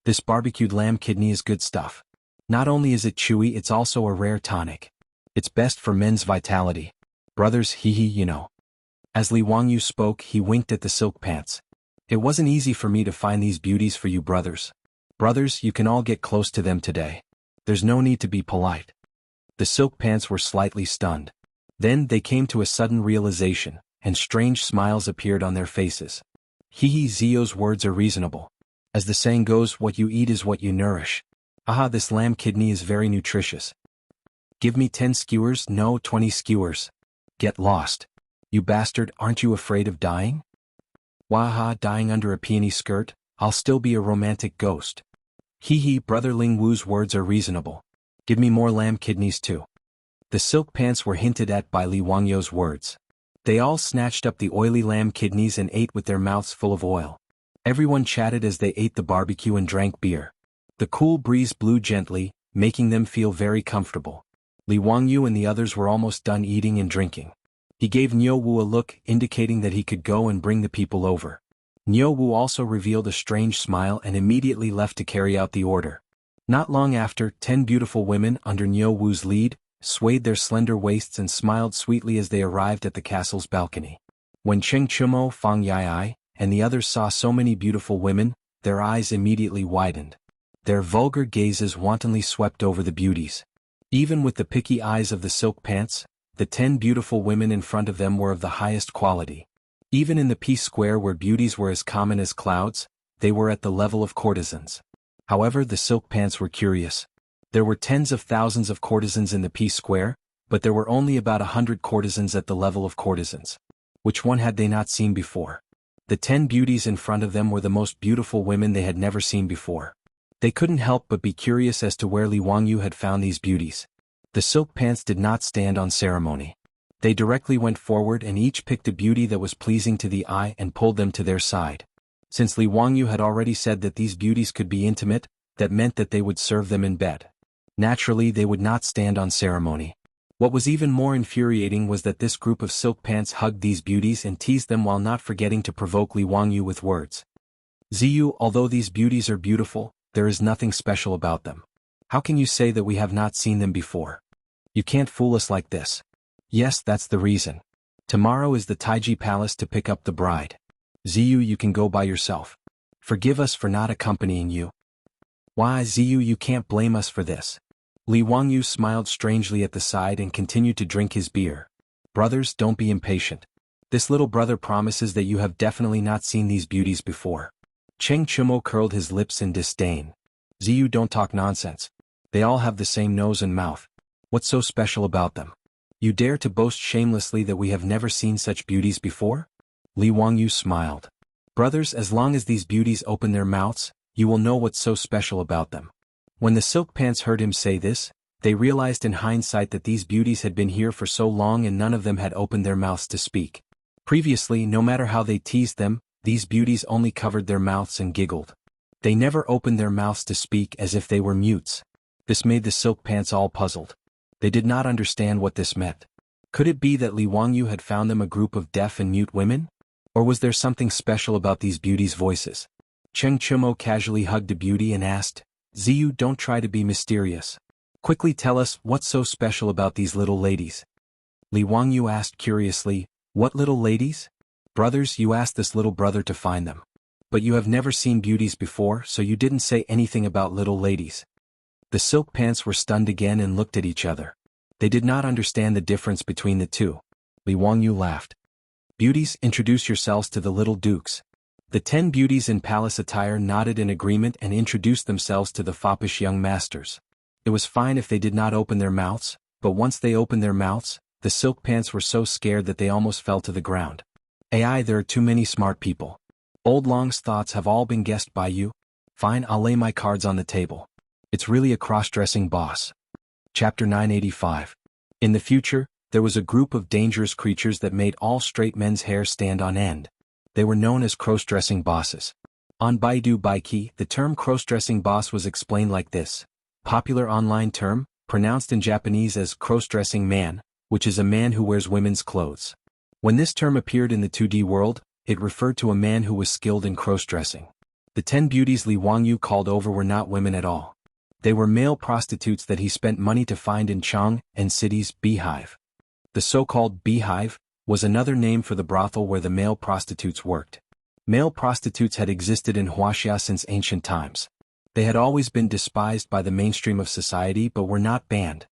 This barbecued lamb kidney is good stuff. Not only is it chewy, it's also a rare tonic. It's best for men's vitality. Brothers, you know. As Li Wangyu spoke, he winked at the silk pants. It wasn't easy for me to find these beauties for you brothers. Brothers, you can all get close to them today. There's no need to be polite. The silk pants were slightly stunned. Then they came to a sudden realization, and strange smiles appeared on their faces. Zio's words are reasonable. As the saying goes, what you eat is what you nourish. Aha, this lamb kidney is very nutritious. Give me 10 skewers, no 20 skewers. Get lost. You bastard, aren't you afraid of dying? Waha, dying under a peony skirt? I'll still be a romantic ghost. Brother Ling Wu's words are reasonable. Give me more lamb kidneys too. The silk pants were hinted at by Li Wangyu's words. They all snatched up the oily lamb kidneys and ate with their mouths full of oil. Everyone chatted as they ate the barbecue and drank beer. The cool breeze blew gently, making them feel very comfortable. Li Wangyu and the others were almost done eating and drinking. He gave Niu Wu a look, indicating that he could go and bring the people over. Niu Wu also revealed a strange smile and immediately left to carry out the order. Not long after, 10 beautiful women, under Niu Wu's lead, swayed their slender waists and smiled sweetly as they arrived at the castle's balcony. When Cheng Chumo, Fang Yai, and the others saw so many beautiful women, their eyes immediately widened. Their vulgar gazes wantonly swept over the beauties. Even with the picky eyes of the silk pants, the 10 beautiful women in front of them were of the highest quality. Even in the Peace Square where beauties were as common as clouds, they were at the level of courtesans. However, the silk pants were curious. There were tens of thousands of courtesans in the Peace Square, but there were only about 100 courtesans at the level of courtesans. Which one had they not seen before? The 10 beauties in front of them were the most beautiful women they had never seen before. They couldn't help but be curious as to where Li Wangyu had found these beauties. The silk pants did not stand on ceremony. They directly went forward and each picked a beauty that was pleasing to the eye and pulled them to their side. Since Li Wangyu had already said that these beauties could be intimate, that meant that they would serve them in bed. Naturally, they would not stand on ceremony. What was even more infuriating was that this group of silk pants hugged these beauties and teased them while not forgetting to provoke Li Wangyu with words. Ziyu, although these beauties are beautiful, there is nothing special about them. How can you say that we have not seen them before? You can't fool us like this. Yes, that's the reason. Tomorrow is the Taiji Palace to pick up the bride. Ziyu, you can go by yourself. Forgive us for not accompanying you. Why, Ziyu, you can't blame us for this. Li Wangyu smiled strangely at the side and continued to drink his beer. Brothers, don't be impatient. This little brother promises that you have definitely not seen these beauties before. Cheng Chumo curled his lips in disdain. Ziyu, don't talk nonsense. They all have the same nose and mouth. What's so special about them? You dare to boast shamelessly that we have never seen such beauties before? Li Wangyu smiled. Brothers, as long as these beauties open their mouths, you will know what's so special about them. When the silk pants heard him say this, they realized in hindsight that these beauties had been here for so long and none of them had opened their mouths to speak. Previously, no matter how they teased them, these beauties only covered their mouths and giggled. They never opened their mouths to speak, as if they were mutes. This made the silk pants all puzzled. They did not understand what this meant. Could it be that Li Wangyu had found them a group of deaf and mute women? Or was there something special about these beauties' voices? Cheng Chumo casually hugged a beauty and asked, Ziyu, don't try to be mysterious. Quickly tell us what's so special about these little ladies. Li Wangyu asked curiously, what little ladies? Brothers, you asked this little brother to find them. But you have never seen beauties before, so you didn't say anything about little ladies. The silk pants were stunned again and looked at each other. They did not understand the difference between the two. Li Wangyu laughed. Beauties, introduce yourselves to the little dukes. The 10 beauties in palace attire nodded in agreement and introduced themselves to the foppish young masters. It was fine if they did not open their mouths, but once they opened their mouths, the silk pants were so scared that they almost fell to the ground. AI, there are too many smart people. Old Long's thoughts have all been guessed by you. Fine, I'll lay my cards on the table. It's really a cross-dressing boss. Chapter 985. In the future, there was a group of dangerous creatures that made all straight men's hair stand on end. They were known as cross-dressing bosses. On Baidu Baiki, the term cross-dressing boss was explained like this. Popular online term, pronounced in Japanese as cross-dressing man, which is a man who wears women's clothes. When this term appeared in the 2D world, it referred to a man who was skilled in cross-dressing. The 10 beauties Li Wangyu called over were not women at all. They were male prostitutes that he spent money to find in Chang and city's beehive. The so-called beehive was another name for the brothel where the male prostitutes worked. Male prostitutes had existed in Wuxia since ancient times. They had always been despised by the mainstream of society but were not banned.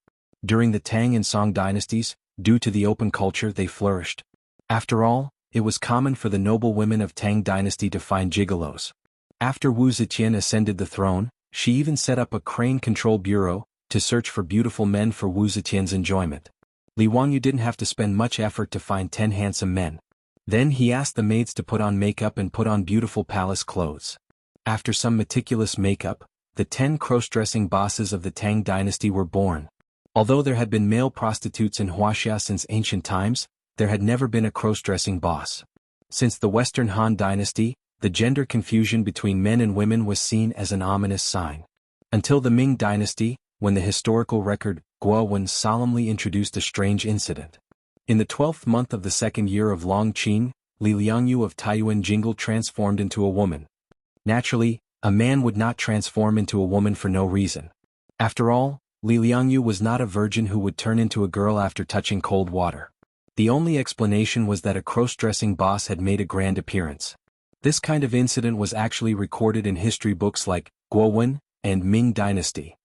During the Tang and Song dynasties, due to the open culture, they flourished. After all, it was common for the noble women of Tang dynasty to find gigolos. After Wu Zetian ascended the throne, she even set up a crane control bureau to search for beautiful men for Wu Zetian's enjoyment. Li Wangyu didn't have to spend much effort to find 10 handsome men. Then he asked the maids to put on makeup and put on beautiful palace clothes. After some meticulous makeup, the 10 cross-dressing bosses of the Tang dynasty were born. Although there had been male prostitutes in Wuxia since ancient times, there had never been a cross-dressing boss. Since the Western Han dynasty, the gender confusion between men and women was seen as an ominous sign. Until the Ming dynasty, when the historical record, Guowen solemnly introduced a strange incident. In the 12th month of the second year of Long Qing, Li Liangyu of Taiyuan Jingle transformed into a woman. Naturally, a man would not transform into a woman for no reason. After all, Li Liangyu was not a virgin who would turn into a girl after touching cold water. The only explanation was that a cross-dressing boss had made a grand appearance. This kind of incident was actually recorded in history books like Guowen and Ming Dynasty.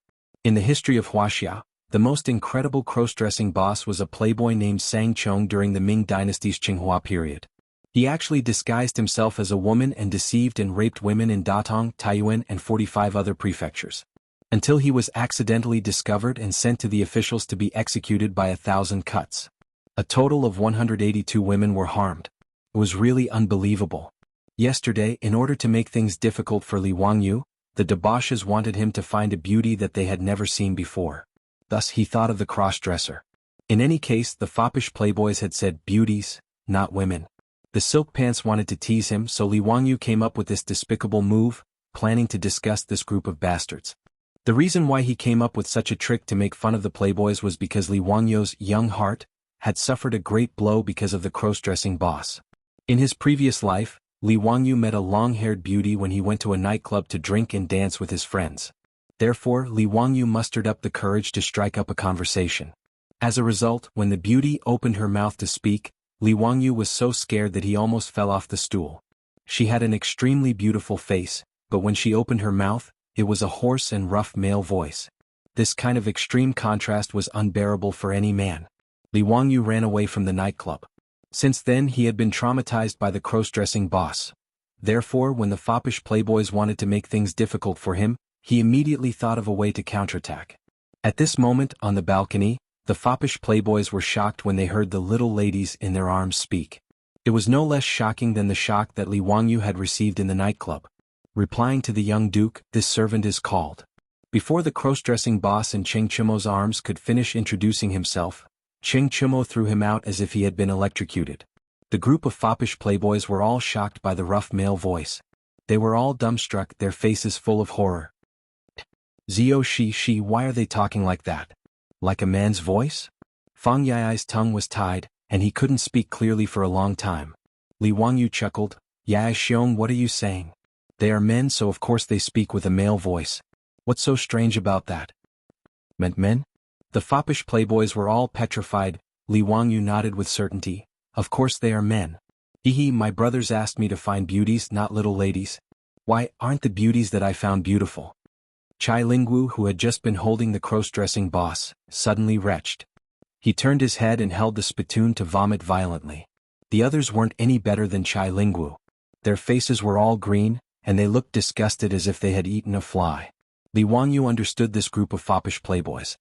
In the history of Wuxia, the most incredible cross-dressing boss was a playboy named Sang Chong during the Ming Dynasty's Qinghua period. He actually disguised himself as a woman and deceived and raped women in Datong, Taiyuan and 45 other prefectures. Until he was accidentally discovered and sent to the officials to be executed by 1,000 cuts. A total of 182 women were harmed. It was really unbelievable. Yesterday, in order to make things difficult for Li Wangyu, the debauches wanted him to find a beauty that they had never seen before. Thus he thought of the cross-dresser. In any case, the foppish playboys had said beauties, not women. The silk pants wanted to tease him, so Li Wangyu came up with this despicable move, planning to disgust this group of bastards. The reason why he came up with such a trick to make fun of the playboys was because Li Wangyu's young heart had suffered a great blow because of the cross-dressing boss. In his previous life, Li Wangyu met a long-haired beauty when he went to a nightclub to drink and dance with his friends. Therefore, Li Wangyu mustered up the courage to strike up a conversation. As a result, when the beauty opened her mouth to speak, Li Wangyu was so scared that he almost fell off the stool. She had an extremely beautiful face, but when she opened her mouth, it was a hoarse and rough male voice. This kind of extreme contrast was unbearable for any man. Li Wangyu ran away from the nightclub. Since then he had been traumatized by the cross-dressing boss. Therefore, when the foppish playboys wanted to make things difficult for him, he immediately thought of a way to counterattack. At this moment, on the balcony, the foppish playboys were shocked when they heard the little ladies in their arms speak. It was no less shocking than the shock that Li Wangyu had received in the nightclub. Replying to the young duke, "This servant is called." Before the cross-dressing boss in Cheng Chimo's arms could finish introducing himself, Cheng Chimo threw him out as if he had been electrocuted. The group of foppish playboys were all shocked by the rough male voice. They were all dumbstruck, their faces full of horror. Zio Shi, why are they talking like that? Like a man's voice? Fang Yai's tongue was tied, and he couldn't speak clearly for a long time. Li Wangyu chuckled, "Yai Xiong, what are you saying? They are men, so of course they speak with a male voice. What's so strange about that?" "Meant men?" The foppish playboys were all petrified. Li Wangyu nodded with certainty. "Of course they are men. Hehe, my brothers asked me to find beauties, not little ladies. Why, aren't the beauties that I found beautiful?" Chai Lingwu, who had just been holding the cross-dressing boss, suddenly retched. He turned his head and held the spittoon to vomit violently. The others weren't any better than Chai Lingwu. Their faces were all green, and they looked disgusted as if they had eaten a fly. Li Wangyu understood this group of foppish playboys.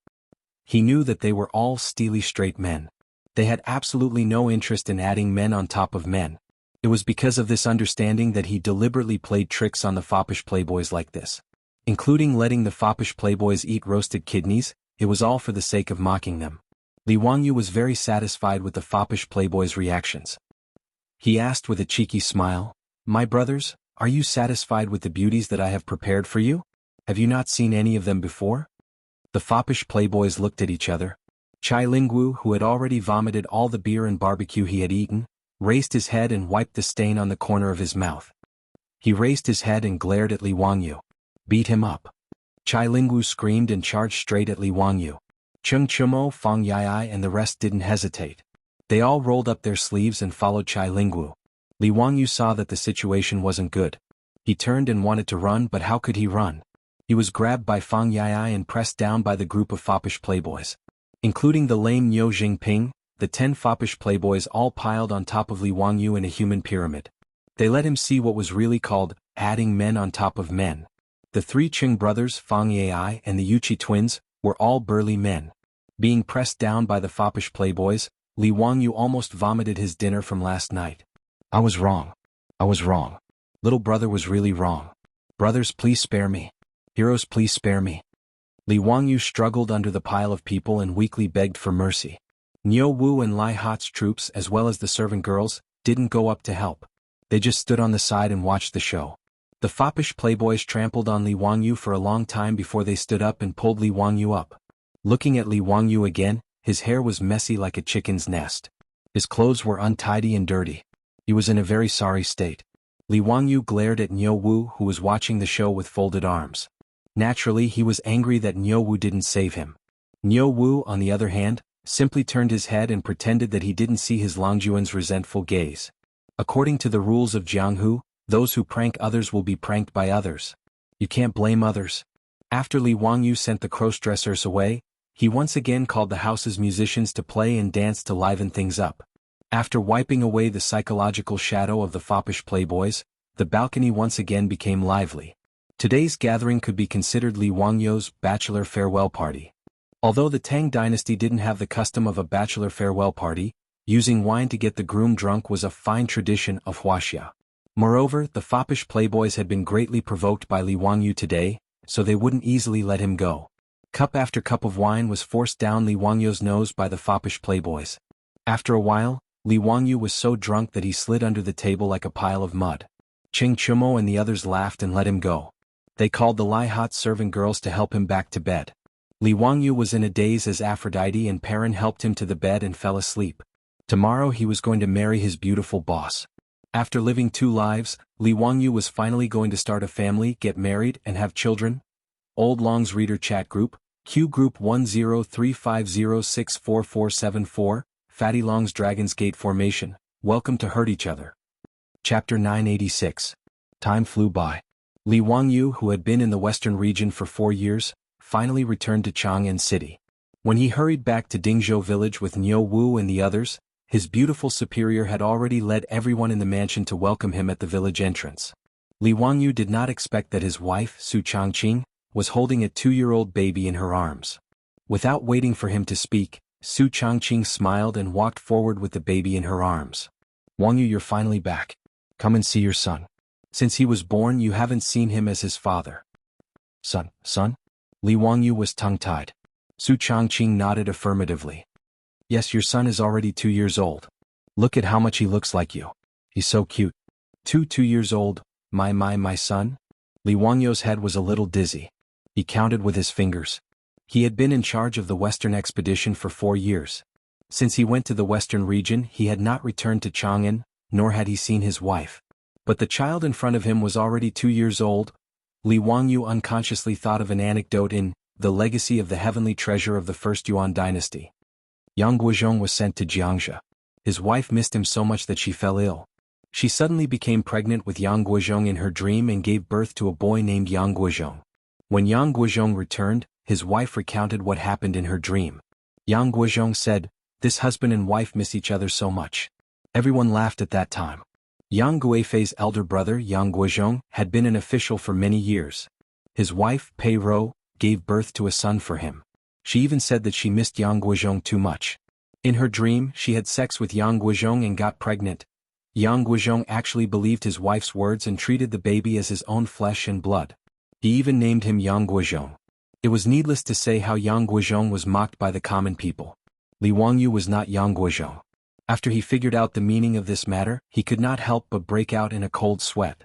He knew that they were all steely straight men. They had absolutely no interest in adding men on top of men. It was because of this understanding that he deliberately played tricks on the foppish playboys like this. Including letting the foppish playboys eat roasted kidneys, it was all for the sake of mocking them. Li Wangyu was very satisfied with the foppish playboys' reactions. He asked with a cheeky smile, "My brothers, Are you satisfied with the beauties that I have prepared for you? Have you not seen any of them before? The foppish playboys looked at each other. Chai Lingwu, who had already vomited all the beer and barbecue he had eaten, raised his head and wiped the stain on the corner of his mouth. He raised his head and glared at Li Wangyu. Beat him up. Chai Lingwu screamed and charged straight at Li Wangyu. Cheng Chumo, Fang Yai and the rest didn't hesitate. They all rolled up their sleeves and followed Chai Lingwu. Li Wangyu saw that the situation wasn't good. He turned and wanted to run, but how could he run? He was grabbed by Fang Yai and pressed down by the group of foppish playboys. Including the lame Niu Jingping, the 10 foppish playboys all piled on top of Li Wangyu in a human pyramid. They let him see what was really called adding men on top of men. The 3 Qing brothers, Fang Yai and the Yuqi twins, were all burly men. Being pressed down by the foppish playboys, Li Wangyu almost vomited his dinner from last night. I was wrong. I was wrong. Little brother was really wrong. Brothers, please spare me. Heroes, please spare me. Li Wangyu struggled under the pile of people and weakly begged for mercy. Niu Wu and Lai Hat's troops, as well as the servant girls, didn't go up to help. They just stood on the side and watched the show. The foppish playboys trampled on Li Wangyu for a long time before they stood up and pulled Li Wangyu up. Looking at Li Wangyu again, his hair was messy like a chicken's nest. His clothes were untidy and dirty. He was in a very sorry state. Li Wangyu glared at Niu Wu, who was watching the show with folded arms. Naturally, he was angry that Niu Wu didn't save him. Niu Wu, on the other hand, simply turned his head and pretended that he didn't see his Longjuan's resentful gaze. According to the rules of Jianghu, those who prank others will be pranked by others. You can't blame others. After Li Wangyu sent the cross-dressers away, he once again called the house's musicians to play and dance to liven things up. After wiping away the psychological shadow of the foppish playboys, the balcony once again became lively. Today's gathering could be considered Li Wangyu's bachelor farewell party. Although the Tang dynasty didn't have the custom of a bachelor farewell party, using wine to get the groom drunk was a fine tradition of Wuxia. Moreover, the foppish playboys had been greatly provoked by Li Wangyu today, so they wouldn't easily let him go. Cup after cup of wine was forced down Li Wangyu's nose by the foppish playboys. After a while, Li Wangyu was so drunk that he slid under the table like a pile of mud. Cheng Chumo and the others laughed and let him go. They called the Lai Hat servant girls to help him back to bed. Li Wangyu was in a daze as Aphrodite and Perrin helped him to the bed and fell asleep. Tomorrow he was going to marry his beautiful boss. After living 2 lives, Li Wangyu was finally going to start a family, get married, and have children. Old Long's Reader Chat Group, Q Group 1035064474, Fatty Long's Dragon's Gate Formation, welcome to hurt each other. Chapter 986. Time flew by. Li Wangyu, who had been in the western region for 4 years, finally returned to Chang'an City. When he hurried back to Dingzhou village with Niu Wu and the others, his beautiful superior had already led everyone in the mansion to welcome him at the village entrance. Li Wangyu did not expect that his wife, Su Changqing, was holding a 2-year-old baby in her arms. Without waiting for him to speak, Su Changqing smiled and walked forward with the baby in her arms. Wangyu, you're finally back. Come and see your son. Since he was born you haven't seen him as his father. Son? Li Wangyu was tongue-tied. Su Changqing nodded affirmatively. Yes, your son is already 2 years old. Look at how much he looks like you. He's so cute. 2 years old, my son? Li Wangyu's head was a little dizzy. He counted with his fingers. He had been in charge of the Western expedition for 4 years. Since he went to the Western region he had not returned to Chang'an, nor had he seen his wife. But the child in front of him was already 2 years old. Li Wangyu unconsciously thought of an anecdote in The Legacy of the Heavenly Treasure of the First Yuan Dynasty. Yang Guozhong was sent to Jianghu. His wife missed him so much that she fell ill. She suddenly became pregnant with Yang Guozhong in her dream and gave birth to a boy named Yang Guozhong. When Yang Guozhong returned, his wife recounted what happened in her dream. Yang Guozhong said, "This husband and wife miss each other so much." Everyone laughed at that time. Yang Guifei's elder brother Yang Guozhong had been an official for many years. His wife, Pei Rou, gave birth to a son for him. She even said that she missed Yang Guozhong too much. In her dream, she had sex with Yang Guozhong and got pregnant. Yang Guozhong actually believed his wife's words and treated the baby as his own flesh and blood. He even named him Yang Guozhong. It was needless to say how Yang Guozhong was mocked by the common people. Li Wangyu was not Yang Guozhong. After he figured out the meaning of this matter, he could not help but break out in a cold sweat.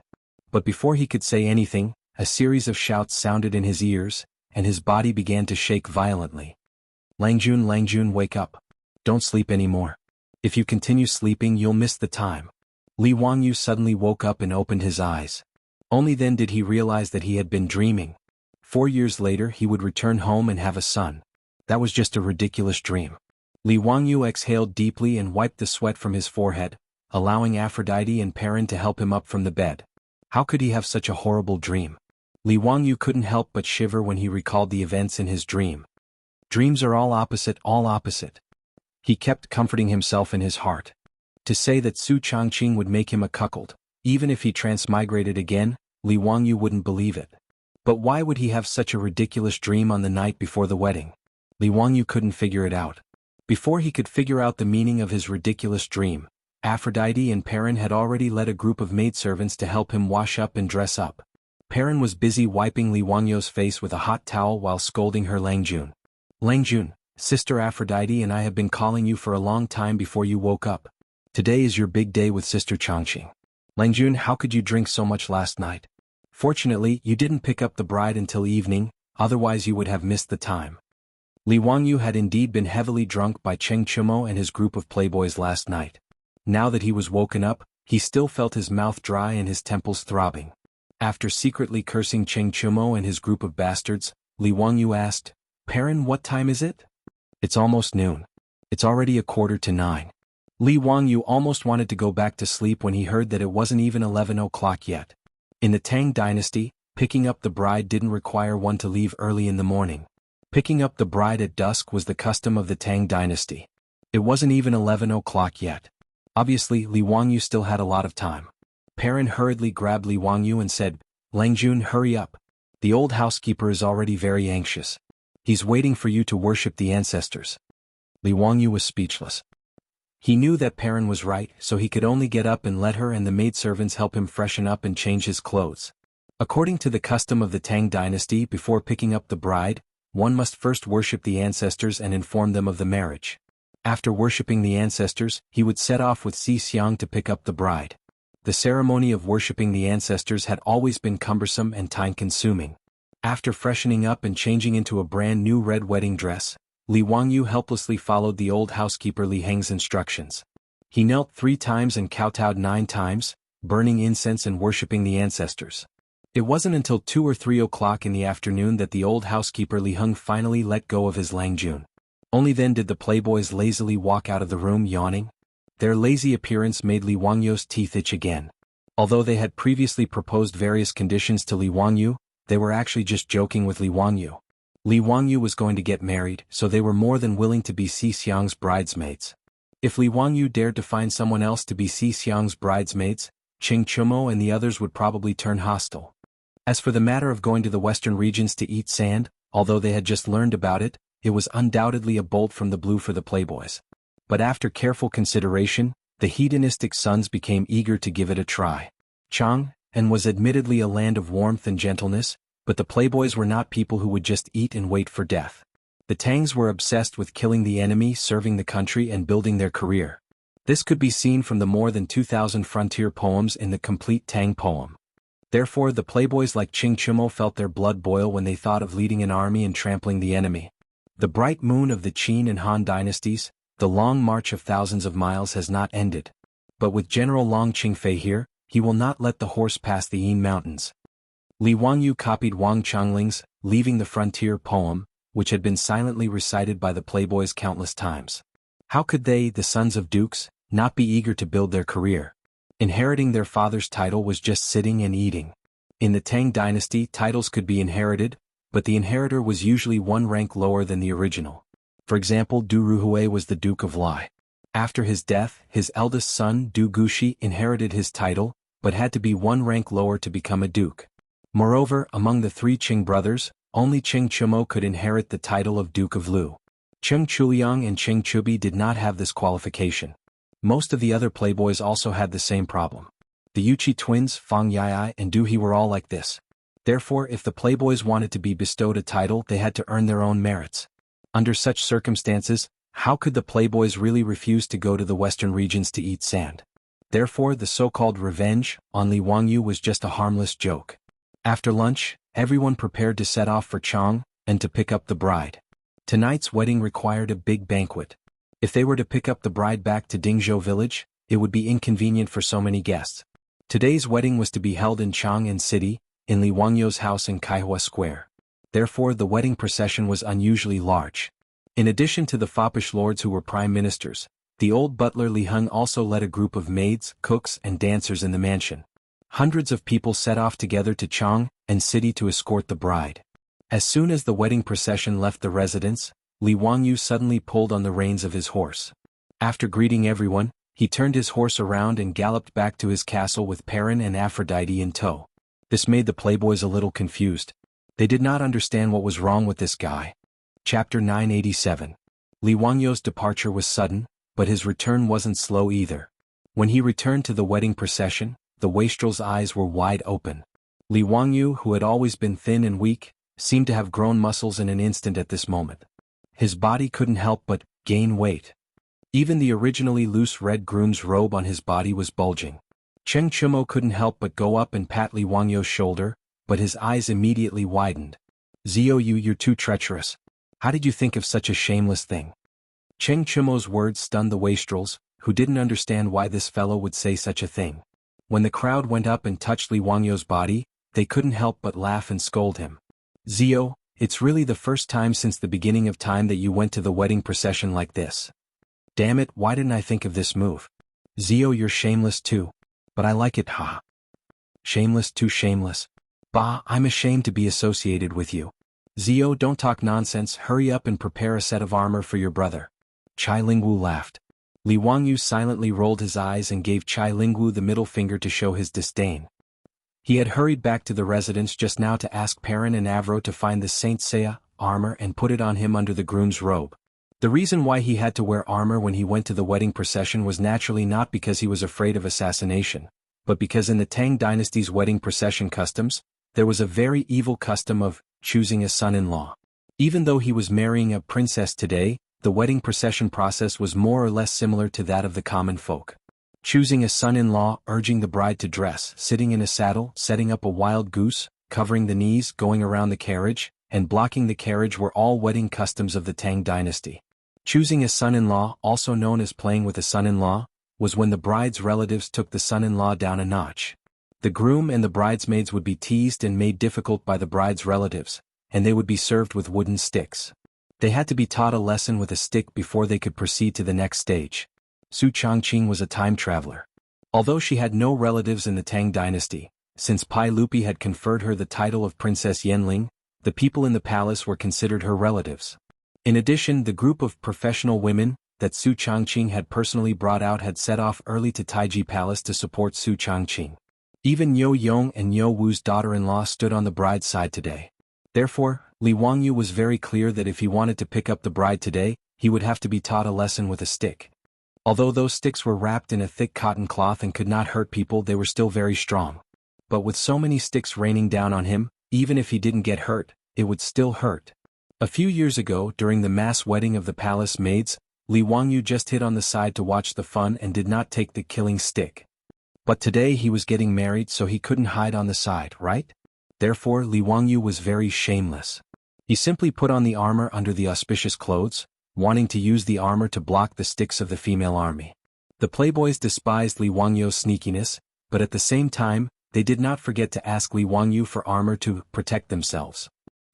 But before he could say anything, a series of shouts sounded in his ears, and his body began to shake violently. Langjun, wake up. Don't sleep anymore. If you continue sleeping you'll miss the time. Li Wangyu suddenly woke up and opened his eyes. Only then did he realize that he had been dreaming. 4 years later he would return home and have a son. That was just a ridiculous dream. Li Wangyu exhaled deeply and wiped the sweat from his forehead, allowing Aphrodite and Perrin to help him up from the bed. How could he have such a horrible dream? Li Wangyu couldn't help but shiver when he recalled the events in his dream. Dreams are all opposite, all opposite. He kept comforting himself in his heart. To say that Su Changqing would make him a cuckold, even if he transmigrated again, Li Wangyu wouldn't believe it. But why would he have such a ridiculous dream on the night before the wedding? Li Wangyu couldn't figure it out. Before he could figure out the meaning of his ridiculous dream, Aphrodite and Perrin had already led a group of maidservants to help him wash up and dress up. Perrin was busy wiping Li Wangyu's face with a hot towel while scolding her. Langjun, Sister Aphrodite and I have been calling you for a long time before you woke up. Today is your big day with Sister Changqing. Langjun, how could you drink so much last night? Fortunately, you didn't pick up the bride until evening, otherwise you would have missed the time. Li Wangyu had indeed been heavily drunk by Cheng Chumo and his group of playboys last night. Now that he was woken up, he still felt his mouth dry and his temples throbbing. After secretly cursing Cheng Chumo and his group of bastards, Li Wangyu asked, Perrin, what time is it? It's almost noon. It's already 9:15. Li Wangyu almost wanted to go back to sleep when he heard that it wasn't even 11 o'clock yet. In the Tang dynasty, picking up the bride didn't require one to leave early in the morning. Picking up the bride at dusk was the custom of the Tang dynasty. It wasn't even 11 o'clock yet. Obviously, Li Wangyu still had a lot of time. Perrin hurriedly grabbed Li Wangyu and said, Langjun, hurry up. The old housekeeper is already very anxious. He's waiting for you to worship the ancestors. Li Wangyu was speechless. He knew that Perrin was right, so he could only get up and let her and the maidservants help him freshen up and change his clothes. According to the custom of the Tang dynasty, before picking up the bride, one must first worship the ancestors and inform them of the marriage. After worshipping the ancestors, he would set off with Si Xiang to pick up the bride. The ceremony of worshipping the ancestors had always been cumbersome and time-consuming. After freshening up and changing into a brand new red wedding dress, Li Wangyu helplessly followed the old housekeeper Li Heng's instructions. He knelt 3 times and kowtowed 9 times, burning incense and worshipping the ancestors. It wasn't until 2 or 3 o'clock in the afternoon that the old housekeeper Li Heng finally let go of his Langjun. Only then did the playboys lazily walk out of the room yawning. Their lazy appearance made Li Wangyu's teeth itch again. Although they had previously proposed various conditions to Li Wangyu, they were actually just joking with Li Wangyu. Li Wangyu was going to get married, so they were more than willing to be Si Xiang's bridesmaids. If Li Wangyu dared to find someone else to be Si Xiang's bridesmaids, Cheng Chumo and the others would probably turn hostile. As for the matter of going to the western regions to eat sand, although they had just learned about it, it was undoubtedly a bolt from the blue for the playboys. But after careful consideration, the hedonistic sons became eager to give it a try. Chang was admittedly a land of warmth and gentleness, but the playboys were not people who would just eat and wait for death. The Tangs were obsessed with killing the enemy, serving the country and building their career. This could be seen from the more than 2,000 frontier poems in the complete Tang poem. Therefore the playboys like Cheng Chumo felt their blood boil when they thought of leading an army and trampling the enemy. The bright moon of the Qin and Han dynasties, the long march of thousands of miles has not ended. But with General Long Qingfei here, he will not let the horse pass the Yin Mountains. Li Wangyu copied Wang Changling's Leaving the Frontier poem, which had been silently recited by the playboys countless times. How could they, the sons of dukes, not be eager to build their career? Inheriting their father's title was just sitting and eating. In the Tang dynasty, titles could be inherited, but the inheritor was usually 1 rank lower than the original. For example, Du Ruhui was the Duke of Lai. After his death, his eldest son, Du Gushi, inherited his title, but had to be 1 rank lower to become a duke. Moreover, among the 3 Qing brothers, only Cheng Chumo could inherit the title of Duke of Lu. Cheng Chuliang and Cheng Chubi did not have this qualification. Most of the other playboys also had the same problem. The Yuchi twins, Fang Yai and Du He were all like this. Therefore, if the playboys wanted to be bestowed a title, they had to earn their own merits. Under such circumstances, how could the playboys really refuse to go to the western regions to eat sand? Therefore the so-called revenge on Li Wangyu was just a harmless joke. After lunch, everyone prepared to set off for Chang and to pick up the bride. Tonight's wedding required a big banquet. If they were to pick up the bride back to Dingzhou village, it would be inconvenient for so many guests. Today's wedding was to be held in Chang'an City, in Li Wangyu's house in Kaihua Square. Therefore the wedding procession was unusually large. In addition to the foppish lords who were prime ministers, the old butler Li Heng also led a group of maids, cooks and dancers in the mansion. Hundreds of people set off together to Chang'an City to escort the bride. As soon as the wedding procession left the residence, Li Wangyu suddenly pulled on the reins of his horse. After greeting everyone, he turned his horse around and galloped back to his castle with Perrin and Aphrodite in tow. This made the playboys a little confused. They did not understand what was wrong with this guy. Chapter 987. Li Wangyu's departure was sudden, but his return wasn't slow either. When he returned to the wedding procession, the wastrel's eyes were wide open. Li Wangyu, who had always been thin and weak, seemed to have grown muscles in an instant at this moment. His body couldn't help but gain weight. Even the originally loose red groom's robe on his body was bulging. Cheng Chumo couldn't help but go up and pat Li Wangyu's shoulder, but his eyes immediately widened. Zhou Yu, you're too treacherous. How did you think of such a shameless thing? Cheng Chumo's words stunned the wastrels, who didn't understand why this fellow would say such a thing. When the crowd went up and touched Li Wangyu's body, they couldn't help but laugh and scold him. Zhou, it's really the first time since the beginning of time that you went to the wedding procession like this. Damn it, why didn't I think of this move? Zhou, you're shameless too. But I like it, ha. Shameless too shameless. Bah, I'm ashamed to be associated with you. Zhou, don't talk nonsense, hurry up and prepare a set of armor for your brother. Chai Lingwu laughed. Li Wangyu silently rolled his eyes and gave Chai Lingwu the middle finger to show his disdain. He had hurried back to the residence just now to ask Perrin and Avro to find the Saint Seiya armor and put it on him under the groom's robe. The reason why he had to wear armor when he went to the wedding procession was naturally not because he was afraid of assassination, but because in the Tang dynasty's wedding procession customs, there was a very evil custom of choosing a son-in-law. Even though he was marrying a princess today, the wedding procession process was more or less similar to that of the common folk. Choosing a son-in-law, urging the bride to dress, sitting in a saddle, setting up a wild goose, covering the knees, going around the carriage, and blocking the carriage were all wedding customs of the Tang dynasty. Choosing a son-in-law, also known as playing with a son-in-law, was when the bride's relatives took the son-in-law down a notch. The groom and the bridesmaids would be teased and made difficult by the bride's relatives, and they would be served with wooden sticks. They had to be taught a lesson with a stick before they could proceed to the next stage. Su Changqing was a time traveler. Although she had no relatives in the Tang dynasty, since Pai Lupi had conferred her the title of Princess Yanling, the people in the palace were considered her relatives. In addition, the group of professional women that Su Changqing had personally brought out had set off early to Taiji Palace to support Su Changqing. Even Yo Yong and Yo Wu's daughter-in-law stood on the bride's side today. Therefore, Li Wangyu was very clear that if he wanted to pick up the bride today, he would have to be taught a lesson with a stick. Although those sticks were wrapped in a thick cotton cloth and could not hurt people, they were still very strong. But with so many sticks raining down on him, even if he didn't get hurt, it would still hurt. A few years ago, during the mass wedding of the palace maids, Li Wangyu just hid on the side to watch the fun and did not take the killing stick. But today he was getting married, so he couldn't hide on the side, right? Therefore Li Wangyu was very shameless. He simply put on the armor under the auspicious clothes, wanting to use the armor to block the sticks of the female army. The playboys despised Li Wangyu's sneakiness, but at the same time, they did not forget to ask Li Wangyu for armor to protect themselves.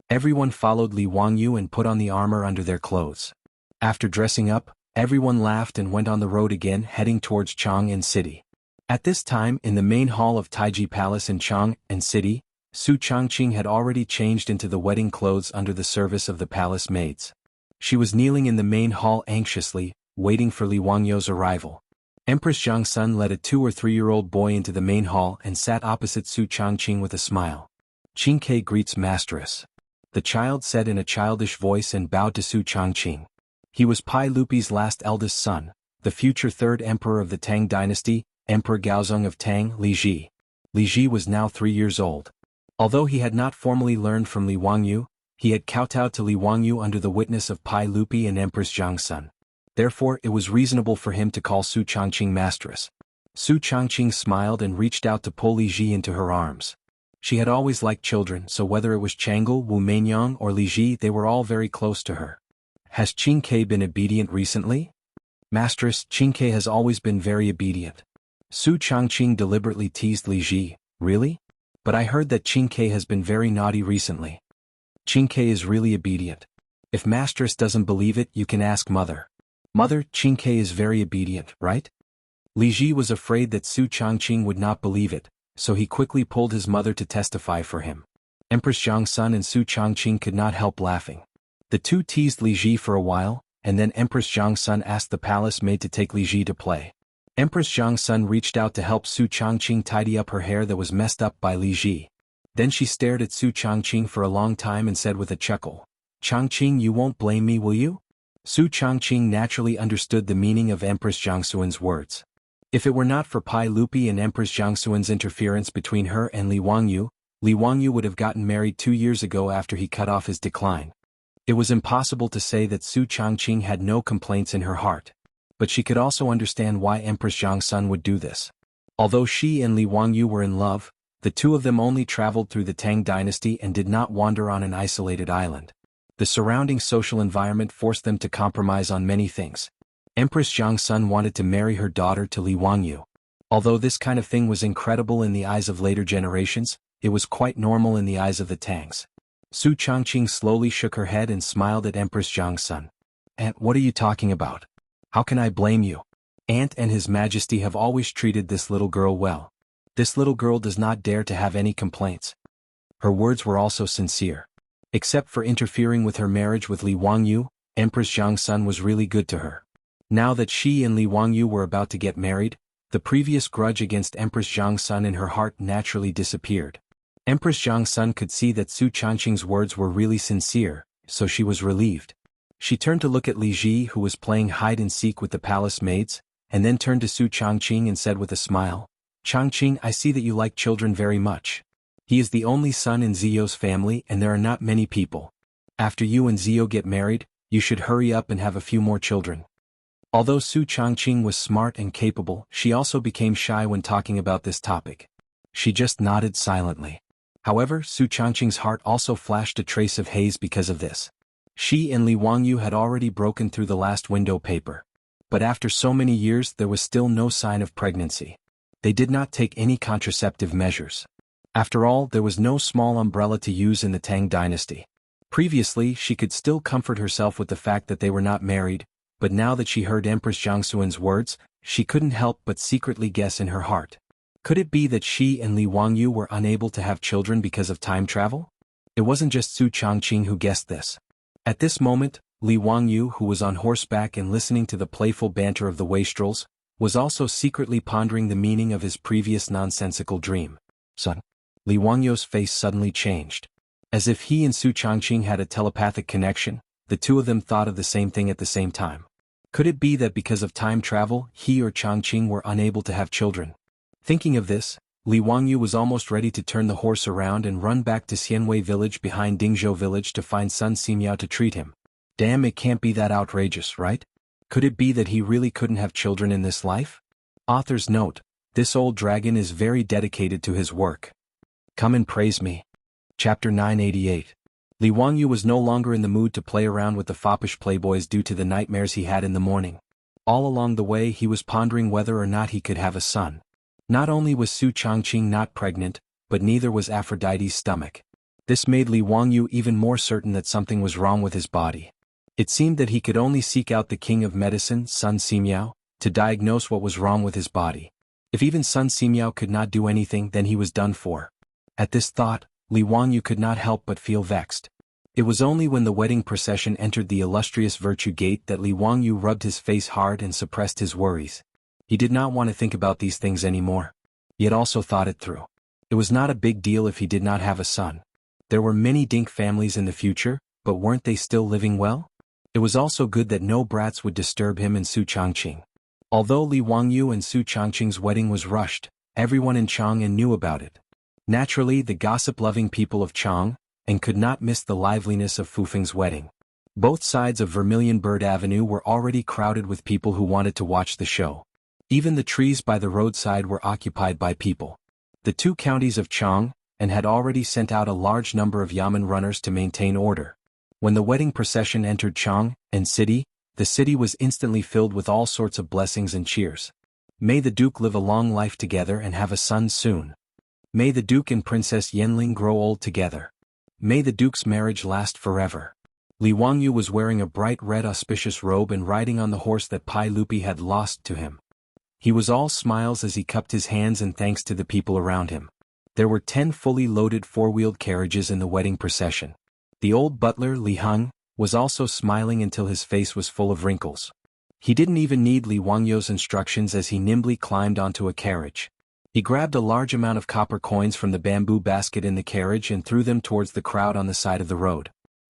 Everyone followed Li Wangyu and put on the armor under their clothes. After dressing up, everyone laughed and went on the road again, heading towards Chang'an City. At this time, in the main hall of Taiji Palace in Chang'an City, Su Changqing had already changed into the wedding clothes under the service of the palace maids. She was kneeling in the main hall anxiously, waiting for Li Wangyu's arrival. Empress Jiangsun led a 2- or 3-year-old boy into the main hall and sat opposite Su Changqing with a smile. "Qingke greets Masteress," the child said in a childish voice and bowed to Su Changqing. He was Pai Lupi's last eldest son, the future third emperor of the Tang dynasty, Emperor Gaozong of Tang, Li Ji. Li Ji was now 3 years old. Although he had not formally learned from Li Wangyu, he had kowtowed to Li Wangyu under the witness of Pai Lupi and Empress Jiangsun. Therefore it was reasonable for him to call Su Changqing Masteress. Su Changqing smiled and reached out to pull Li Ji into her arms. She had always liked children, so whether it was Chang'e, Wu Meinyang or Li Ji, they were all very close to her. Has Qing Ke been obedient recently? Mistress, Qing Ke has always been very obedient. Su Changqing deliberately teased Li Ji. Really? But I heard that Qing Ke has been very naughty recently. Qing Ke is really obedient. If Mistress doesn't believe it, you can ask Mother. Mother, Qing Ke is very obedient, right? Li Ji was afraid that Su Changqing would not believe it, so he quickly pulled his mother to testify for him. Empress Jiangsun and Su Changqing could not help laughing. The two teased Li Ji for a while, and then Empress Jiangsun asked the palace maid to take Li Ji to play. Empress Jiangsun reached out to help Su Changqing tidy up her hair that was messed up by Li Ji. Then she stared at Su Changqing for a long time and said with a chuckle, "Changqing, you won't blame me, will you?" Su Changqing naturally understood the meaning of Empress Jiangsun's words. If it were not for Pai Lupi and Empress Jiangsun's interference between her and Li Wangyu would have gotten married 2 years ago after he cut off his decline. It was impossible to say that Su Changqing had no complaints in her heart. But she could also understand why Empress Jiangsun would do this. Although she and Li Wangyu were in love, the two of them only traveled through the Tang dynasty and did not wander on an isolated island. The surrounding social environment forced them to compromise on many things. Empress Jiangsun wanted to marry her daughter to Li Wangyu. Although this kind of thing was incredible in the eyes of later generations, it was quite normal in the eyes of the Tangs. Su Changqing slowly shook her head and smiled at Empress Jiangsun. "Aunt, what are you talking about? How can I blame you? Aunt and His Majesty have always treated this little girl well. This little girl does not dare to have any complaints." Her words were also sincere. Except for interfering with her marriage with Li Wangyu, Empress Jiangsun was really good to her. Now that she and Li Wangyu were about to get married, the previous grudge against Empress Jiangsun in her heart naturally disappeared. Empress Jiangsun could see that Su Changqing's words were really sincere, so she was relieved. She turned to look at Li Ji, who was playing hide-and-seek with the palace maids, and then turned to Su Changqing and said with a smile, "Changqing, I see that you like children very much. He is the only son in Zio's family and there are not many people. After you and Zio get married, you should hurry up and have a few more children." Although Su Changqing was smart and capable, she also became shy when talking about this topic. She just nodded silently. However, Su Changqing's heart also flashed a trace of haze because of this. She and Li Wangyu had already broken through the last window paper. But after so many years there was still no sign of pregnancy. They did not take any contraceptive measures. After all, there was no small umbrella to use in the Tang dynasty. Previously, she could still comfort herself with the fact that they were not married, but now that she heard Empress Jiangsun's words, she couldn't help but secretly guess in her heart. Could it be that she and Li Wangyu were unable to have children because of time travel? It wasn't just Su Changqing who guessed this. At this moment, Li Wangyu, who was on horseback and listening to the playful banter of the wastrels, was also secretly pondering the meaning of his previous nonsensical dream. Son. Li Wangyu's face suddenly changed. As if he and Su Changqing had a telepathic connection, the two of them thought of the same thing at the same time. Could it be that because of time travel, he or Changqing were unable to have children? Thinking of this, Li Wangyu was almost ready to turn the horse around and run back to Xianwei village behind Dingzhou village to find Sun Simiao to treat him. Damn, it can't be that outrageous, right? Could it be that he really couldn't have children in this life? Author's note: this old dragon is very dedicated to his work. Come and praise me. Chapter 988. Li Wangyu was no longer in the mood to play around with the foppish playboys due to the nightmares he had in the morning. All along the way he was pondering whether or not he could have a son. Not only was Su Changqing not pregnant, but neither was Aphrodite's stomach. This made Li Wangyu even more certain that something was wrong with his body. It seemed that he could only seek out the king of medicine, Sun Simiao, to diagnose what was wrong with his body. If even Sun Simiao could not do anything, then he was done for. At this thought, Li Wangyu could not help but feel vexed. It was only when the wedding procession entered the illustrious Virtue Gate that Li Wangyu rubbed his face hard and suppressed his worries. He did not want to think about these things anymore. He had also thought it through. It was not a big deal if he did not have a son. There were many Dink families in the future, but weren't they still living well? It was also good that no brats would disturb him and Su Changqing. Although Li Wangyu and Su Changqing's wedding was rushed, everyone in Chang'an knew about it. Naturally, the gossip-loving people of Chang and could not miss the liveliness of Fufeng's wedding. Both sides of Vermilion Bird Avenue were already crowded with people who wanted to watch the show. Even the trees by the roadside were occupied by people. The two counties of Chang and had already sent out a large number of yamen runners to maintain order. When the wedding procession entered Chang and city, the city was instantly filled with all sorts of blessings and cheers. May the Duke live a long life together and have a son soon. May the Duke and Princess Yanling grow old together. May the Duke's marriage last forever. Li Wangyu was wearing a bright red auspicious robe and riding on the horse that Pai Lupi had lost to him. He was all smiles as he cupped his hands and thanks to the people around him. There were 10 fully loaded four-wheeled carriages in the wedding procession. The old butler, Li Heng, was also smiling until his face was full of wrinkles. He didn't even need Li Wangyu's instructions as he nimbly climbed onto a carriage. He grabbed a large amount of copper coins from the bamboo basket in the carriage and threw them towards the crowd on the side of the road.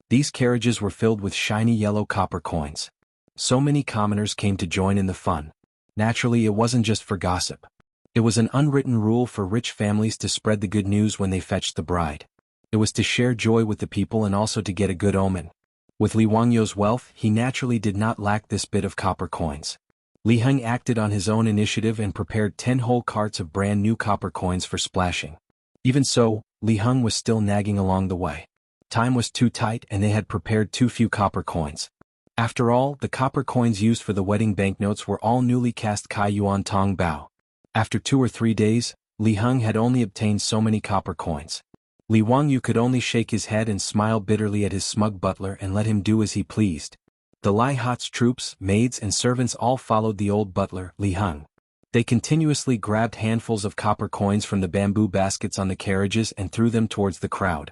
These carriages were filled with shiny yellow copper coins. So many commoners came to join in the fun. Naturally, it wasn't just for gossip. It was an unwritten rule for rich families to spread the good news when they fetched the bride. It was to share joy with the people and also to get a good omen. With Li Wangyu's wealth, he naturally did not lack this bit of copper coins. Li Heng acted on his own initiative and prepared 10 whole carts of brand new copper coins for splashing. Even so, Li Heng was still nagging along the way. Time was too tight and they had prepared too few copper coins. After all, the copper coins used for the wedding banknotes were all newly cast Kai Yuan Tong Bao. After 2 or 3 days, Li Heng had only obtained so many copper coins. Li Wangyu could only shake his head and smile bitterly at his smug butler and let him do as he pleased. The Lai Hat's troops, maids and servants all followed the old butler, Li Heng. They continuously grabbed handfuls of copper coins from the bamboo baskets on the carriages and threw them towards the crowd.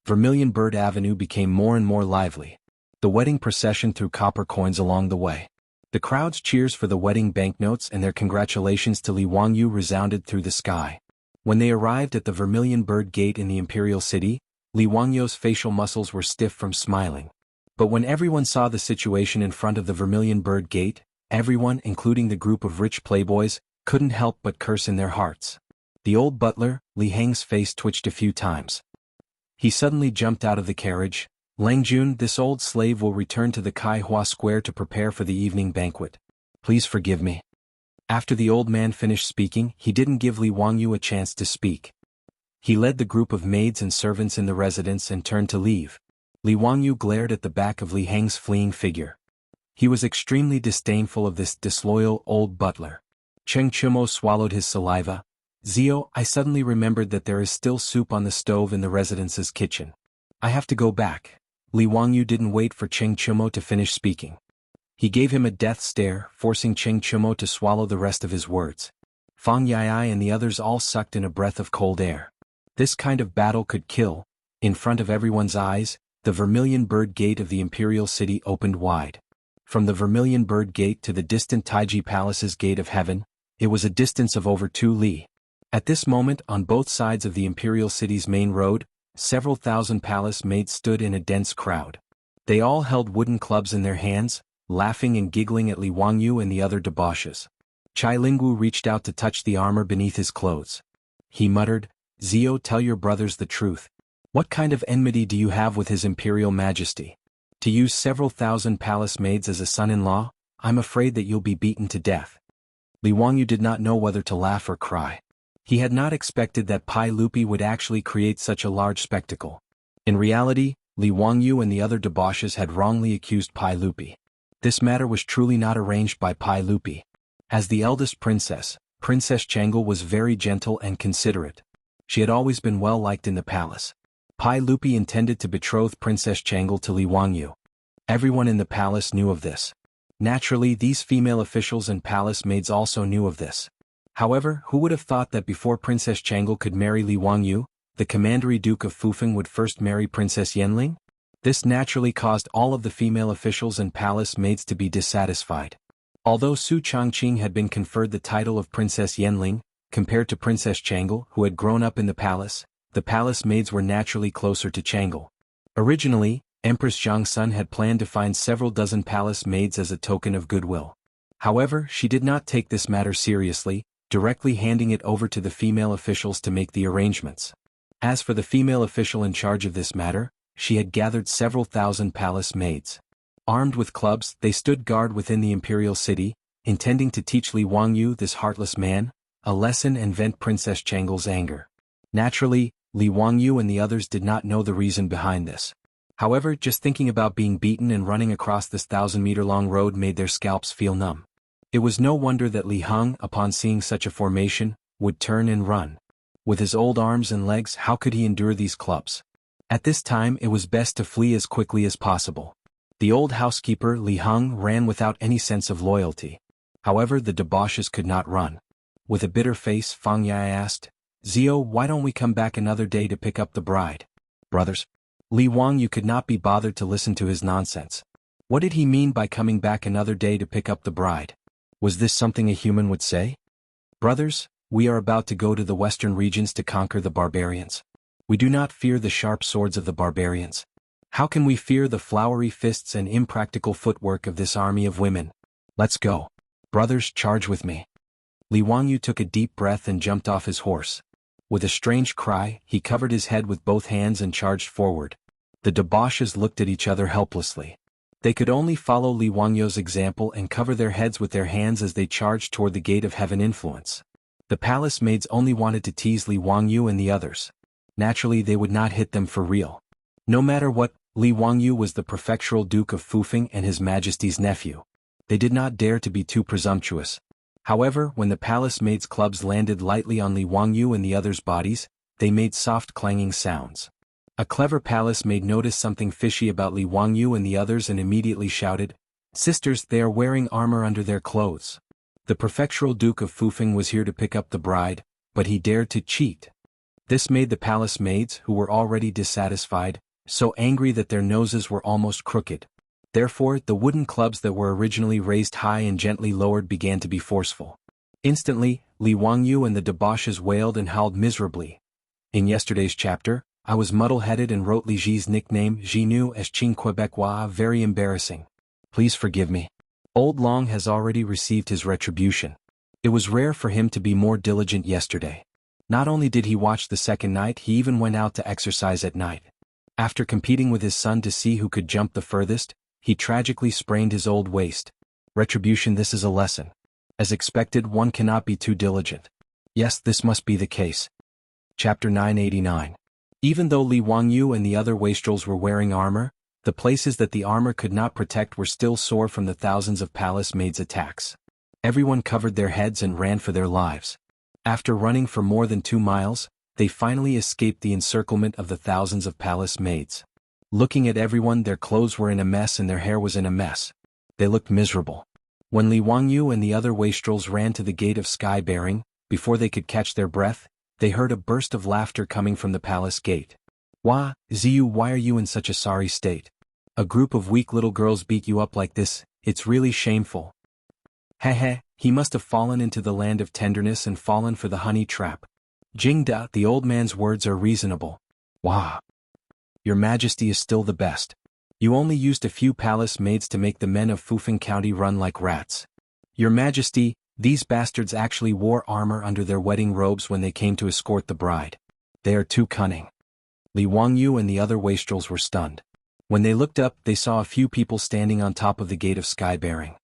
Vermilion Bird Avenue became more and more lively. The wedding procession threw copper coins along the way. The crowd's cheers for the wedding banknotes and their congratulations to Li Wangyu resounded through the sky. When they arrived at the Vermilion Bird Gate in the Imperial City, Li Wangyu's facial muscles were stiff from smiling. But when everyone saw the situation in front of the Vermilion Bird Gate, everyone, including the group of rich playboys, couldn't help but curse in their hearts. The old butler, Li Heng's face twitched a few times. He suddenly jumped out of the carriage. Langjun, this old slave will return to the Kai Hua Square to prepare for the evening banquet. Please forgive me. After the old man finished speaking, he didn't give Li Wangyu a chance to speak. He led the group of maids and servants in the residence and turned to leave. Li Wangyu glared at the back of Li Heng's fleeing figure. He was extremely disdainful of this disloyal old butler. Cheng Chumo swallowed his saliva. Zio, I suddenly remembered that there is still soup on the stove in the residence's kitchen. I have to go back. Li Wangyu didn't wait for Cheng Chumo to finish speaking. He gave him a death stare, forcing Cheng Chumo to swallow the rest of his words. Fang Yai and the others all sucked in a breath of cold air. This kind of battle could kill. In front of everyone's eyes, the Vermilion Bird Gate of the Imperial City opened wide. From the Vermilion Bird Gate to the distant Taiji Palace's Gate of Heaven, it was a distance of over 2 li. At this moment, on both sides of the Imperial City's main road, several thousand palace maids stood in a dense crowd. They all held wooden clubs in their hands, laughing and giggling at Li Wangyu and the other debauches. Chai Lingwu reached out to touch the armor beneath his clothes. He muttered, Zio, tell your brothers the truth. What kind of enmity do you have with His Imperial Majesty? To use several thousand palace maids as a son-in-law, I'm afraid that you'll be beaten to death. Li Wangyu did not know whether to laugh or cry. He had not expected that Pai Lupi would actually create such a large spectacle. In reality, Li Wangyu and the other debauches had wrongly accused Pai Lupi. This matter was truly not arranged by Pai Lupi. As the eldest princess, Princess Changel was very gentle and considerate. She had always been well liked in the palace. Pai Lupi intended to betroth Princess Changel to Li Wangyu. Everyone in the palace knew of this. Naturally, these female officials and palace maids also knew of this. However, who would have thought that before Princess Changel could marry Li Wangyu, the Commandery Duke of Fufeng would first marry Princess Yanling? This naturally caused all of the female officials and palace maids to be dissatisfied. Although Su Changqing had been conferred the title of Princess Yanling, compared to Princess Changel, who had grown up in the palace maids were naturally closer to Changel. Originally, Empress Zhangsun had planned to find several dozen palace maids as a token of goodwill. However, she did not take this matter seriously, directly handing it over to the female officials to make the arrangements. As for the female official in charge of this matter, she had gathered several thousand palace maids. Armed with clubs, they stood guard within the imperial city, intending to teach Li Wangyu, this heartless man, a lesson and vent Princess Chang'e's anger. Naturally, Li Wangyu and the others did not know the reason behind this. However, just thinking about being beaten and running across this 1,000-meter-long road made their scalps feel numb. It was no wonder that Li Heng, upon seeing such a formation, would turn and run. With his old arms and legs, how could he endure these clubs? At this time it was best to flee as quickly as possible. The old housekeeper, Li Heng, ran without any sense of loyalty. However, the debauches could not run. With a bitter face, Fang Yai asked, "Zio, why don't we come back another day to pick up the bride?" "Brothers?" Li Wangyu could not be bothered to listen to his nonsense. What did he mean by coming back another day to pick up the bride? Was this something a human would say? "Brothers, we are about to go to the western regions to conquer the barbarians. We do not fear the sharp swords of the barbarians. How can we fear the flowery fists and impractical footwork of this army of women? Let's go. Brothers, charge with me." Li Wangyu took a deep breath and jumped off his horse. With a strange cry, he covered his head with both hands and charged forward. The debauches looked at each other helplessly. They could only follow Li Wangyu's example and cover their heads with their hands as they charged toward the gate of heaven influence. The palace maids only wanted to tease Li Wangyu and the others. Naturally, they would not hit them for real. No matter what, Li Wangyu was the prefectural Duke of Fufeng and His Majesty's nephew. They did not dare to be too presumptuous. However, when the palace maids' clubs landed lightly on Li Wangyu and the others' bodies, they made soft clanging sounds. A clever palace maid noticed something fishy about Li Wangyu and the others and immediately shouted, "Sisters, they are wearing armor under their clothes." The prefectural Duke of Fufeng was here to pick up the bride, but he dared to cheat. This made the palace maids, who were already dissatisfied, so angry that their noses were almost crooked. Therefore, the wooden clubs that were originally raised high and gently lowered began to be forceful. Instantly, Li Wangyu and the debauches wailed and howled miserably. In yesterday's chapter, I was muddle-headed and wrote Li Ji's nickname Jinu as Qing Quebecois very embarrassing. Please forgive me. Old Long has already received his retribution. It was rare for him to be more diligent yesterday. Not only did he watch the second night, he even went out to exercise at night. After competing with his son to see who could jump the furthest, he tragically sprained his old waist. Retribution, this is a lesson. As expected, one cannot be too diligent. Yes, this must be the case. Chapter 989. Even though Li Wangyu and the other wastrels were wearing armor, the places that the armor could not protect were still sore from the thousands of palace maids' attacks. Everyone covered their heads and ran for their lives. After running for more than 2 miles, they finally escaped the encirclement of the thousands of palace maids. Looking at everyone, their clothes were in a mess and their hair was in a mess. They looked miserable. When Li Wangyu and the other wastrels ran to the gate of sky bearing, before they could catch their breath, they heard a burst of laughter coming from the palace gate. "Wah, Ziyu, why are you in such a sorry state? A group of weak little girls beat you up like this, it's really shameful." "Heh, he must have fallen into the land of tenderness and fallen for the honey trap. Jingda, the old man's words are reasonable. Wah. Your Majesty is still the best. You only used a few palace maids to make the men of Fufeng County run like rats. Your Majesty, these bastards actually wore armor under their wedding robes when they came to escort the bride. They are too cunning." Li Wangyu and the other wastrels were stunned. When they looked up, they saw a few people standing on top of the gate of sky bearing.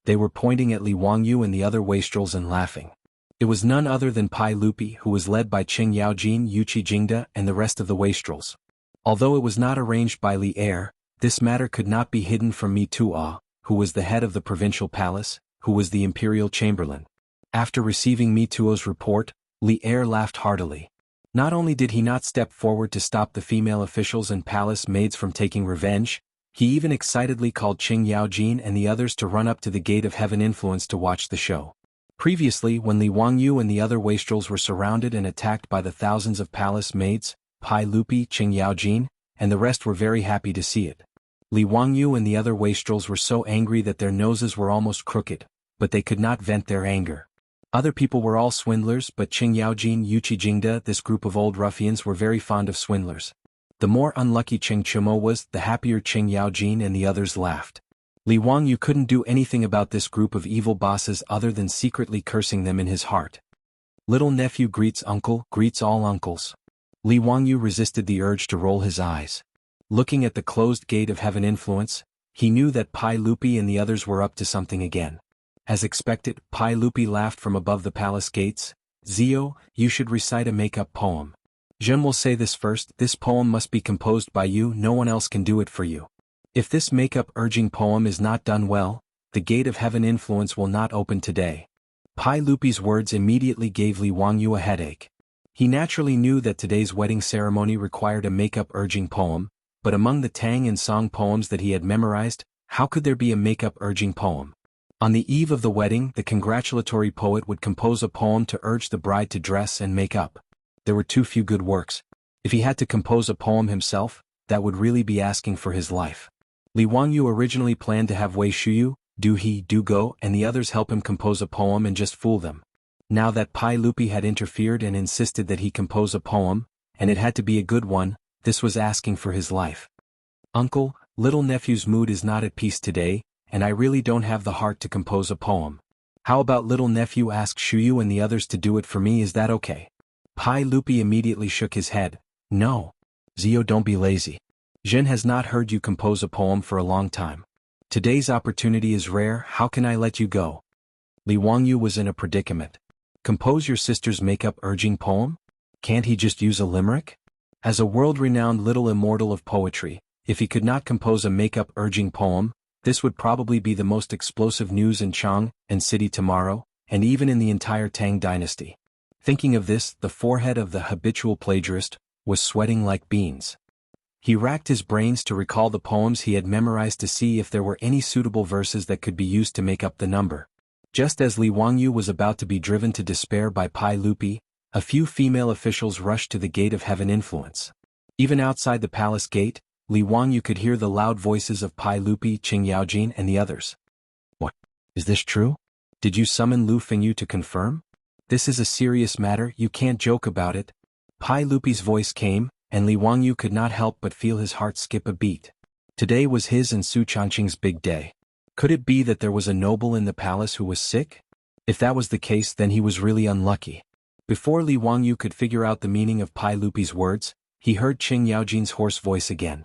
They were pointing at Li Wangyu and the other wastrels and laughing. It was none other than Pai Lupi, who was led by Qing Yaojin, Yuchi Jingda, and the rest of the wastrels. Although it was not arranged by Li Er, this matter could not be hidden from Mi Tuo, who was the head of the provincial palace, who was the imperial chamberlain. After receiving Mi Tuo's report, Li Er laughed heartily. Not only did he not step forward to stop the female officials and palace maids from taking revenge, he even excitedly called Qing Yaojin and the others to run up to the gate of heaven influence to watch the show. Previously, when Li Wangyu and the other wastrels were surrounded and attacked by the thousands of palace maids, Pai Lupi, Qing Yaojin, and the rest were very happy to see it. Li Wangyu and the other wastrels were so angry that their noses were almost crooked, but they could not vent their anger. Other people were all swindlers, but Qing Yaojin, Yuchi Jingda, this group of old ruffians were very fond of swindlers. The more unlucky Qing Chumo was, the happier Qing Yaojin and the others laughed. Li Wangyu couldn't do anything about this group of evil bosses other than secretly cursing them in his heart. Little nephew greets uncle, greets all uncles. Li Wangyu resisted the urge to roll his eyes. Looking at the closed gate of heaven influence, he knew that Pai Lupi and the others were up to something again. As expected, Pai Lupi laughed from above the palace gates. Zio, you should recite a make-up poem. Zhen will say this first, this poem must be composed by you, no one else can do it for you. If this make-up urging poem is not done well, the gate of heaven influence will not open today. Pai Lupi's words immediately gave Li Wangyu a headache. He naturally knew that today's wedding ceremony required a make-up urging poem, but among the Tang and Song poems that he had memorized, how could there be a make-up urging poem? On the eve of the wedding, the congratulatory poet would compose a poem to urge the bride to dress and make up. There were too few good works. If he had to compose a poem himself, that would really be asking for his life. Li Wangyu originally planned to have Wei Shuyu, Du He, Du Go, and the others help him compose a poem and just fool them. Now that Pai Lupi had interfered and insisted that he compose a poem, and it had to be a good one, this was asking for his life. Uncle, little nephew's mood is not at peace today, and I really don't have the heart to compose a poem. How about little nephew ask Shuyu and the others to do it for me, is that okay? Pai Lupi immediately shook his head. No. Zio, don't be lazy. Zhen has not heard you compose a poem for a long time. Today's opportunity is rare, how can I let you go? Li Wangyu was in a predicament. Compose your sister's make-up urging poem? Can't he just use a limerick? As a world-renowned little immortal of poetry, if he could not compose a make-up urging poem, this would probably be the most explosive news in Chang and City tomorrow, and even in the entire Tang dynasty. Thinking of this, the forehead of the habitual plagiarist was sweating like beans. He racked his brains to recall the poems he had memorized to see if there were any suitable verses that could be used to make up the number. Just as Li Wangyu was about to be driven to despair by Pai Lupi, a few female officials rushed to the gate of heaven influence. Even outside the palace gate, Li Wangyu could hear the loud voices of Pai Lupi, Qing Yaojin and the others. What? Is this true? Did you summon Lu Fengyu to confirm? This is a serious matter, you can't joke about it. Pai Lupi's voice came, and Li Wangyu could not help but feel his heart skip a beat. Today was his and Su Changqing's big day. Could it be that there was a noble in the palace who was sick? If that was the case, then he was really unlucky. Before Li Wangyu could figure out the meaning of Pai Lupi's words, he heard Qing Yaojin's hoarse voice again.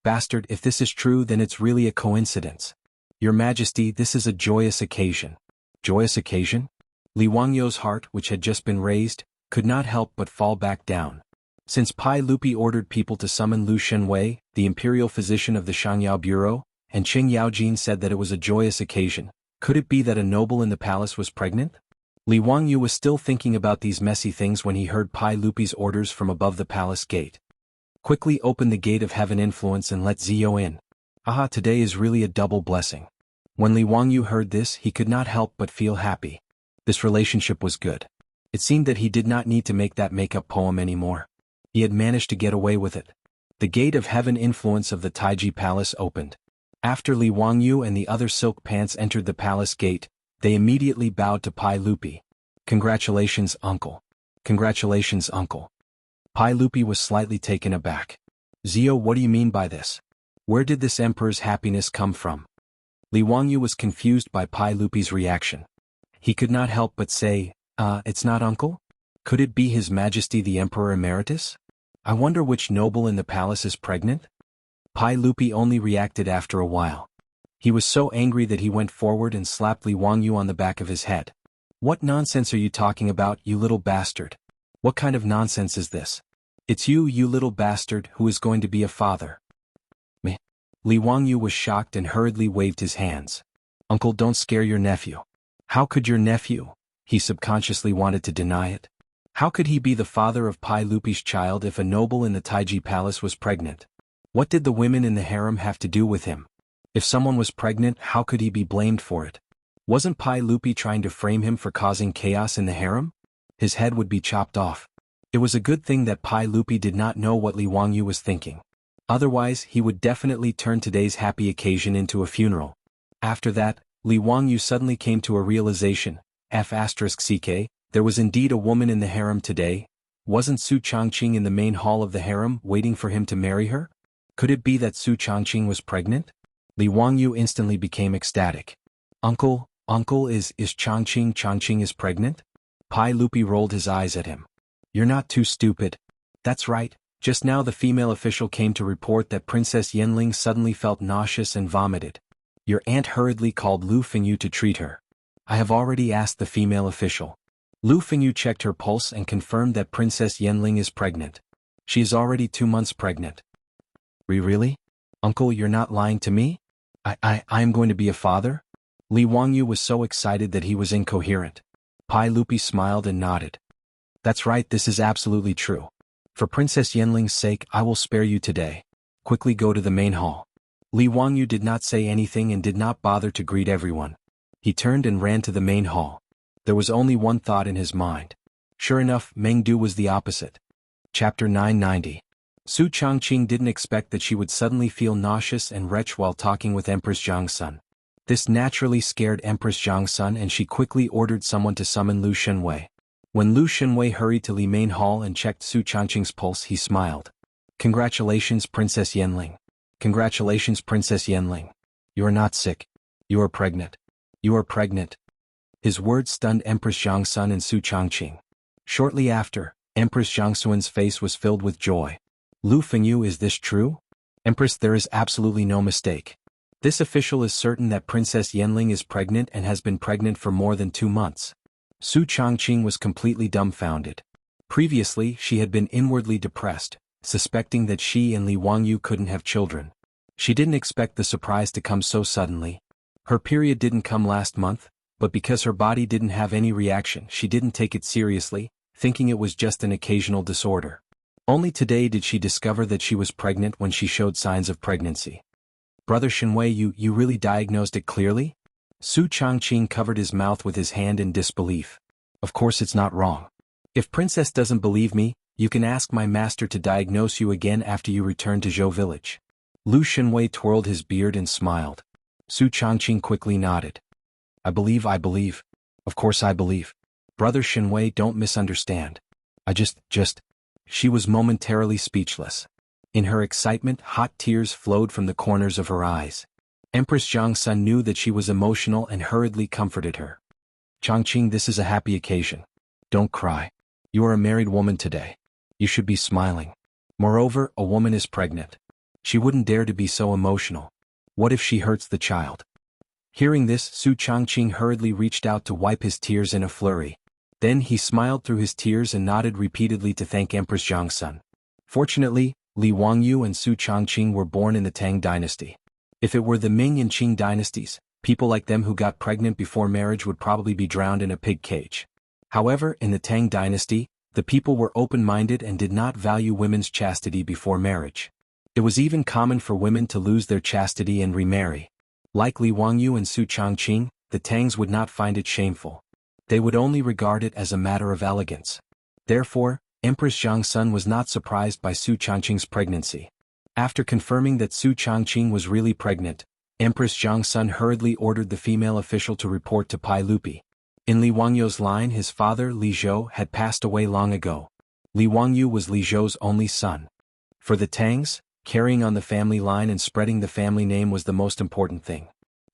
Bastard, if this is true, then it's really a coincidence. Your Majesty, this is a joyous occasion. Joyous occasion? Li Wangyu's heart, which had just been raised, could not help but fall back down. Since Pai Lupi ordered people to summon Lu Shenwei, the imperial physician of the Shangyao Bureau, and Qing Yaojin said that it was a joyous occasion, could it be that a noble in the palace was pregnant? Li Wangyu was still thinking about these messy things when he heard Pai Lupi's orders from above the palace gate. Quickly open the gate of heaven influence and let Zio in. Aha, today is really a double blessing. When Li Wangyu heard this, he could not help but feel happy. This relationship was good. It seemed that he did not need to make that make-up poem anymore. He had managed to get away with it. The gate of heaven influence of the Taiji Palace opened. After Li Wangyu and the other silk pants entered the palace gate, they immediately bowed to Pai Lupi. Congratulations, uncle. Congratulations, uncle. Pai Lupi was slightly taken aback. Zio, what do you mean by this? Where did this emperor's happiness come from? Li Wangyu was confused by Pai Lupi's reaction. He could not help but say, it's not uncle? Could it be His Majesty the Emperor Emeritus? I wonder which noble in the palace is pregnant? Pai Lupi only reacted after a while. He was so angry that he went forward and slapped Li Wangyu on the back of his head. What nonsense are you talking about, you little bastard? What kind of nonsense is this? It's you little bastard, who is going to be a father. Me? Li Wangyu was shocked and hurriedly waved his hands. Uncle, don't scare your nephew. How could your nephew? He subconsciously wanted to deny it. How could he be the father of Pai Lupi's child if a noble in the Taiji Palace was pregnant? What did the women in the harem have to do with him? If someone was pregnant, how could he be blamed for it? Wasn't Pai Lupi trying to frame him for causing chaos in the harem? His head would be chopped off. It was a good thing that Pai Lupi did not know what Li Wangyu was thinking. Otherwise, he would definitely turn today's happy occasion into a funeral. After that, Li Wangyu suddenly came to a realization. F***ck, there was indeed a woman in the harem today. Wasn't Su Changqing in the main hall of the harem waiting for him to marry her? Could it be that Su Changqing was pregnant? Li Wangyu instantly became ecstatic. Uncle, is Changqing is pregnant? Pai Lupi rolled his eyes at him. You're not too stupid. That's right, just now the female official came to report that Princess Yanling suddenly felt nauseous and vomited. Your aunt hurriedly called Lu Fengyu to treat her. I have already asked the female official. Lu Fengyu checked her pulse and confirmed that Princess Yanling is pregnant. She is already 2 months pregnant. Really? Uncle, you're not lying to me? I am going to be a father? Li Wangyu was so excited that he was incoherent. Pai Lupi smiled and nodded. That's right, this is absolutely true. For Princess Yanling's sake, I will spare you today. Quickly go to the main hall. Li Wangyu did not say anything and did not bother to greet everyone. He turned and ran to the main hall. There was only one thought in his mind. Sure enough, Meng Du was the opposite. Chapter 990. Su Changqing didn't expect that she would suddenly feel nauseous and retch while talking with Empress Jiangsun. This naturally scared Empress Jiangsun and she quickly ordered someone to summon Lu Shenwei. When Lu Shenwei hurried to Li Main Hall and checked Su Changqing's pulse, he smiled. Congratulations, Princess Yanling. Congratulations, Princess Yanling. You are not sick. You are pregnant. You are pregnant. His words stunned Empress Jiangsun and Su Changqing. Shortly after, Empress Jiangsun's face was filled with joy. Lu Fengyu, is this true? Empress, there is absolutely no mistake. This official is certain that Princess Yanling is pregnant and has been pregnant for more than 2 months. Su Changqing was completely dumbfounded. Previously, she had been inwardly depressed, suspecting that she and Li Wangyu couldn't have children. She didn't expect the surprise to come so suddenly. Her period didn't come last month, but because her body didn't have any reaction, she didn't take it seriously, thinking it was just an occasional disorder. Only today did she discover that she was pregnant when she showed signs of pregnancy. Brother Shenwei, you really diagnosed it clearly? Su Changqing covered his mouth with his hand in disbelief. Of course it's not wrong. If Princess doesn't believe me, you can ask my master to diagnose you again after you return to Zhou village. Lu Shenwei twirled his beard and smiled. Su Changqing quickly nodded. I believe. Of course I believe. Brother Shenwei, don't misunderstand. I just... She was momentarily speechless. In her excitement, hot tears flowed from the corners of her eyes. Empress Jiangsun knew that she was emotional and hurriedly comforted her. Changqing, this is a happy occasion. Don't cry. You are a married woman today. You should be smiling. Moreover, a woman is pregnant. She wouldn't dare to be so emotional. What if she hurts the child? Hearing this, Su Changqing hurriedly reached out to wipe his tears in a flurry. Then he smiled through his tears and nodded repeatedly to thank Empress Jiangsun. Fortunately, Li Wangyu and Su Changqing were born in the Tang dynasty. If it were the Ming and Qing dynasties, people like them who got pregnant before marriage would probably be drowned in a pig cage. However, in the Tang dynasty, the people were open-minded and did not value women's chastity before marriage. It was even common for women to lose their chastity and remarry. Like Li Wangyu and Su Changqing, the Tangs would not find it shameful. They would only regard it as a matter of elegance. Therefore, Empress Jiangsun was not surprised by Su Changqing's pregnancy. After confirming that Su Changqing was really pregnant, Empress Jiangsun hurriedly ordered the female official to report to Pai Lupi. In Li Wangyu's line, his father, Li Zhou, had passed away long ago. Li Wangyu was Li Zhou's only son. For the Tangs, carrying on the family line and spreading the family name was the most important thing.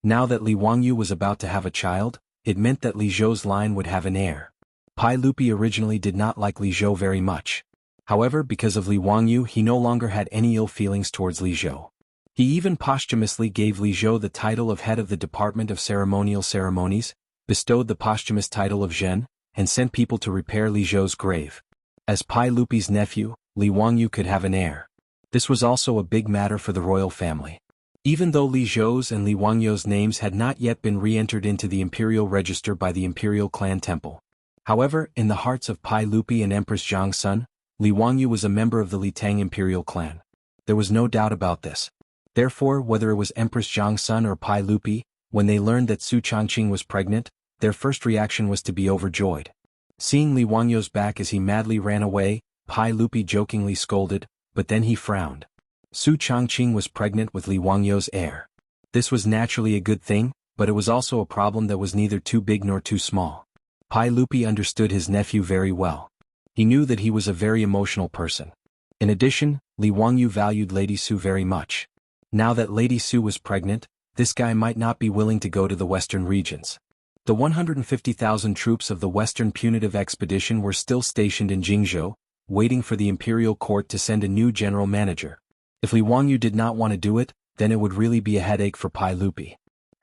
Now that Li Wangyu was about to have a child, it meant that Li Zhou's line would have an heir. Pai Lupi originally did not like Li Zhou very much. However, because of Li Wangyu, he no longer had any ill feelings towards Li Zhou. He even posthumously gave Li Zhou the title of head of the Department of Ceremonial Ceremonies, bestowed the posthumous title of Zhen, and sent people to repair Li Zhou's grave. As Pai Lupi's nephew, Li Wangyu could have an heir. This was also a big matter for the royal family. Even though Li Zhou's and Li Wangyu's names had not yet been re-entered into the imperial register by the imperial clan temple. However, in the hearts of Pai Lupi and Empress Jiangsun, Li Wangyu was a member of the Li Tang imperial clan. There was no doubt about this. Therefore, whether it was Empress Jiangsun or Pai Lupi, when they learned that Su Changqing was pregnant, their first reaction was to be overjoyed. Seeing Li Wangyu's back as he madly ran away, Pai Lupi jokingly scolded, but then he frowned. Su Changqing was pregnant with Li Wangyu's heir. This was naturally a good thing, but it was also a problem that was neither too big nor too small. Pai Lupi understood his nephew very well. He knew that he was a very emotional person. In addition, Li Wangyu valued Lady Su very much. Now that Lady Su was pregnant, this guy might not be willing to go to the western regions. The 150,000 troops of the Western Punitive Expedition were still stationed in Jianghu, waiting for the imperial court to send a new general manager. If Li Wangyu did not want to do it, then it would really be a headache for Pai Lupi.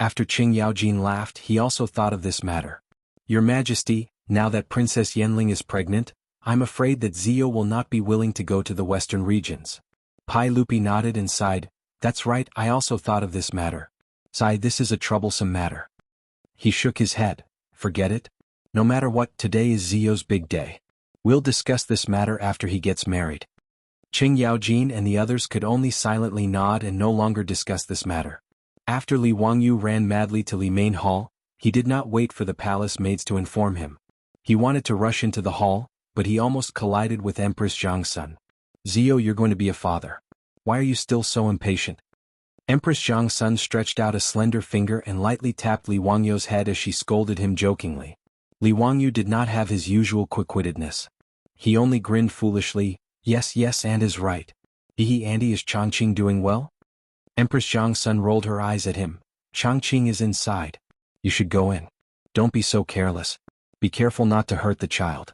After Qing Yaojin laughed, he also thought of this matter. Your Majesty, now that Princess Yenling is pregnant, I'm afraid that Zio will not be willing to go to the western regions. Pai Lupi nodded and sighed. That's right, I also thought of this matter. Sigh, this is a troublesome matter. He shook his head. Forget it. No matter what, today is Zio's big day. We'll discuss this matter after he gets married. Qing Yaojin and the others could only silently nod and no longer discuss this matter. After Li Wangyu ran madly to Li Main Hall, he did not wait for the palace maids to inform him. He wanted to rush into the hall, but he almost collided with Empress Zhang's son. Zio, you're going to be a father. Why are you still so impatient? Empress Zhang's son stretched out a slender finger and lightly tapped Li Wangyu's head as she scolded him jokingly. Li Wangyu did not have his usual quick-wittedness. He only grinned foolishly. Yes, and is right. Auntie, is Changqing doing well? Empress Zhang's son rolled her eyes at him. Changqing is inside. You should go in. Don't be so careless. Be careful not to hurt the child.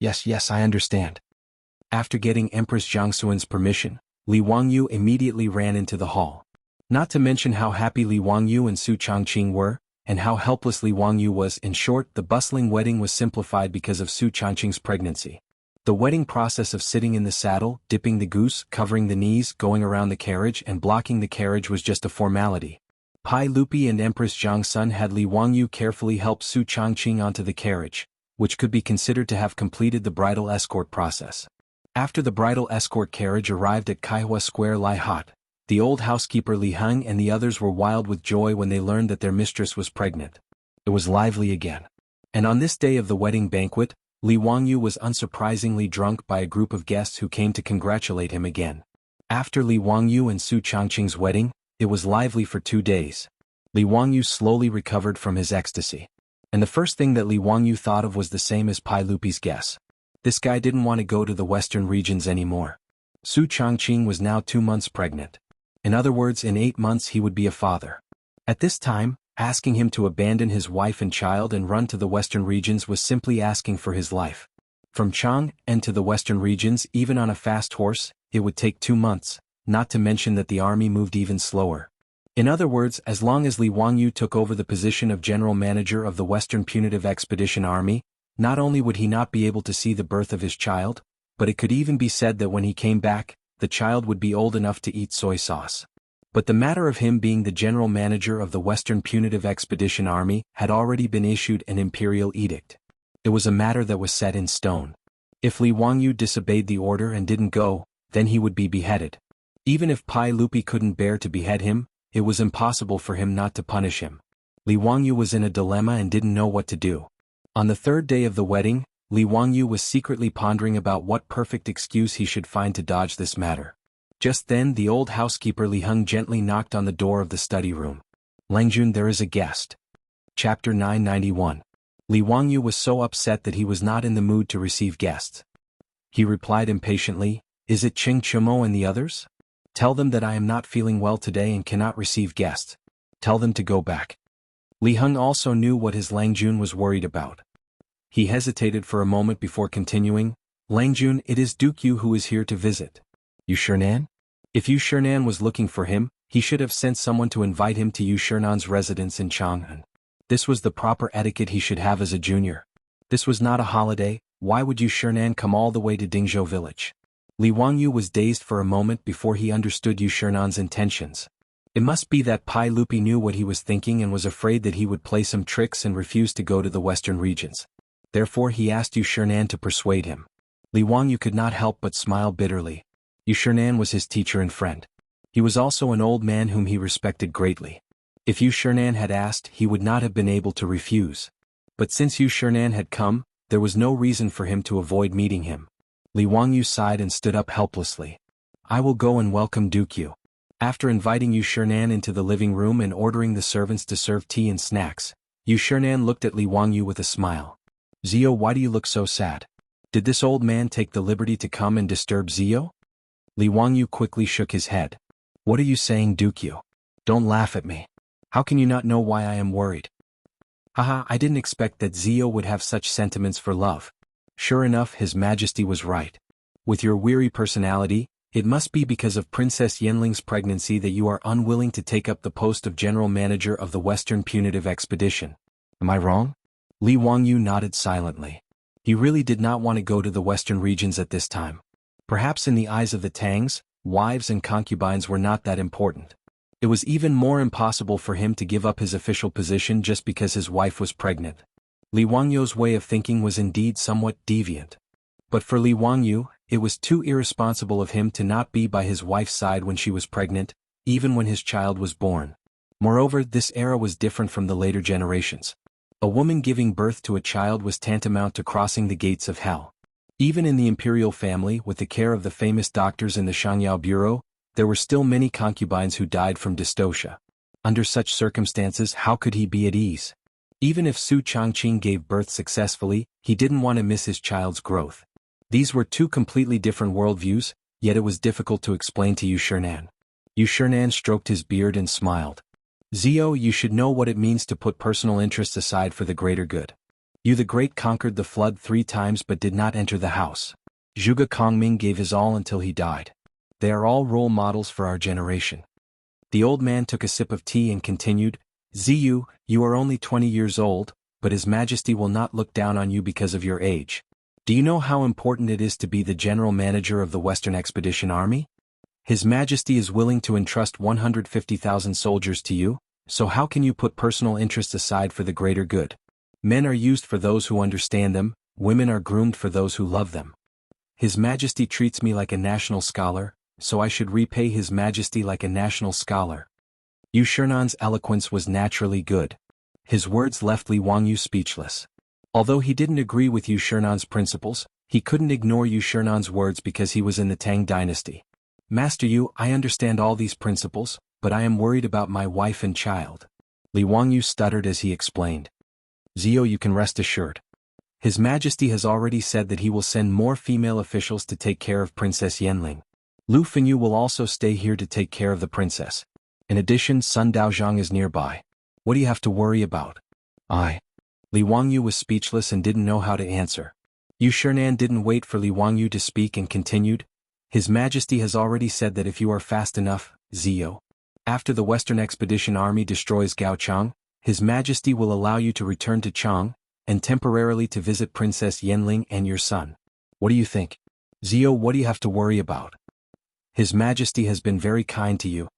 Yes, I understand. After getting Empress Jiangxuan's permission, Li Wangyu immediately ran into the hall. Not to mention how happy Li Wangyu and Su Changqing were, and how helpless Li Wangyu was. In short, the bustling wedding was simplified because of Su Changqing's pregnancy. The wedding process of sitting in the saddle, dipping the goose, covering the knees, going around the carriage and blocking the carriage was just a formality. Pai Lupi and Empress Zhang's son had Li Wangyu carefully help Su Changqing onto the carriage, which could be considered to have completed the bridal escort process. After the bridal escort carriage arrived at Kaihua Square Lai Hot, the old housekeeper Li Heng and the others were wild with joy when they learned that their mistress was pregnant. It was lively again. And on this day of the wedding banquet, Li Wangyu was unsurprisingly drunk by a group of guests who came to congratulate him again. After Li Wangyu and Su Changqing's wedding, it was lively for 2 days. Li Wangyu slowly recovered from his ecstasy. And the first thing that Li Wangyu thought of was the same as Pai Lupi's guess. This guy didn't want to go to the western regions anymore. Su Changqing was now 2 months pregnant. In other words, in 8 months he would be a father. At this time, asking him to abandon his wife and child and run to the western regions was simply asking for his life. From Chang'an to the western regions, even on a fast horse, it would take 2 months, not to mention that the army moved even slower. In other words, as long as Li Wangyu took over the position of general manager of the Western Punitive Expedition Army, not only would he not be able to see the birth of his child, but it could even be said that when he came back, the child would be old enough to eat soy sauce. But the matter of him being the general manager of the Western Punitive Expedition Army had already been issued an imperial edict. It was a matter that was set in stone. If Li Wangyu disobeyed the order and didn't go, then he would be beheaded. Even if Pai Lupi couldn't bear to behead him, it was impossible for him not to punish him. Li Wangyu was in a dilemma and didn't know what to do. On the 3rd day of the wedding, Li Wangyu was secretly pondering about what perfect excuse he should find to dodge this matter. Just then the old housekeeper Li Heng gently knocked on the door of the study room. Langjun, there is a guest. Chapter 991. Li Wangyu was so upset that he was not in the mood to receive guests. He replied impatiently, Is it Qing Chumo and the others? Tell them that I am not feeling well today and cannot receive guests. Tell them to go back. Li Heng also knew what his Langjun was worried about. He hesitated for a moment before continuing, Langjun, it is Duke Yu who is here to visit. Yu Shernan? If Yu Shernan was looking for him, he should have sent someone to invite him to Yu Shernan's residence in Chang'an. This was the proper etiquette he should have as a junior. This was not a holiday, why would Yu Shernan come all the way to Dingzhou village? Li Wangyu was dazed for a moment before he understood Yu Shernan's intentions. It must be that Pai Lupi knew what he was thinking and was afraid that he would play some tricks and refuse to go to the western regions. Therefore he asked Yu Shernan to persuade him. Li Wangyu could not help but smile bitterly. Yu Shernan was his teacher and friend. He was also an old man whom he respected greatly. If Yu Shernan had asked, he would not have been able to refuse. But since Yu Shernan had come, there was no reason for him to avoid meeting him. Li Wangyu sighed and stood up helplessly. I will go and welcome Duke Yu. After inviting Yu Shernan into the living room and ordering the servants to serve tea and snacks, Yu Shernan looked at Li Wangyu with a smile. Zio, why do you look so sad? Did this old man take the liberty to come and disturb Zio? Li Wangyu quickly shook his head. What are you saying, Duke Yu? Don't laugh at me. How can you not know why I am worried? Haha, I didn't expect that Zio would have such sentiments for love. Sure enough, His Majesty was right. With your weary personality, It must be because of Princess Yenling's pregnancy that you are unwilling to take up the post of general manager of the Western Punitive Expedition. Am I wrong? Li Wangyu nodded silently. He really did not want to go to the western regions at this time. Perhaps in the eyes of the Tangs, wives and concubines were not that important. It was even more impossible for him to give up his official position just because his wife was pregnant. Li Wangyu's way of thinking was indeed somewhat deviant. But for Li Wangyu, it was too irresponsible of him to not be by his wife's side when she was pregnant, even when his child was born. Moreover, this era was different from the later generations. A woman giving birth to a child was tantamount to crossing the gates of hell. Even in the imperial family, with the care of the famous doctors in the Shangyao Bureau, there were still many concubines who died from dystocia. Under such circumstances, how could he be at ease? Even if Su Changqing gave birth successfully, he didn't want to miss his child's growth. These were two completely different worldviews, yet it was difficult to explain to Yu Shernan. Yu Shernan stroked his beard and smiled. Zio, you should know what it means to put personal interests aside for the greater good. You the Great conquered the flood 3 times but did not enter the house. Zhuge Kongming gave his all until he died. They are all role models for our generation. The old man took a sip of tea and continued, Ziyu, you are only 20 years old, but His Majesty will not look down on you because of your age. Do you know how important it is to be the general manager of the Western Expedition Army? His Majesty is willing to entrust 150,000 soldiers to you, so how can you put personal interests aside for the greater good? Men are used for those who understand them, women are groomed for those who love them. His Majesty treats me like a national scholar, so I should repay His Majesty like a national scholar. Yu Shernan's eloquence was naturally good. His words left Li Wangyu speechless. Although he didn't agree with Yu Shernan's principles, he couldn't ignore Yu Shernan's words because he was in the Tang dynasty. Master Yu, I understand all these principles, but I am worried about my wife and child. Li Wangyu stuttered as he explained. Zio, you can rest assured. His Majesty has already said that he will send more female officials to take care of Princess Yenling. Lu Fenyu will also stay here to take care of the princess. In addition, Sun Daozhang is nearby. What do you have to worry about? Li Wangyu was speechless and didn't know how to answer. Yu Shernan didn't wait for Li Wangyu to speak and continued. His Majesty has already said that if you are fast enough, Zio, after the Western Expedition Army destroys Gaochang, His Majesty will allow you to return to Chang, and temporarily to visit Princess Yenling and your son. What do you think? Zio, what do you have to worry about? His Majesty has been very kind to you.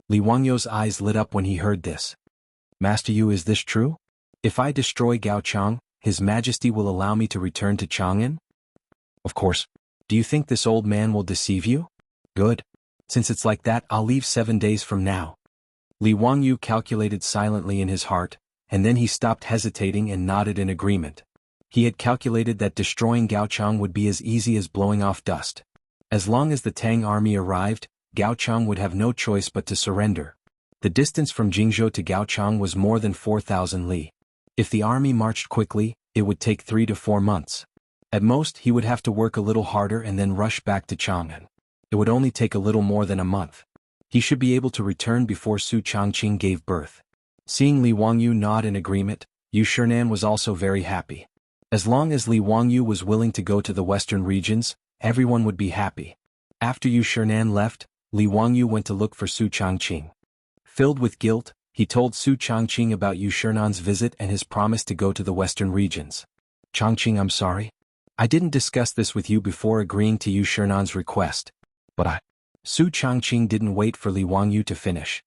Li Wangyu's eyes lit up when he heard this. Master Yu, is this true? If I destroy Gaochang, His Majesty will allow me to return to Chang'an? Of course. Do you think this old man will deceive you? Good. Since it's like that, I'll leave 7 days from now. Li Wangyu calculated silently in his heart, and then he stopped hesitating and nodded in agreement. He had calculated that destroying Gaochang would be as easy as blowing off dust. As long as the Tang army arrived, Gaochang would have no choice but to surrender. The distance from Jingzhou to Gaochang was more than 4,000 li. If the army marched quickly, it would take 3 to 4 months. At most, he would have to work a little harder and then rush back to Chang'an. It would only take a little more than a month. He should be able to return before Su Changqing gave birth. Seeing Li Wangyu nod in agreement, Yu Shernan was also very happy. As long as Li Wangyu was willing to go to the western regions, everyone would be happy. After Yu Shernan left, Li Wangyu went to look for Su Changqing. Filled with guilt, he told Su Changqing about Yu Shernan's visit and his promise to go to the western regions. Changqing, I'm sorry. I didn't discuss this with you before agreeing to Yu Shernan's request. But Su Changqing didn't wait for Li Wangyu to finish.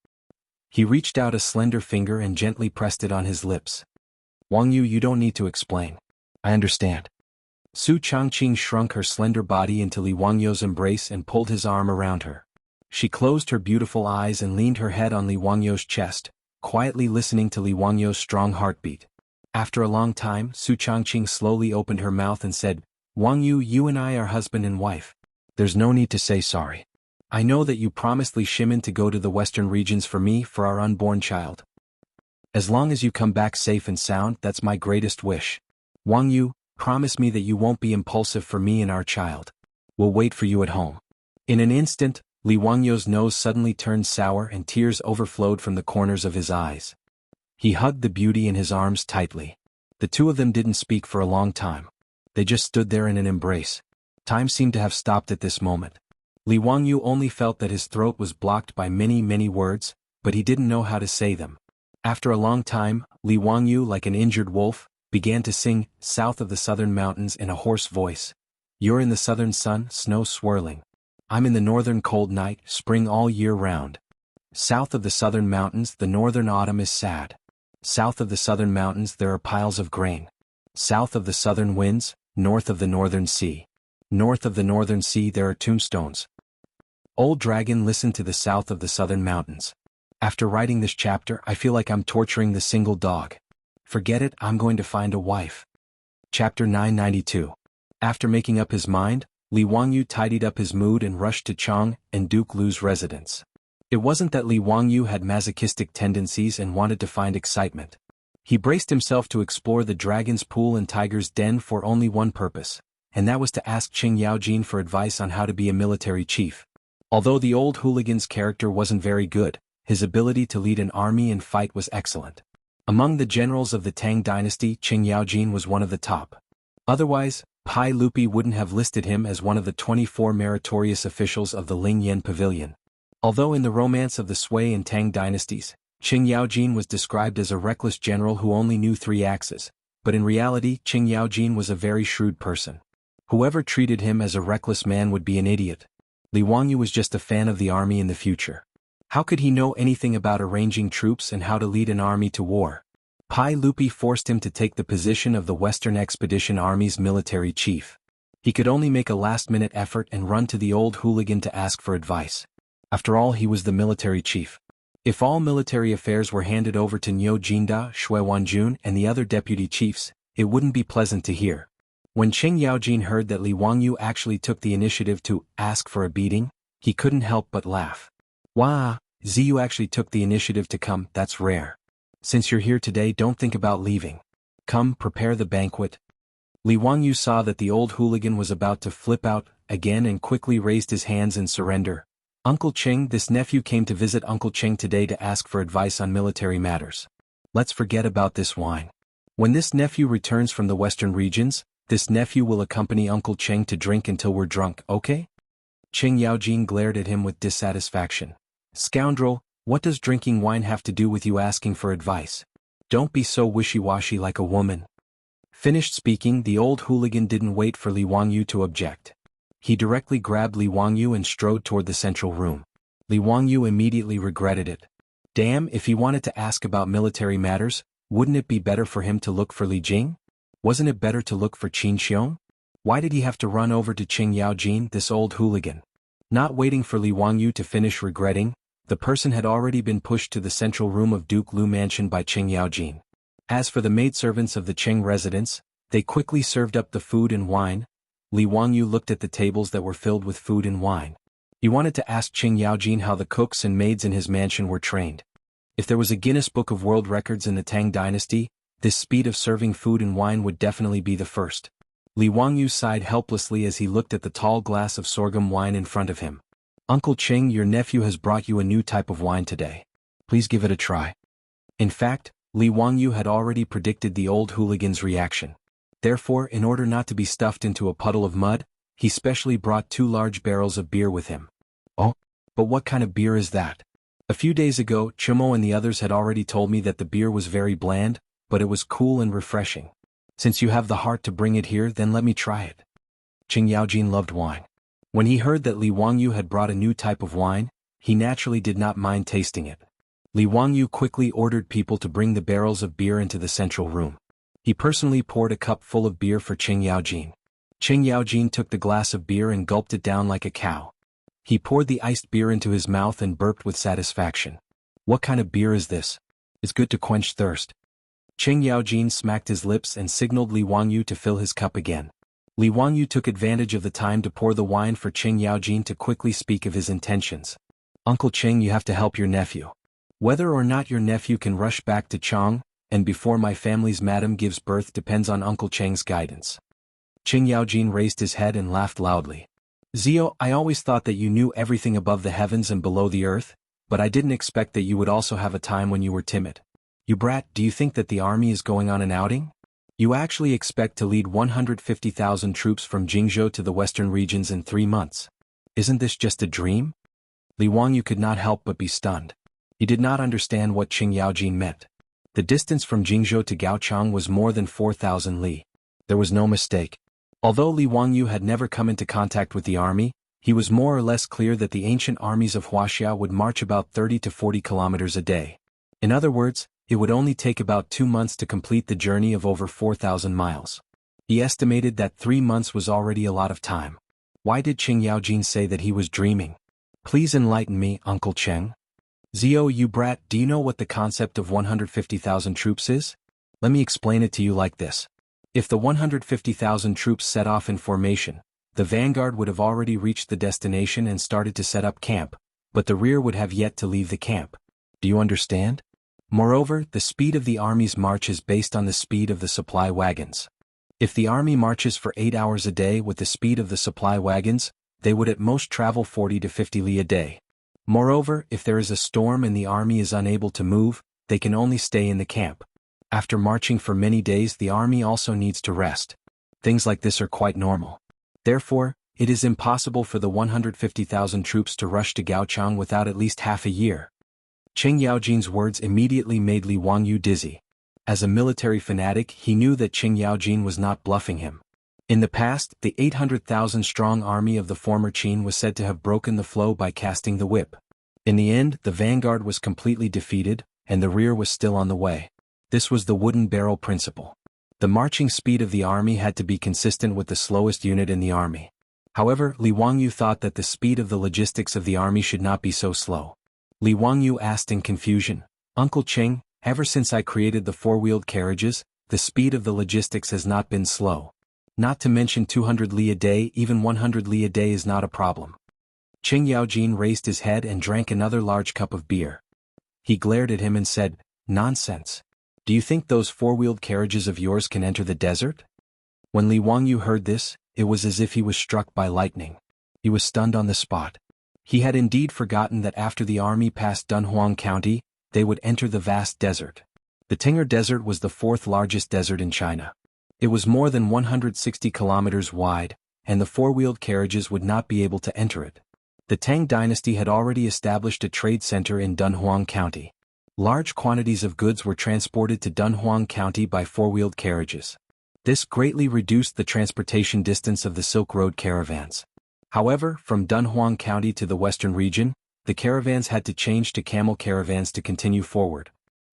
He reached out a slender finger and gently pressed it on his lips. Wangyu, you don't need to explain. I understand. Su Changqing shrunk her slender body into Li Wangyu's embrace and pulled his arm around her. She closed her beautiful eyes and leaned her head on Li Wangyu's chest, quietly listening to Li Wangyu's strong heartbeat. After a long time, Su Changqing slowly opened her mouth and said, Wangyu, you and I are husband and wife. There's no need to say sorry. I know that you promised Li Shimin to go to the western regions for me for our unborn child. As long as you come back safe and sound, that's my greatest wish. Wangyu, promise me that you won't be impulsive for me and our child. We'll wait for you at home. In an instant, Li Wangyu's nose suddenly turned sour and tears overflowed from the corners of his eyes. He hugged the beauty in his arms tightly. The two of them didn't speak for a long time. They just stood there in an embrace. Time seemed to have stopped at this moment. Li Wangyu only felt that his throat was blocked by many words, but he didn't know how to say them. After a long time, Li Wangyu, like an injured wolf, began to sing, "South of the southern mountains," in a hoarse voice. "You're in the southern sun, snow swirling. I'm in the northern cold night, spring all year round. South of the southern mountains, the northern autumn is sad. South of the southern mountains, there are piles of grain. South of the southern winds, north of the northern sea. North of the northern sea, there are tombstones." Old Dragon listened to the south of the southern mountains. "After writing this chapter, I feel like I'm torturing the single dog. Forget it, I'm going to find a wife." Chapter 992. After making up his mind, Li Wangyu tidied up his mood and rushed to Chang and Duke Lu's residence. It wasn't that Li Wangyu had masochistic tendencies and wanted to find excitement. He braced himself to explore the dragon's pool and tiger's den for only one purpose, and that was to ask Qing Yaojin for advice on how to be a military chief. Although the old hooligan's character wasn't very good, his ability to lead an army and fight was excellent. Among the generals of the Tang dynasty, Qing Yaojin was one of the top. Otherwise, Pai Lupi wouldn't have listed him as one of the 24 meritorious officials of the Ling Yan Pavilion. Although in the romance of the Sui and Tang dynasties, Qing Yaojin was described as a reckless general who only knew 3 axes, but in reality Qing Yaojin was a very shrewd person. Whoever treated him as a reckless man would be an idiot. Li Wangyu was just a fan of the army in the future. How could he know anything about arranging troops and how to lead an army to war? Pai Lupi forced him to take the position of the Western Expedition Army's military chief. He could only make a last-minute effort and run to the old hooligan to ask for advice. After all, he was the military chief. If all military affairs were handed over to Niu Jinda, Shui Wanjun, and the other deputy chiefs, it wouldn't be pleasant to hear. When Qing Yaojin heard that Li Wangyu actually took the initiative to ask for a beating, he couldn't help but laugh. "Wah, Ziyu actually took the initiative to come, that's rare. Since you're here today, don't think about leaving. Come, prepare the banquet." Li Wangyu saw that the old hooligan was about to flip out again and quickly raised his hands in surrender. "Uncle Qing, this nephew came to visit Uncle Qing today to ask for advice on military matters. Let's forget about this wine. When this nephew returns from the western regions, this nephew will accompany Uncle Qing to drink until we're drunk, okay?" Qing Yaojin glared at him with dissatisfaction. "Scoundrel, what does drinking wine have to do with you asking for advice? Don't be so wishy-washy like a woman." Finished speaking, the old hooligan didn't wait for Li Wangyu to object. He directly grabbed Li Wangyu and strode toward the central room. Li Wangyu immediately regretted it. Damn, if he wanted to ask about military matters, wouldn't it be better for him to look for Li Jing? Wasn't it better to look for Qin Xiong? Why did he have to run over to Qing Yaojin, this old hooligan? Not waiting for Li Wangyu to finish regretting, the person had already been pushed to the central room of Duke Lu Mansion by Qing Yaojin. As for the maidservants of the Qing residence, they quickly served up the food and wine. Li Wangyu looked at the tables that were filled with food and wine. He wanted to ask Qing Yaojin how the cooks and maids in his mansion were trained. If there was a Guinness Book of World Records in the Tang dynasty, this speed of serving food and wine would definitely be the first. Li Wangyu sighed helplessly as he looked at the tall glass of sorghum wine in front of him. "Uncle Qing, your nephew has brought you a new type of wine today. Please give it a try." In fact, Li Wangyu had already predicted the old hooligan's reaction. Therefore, in order not to be stuffed into a puddle of mud, he specially brought 2 large barrels of beer with him. "Oh, but what kind of beer is that? A few days ago, Chumo and the others had already told me that the beer was very bland, but it was cool and refreshing. Since you have the heart to bring it here, then let me try it." Qing Yaojin loved wine. When he heard that Li Wangyu had brought a new type of wine, he naturally did not mind tasting it. Li Wangyu quickly ordered people to bring the barrels of beer into the central room. He personally poured a cup full of beer for Qing Yaojin. Qing Yaojin took the glass of beer and gulped it down like a cow. He poured the iced beer into his mouth and burped with satisfaction. "What kind of beer is this? It's good to quench thirst." Qing Yaojin smacked his lips and signaled Li Wangyu to fill his cup again. Li Wangyu took advantage of the time to pour the wine for Qing Yaojin to quickly speak of his intentions. "Uncle Qing, you have to help your nephew. Whether or not your nephew can rush back to Chang, and before my family's madam gives birth depends on Uncle Chang's guidance." Qing Yaojin raised his head and laughed loudly. "Zio, I always thought that you knew everything above the heavens and below the earth, but I didn't expect that you would also have a time when you were timid. You brat, do you think that the army is going on an outing? You actually expect to lead 150,000 troops from Jianghu to the western regions in 3 months. Isn't this just a dream? Li Wangyu could not help but be stunned. He did not understand what Qing Yaojin meant. The distance from Jingzhou to Gaochang was more than 4,000 li. There was no mistake. Although Li Wangyu had never come into contact with the army, he was more or less clear that the ancient armies of Wuxia would march about 30 to 40 kilometers a day. In other words, it would only take about 2 months to complete the journey of over 4,000 miles. He estimated that 3 months was already a lot of time. Why did Qing Yaojin say that he was dreaming? Please enlighten me, Uncle Cheng. Zio, you brat, do you know what the concept of 150,000 troops is? Let me explain it to you like this. If the 150,000 troops set off in formation, the vanguard would have already reached the destination and started to set up camp, but the rear would have yet to leave the camp. Do you understand? Moreover, the speed of the army's march is based on the speed of the supply wagons. If the army marches for 8 hours a day with the speed of the supply wagons, they would at most travel 40 to 50 li a day. Moreover, if there is a storm and the army is unable to move, they can only stay in the camp. After marching for many days, the army also needs to rest. Things like this are quite normal. Therefore, it is impossible for the 150,000 troops to rush to Gaochang without at least half a year. Qing Yaojin's words immediately made Li Wangyu dizzy. As a military fanatic, he knew that Qing Yaojin was not bluffing him. In the past, the 800,000-strong army of the former Qin was said to have broken the flow by casting the whip. In the end, the vanguard was completely defeated, and the rear was still on the way. This was the wooden barrel principle. The marching speed of the army had to be consistent with the slowest unit in the army. However, Li Wangyu thought that the speed of the logistics of the army should not be so slow. Li Wangyu asked in confusion, Uncle Qing, ever since I created the four-wheeled carriages, the speed of the logistics has not been slow. Not to mention 200 li a day, even 100 li a day is not a problem. Qing Yaojin raised his head and drank another large cup of beer. He glared at him and said, Nonsense. Do you think those four-wheeled carriages of yours can enter the desert? When Li Wangyu heard this, it was as if he was struck by lightning. He was stunned on the spot. He had indeed forgotten that after the army passed Dunhuang County, they would enter the vast desert. The Ting'er Desert was the fourth largest desert in China. It was more than 160 kilometers wide, and the four-wheeled carriages would not be able to enter it. The Tang dynasty had already established a trade center in Dunhuang County. Large quantities of goods were transported to Dunhuang County by four-wheeled carriages. This greatly reduced the transportation distance of the Silk Road caravans. However, from Dunhuang County to the western region, the caravans had to change to camel caravans to continue forward.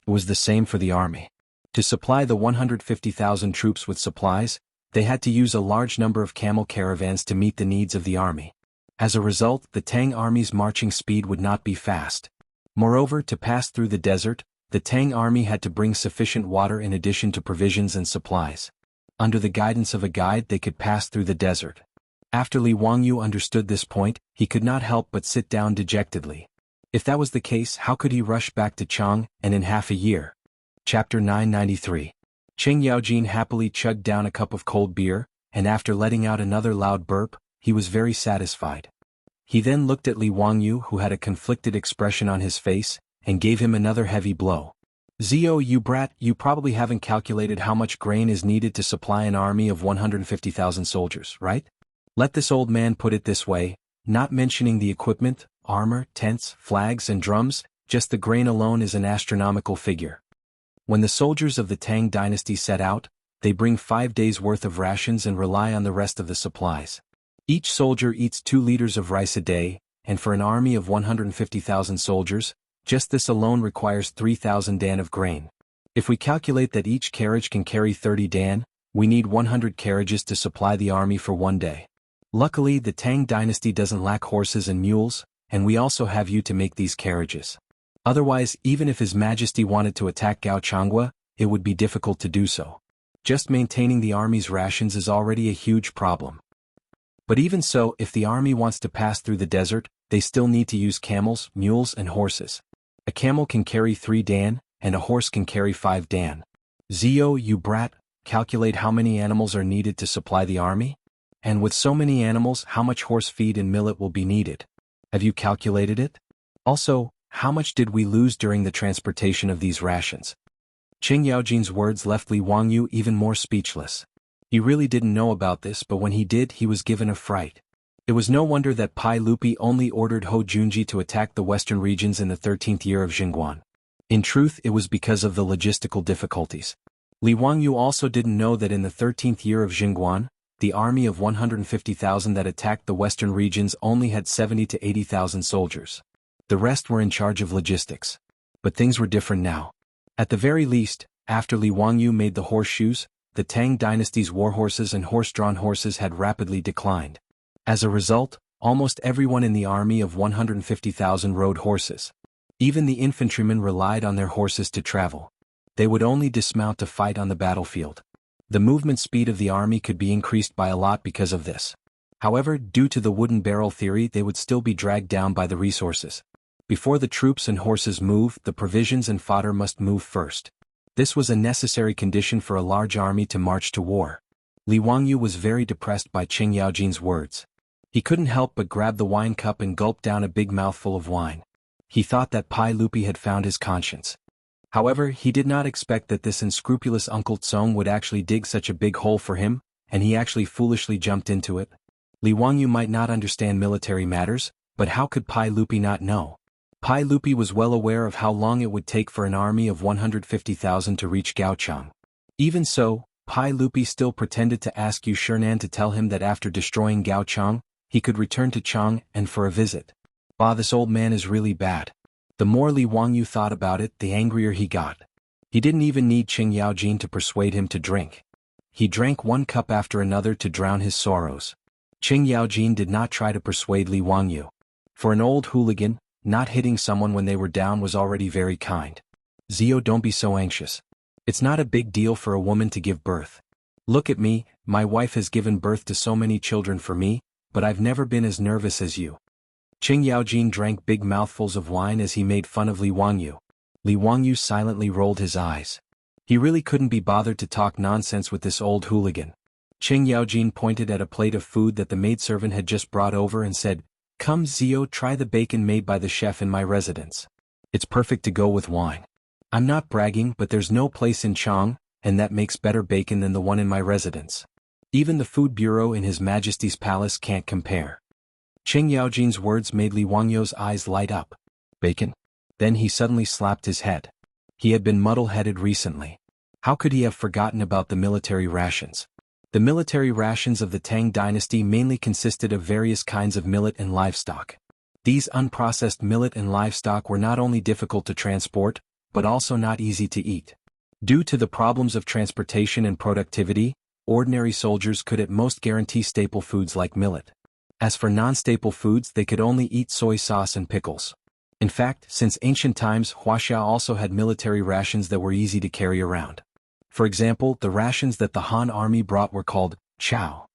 It was the same for the army. To supply the 150,000 troops with supplies, they had to use a large number of camel caravans to meet the needs of the army. As a result, the Tang army's marching speed would not be fast. Moreover, to pass through the desert, the Tang army had to bring sufficient water in addition to provisions and supplies. Under the guidance of a guide, they could pass through the desert. After Li Wangyu understood this point, he could not help but sit down dejectedly. If that was the case, how could he rush back to Chang, and in half a year? Chapter 993. Qing Yaojin happily chugged down a cup of cold beer, and after letting out another loud burp, he was very satisfied. He then looked at Li Wangyu, who had a conflicted expression on his face, and gave him another heavy blow. Zio, you brat, you probably haven't calculated how much grain is needed to supply an army of 150,000 soldiers, right? Let this old man put it this way, not mentioning the equipment, armor, tents, flags and drums, just the grain alone is an astronomical figure. When the soldiers of the Tang dynasty set out, they bring 5 days' worth of rations and rely on the rest of the supplies. Each soldier eats 2 liters of rice a day, and for an army of 150,000 soldiers, just this alone requires 3,000 dan of grain. If we calculate that each carriage can carry 30 dan, we need 100 carriages to supply the army for 1 day. Luckily, the Tang dynasty doesn't lack horses and mules, and we also have you to make these carriages. Otherwise, even if His Majesty wanted to attack Gaochangwa, it would be difficult to do so. Just maintaining the army's rations is already a huge problem. But even so, if the army wants to pass through the desert, they still need to use camels, mules and horses. A camel can carry 3 dan, and a horse can carry 5 dan. Zio, you brat, calculate how many animals are needed to supply the army? And with so many animals, how much horse feed and millet will be needed? Have you calculated it? Also, how much did we lose during the transportation of these rations? Qing Yaojin's words left Li Wangyu even more speechless. He really didn't know about this, but when he did, he was given a fright. It was no wonder that Pai Lupi only ordered Ho Junji to attack the western regions in the 13th year of Jingguan. In truth, it was because of the logistical difficulties. Li Wangyu also didn't know that in the 13th year of Jingguan, the army of 150,000 that attacked the western regions only had 70 to 80,000 soldiers. The rest were in charge of logistics. But things were different now. At the very least, after Li Wangyu made the horseshoes, the Tang dynasty's warhorses and horse-drawn horses had rapidly declined. As a result, almost everyone in the army of 150,000 rode horses. Even the infantrymen relied on their horses to travel. They would only dismount to fight on the battlefield. The movement speed of the army could be increased by a lot because of this. However, due to the wooden barrel theory, they would still be dragged down by the resources. Before the troops and horses move, the provisions and fodder must move first. This was a necessary condition for a large army to march to war. Li Wangyu was very depressed by Qing Yaojin's words. He couldn't help but grab the wine cup and gulp down a big mouthful of wine. He thought that Pai Lupi had found his conscience. However, he did not expect that this unscrupulous Uncle Tsong would actually dig such a big hole for him, and he actually foolishly jumped into it. Li Wangyu might not understand military matters, but how could Pai Lupi not know? Pai Lupi was well aware of how long it would take for an army of 150,000 to reach Gaochang. Even so, Pai Lupi still pretended to ask Yu Shernan to tell him that after destroying Gaochang, he could return to Chang and for a visit. "Ah, this old man is really bad." The more Li Wangyu thought about it, the angrier he got. He didn't even need Qing Yaojin to persuade him to drink. He drank one cup after another to drown his sorrows. Qing Yaojin did not try to persuade Li Wangyu. For an old hooligan, not hitting someone when they were down was already very kind. "Zio, don't be so anxious. It's not a big deal for a woman to give birth. Look at me, my wife has given birth to so many children for me, but I've never been as nervous as you." Qing Yaojin drank big mouthfuls of wine as he made fun of Li Wangyu. Li Wangyu silently rolled his eyes. He really couldn't be bothered to talk nonsense with this old hooligan. Qing Yaojin pointed at a plate of food that the maidservant had just brought over and said, "Come Zio, try the bacon made by the chef in my residence. It's perfect to go with wine. I'm not bragging, but there's no place in Chang, and that makes better bacon than the one in my residence. Even the food bureau in His Majesty's palace can't compare." Qing Yaojin's words made Li Wangyu's eyes light up. Bacon? Then he suddenly slapped his head. He had been muddle-headed recently. How could he have forgotten about the military rations? The military rations of the Tang dynasty mainly consisted of various kinds of millet and livestock. These unprocessed millet and livestock were not only difficult to transport, but also not easy to eat. Due to the problems of transportation and productivity, ordinary soldiers could at most guarantee staple foods like millet. As for non-staple foods, they could only eat soy sauce and pickles. In fact, since ancient times, Wuxia also had military rations that were easy to carry around. For example, the rations that the Han army brought were called chow.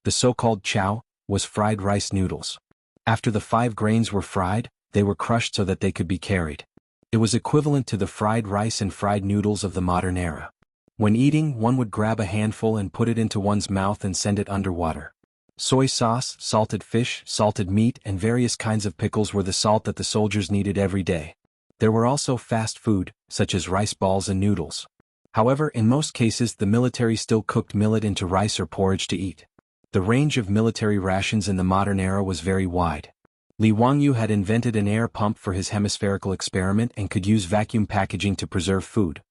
The so-called chow was fried rice noodles. After the 5 grains were fried, they were crushed so that they could be carried. It was equivalent to the fried rice and fried noodles of the modern era. When eating, one would grab a handful and put it into one's mouth and send it underwater. Soy sauce, salted fish, salted meat, and various kinds of pickles were the salt that the soldiers needed every day. There were also fast food, such as rice balls and noodles. However, in most cases the military still cooked millet into rice or porridge to eat. The range of military rations in the modern era was very wide. Li Wangyu had invented an air pump for his hemispherical experiment and could use vacuum packaging to preserve food.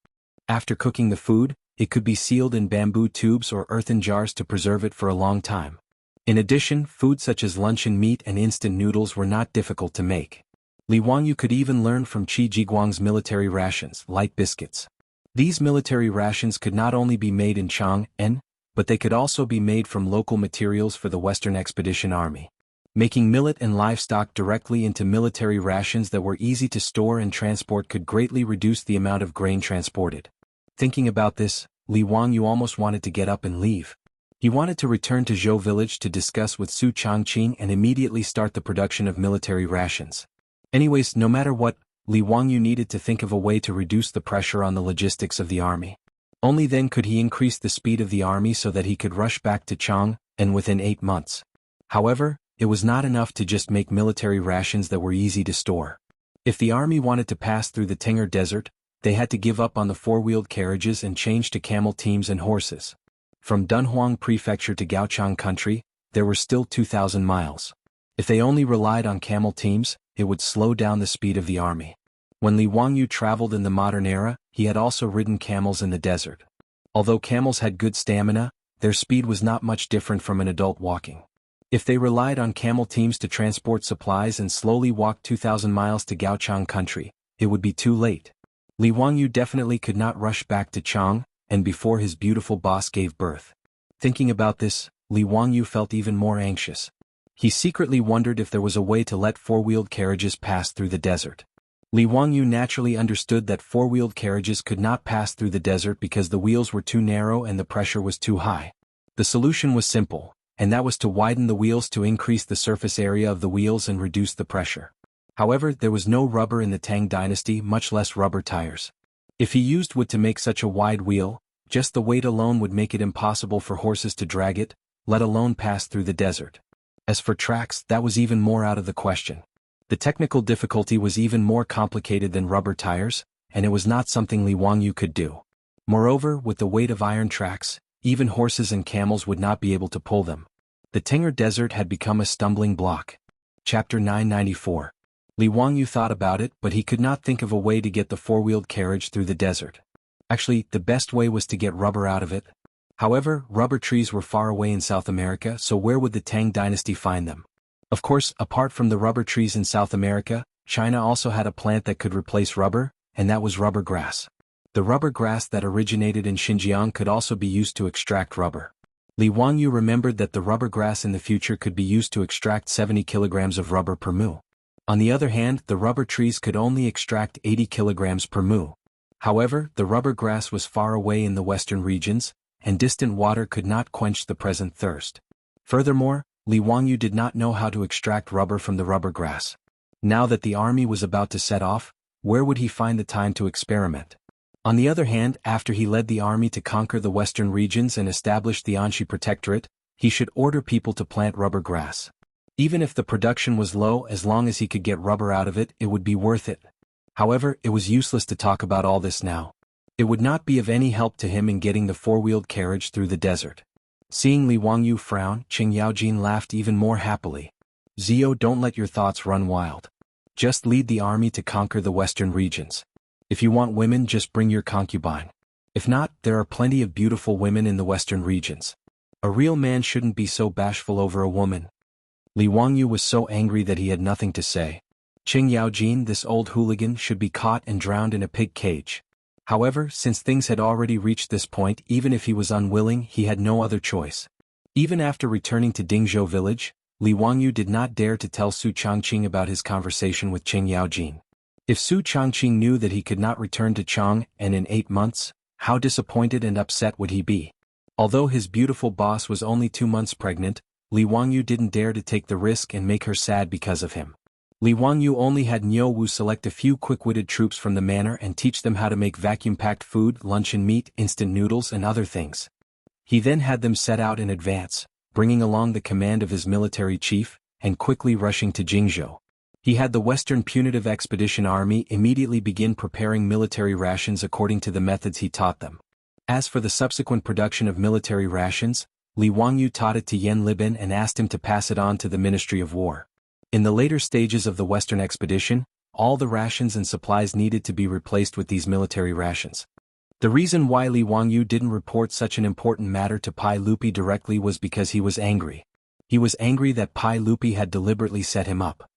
After cooking the food, it could be sealed in bamboo tubes or earthen jars to preserve it for a long time. In addition, food such as luncheon meat and instant noodles were not difficult to make. Li Wangyu could even learn from Qi Jiguang's military rations, light biscuits. These military rations could not only be made in Chang'an, but they could also be made from local materials for the Western Expedition Army. Making millet and livestock directly into military rations that were easy to store and transport could greatly reduce the amount of grain transported. Thinking about this, Li Wangyu almost wanted to get up and leave. He wanted to return to Zhou village to discuss with Su Changqing and immediately start the production of military rations. Anyways, no matter what, Li Wangyu needed to think of a way to reduce the pressure on the logistics of the army. Only then could he increase the speed of the army so that he could rush back to Chang'an within 8 months. However, it was not enough to just make military rations that were easy to store. If the army wanted to pass through the Tengger Desert, they had to give up on the 4-wheeled carriages and change to camel teams and horses. From Dunhuang Prefecture to Gaochang Country, there were still 2,000 miles. If they only relied on camel teams, it would slow down the speed of the army. When Li Wangyu traveled in the modern era, he had also ridden camels in the desert. Although camels had good stamina, their speed was not much different from an adult walking. If they relied on camel teams to transport supplies and slowly walked 2,000 miles to Gaochang country, it would be too late. Li Wangyu definitely could not rush back to Chang, and before his beautiful boss gave birth. Thinking about this, Li Wangyu felt even more anxious. He secretly wondered if there was a way to let four-wheeled carriages pass through the desert. Li Wangyu naturally understood that four-wheeled carriages could not pass through the desert because the wheels were too narrow and the pressure was too high. The solution was simple, and that was to widen the wheels to increase the surface area of the wheels and reduce the pressure. However, there was no rubber in the Tang dynasty, much less rubber tires. If he used wood to make such a wide wheel, just the weight alone would make it impossible for horses to drag it, let alone pass through the desert. As for tracks, that was even more out of the question. The technical difficulty was even more complicated than rubber tires, and it was not something Li Wangyu could do. Moreover, with the weight of iron tracks, even horses and camels would not be able to pull them. The Tanger Desert had become a stumbling block. Chapter 994. Li Wangyu thought about it, but he could not think of a way to get the four-wheeled carriage through the desert. Actually, the best way was to get rubber out of it. However, rubber trees were far away in South America, so where would the Tang dynasty find them? Of course, apart from the rubber trees in South America, China also had a plant that could replace rubber, and that was rubber grass. The rubber grass that originated in Xinjiang could also be used to extract rubber. Li Wangyu remembered that the rubber grass in the future could be used to extract 70 kilograms of rubber per mu. On the other hand, the rubber trees could only extract 80 kilograms per mu. However, the rubber grass was far away in the western regions, and distant water could not quench the present thirst. Furthermore, Li Wangyu did not know how to extract rubber from the rubber grass. Now that the army was about to set off, where would he find the time to experiment? On the other hand, after he led the army to conquer the western regions and establish the Anshi Protectorate, he should order people to plant rubber grass. Even if the production was low, as long as he could get rubber out of it, it would be worth it. However, it was useless to talk about all this now. It would not be of any help to him in getting the four-wheeled carriage through the desert. Seeing Li Wangyu frown, Qing Yaojin laughed even more happily. Zio, don't let your thoughts run wild. Just lead the army to conquer the western regions. If you want women, just bring your concubine. If not, there are plenty of beautiful women in the western regions. A real man shouldn't be so bashful over a woman. Li Wangyu was so angry that he had nothing to say. Qing Yaojin, this old hooligan, should be caught and drowned in a pig cage. However, since things had already reached this point, even if he was unwilling, he had no other choice. Even after returning to Dingzhou village, Li Wangyu did not dare to tell Su Changqing about his conversation with Qing Yaojin. If Su Changqing knew that he could not return to Chang and in 8 months, how disappointed and upset would he be? Although his beautiful boss was only 2 months pregnant, Li Wangyu didn't dare to take the risk and make her sad because of him. Li Wangyu only had Niu Wu select a few quick-witted troops from the manor and teach them how to make vacuum-packed food, luncheon meat, instant noodles and other things. He then had them set out in advance, bringing along the command of his military chief, and quickly rushing to Jingzhou. He had the Western Punitive Expedition Army immediately begin preparing military rations according to the methods he taught them. As for the subsequent production of military rations, Li Wangyu taught it to Yan Libin and asked him to pass it on to the Ministry of War. In the later stages of the Western expedition, all the rations and supplies needed to be replaced with these military rations. The reason why Li Wangyu didn't report such an important matter to Pai Lupi directly was because he was angry. He was angry that Pai Lupi had deliberately set him up.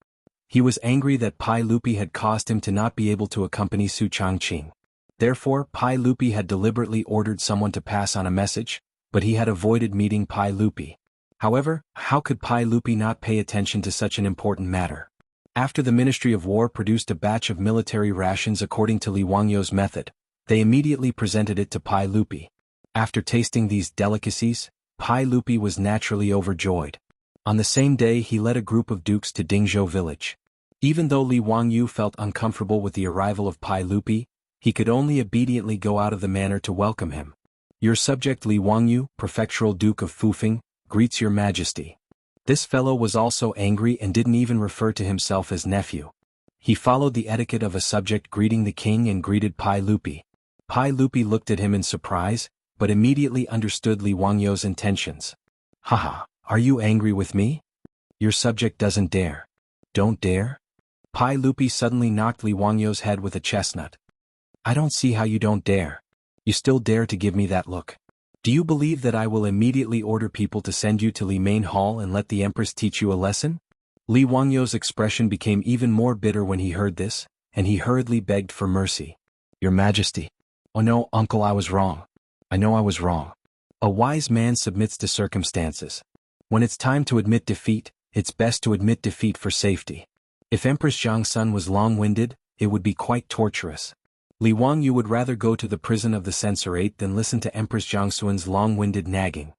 He was angry that Pai Lupi had caused him to not be able to accompany Su Changqing. Therefore, Pai Lupi had deliberately ordered someone to pass on a message, but he had avoided meeting Pai Lupi. However, how could Pai Lupi not pay attention to such an important matter? After the Ministry of War produced a batch of military rations according to Li Wangyu's method, they immediately presented it to Pai Lupi. After tasting these delicacies, Pai Lupi was naturally overjoyed. On the same day, he led a group of dukes to Dingzhou village. Even though Li Wangyu felt uncomfortable with the arrival of Pai Lupi, he could only obediently go out of the manor to welcome him. Your subject Li Wangyu, prefectural duke of Fufeng, greets your majesty. This fellow was also angry and didn't even refer to himself as nephew. He followed the etiquette of a subject greeting the king and greeted Pai Lupi. Pai Lupi looked at him in surprise, but immediately understood Li Wangyu's intentions. Haha, Are you angry with me? Your subject doesn't dare. Don't dare? Pai Lupi suddenly knocked Li Wangyu's head with a chestnut. I don't see how you don't dare. You still dare to give me that look. Do you believe that I will immediately order people to send you to Li Main Hall and let the Empress teach you a lesson? Li Wangyu's expression became even more bitter when he heard this, and he hurriedly begged for mercy. Your Majesty. Oh no, uncle, I was wrong. I know I was wrong. A wise man submits to circumstances. When it's time to admit defeat, it's best to admit defeat for safety. If Empress Jiang's son was long-winded, it would be quite torturous. Li Wangyu would rather go to the prison of the censorate than listen to Empress Jiangxuan's long-winded nagging.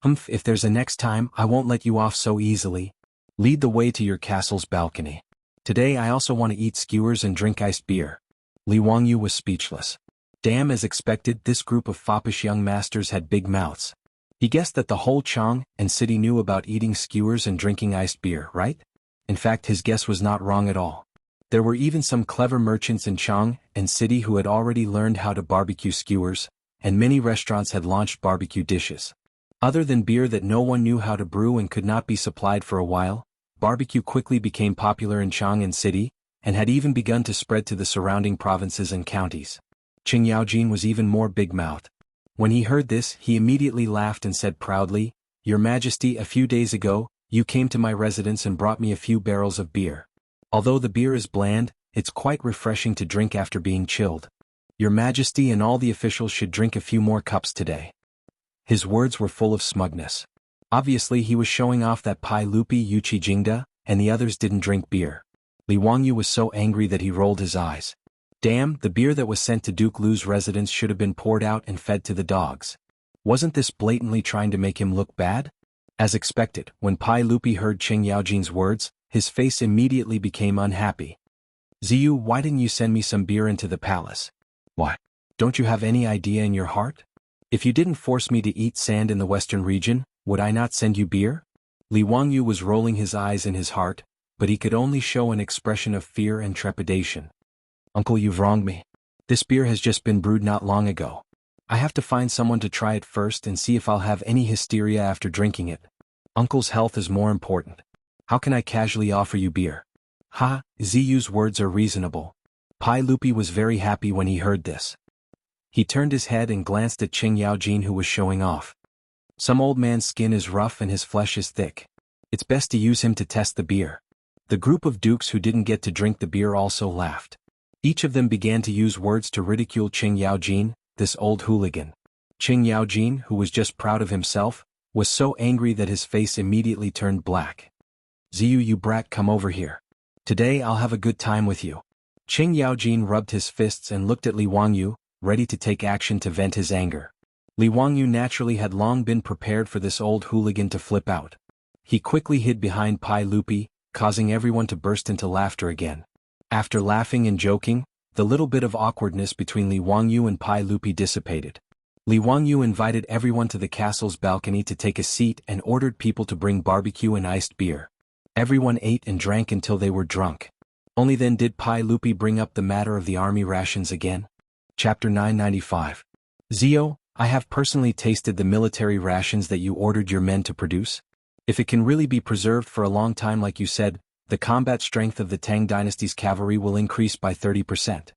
If there's a next time, I won't let you off so easily. Lead the way to your castle's balcony. Today I also want to eat skewers and drink iced beer. Li Wangyu was speechless. Damn, as expected, this group of foppish young masters had big mouths. He guessed that the whole Chang and city knew about eating skewers and drinking iced beer, right? In fact, his guess was not wrong at all. There were even some clever merchants in Chang and city who had already learned how to barbecue skewers, and many restaurants had launched barbecue dishes. Other than beer that no one knew how to brew and could not be supplied for a while, barbecue quickly became popular in Chang and city, and had even begun to spread to the surrounding provinces and counties. Qing Yaojin was even more big-mouthed. When he heard this, he immediately laughed and said proudly, Your Majesty, a few days ago, you came to my residence and brought me a few barrels of beer. Although the beer is bland, it's quite refreshing to drink after being chilled. Your Majesty and all the officials should drink a few more cups today. His words were full of smugness. Obviously he was showing off that Pai Lupi, Yuchi Jingda, and the others didn't drink beer. Li Wangyu was so angry that he rolled his eyes. Damn, the beer that was sent to Duke Lu's residence should have been poured out and fed to the dogs. Wasn't this blatantly trying to make him look bad? As expected, when Pai Lupi heard Qing Yaojin's words, his face immediately became unhappy. Ziyu, why didn't you send me some beer into the palace? Why? Don't you have any idea in your heart? If you didn't force me to eat sand in the western region, would I not send you beer? Li Wangyu was rolling his eyes in his heart, but he could only show an expression of fear and trepidation. Uncle, you've wronged me. This beer has just been brewed not long ago. I have to find someone to try it first and see if I'll have any hysteria after drinking it. Uncle's health is more important. How can I casually offer you beer? Ha, Ziyu's words are reasonable. Pai Lupi was very happy when he heard this. He turned his head and glanced at Qing Yaojin, who was showing off. Some old man's skin is rough and his flesh is thick. It's best to use him to test the beer. The group of dukes who didn't get to drink the beer also laughed. Each of them began to use words to ridicule Qing Yaojin, this old hooligan. Qing Yaojin, who was just proud of himself, was so angry that his face immediately turned black. Ziyu, you brat, come over here. Today I'll have a good time with you. Qing Yaojin rubbed his fists and looked at Li Wangyu, ready to take action to vent his anger. Li Wangyu naturally had long been prepared for this old hooligan to flip out. He quickly hid behind Pai Lupi, causing everyone to burst into laughter again. After laughing and joking, the little bit of awkwardness between Li Wangyu and Pai Lupi dissipated. Li Wangyu invited everyone to the castle's balcony to take a seat and ordered people to bring barbecue and iced beer. Everyone ate and drank until they were drunk. Only then did Pai Lupi bring up the matter of the army rations again. Chapter 995. Zio, I have personally tasted the military rations that you ordered your men to produce. If it can really be preserved for a long time like you said, the combat strength of the Tang dynasty's cavalry will increase by 30%.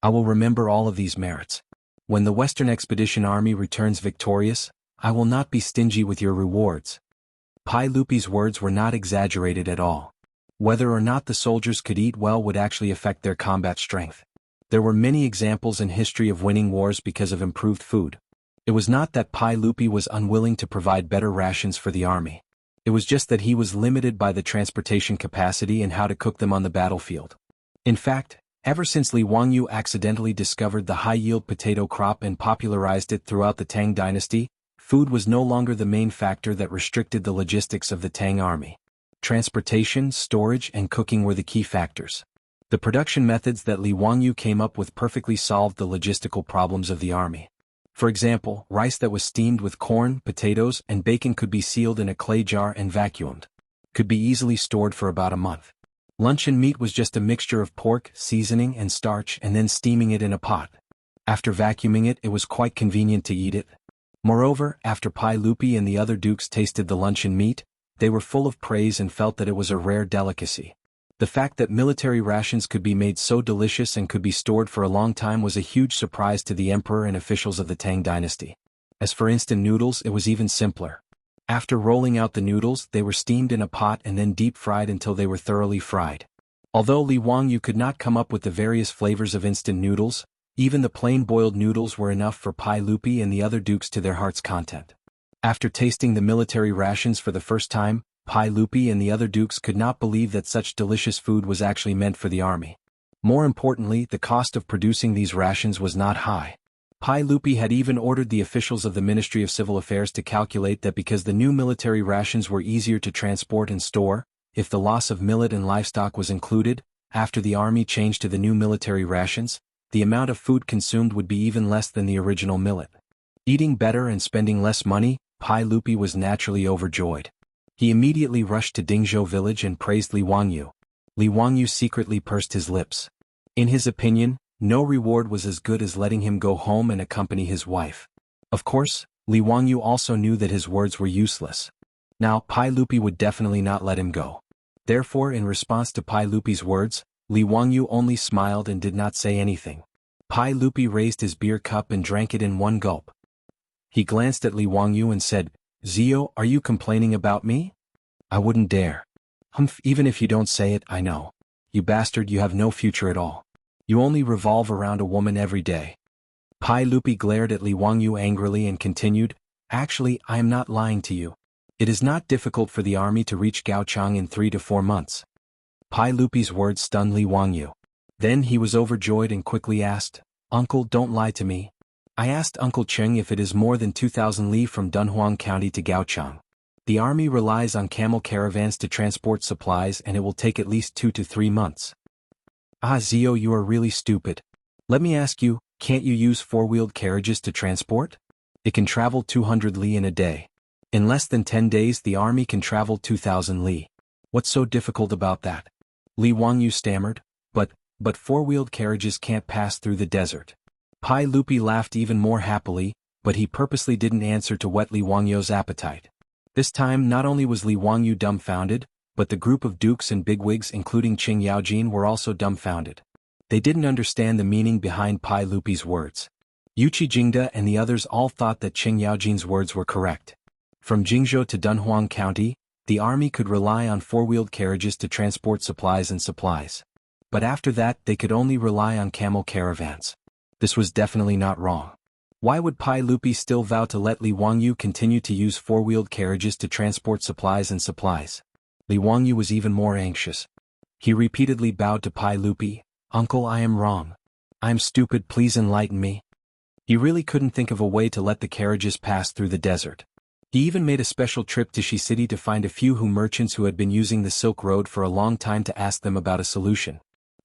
I will remember all of these merits. When the Western Expedition Army returns victorious, I will not be stingy with your rewards. Pai Lupi's words were not exaggerated at all. Whether or not the soldiers could eat well would actually affect their combat strength. There were many examples in history of winning wars because of improved food. It was not that Pai Lupi was unwilling to provide better rations for the army. It was just that he was limited by the transportation capacity and how to cook them on the battlefield. In fact, ever since Li Wangyu accidentally discovered the high-yield potato crop and popularized it throughout the Tang dynasty, food was no longer the main factor that restricted the logistics of the Tang army. Transportation, storage, and cooking were the key factors. The production methods that Li Wangyu came up with perfectly solved the logistical problems of the army. For example, rice that was steamed with corn, potatoes, and bacon could be sealed in a clay jar and vacuumed. Could be easily stored for about a month. Luncheon meat was just a mixture of pork, seasoning, and starch and then steaming it in a pot. After vacuuming it, it was quite convenient to eat it. Moreover, after Pai Lupi and the other dukes tasted the luncheon meat, they were full of praise and felt that it was a rare delicacy. The fact that military rations could be made so delicious and could be stored for a long time was a huge surprise to the emperor and officials of the Tang dynasty. As for instant noodles, it was even simpler. After rolling out the noodles, they were steamed in a pot and then deep-fried until they were thoroughly fried. Although Li Wangyu could not come up with the various flavors of instant noodles, even the plain boiled noodles were enough for Pai Lupi and the other dukes to their heart's content. After tasting the military rations for the first time, Pai Lupi and the other dukes could not believe that such delicious food was actually meant for the army. More importantly, the cost of producing these rations was not high. Pai Lupi had even ordered the officials of the Ministry of Civil Affairs to calculate that because the new military rations were easier to transport and store, if the loss of millet and livestock was included, after the army changed to the new military rations, the amount of food consumed would be even less than the original millet. Eating better and spending less money, Pai Lupi was naturally overjoyed. He immediately rushed to Dingzhou village and praised Li Wangyu. Li Wangyu secretly pursed his lips. In his opinion, no reward was as good as letting him go home and accompany his wife. Of course, Li Wangyu also knew that his words were useless. Now, Pai Lupi would definitely not let him go. Therefore, in response to Pai Lupi's words, Li Wangyu only smiled and did not say anything. Pai Lupi raised his beer cup and drank it in one gulp. He glanced at Li Wangyu and said, "Zio, are you complaining about me? I wouldn't dare. Humph, even if you don't say it, I know. You bastard, you have no future at all. You only revolve around a woman every day." Pai Lupi glared at Li Wangyu angrily and continued, "Actually, I am not lying to you. It is not difficult for the army to reach Gaochang in 3 to 4 months. Pai Lupi's words stunned Li Wangyu. Then he was overjoyed and quickly asked, "Uncle, don't lie to me. I asked Uncle Cheng if it is more than 2,000 li from Dunhuang County to Gaochang. The army relies on camel caravans to transport supplies and it will take at least 2 to 3 months. Ah, Zio, you are really stupid. Let me ask you, can't you use four-wheeled carriages to transport? It can travel 200 li in a day. In less than 10 days the army can travel 2,000 li. What's so difficult about that?" Li Wangyu stammered, but four-wheeled carriages can't pass through the desert." Pai Lupi laughed even more happily, but he purposely didn't answer to whet Li Wangyu's appetite. This time not only was Li Wangyu dumbfounded, but the group of dukes and bigwigs including Qing Yaojin were also dumbfounded. They didn't understand the meaning behind Pai Lupi's words. Yuchi Jingda and the others all thought that Qing Yaojin's words were correct. From Jingzhou to Dunhuang County, the army could rely on four-wheeled carriages to transport supplies. But after that they could only rely on camel caravans. This was definitely not wrong. Why would Pai Lupi still vow to let Li Wangyu continue to use four-wheeled carriages to transport supplies? Li Wangyu was even more anxious. He repeatedly bowed to Pai Lupi, "Uncle, I am wrong. I am stupid, please enlighten me." He really couldn't think of a way to let the carriages pass through the desert. He even made a special trip to Shi City to find a few merchants who had been using the Silk Road for a long time to ask them about a solution.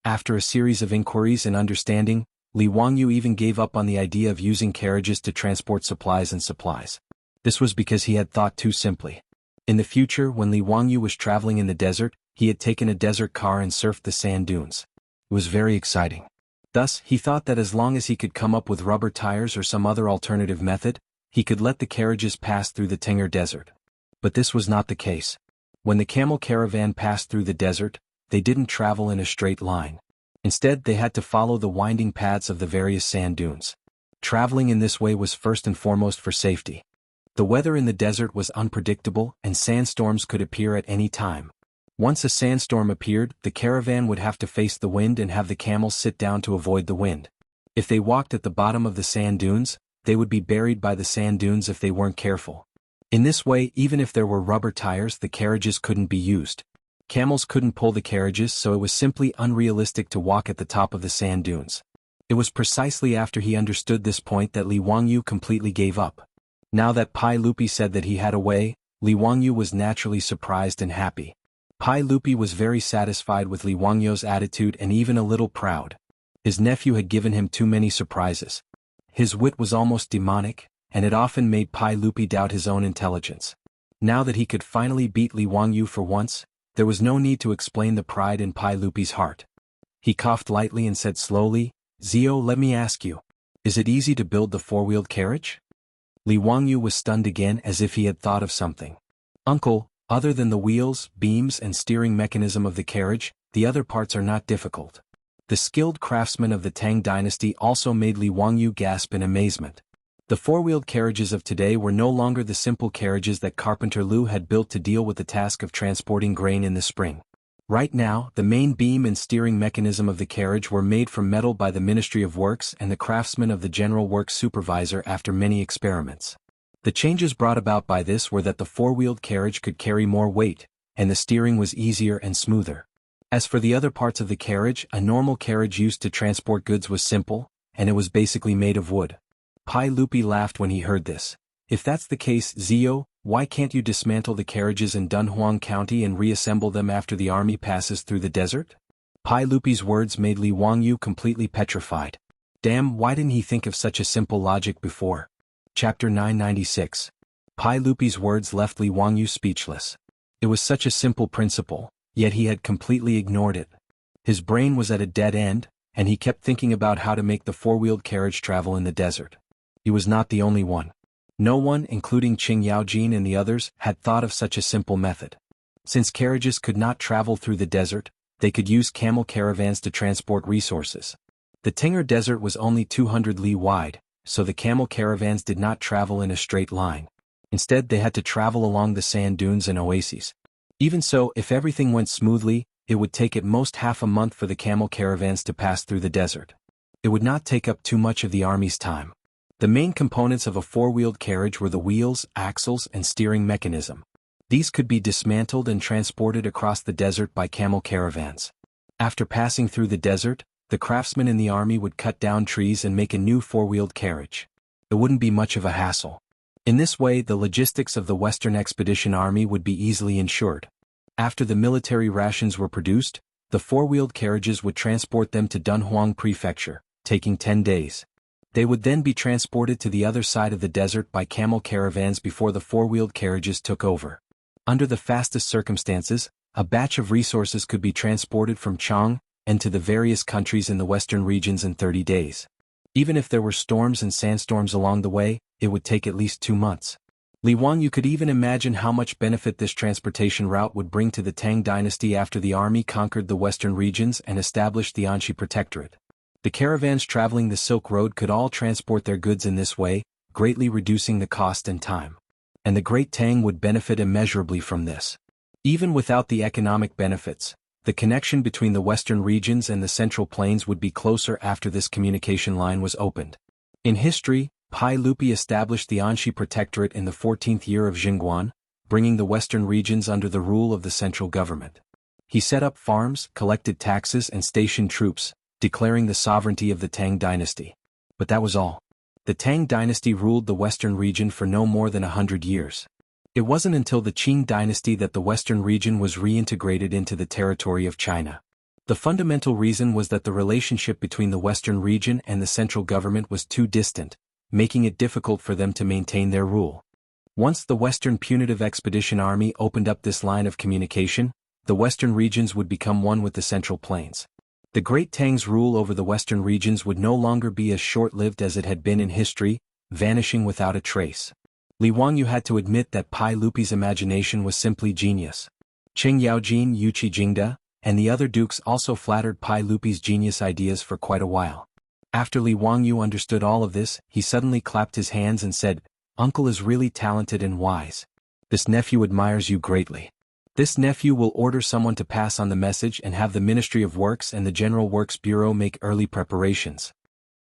After a series of inquiries and understanding, Li Wangyu even gave up on the idea of using carriages to transport supplies. This was because he had thought too simply. In the future, when Li Wangyu was traveling in the desert, he had taken a desert car and surfed the sand dunes. It was very exciting. Thus, he thought that as long as he could come up with rubber tires or some other alternative method, he could let the carriages pass through the Tengger Desert. But this was not the case. When the camel caravan passed through the desert, they didn't travel in a straight line. Instead, they had to follow the winding paths of the various sand dunes. Traveling in this way was first and foremost for safety. The weather in the desert was unpredictable and sandstorms could appear at any time. Once a sandstorm appeared, the caravan would have to face the wind and have the camels sit down to avoid the wind. If they walked at the bottom of the sand dunes, they would be buried by the sand dunes if they weren't careful. In this way, even if there were rubber tires, the carriages couldn't be used. Camels couldn't pull the carriages, so it was simply unrealistic to walk at the top of the sand dunes. It was precisely after he understood this point that Li Wangyu completely gave up. Now that Pai Lupi said that he had a way, Li Wangyu was naturally surprised and happy. Pai Lupi was very satisfied with Li Wangyu's attitude and even a little proud. His nephew had given him too many surprises. His wit was almost demonic, and it often made Pai Lupi doubt his own intelligence. Now that he could finally beat Li Wangyu for once, there was no need to explain the pride in Pai Lupi's heart. He coughed lightly and said slowly, "Zio, let me ask you. Is it easy to build the four-wheeled carriage?" Li Wangyu was stunned again as if he had thought of something. Uncle, other than the wheels, beams and steering mechanism of the carriage, the other parts are not difficult. The skilled craftsmen of the Tang dynasty also made Li Wangyu gasp in amazement. The four-wheeled carriages of today were no longer the simple carriages that Carpenter Liu had built to deal with the task of transporting grain in the spring. Right now, the main beam and steering mechanism of the carriage were made from metal by the Ministry of Works and the craftsmen of the General Works Supervisor after many experiments. The changes brought about by this were that the four-wheeled carriage could carry more weight, and the steering was easier and smoother. As for the other parts of the carriage, a normal carriage used to transport goods was simple, and it was basically made of wood. Pai Lupi laughed when he heard this. If that's the case, Zio, why can't you dismantle the carriages in Dunhuang County and reassemble them after the army passes through the desert? Pai Lupi's words made Li Wangyu completely petrified. Damn, why didn't he think of such a simple logic before? Chapter 996. Pai Lupi's words left Li Wangyu speechless. It was such a simple principle, yet he had completely ignored it. His brain was at a dead end, and he kept thinking about how to make the four-wheeled carriage travel in the desert. He was not the only one. No one, including Qing Yaojin and the others, had thought of such a simple method. Since carriages could not travel through the desert, they could use camel caravans to transport resources. The Tinger Desert was only 200 li wide, so the camel caravans did not travel in a straight line. Instead, they had to travel along the sand dunes and oases. Even so, if everything went smoothly, it would take at most half a month for the camel caravans to pass through the desert. It would not take up too much of the army's time. The main components of a four-wheeled carriage were the wheels, axles, and steering mechanism. These could be dismantled and transported across the desert by camel caravans. After passing through the desert, the craftsmen in the army would cut down trees and make a new four-wheeled carriage. It wouldn't be much of a hassle. In this way, the logistics of the Western Expedition Army would be easily ensured. After the military rations were produced, the four-wheeled carriages would transport them to Dunhuang Prefecture, taking 10 days. They would then be transported to the other side of the desert by camel caravans before the four-wheeled carriages took over. Under the fastest circumstances, a batch of resources could be transported from Chang and to the various countries in the western regions in 30 days. Even if there were storms and sandstorms along the way, it would take at least 2 months. Li Wangyu could even imagine how much benefit this transportation route would bring to the Tang dynasty after the army conquered the western regions and established the Anxi Protectorate. The caravans traveling the Silk Road could all transport their goods in this way, greatly reducing the cost and time. And the Great Tang would benefit immeasurably from this. Even without the economic benefits, the connection between the western regions and the Central Plains would be closer after this communication line was opened. In history, Pai Lupi established the Anxi Protectorate in the 14th year of Jingguan, bringing the western regions under the rule of the central government. He set up farms, collected taxes and stationed troops, declaring the sovereignty of the Tang dynasty. But that was all. The Tang dynasty ruled the western region for no more than 100 years. It wasn't until the Qing dynasty that the western region was reintegrated into the territory of China. The fundamental reason was that the relationship between the western region and the central government was too distant, making it difficult for them to maintain their rule. Once the Western Punitive Expedition Army opened up this line of communication, the western regions would become one with the Central Plains. The Great Tang's rule over the western regions would no longer be as short-lived as it had been in history, vanishing without a trace. Li Wangyu had to admit that Pai Lupi's imagination was simply genius. Qing Yaojin, Yuqi Jingda, and the other dukes also flattered Pai Lupi's genius ideas for quite a while. After Li Wangyu understood all of this, he suddenly clapped his hands and said, "Uncle is really talented and wise. This nephew admires you greatly. This nephew will order someone to pass on the message and have the Ministry of Works and the General Works Bureau make early preparations."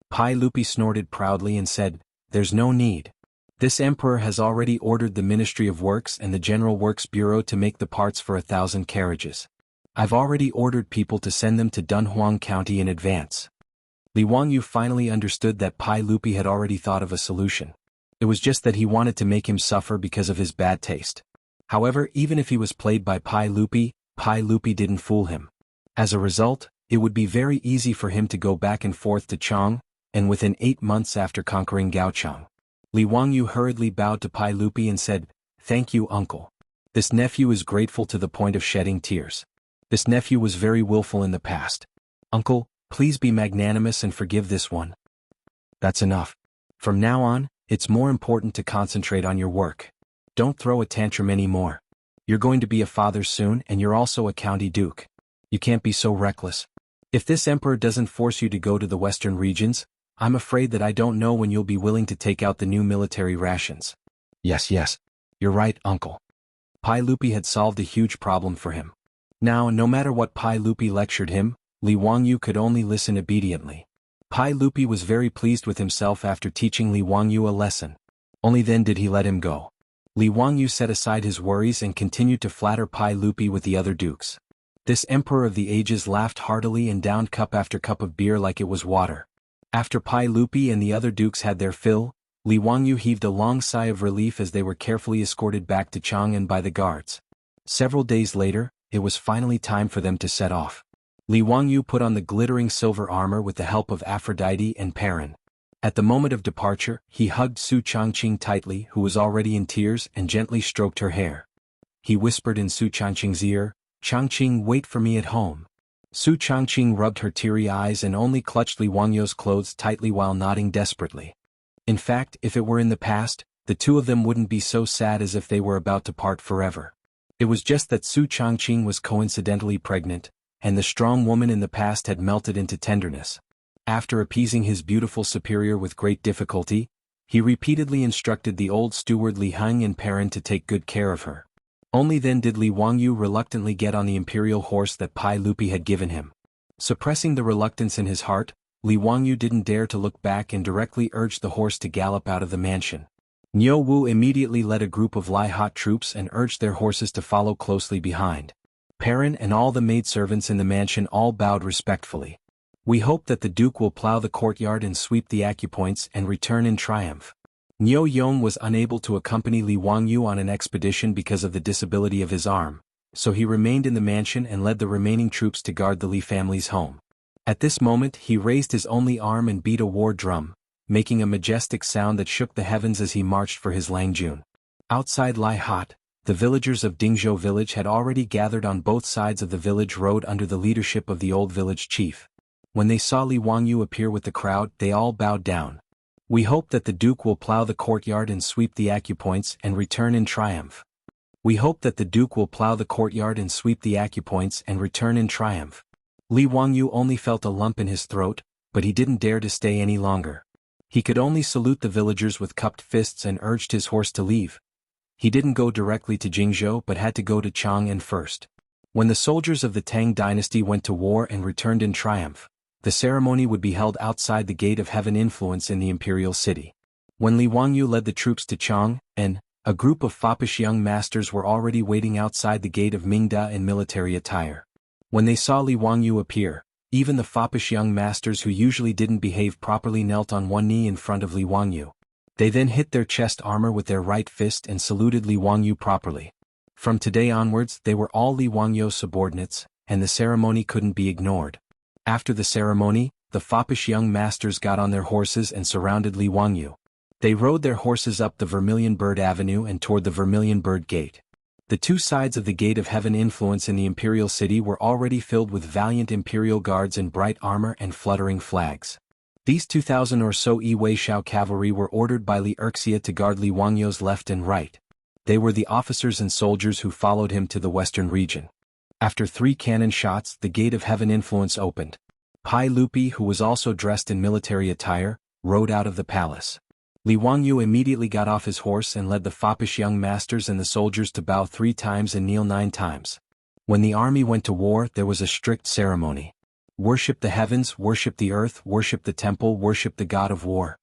Pai Lupi snorted proudly and said, "There's no need. This emperor has already ordered the Ministry of Works and the General Works Bureau to make the parts for 1,000 carriages. I've already ordered people to send them to Dunhuang County in advance." Li Wangyu finally understood that Pai Lupi had already thought of a solution. It was just that he wanted to make him suffer because of his bad taste. However, even if he was played by Pai Lupi didn't fool him. As a result, it would be very easy for him to go back and forth to Chang, and within 8 months after conquering Gaochang. Li Wangyu hurriedly bowed to Pai Lupi and said, "Thank you, uncle. This nephew is grateful to the point of shedding tears. This nephew was very willful in the past. Uncle, please be magnanimous and forgive this one." "That's enough. From now on, It's more important to concentrate on your work. Don't throw a tantrum anymore. You're going to be a father soon and you're also a county duke. You can't be so reckless. If this emperor doesn't force you to go to the western regions, I'm afraid that I don't know when you'll be willing to take out the new military rations. Yes. You're right, uncle. Pai Lupi had solved a huge problem for him. Now, no matter what Pai Lupi lectured him, Li Wangyu could only listen obediently. Pai Lupi was very pleased with himself after teaching Li Wangyu a lesson. Only then did he let him go. Li Wangyu set aside his worries and continued to flatter Pai Lupi with the other dukes. This emperor of the ages laughed heartily and downed cup after cup of beer like it was water. After Pai Lupi and the other dukes had their fill, Li Wangyu heaved a long sigh of relief as they were carefully escorted back to Chang'an by the guards. Several days later, it was finally time for them to set off. Li Wangyu put on the glittering silver armor with the help of Aphrodite and Perrin. At the moment of departure, he hugged Su Changqing tightly, who was already in tears, and gently stroked her hair. He whispered in Su Changqing's ear, "Changqing, wait for me at home." Su Changqing rubbed her teary eyes and only clutched Li Wangyu's clothes tightly while nodding desperately. In fact, if it were in the past, the two of them wouldn't be so sad as if they were about to part forever. It was just that Su Changqing was coincidentally pregnant, and the strong woman in the past had melted into tenderness. After appeasing his beautiful superior with great difficulty, he repeatedly instructed the old steward Li Heng and Perrin to take good care of her. Only then did Li Wangyu reluctantly get on the imperial horse that Pai Lupi had given him. Suppressing the reluctance in his heart, Li Wangyu didn't dare to look back and directly urged the horse to gallop out of the mansion. Niu Wu immediately led a group of Lai Hot troops and urged their horses to follow closely behind. Perrin and all the maidservants in the mansion all bowed respectfully. "We hope that the Duke will plow the courtyard and sweep the acupoints and return in triumph." Niu Yong was unable to accompany Li Wangyu on an expedition because of the disability of his arm, so he remained in the mansion and led the remaining troops to guard the Li family's home. At this moment he raised his only arm and beat a war drum, making a majestic sound that shook the heavens as he marched for his Langjun. Outside Lai Hot, the villagers of Dingzhou village had already gathered on both sides of the village road under the leadership of the old village chief. When they saw Li Wangyu appear with the crowd, they all bowed down. "We hope that the Duke will plow the courtyard and sweep the acupoints and return in triumph." "We hope that the Duke will plow the courtyard and sweep the acupoints and return in triumph." Li Wangyu only felt a lump in his throat, but he didn't dare to stay any longer. He could only salute the villagers with cupped fists and urged his horse to leave. He didn't go directly to Jingzhou but had to go to Chang'an first. When the soldiers of the Tang dynasty went to war and returned in triumph, the ceremony would be held outside the Gate of Heaven Influence in the imperial city. When Li Wangyu led the troops to Chang'an, a group of foppish young masters were already waiting outside the gate of Mingda in military attire. When they saw Li Wangyu appear, even the foppish young masters who usually didn't behave properly knelt on one knee in front of Li Wangyu. They then hit their chest armor with their right fist and saluted Li Wangyu properly. From today onwards they were all Li Wangyu's subordinates, and the ceremony couldn't be ignored. After the ceremony, the foppish young masters got on their horses and surrounded Li Wangyu. They rode their horses up the Vermilion Bird Avenue and toward the Vermilion Bird Gate. The two sides of the Gate of Heaven Influence in the imperial city were already filled with valiant imperial guards in bright armor and fluttering flags. These 2,000 or so Yi Shao cavalry were ordered by Li Wuxia to guard Li Wangyu's left and right. They were the officers and soldiers who followed him to the western region. After 3 cannon shots, the Gate of Heaven Influence opened. Pai Lupi, who was also dressed in military attire, rode out of the palace. Li Wangyu immediately got off his horse and led the foppish young masters and the soldiers to bow 3 times and kneel 9 times. When the army went to war, there was a strict ceremony. Worship the heavens, worship the earth, worship the temple, worship the god of war.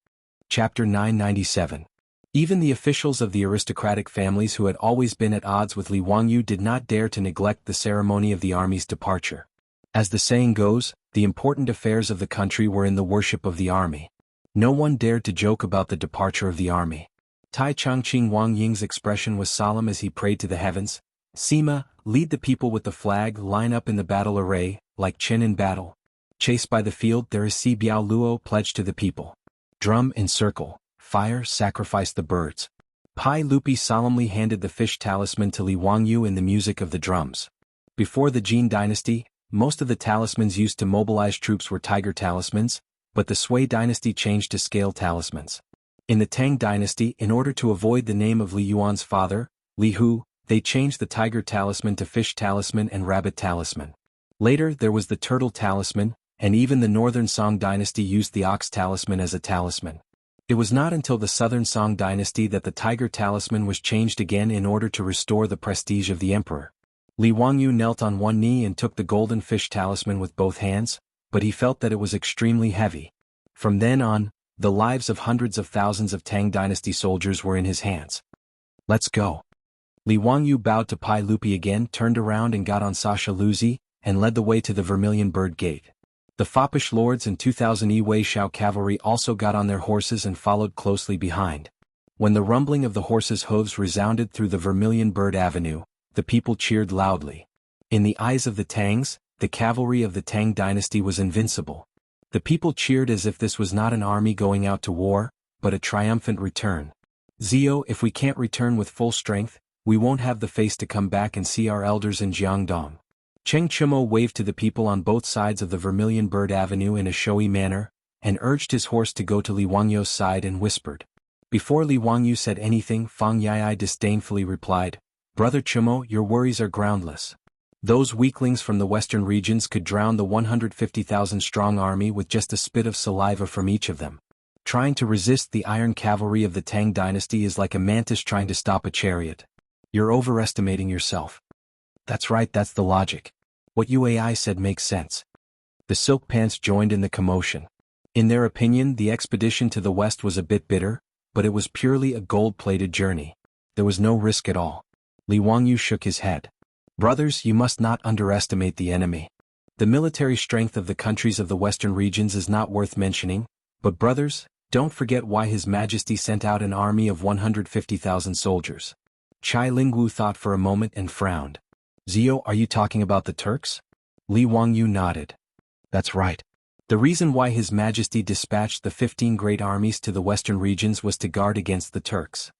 Chapter 997. Even the officials of the aristocratic families who had always been at odds with Li Wangyu did not dare to neglect the ceremony of the army's departure. As the saying goes, the important affairs of the country were in the worship of the army. No one dared to joke about the departure of the army. Tai Changqing Wang Ying's expression was solemn as he prayed to the heavens. "Sima, lead the people with the flag, line up in the battle array, like Qin in battle. Chase by the field, there is Si Biao Luo, pledge to the people. Drum, encircle. Fire, sacrifice the birds." Pai Lupi solemnly handed the fish talisman to Li Wangyu in the music of the drums. Before the Jin dynasty, most of the talismans used to mobilize troops were tiger talismans, but the Sui dynasty changed to scale talismans. In the Tang dynasty, in order to avoid the name of Li Yuan's father, Li Hu, they changed the tiger talisman to fish talisman and rabbit talisman. Later there was the turtle talisman, and even the northern Song dynasty used the ox talisman as a talisman. It was not until the southern Song dynasty that the tiger talisman was changed again in order to restore the prestige of the emperor. Li Wangyu knelt on one knee and took the golden fish talisman with both hands, but he felt that it was extremely heavy. From then on, the lives of hundreds of thousands of Tang dynasty soldiers were in his hands. Let's go. Li Wangyu bowed to Pai Lupi again, turned around and got on Sasha Luzi, and led the way to the Vermilion Bird Gate. The foppish lords and 2,000 Wei Shao cavalry also got on their horses and followed closely behind. When the rumbling of the horses' hooves resounded through the Vermilion Bird Avenue, the people cheered loudly. In the eyes of the Tangs, the cavalry of the Tang dynasty was invincible. The people cheered as if this was not an army going out to war, but a triumphant return. Zio, if we can't return with full strength, we won't have the face to come back and see our elders in Jiangdong. Cheng Chumo waved to the people on both sides of the Vermilion Bird Avenue in a showy manner, and urged his horse to go to Li Wangyu's side and whispered. Before Li Wangyu said anything, Fang Yai disdainfully replied, "Brother Chumo, your worries are groundless. Those weaklings from the western regions could drown the 150,000-strong army with just a spit of saliva from each of them. Trying to resist the iron cavalry of the Tang dynasty is like a mantis trying to stop a chariot. You're overestimating yourself." That's right, that's the logic. What UAI said makes sense. The Silk Pants joined in the commotion. In their opinion, the expedition to the west was a bit bitter, but it was purely a gold-plated journey. There was no risk at all. Li Wangyu shook his head. Brothers, you must not underestimate the enemy. The military strength of the countries of the western regions is not worth mentioning, but brothers, don't forget why His Majesty sent out an army of 150,000 soldiers. Chai Lingwu thought for a moment and frowned. Zio, are you talking about the Turks? Li Wangyu nodded. That's right. The reason why His Majesty dispatched the 15 great armies to the western regions was to guard against the Turks.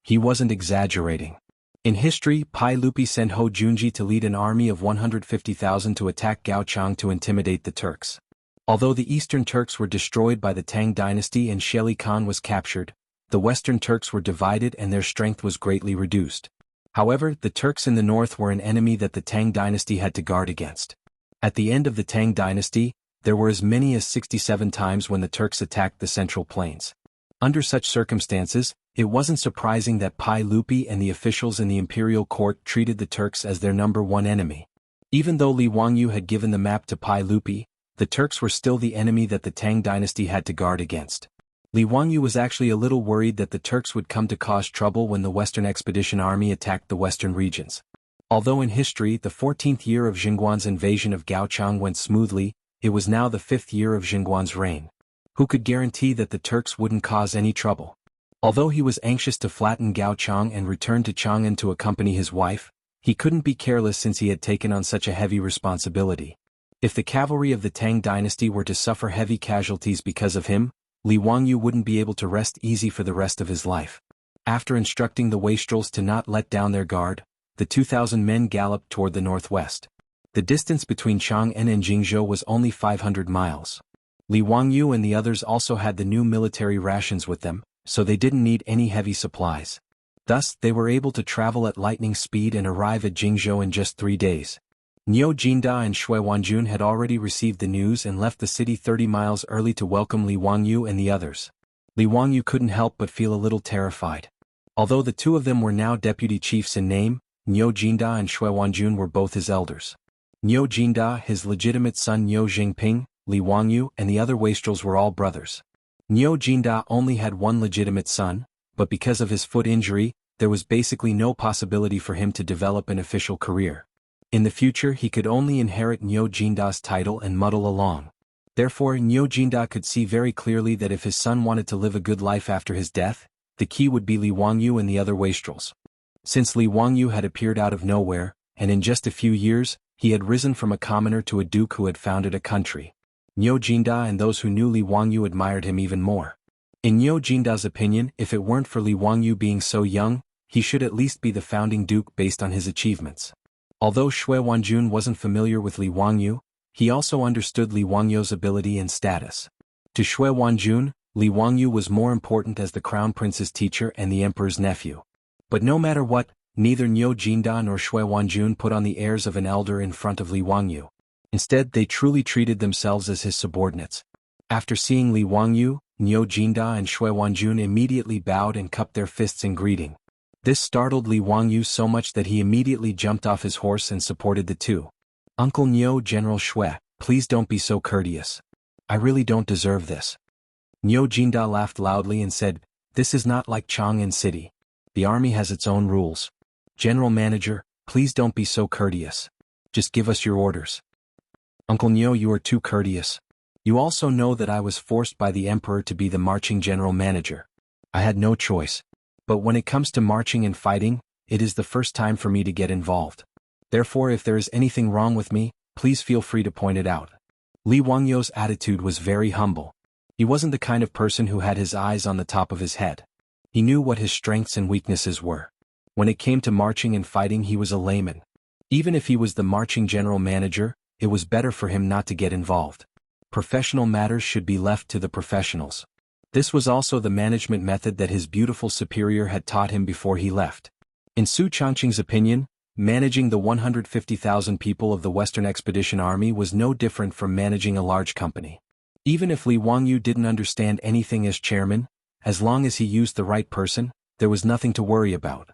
He wasn't exaggerating. In history, Pai Lupi sent Ho Junji to lead an army of 150,000 to attack Gaochang to intimidate the Turks. Although the eastern Turks were destroyed by the Tang dynasty and Sheli Khan was captured, the western Turks were divided and their strength was greatly reduced. However, the Turks in the north were an enemy that the Tang dynasty had to guard against. At the end of the Tang dynasty, there were as many as 67 times when the Turks attacked the Central Plains. Under such circumstances, it wasn't surprising that Pai Lupi and the officials in the imperial court treated the Turks as their number one enemy. Even though Li Wangyu had given the map to Pai Lupi, the Turks were still the enemy that the Tang dynasty had to guard against. Li Wangyu was actually a little worried that the Turks would come to cause trouble when the Western Expedition Army attacked the western regions. Although in history the 14th year of Xinguan's invasion of Gaochang went smoothly, it was now the 5th year of Xinguan's reign. Who could guarantee that the Turks wouldn't cause any trouble? Although he was anxious to flatten Gaochang and return to Chang'an to accompany his wife, he couldn't be careless since he had taken on such a heavy responsibility. If the cavalry of the Tang dynasty were to suffer heavy casualties because of him, Li Wangyu wouldn't be able to rest easy for the rest of his life. After instructing the wastrels to not let down their guard, the 2,000 men galloped toward the northwest. The distance between Chang'an and Jingzhou was only 500 miles. Li Wangyu and the others also had the new military rations with them, so they didn't need any heavy supplies. Thus, they were able to travel at lightning speed and arrive at Jingzhou in just 3 days. Niu Jinda and Shui Wanjun had already received the news and left the city 30 miles early to welcome Li Wangyu and the others. Li Wangyu couldn't help but feel a little terrified. Although the two of them were now deputy chiefs in name, Niu Jinda and Shui Wanjun were both his elders. Niu Jinda, his legitimate son Niu Jingping, Li Wangyu, and the other wastrels were all brothers. Niu Jinda only had one legitimate son, but because of his foot injury, there was basically no possibility for him to develop an official career. In the future he could only inherit Niu Jinda's title and muddle along. Therefore Niu Jinda could see very clearly that if his son wanted to live a good life after his death, the key would be Li Wangyu and the other wastrels. Since Li Wangyu had appeared out of nowhere, and in just a few years, he had risen from a commoner to a duke who had founded a country. Niu Jinda and those who knew Li Wangyu admired him even more. In Niu Jinda's opinion, if it weren't for Li Wangyu being so young, he should at least be the founding duke based on his achievements. Although Shui Wanjun wasn't familiar with Li Wangyu, he also understood Li Wangyu's ability and status. To Shui Wanjun, Li Wangyu was more important as the crown prince's teacher and the emperor's nephew. But no matter what, neither Niu Jinda nor Shui Wanjun put on the airs of an elder in front of Li Wangyu. Instead, they truly treated themselves as his subordinates. After seeing Li Wangyu, Niu Jinda and Shui Wanjun immediately bowed and cupped their fists in greeting. This startled Li Wangyu so much that he immediately jumped off his horse and supported the two. "Uncle Niu, General Shui, please don't be so courteous. I really don't deserve this." Niu Jinda laughed loudly and said, "This is not like Chang'an City. The army has its own rules. General Manager, please don't be so courteous. Just give us your orders." "Uncle Niu, you are too courteous. You also know that I was forced by the emperor to be the marching general manager. I had no choice. But when it comes to marching and fighting, it is the first time for me to get involved. Therefore, if there is anything wrong with me, please feel free to point it out." Li Wangyu's attitude was very humble. He wasn't the kind of person who had his eyes on the top of his head. He knew what his strengths and weaknesses were. When it came to marching and fighting, he was a layman. Even if he was the marching general manager, it was better for him not to get involved. Professional matters should be left to the professionals. This was also the management method that his beautiful superior had taught him before he left. In Su Changqing's opinion, managing the 150,000 people of the Western Expedition Army was no different from managing a large company. Even if Li Wangyu didn't understand anything as chairman, as long as he used the right person, there was nothing to worry about.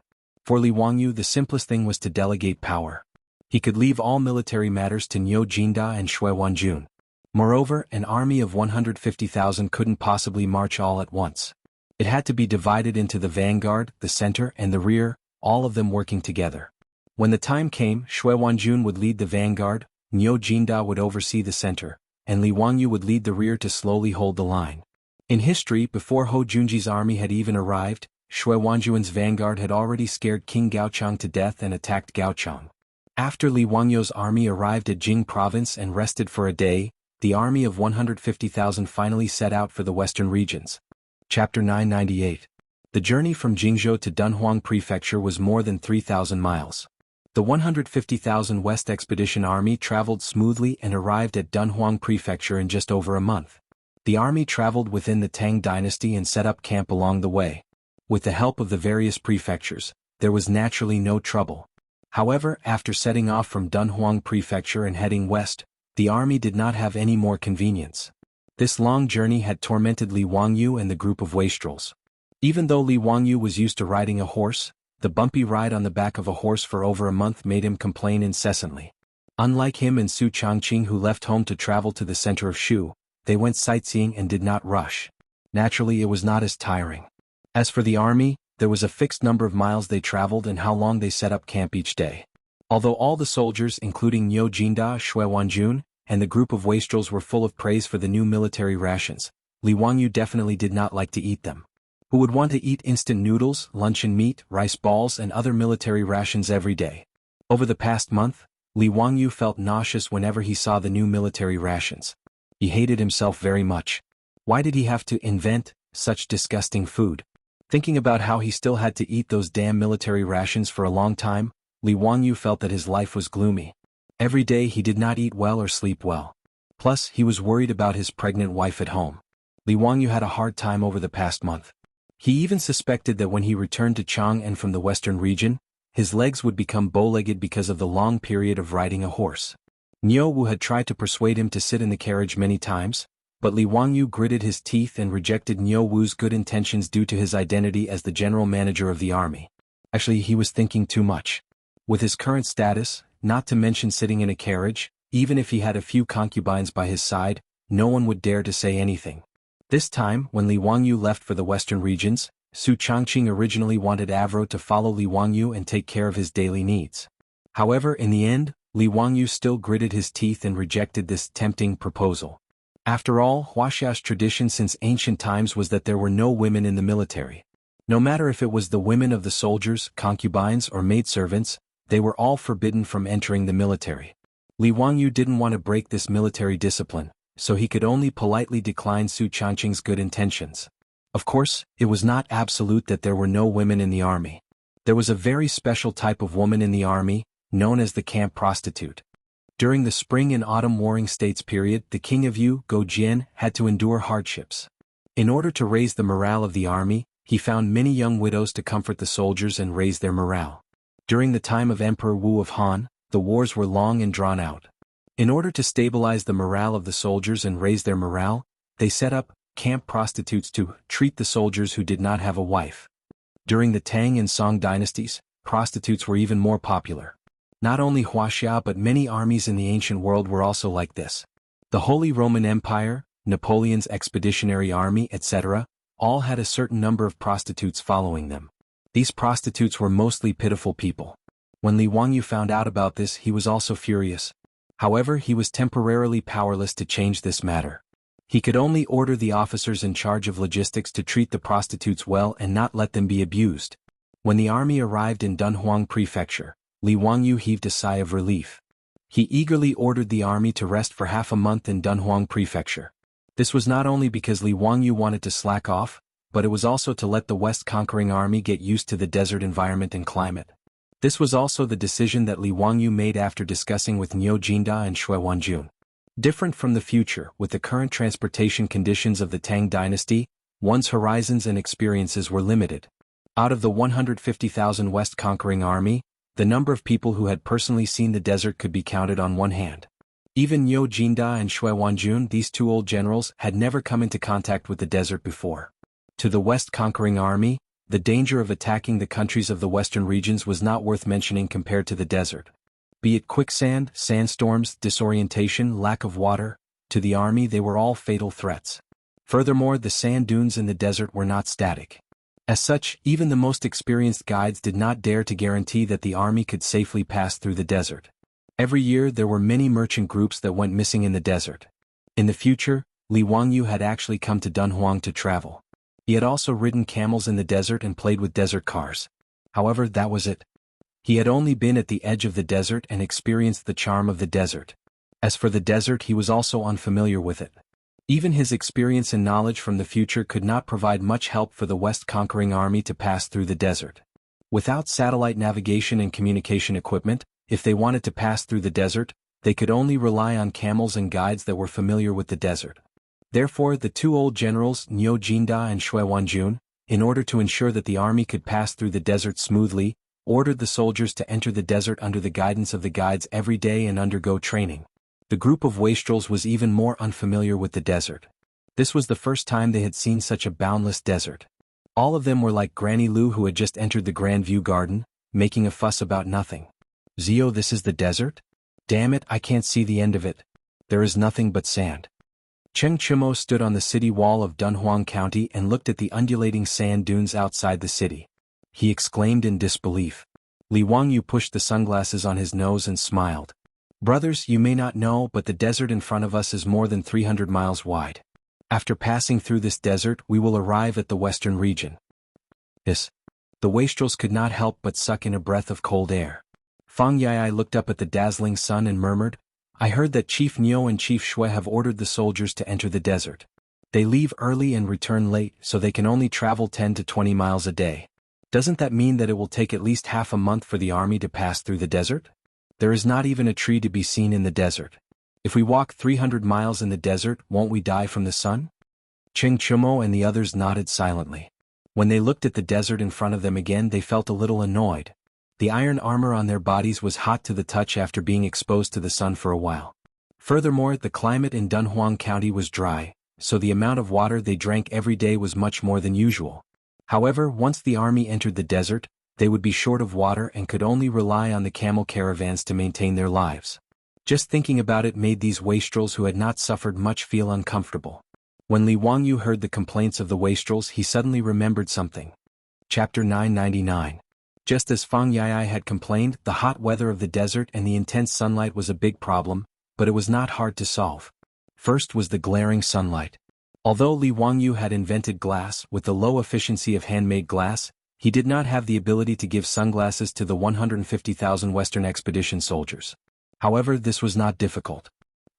For Li Wangyu, the simplest thing was to delegate power. He could leave all military matters to Niu Jinda and Shui Wanjun. Moreover, an army of 150,000 couldn't possibly march all at once. It had to be divided into the vanguard, the center, and the rear, all of them working together. When the time came, Shui Wanjun would lead the vanguard, Niu Jinda would oversee the center, and Li Wangyu would lead the rear to slowly hold the line. In history, before Hou Junji's army had even arrived, Shui Wanjun's vanguard had already scared King Gaochang to death and attacked Gaochang. After Li Wangyu's army arrived at Jing province and rested for a day, the army of 150,000 finally set out for the western regions. Chapter 998. The journey from Jingzhou to Dunhuang Prefecture was more than 3,000 miles. The 150,000 West Expedition Army traveled smoothly and arrived at Dunhuang Prefecture in just over a month. The army traveled within the Tang dynasty and set up camp along the way. With the help of the various prefectures, there was naturally no trouble. However, after setting off from Dunhuang Prefecture and heading west, the army did not have any more convenience. This long journey had tormented Li Wangyu and the group of wastrels. Even though Li Wangyu was used to riding a horse, the bumpy ride on the back of a horse for over a month made him complain incessantly. Unlike him and Su Changqing, who left home to travel to the center of Shu, they went sightseeing and did not rush. Naturally, it was not as tiring. As for the army, there was a fixed number of miles they traveled and how long they set up camp each day. Although all the soldiers, including Niu Jinda, Shui Wanjun, and the group of wastrels were full of praise for the new military rations, Li Wangyu definitely did not like to eat them. Who would want to eat instant noodles, luncheon meat, rice balls, and other military rations every day? Over the past month, Li Wangyu felt nauseous whenever he saw the new military rations. He hated himself very much. Why did he have to invent such disgusting food? Thinking about how he still had to eat those damn military rations for a long time, Li Wangyu felt that his life was gloomy. Every day he did not eat well or sleep well. Plus, he was worried about his pregnant wife at home. Li Wangyu had a hard time over the past month. He even suspected that when he returned to Chang'an from the western region, his legs would become bow-legged because of the long period of riding a horse. Niu Wu had tried to persuade him to sit in the carriage many times, but Li Wangyu gritted his teeth and rejected Niu Wu's good intentions due to his identity as the general manager of the army. Actually, he was thinking too much. With his current status, not to mention sitting in a carriage, even if he had a few concubines by his side, no one would dare to say anything. This time, when Li Wangyu left for the western regions, Su Changqing originally wanted Avro to follow Li Wangyu and take care of his daily needs. However, in the end, Li Wangyu still gritted his teeth and rejected this tempting proposal. After all, Wuxia's tradition since ancient times was that there were no women in the military. No matter if it was the women of the soldiers, concubines, or maidservants, they were all forbidden from entering the military. Li Wangyu didn't want to break this military discipline, so he could only politely decline Su Changqing's good intentions. Of course, it was not absolute that there were no women in the army. There was a very special type of woman in the army, known as the camp prostitute. During the spring and autumn warring states period, the king of Yu, Go Jian, had to endure hardships. In order to raise the morale of the army, he found many young widows to comfort the soldiers and raise their morale. During the time of Emperor Wu of Han, the wars were long and drawn out. In order to stabilize the morale of the soldiers and raise their morale, they set up camp prostitutes to treat the soldiers who did not have a wife. During the Tang and Song dynasties, prostitutes were even more popular. Not only Wuxia but many armies in the ancient world were also like this. The Holy Roman Empire, Napoleon's expeditionary army, etc., all had a certain number of prostitutes following them. These prostitutes were mostly pitiful people. When Li Wangyu found out about this, he was also furious. However, he was temporarily powerless to change this matter. He could only order the officers in charge of logistics to treat the prostitutes well and not let them be abused. When the army arrived in Dunhuang Prefecture, Li Wangyu heaved a sigh of relief. He eagerly ordered the army to rest for half a month in Dunhuang Prefecture. This was not only because Li Wangyu wanted to slack off, but it was also to let the West conquering army get used to the desert environment and climate. This was also the decision that Li Wangyu made after discussing with Niu Jinda and Shui Wanjun. Different from the future, with the current transportation conditions of the Tang dynasty, one's horizons and experiences were limited. Out of the 150,000 West conquering army, the number of people who had personally seen the desert could be counted on one hand. Even Niu Jinda and Shui Wanjun, these two old generals, had never come into contact with the desert before. To the West conquering army, the danger of attacking the countries of the western regions was not worth mentioning compared to the desert. Be it quicksand, sandstorms, disorientation, lack of water, to the army they were all fatal threats. Furthermore, the sand dunes in the desert were not static. As such, even the most experienced guides did not dare to guarantee that the army could safely pass through the desert. Every year there were many merchant groups that went missing in the desert. In the future, Li Wangyu had actually come to Dunhuang to travel. He had also ridden camels in the desert and played with desert cars. However, that was it. He had only been at the edge of the desert and experienced the charm of the desert. As for the desert, he was also unfamiliar with it. Even his experience and knowledge from the future could not provide much help for the West conquering army to pass through the desert. Without satellite navigation and communication equipment, if they wanted to pass through the desert, they could only rely on camels and guides that were familiar with the desert. Therefore, the two old generals, Niu Jinda and Shui Wanjun, in order to ensure that the army could pass through the desert smoothly, ordered the soldiers to enter the desert under the guidance of the guides every day and undergo training. The group of wastrels was even more unfamiliar with the desert. This was the first time they had seen such a boundless desert. All of them were like Granny Lu, who had just entered the Grand View Garden, making a fuss about nothing. "Zio, this is the desert? Damn it, I can't see the end of it. There is nothing but sand." Cheng Chimo stood on the city wall of Dunhuang County and looked at the undulating sand dunes outside the city. He exclaimed in disbelief. Li Wangyu pushed the sunglasses on his nose and smiled. "Brothers, you may not know, but the desert in front of us is more than 300 miles wide. After passing through this desert, we will arrive at the western region." The wastrels could not help but suck in a breath of cold air. Fang Yai looked up at the dazzling sun and murmured, "I heard that Chief Niu and Chief Shui have ordered the soldiers to enter the desert. They leave early and return late, so they can only travel 10 to 20 miles a day. Doesn't that mean that it will take at least half a month for the army to pass through the desert? There is not even a tree to be seen in the desert. If we walk 300 miles in the desert, won't we die from the sun?" Cheng Chumo and the others nodded silently. When they looked at the desert in front of them again, they felt a little annoyed. The iron armor on their bodies was hot to the touch after being exposed to the sun for a while. Furthermore, the climate in Dunhuang County was dry, so the amount of water they drank every day was much more than usual. However, once the army entered the desert, they would be short of water and could only rely on the camel caravans to maintain their lives. Just thinking about it made these wastrels who had not suffered much feel uncomfortable. When Li Wangyu heard the complaints of the wastrels, he suddenly remembered something. Chapter 999. Just as Fang Yai had complained, the hot weather of the desert and the intense sunlight was a big problem, but it was not hard to solve. First was the glaring sunlight. Although Li Wangyu had invented glass with the low efficiency of handmade glass, he did not have the ability to give sunglasses to the 150,000 Western expedition soldiers. However, this was not difficult.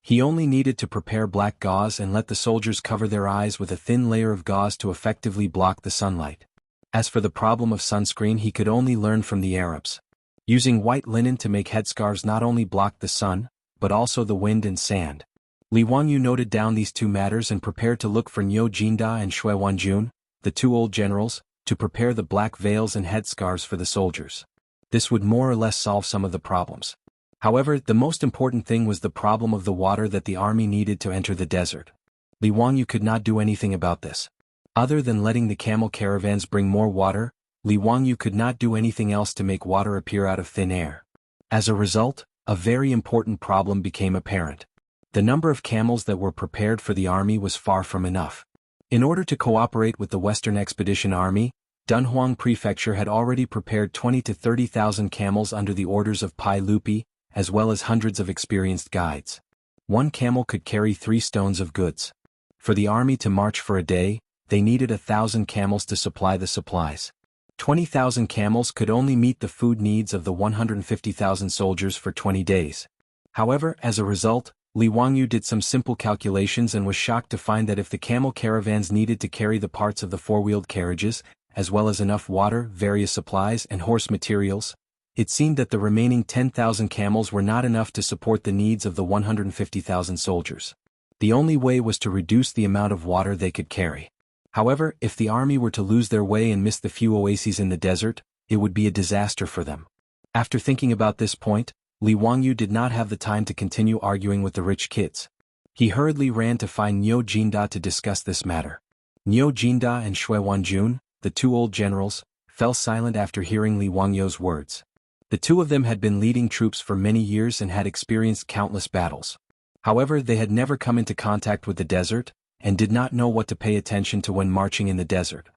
He only needed to prepare black gauze and let the soldiers cover their eyes with a thin layer of gauze to effectively block the sunlight. As for the problem of sunscreen, he could only learn from the Arabs. Using white linen to make headscarves not only blocked the sun, but also the wind and sand. Li Wangyu noted down these two matters and prepared to look for Niu Jinda and Shui Wanjun, the two old generals, to prepare the black veils and headscarves for the soldiers. This would more or less solve some of the problems. However, the most important thing was the problem of the water that the army needed to enter the desert. Li Wangyu could not do anything about this. Other than letting the camel caravans bring more water, Li Wangyu could not do anything else to make water appear out of thin air. As a result, a very important problem became apparent. The number of camels that were prepared for the army was far from enough. In order to cooperate with the Western Expedition Army, Dunhuang Prefecture had already prepared 20 to 30,000 camels under the orders of Pai Lupi, as well as hundreds of experienced guides. One camel could carry 3 stones of goods. For the army to march for a day, they needed 1,000 camels to supply the supplies. 20,000 camels could only meet the food needs of the 150,000 soldiers for 20 days. However, as a result, Li Wangyu did some simple calculations and was shocked to find that if the camel caravans needed to carry the parts of the four-wheeled carriages, as well as enough water, various supplies, and horse materials, it seemed that the remaining 10,000 camels were not enough to support the needs of the 150,000 soldiers. The only way was to reduce the amount of water they could carry. However, if the army were to lose their way and miss the few oases in the desert, it would be a disaster for them. After thinking about this point, Li Wangyu did not have the time to continue arguing with the rich kids. He hurriedly ran to find Niu Jinda to discuss this matter. Niu Jinda and Shui Wanjun, the two old generals, fell silent after hearing Li Wangyu's words. The two of them had been leading troops for many years and had experienced countless battles. However, they had never come into contact with the desert, and did not know what to pay attention to when marching in the desert.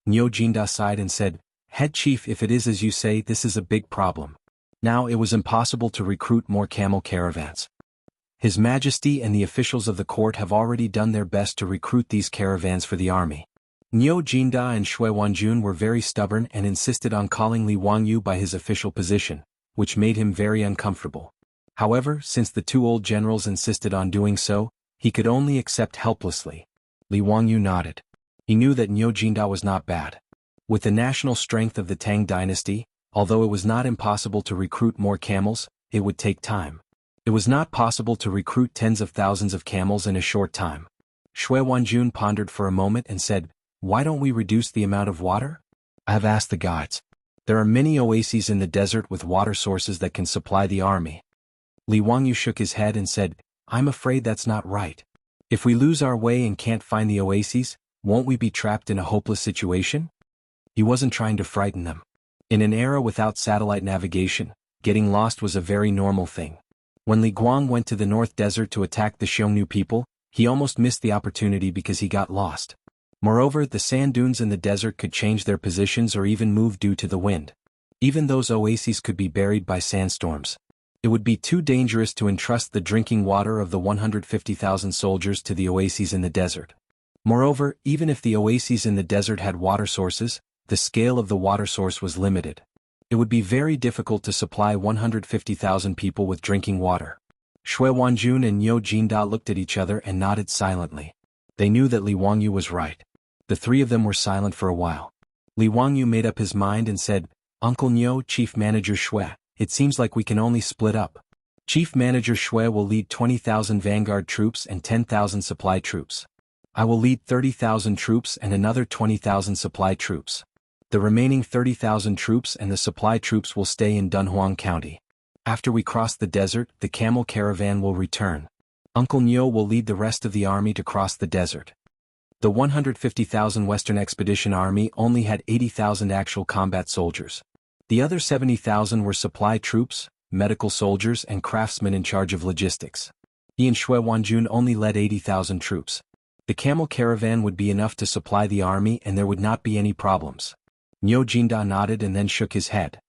Niu Jinda sighed and said, "Head chief, if it is as you say, this is a big problem. Now it was impossible to recruit more camel caravans. His Majesty and the officials of the court have already done their best to recruit these caravans for the army." Niu Jinda and Shui Wanjun were very stubborn and insisted on calling Li Wangyu by his official position, which made him very uncomfortable. However, since the two old generals insisted on doing so, he could only accept helplessly. Li Wangyu nodded. He knew that Niu Jinda was not bad. With the national strength of the Tang dynasty, although it was not impossible to recruit more camels, it would take time. It was not possible to recruit tens of thousands of camels in a short time. Shui Wanjun pondered for a moment and said, "Why don't we reduce the amount of water? I have asked the guides. There are many oases in the desert with water sources that can supply the army." Li Wangyu shook his head and said, "I'm afraid that's not right. If we lose our way and can't find the oases, won't we be trapped in a hopeless situation?" He wasn't trying to frighten them. In an era without satellite navigation, getting lost was a very normal thing. When Li Guang went to the North Desert to attack the Xiongnu people, he almost missed the opportunity because he got lost. Moreover, the sand dunes in the desert could change their positions or even move due to the wind. Even those oases could be buried by sandstorms. It would be too dangerous to entrust the drinking water of the 150,000 soldiers to the oases in the desert. Moreover, even if the oases in the desert had water sources, the scale of the water source was limited. It would be very difficult to supply 150,000 people with drinking water. Shui Wanjun and Niu Jinda looked at each other and nodded silently. They knew that Li Wangyu was right. The three of them were silent for a while. Li Wangyu made up his mind and said, "Uncle Niu, Chief Manager Shui, it seems like we can only split up. Chief Manager Shui will lead 20,000 vanguard troops and 10,000 supply troops. I will lead 30,000 troops and another 20,000 supply troops. The remaining 30,000 troops and the supply troops will stay in Dunhuang County. After we cross the desert, the camel caravan will return. Uncle Niu will lead the rest of the army to cross the desert." The 150,000 Western Expedition Army only had 80,000 actual combat soldiers. The other 70,000 were supply troops, medical soldiers and craftsmen in charge of logistics. He and Shui Wanjun only led 80,000 troops. The camel caravan would be enough to supply the army and there would not be any problems. Niu Jinda nodded and then shook his head.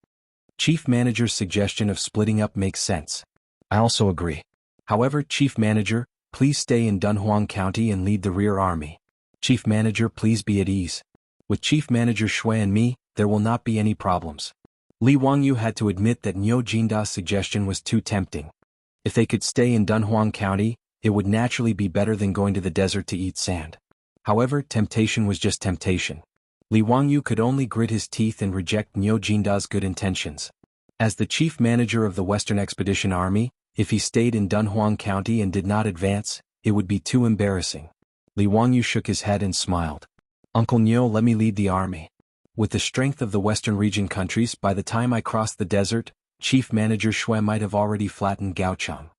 Chief Manager's suggestion of splitting up makes sense. I also agree. However, Chief Manager, please stay in Dunhuang County and lead the rear army. Chief Manager, please be at ease. With Chief Manager Shui and me, there will not be any problems. Li Wangyu had to admit that Niu Jinda's suggestion was too tempting. If they could stay in Dunhuang County, it would naturally be better than going to the desert to eat sand. However, temptation was just temptation. Li Wangyu could only grit his teeth and reject Niu Jinda's good intentions. As the chief manager of the Western Expedition Army, if he stayed in Dunhuang County and did not advance, it would be too embarrassing. Li Wangyu shook his head and smiled. Uncle Niu, let me lead the army. With the strength of the western region countries, by the time I crossed the desert, Chief Manager Shui might have already flattened Gaochang.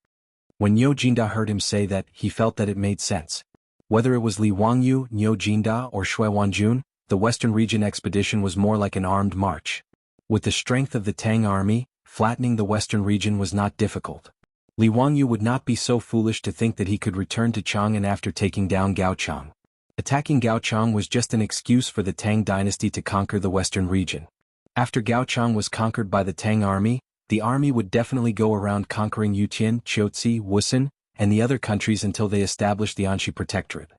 When Niu Jinda heard him say that, he felt that it made sense. Whether it was Li Wangyu, Niu Jinda, or Shui Wanjun, the western region expedition was more like an armed march. With the strength of the Tang army, flattening the western region was not difficult. Li Wangyu would not be so foolish to think that he could return to Chang'an after taking down Gaochang. Attacking Gaochang was just an excuse for the Tang dynasty to conquer the western region. After Gaochang was conquered by the Tang army, the army would definitely go around conquering Yutian, Qiuzi, Wuxia, and the other countries until they established the Anxi Protectorate.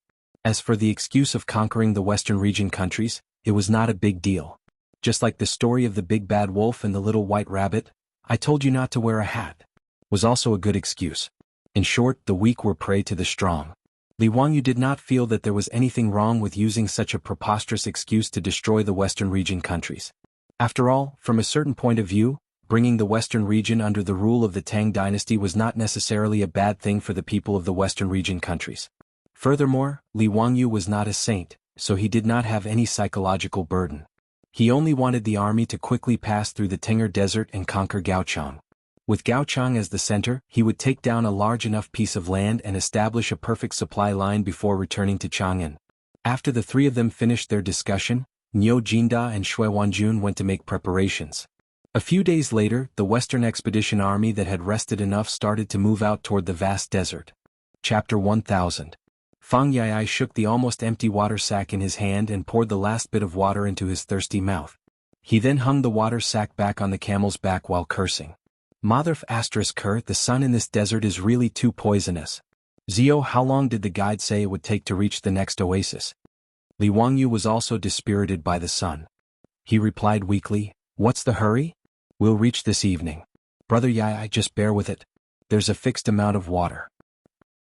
As for the excuse of conquering the western region countries, it was not a big deal. Just like the story of the big bad wolf and the little white rabbit, I told you not to wear a hat, was also a good excuse. In short, the weak were prey to the strong. Li Wangyu did not feel that there was anything wrong with using such a preposterous excuse to destroy the western region countries. After all, from a certain point of view, bringing the western region under the rule of the Tang dynasty was not necessarily a bad thing for the people of the western region countries. Furthermore, Li Wangyu was not a saint, so he did not have any psychological burden. He only wanted the army to quickly pass through the Tengger Desert and conquer Gaochang. With Gaochang as the center, he would take down a large enough piece of land and establish a perfect supply line before returning to Chang'an. After the three of them finished their discussion, Niu Jinda and Shui Wanjun went to make preparations. A few days later, the Western Expedition Army that had rested enough started to move out toward the vast desert. Chapter 1000. Fang Yai shook the almost empty water sack in his hand and poured the last bit of water into his thirsty mouth. He then hung the water sack back on the camel's back while cursing. Mother Ker, the sun in this desert is really too poisonous. Zio, how long did the guide say it would take to reach the next oasis? Li Wangyu was also dispirited by the sun. He replied weakly, what's the hurry? We'll reach this evening. Brother Yai, just bear with it. There's a fixed amount of water.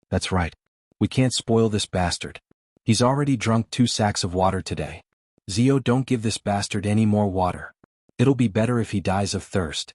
That's right. We can't spoil this bastard. He's already drunk 2 sacks of water today. Zio, don't give this bastard any more water. It'll be better if he dies of thirst.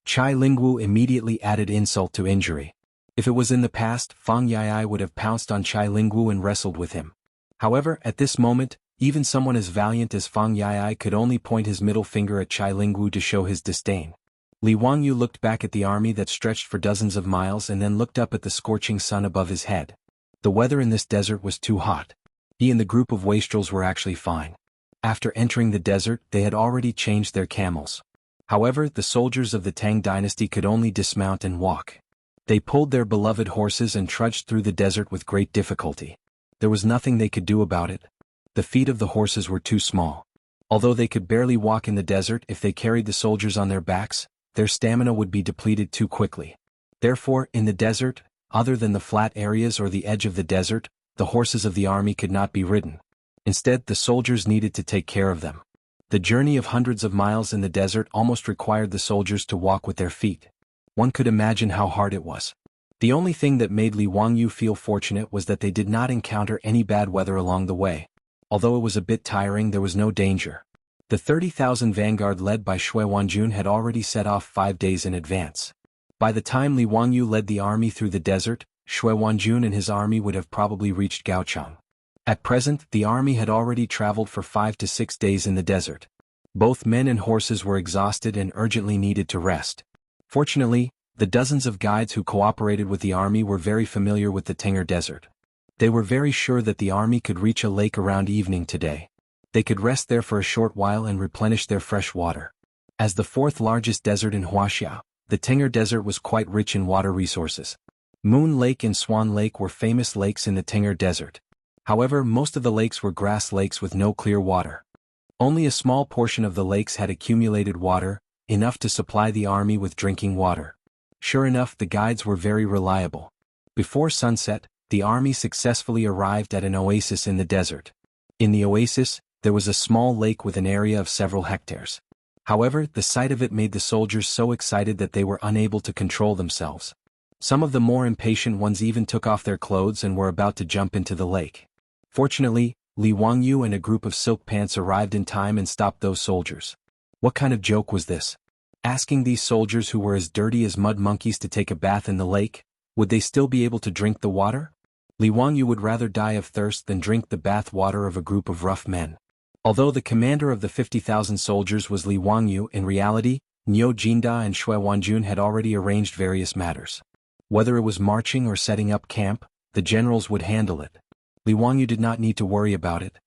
Chai Lingwu immediately added insult to injury. If it was in the past, Fang Yai would have pounced on Chai Lingwu and wrestled with him. However, at this moment, even someone as valiant as Fang Yai could only point his middle finger at Chai Lingwu to show his disdain. Li Wangyu looked back at the army that stretched for dozens of miles and then looked up at the scorching sun above his head. The weather in this desert was too hot. He and the group of wastrels were actually fine. After entering the desert, they had already changed their camels. However, the soldiers of the Tang dynasty could only dismount and walk. They pulled their beloved horses and trudged through the desert with great difficulty. There was nothing they could do about it. The feet of the horses were too small. Although they could barely walk in the desert if they carried the soldiers on their backs, their stamina would be depleted too quickly. Therefore, in the desert, other than the flat areas or the edge of the desert, the horses of the army could not be ridden. Instead, the soldiers needed to take care of them. The journey of hundreds of miles in the desert almost required the soldiers to walk with their feet. One could imagine how hard it was. The only thing that made Li Wangyu feel fortunate was that they did not encounter any bad weather along the way. Although it was a bit tiring, there was no danger. The 30,000 vanguard led by Shui Wanjun had already set off 5 days in advance. By the time Li Wangyu led the army through the desert, Shui Wanjun and his army would have probably reached Gaochang. At present, the army had already traveled for 5 to 6 days in the desert. Both men and horses were exhausted and urgently needed to rest. Fortunately, the dozens of guides who cooperated with the army were very familiar with the Tengger Desert. They were very sure that the army could reach a lake around evening today. They could rest there for a short while and replenish their fresh water. As the 4th largest desert in Wuxia, the Tengger Desert was quite rich in water resources. Moon Lake and Swan Lake were famous lakes in the Tengger Desert. However, most of the lakes were grass lakes with no clear water. Only a small portion of the lakes had accumulated water, enough to supply the army with drinking water. Sure enough, the guides were very reliable. Before sunset, the army successfully arrived at an oasis in the desert. In the oasis, there was a small lake with an area of several hectares. However, the sight of it made the soldiers so excited that they were unable to control themselves. Some of the more impatient ones even took off their clothes and were about to jump into the lake. Fortunately, Li Wangyu and a group of silk pants arrived in time and stopped those soldiers. What kind of joke was this? Asking these soldiers who were as dirty as mud monkeys to take a bath in the lake, would they still be able to drink the water? Li Wangyu would rather die of thirst than drink the bath water of a group of rough men. Although the commander of the 50,000 soldiers was Li Wangyu, in reality, Niu Jinda and Shui Wanjun had already arranged various matters. Whether it was marching or setting up camp, the generals would handle it. Li Wangyu did not need to worry about it.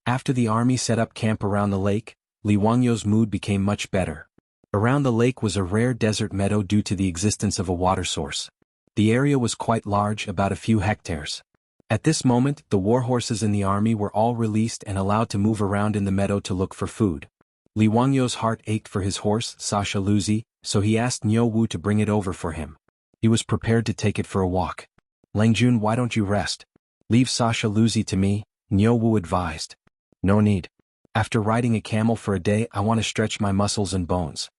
After the army set up camp around the lake, Li Wangyu's mood became much better. Around the lake was a rare desert meadow due to the existence of a water source. The area was quite large, about a few hectares. At this moment, the war horses in the army were all released and allowed to move around in the meadow to look for food. Li Wangyu's heart ached for his horse, Sasha Luzi, so he asked Niu Wu to bring it over for him. He was prepared to take it for a walk. Langjun, why don't you rest? Leave Sasha Luzi to me, Niu Wu advised. No need. After riding a camel for a day, I want to stretch my muscles and bones.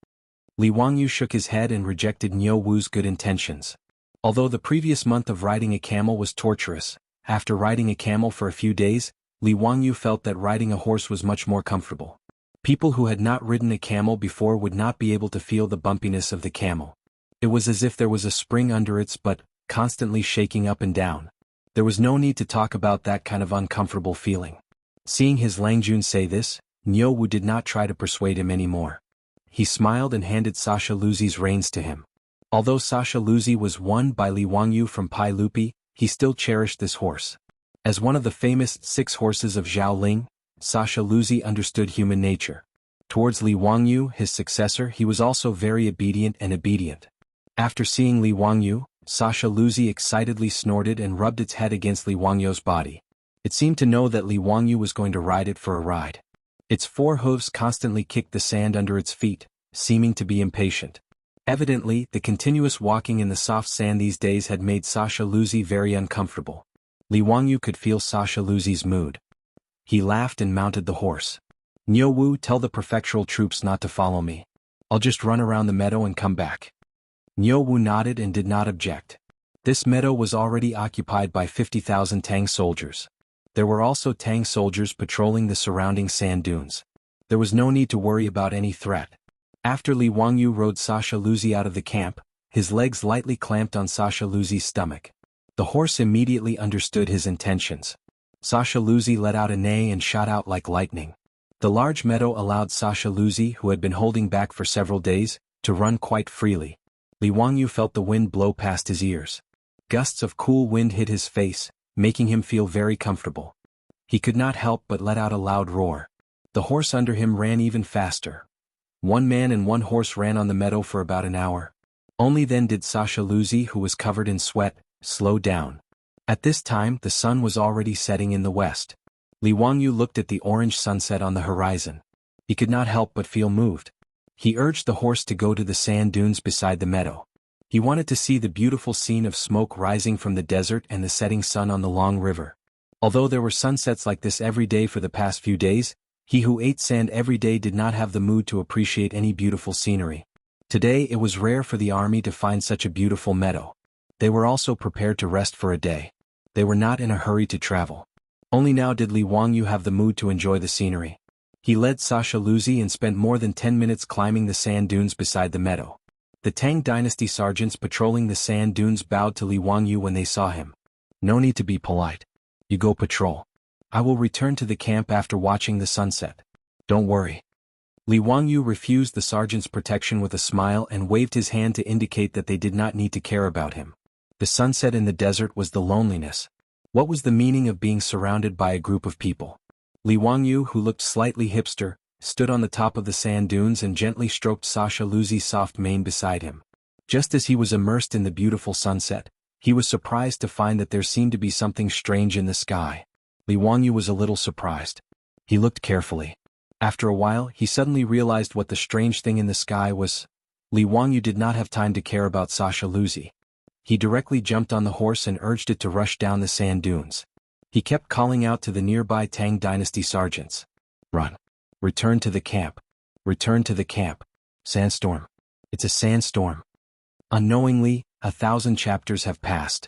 Li Wangyu shook his head and rejected Niu Wu's good intentions. Although the previous month of riding a camel was torturous, after riding a camel for a few days, Li Wangyu felt that riding a horse was much more comfortable. People who had not ridden a camel before would not be able to feel the bumpiness of the camel. It was as if there was a spring under its butt, constantly shaking up and down. There was no need to talk about that kind of uncomfortable feeling. Seeing his Langjun say this, Niu Wu did not try to persuade him anymore. He smiled and handed Sasha Luzi's reins to him. Although Sasha Luzi was won by Li Wangyu from Pai Lupi, he still cherished this horse. As one of the famous 6 horses of Zhao Ling, Sasha Luzi understood human nature. Towards Li Wangyu, his successor, he was also very obedient. After seeing Li Wangyu, Sasha Luzi excitedly snorted and rubbed its head against Li Wangyu's body. It seemed to know that Li Wangyu was going to ride it for a ride. Its 4 hooves constantly kicked the sand under its feet, seeming to be impatient. Evidently, the continuous walking in the soft sand these days had made Sasha Luzi very uncomfortable. Li Wangyu could feel Sasha Luzi's mood. He laughed and mounted the horse. Niu Wu, tell the prefectural troops not to follow me. I'll just run around the meadow and come back. Niu Wu nodded and did not object. This meadow was already occupied by 50,000 Tang soldiers. There were also Tang soldiers patrolling the surrounding sand dunes. There was no need to worry about any threat. After Li Wangyu rode Sasha Luzi out of the camp, his legs lightly clamped on Sasha Luzi's stomach. The horse immediately understood his intentions. Sasha Luzi let out a neigh and shot out like lightning. The large meadow allowed Sasha Luzi, who had been holding back for several days, to run quite freely. Li Wangyu felt the wind blow past his ears. Gusts of cool wind hit his face, making him feel very comfortable. He could not help but let out a loud roar. The horse under him ran even faster. 1 man and 1 horse ran on the meadow for about an hour. Only then did Sasha Luzi, who was covered in sweat, slow down. At this time the sun was already setting in the west. Li Wangyu looked at the orange sunset on the horizon. He could not help but feel moved. He urged the horse to go to the sand dunes beside the meadow. He wanted to see the beautiful scene of smoke rising from the desert and the setting sun on the long river. Although there were sunsets like this every day for the past few days, he who ate sand every day did not have the mood to appreciate any beautiful scenery. Today it was rare for the army to find such a beautiful meadow. They were also prepared to rest for a day. They were not in a hurry to travel. Only now did Li Wangyu have the mood to enjoy the scenery. He led Sasha Luzi and spent more than 10 minutes climbing the sand dunes beside the meadow. The Tang dynasty sergeants patrolling the sand dunes bowed to Li Wangyu when they saw him. No need to be polite. You go patrol. I will return to the camp after watching the sunset. Don't worry. Li Wangyu refused the sergeant's protection with a smile and waved his hand to indicate that they did not need to care about him. The sunset in the desert was the loneliness. What was the meaning of being surrounded by a group of people? Li Wangyu, who looked slightly hipster, stood on the top of the sand dunes and gently stroked Sasha Luzi's soft mane beside him. Just as he was immersed in the beautiful sunset, he was surprised to find that there seemed to be something strange in the sky. Li Wangyu was a little surprised. He looked carefully. After a while, he suddenly realized what the strange thing in the sky was. Li Wangyu did not have time to care about Sasha Luzi. He directly jumped on the horse and urged it to rush down the sand dunes. He kept calling out to the nearby Tang dynasty sergeants. Run. Return to the camp. Return to the camp. Sandstorm. It's a sandstorm. Unknowingly, 1,000 chapters have passed.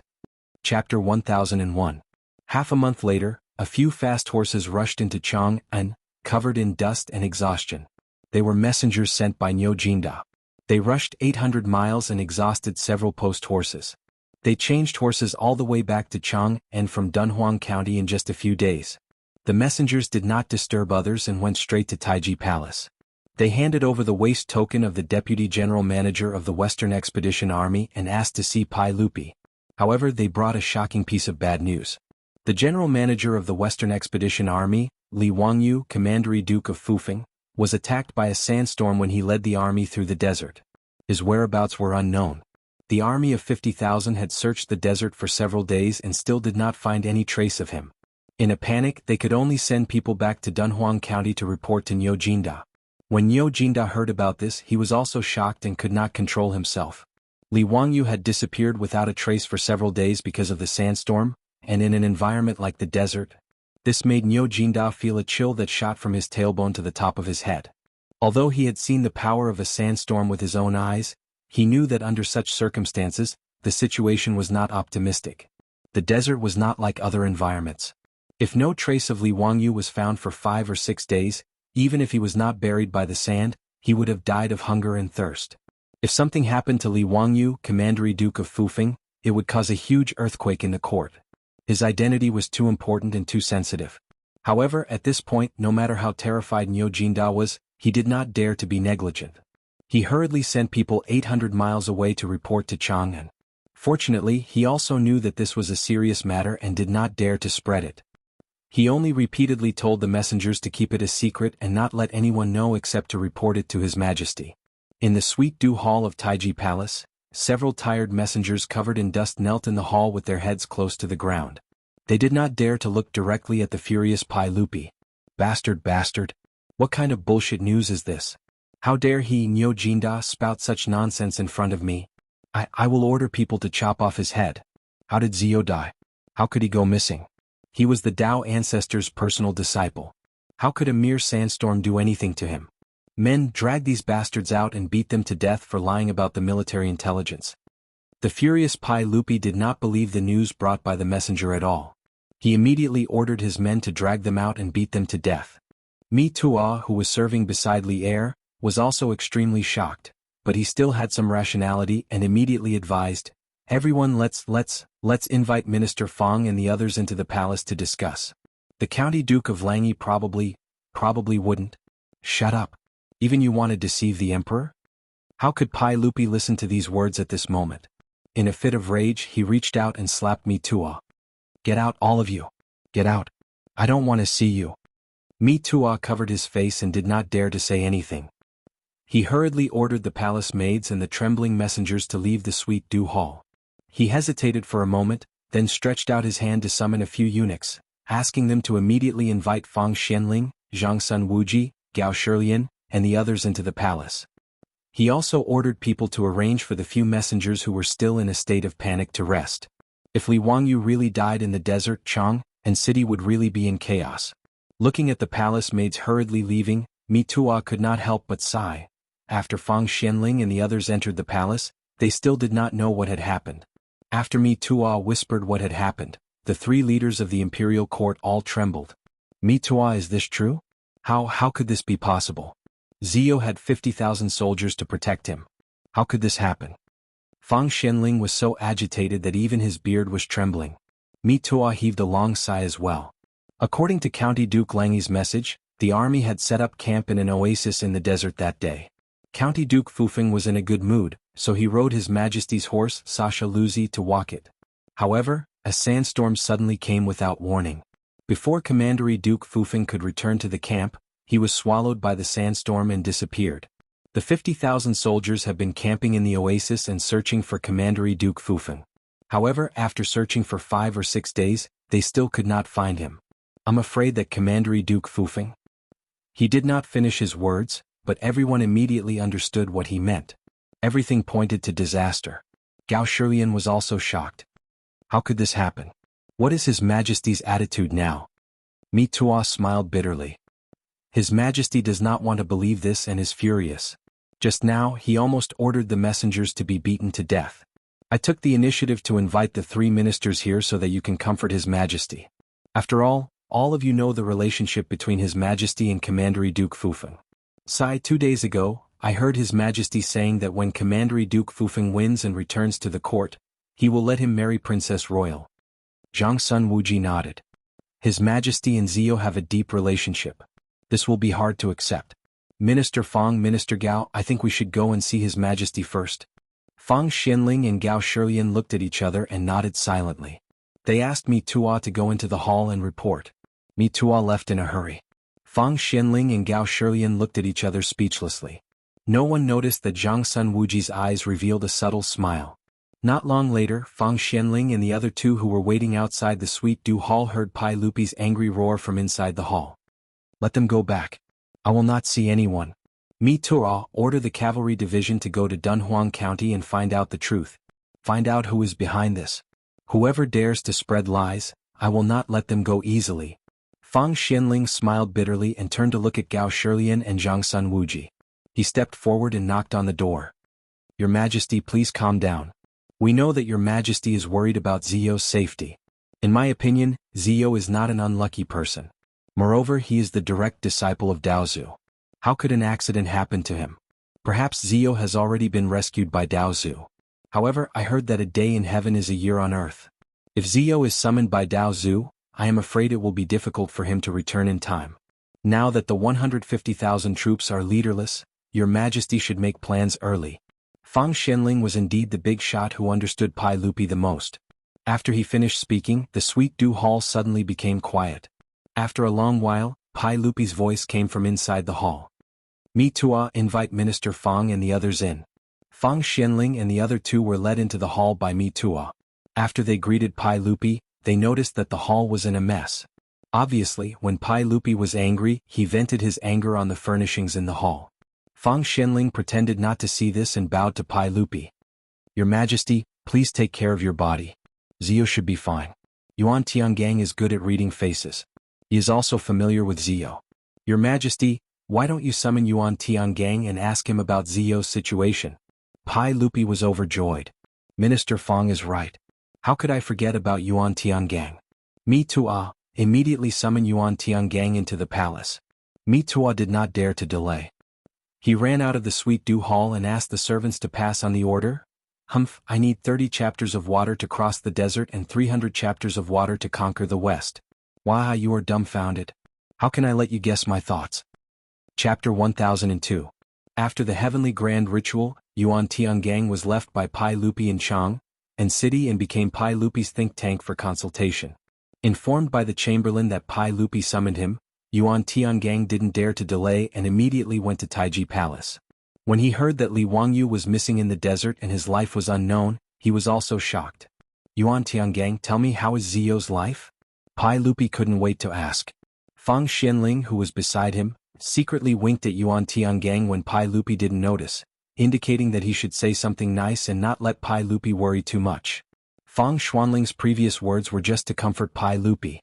Chapter 1001. Half a month later, a few fast horses rushed into Chang'an, covered in dust and exhaustion. They were messengers sent by Niu Jinda. They rushed 800 miles and exhausted several post horses. They changed horses all the way back to Chang and from Dunhuang County in just a few days. The messengers did not disturb others and went straight to Taiji Palace. They handed over the waist token of the Deputy General Manager of the Western Expedition Army and asked to see Pai Lupi. However, they brought a shocking piece of bad news. The General Manager of the Western Expedition Army, Li Wangyu, Commandery Duke of Fufeng, was attacked by a sandstorm when he led the army through the desert. His whereabouts were unknown. The army of 50,000 had searched the desert for several days and still did not find any trace of him. In a panic, they could only send people back to Dunhuang County to report to Niu Jinda. When Niu Jinda heard about this, he was also shocked and could not control himself. Li Wangyu had disappeared without a trace for several days because of the sandstorm, and in an environment like the desert. This made Niu Jinda feel a chill that shot from his tailbone to the top of his head. Although he had seen the power of a sandstorm with his own eyes, he knew that under such circumstances, the situation was not optimistic. The desert was not like other environments. If no trace of Li Wangyu was found for 5 or 6 days, even if he was not buried by the sand, he would have died of hunger and thirst. If something happened to Li Wangyu, Commandery Duke of Fufeng, it would cause a huge earthquake in the court. His identity was too important and too sensitive. However, at this point, no matter how terrified Niu Jinda was, he did not dare to be negligent. He hurriedly sent people 800 miles away to report to Chang'an. Fortunately, he also knew that this was a serious matter and did not dare to spread it. He only repeatedly told the messengers to keep it a secret and not let anyone know except to report it to His Majesty. In the Sweet Dew Hall of Taiji Palace, several tired messengers covered in dust knelt in the hall with their heads close to the ground. They did not dare to look directly at the furious Pai Lupi. Bastard, bastard! What kind of bullshit news is this? How dare he, Niu Jinda, spout such nonsense in front of me? I will order people to chop off his head. How did Zio die? How could he go missing? He was the Tao ancestor's personal disciple. How could a mere sandstorm do anything to him? Men, drag these bastards out and beat them to death for lying about the military intelligence. The furious Pai Lupi did not believe the news brought by the messenger at all. He immediately ordered his men to drag them out and beat them to death. Mi Tua, who was serving beside Li Er, was also extremely shocked, but he still had some rationality and immediately advised, "Everyone, let's invite Minister Fang and the others into the palace to discuss." The County Duke of Lanyi probably wouldn't. Shut up. Even you want to deceive the emperor? How could Pai Lupi listen to these words at this moment? In a fit of rage, he reached out and slapped Mi Tua. "Get out, all of you. Get out. I don't want to see you." Mi Tua covered his face and did not dare to say anything. He hurriedly ordered the palace maids and the trembling messengers to leave the Sweet Dew Hall. He hesitated for a moment, then stretched out his hand to summon a few eunuchs, asking them to immediately invite Fang Xianling, Zhang Sun Wuji, Gao Shilian, and the others into the palace. He also ordered people to arrange for the few messengers who were still in a state of panic to rest. If Li Wangyu really died in the desert, Chang and city would really be in chaos. Looking at the palace maids hurriedly leaving, Mi Tua could not help but sigh. After Fang Xianling and the others entered the palace, they still did not know what had happened. After Mi Tua whispered what had happened, the 3 leaders of the imperial court all trembled. Mi Tua, is this true? How could this be possible? Zio had 50,000 soldiers to protect him. How could this happen? Fang Xianling was so agitated that even his beard was trembling. Mi Tua heaved a long sigh as well. According to County Duke Langi's message, the army had set up camp in an oasis in the desert that day. County Duke Fufeng was in a good mood, so he rode His Majesty's horse Sasha Luzi to walk it. However, a sandstorm suddenly came without warning. Before Commandery Duke Fufeng could return to the camp, he was swallowed by the sandstorm and disappeared. The 50,000 soldiers have been camping in the oasis and searching for Commandery Duke Fufeng. However, after searching for 5 or 6 days, they still could not find him. I'm afraid that Commandery Duke Fufeng. He did not finish his words, but everyone immediately understood what he meant. Everything pointed to disaster. Gao Shilian was also shocked. How could this happen? What is His Majesty's attitude now? Mi Tua smiled bitterly. His Majesty does not want to believe this and is furious. Just now, he almost ordered the messengers to be beaten to death. I took the initiative to invite the 3 ministers here so that you can comfort His Majesty. After all of you know the relationship between His Majesty and Commandery Duke Fufeng. 2 days ago, I heard His Majesty saying that when Commandery Duke Fufeng wins and returns to the court, He will let him marry Princess Royal. Zhang Sun Wuji nodded. His Majesty and Zio have a deep relationship. This will be hard to accept. Minister Fang, Minister Gao, I think we should go and see His Majesty first. Fang Xianling and Gao Shilian looked at each other and nodded silently. They asked Mi Tua to go into the hall and report. Mi Tua left in a hurry. Fang Xianling and Gao Shilian looked at each other speechlessly. No one noticed that Zhang Sun Wuji's eyes revealed a subtle smile. Not long later, Fang Xianling and the other two who were waiting outside the Sweet Dew Hall heard Pai Lupi's angry roar from inside the hall. Let them go back. I will not see anyone. Mi Tua, order the cavalry division to go to Dunhuang County and find out the truth. Find out who is behind this. Whoever dares to spread lies, I will not let them go easily. Fang Xianling smiled bitterly and turned to look at Gao Shilian and Zhang Sun Wuji. He stepped forward and knocked on the door. Your Majesty, please calm down. We know that Your Majesty is worried about Zio's safety. In my opinion, Zio is not an unlucky person. Moreover, he is the direct disciple of Daozu. How could an accident happen to him? Perhaps Zio has already been rescued by Daozu. However, I heard that a day in heaven is a year on earth. If Zio is summoned by Daozu, I am afraid it will be difficult for him to return in time. Now that the 150,000 troops are leaderless, Your Majesty should make plans early. Fang Xianling was indeed the big shot who understood Pai Lupi the most. After he finished speaking, the Sweet Dew Hall suddenly became quiet. After a long while, Pai Lupi's voice came from inside the hall. Mi Tua, invite Minister Fang and the others in. Fang Xianling and the other two were led into the hall by Mi Tua. After they greeted Pai Lupi, they noticed that the hall was in a mess. Obviously, when Pai Lupi was angry, he vented his anger on the furnishings in the hall. Fang Xianling pretended not to see this and bowed to Pai Lupi. Your Majesty, please take care of your body. Zio should be fine. Yuan Tiangang is good at reading faces. He is also familiar with Zio. Your Majesty, why don't you summon Yuan Tiangang and ask him about Zio's situation? Pai Lupi was overjoyed. Minister Fang is right. How could I forget about Yuan Tiangang? Mi Tua, immediately summon Yuan Tiangang into the palace. Mi Tua did not dare to delay. He ran out of the Sweet Dew Hall and asked the servants to pass on the order. Humph, I need 30 chapters of water to cross the desert and 300 chapters of water to conquer the west. Why, you are dumbfounded. How can I let you guess my thoughts? Chapter 1002. After the heavenly grand ritual, Yuan Tiangang was left by Pai Lupi in Chang and City and became Pai Lupi's think tank for consultation. Informed by the chamberlain that Pai Lupi summoned him, Yuan Tiangang didn't dare to delay and immediately went to Taiji Palace. When he heard that Li Wangyu was missing in the desert and his life was unknown, he was also shocked. Yuan Tiangang, tell me, how is Zio's life? Pai Lupi couldn't wait to ask. Fang Xianling, who was beside him, secretly winked at Yuan Tiangang when Pai Lupi didn't notice, indicating that he should say something nice and not let Pai Lupi worry too much. Fang Xuanling's previous words were just to comfort Pai Lupi.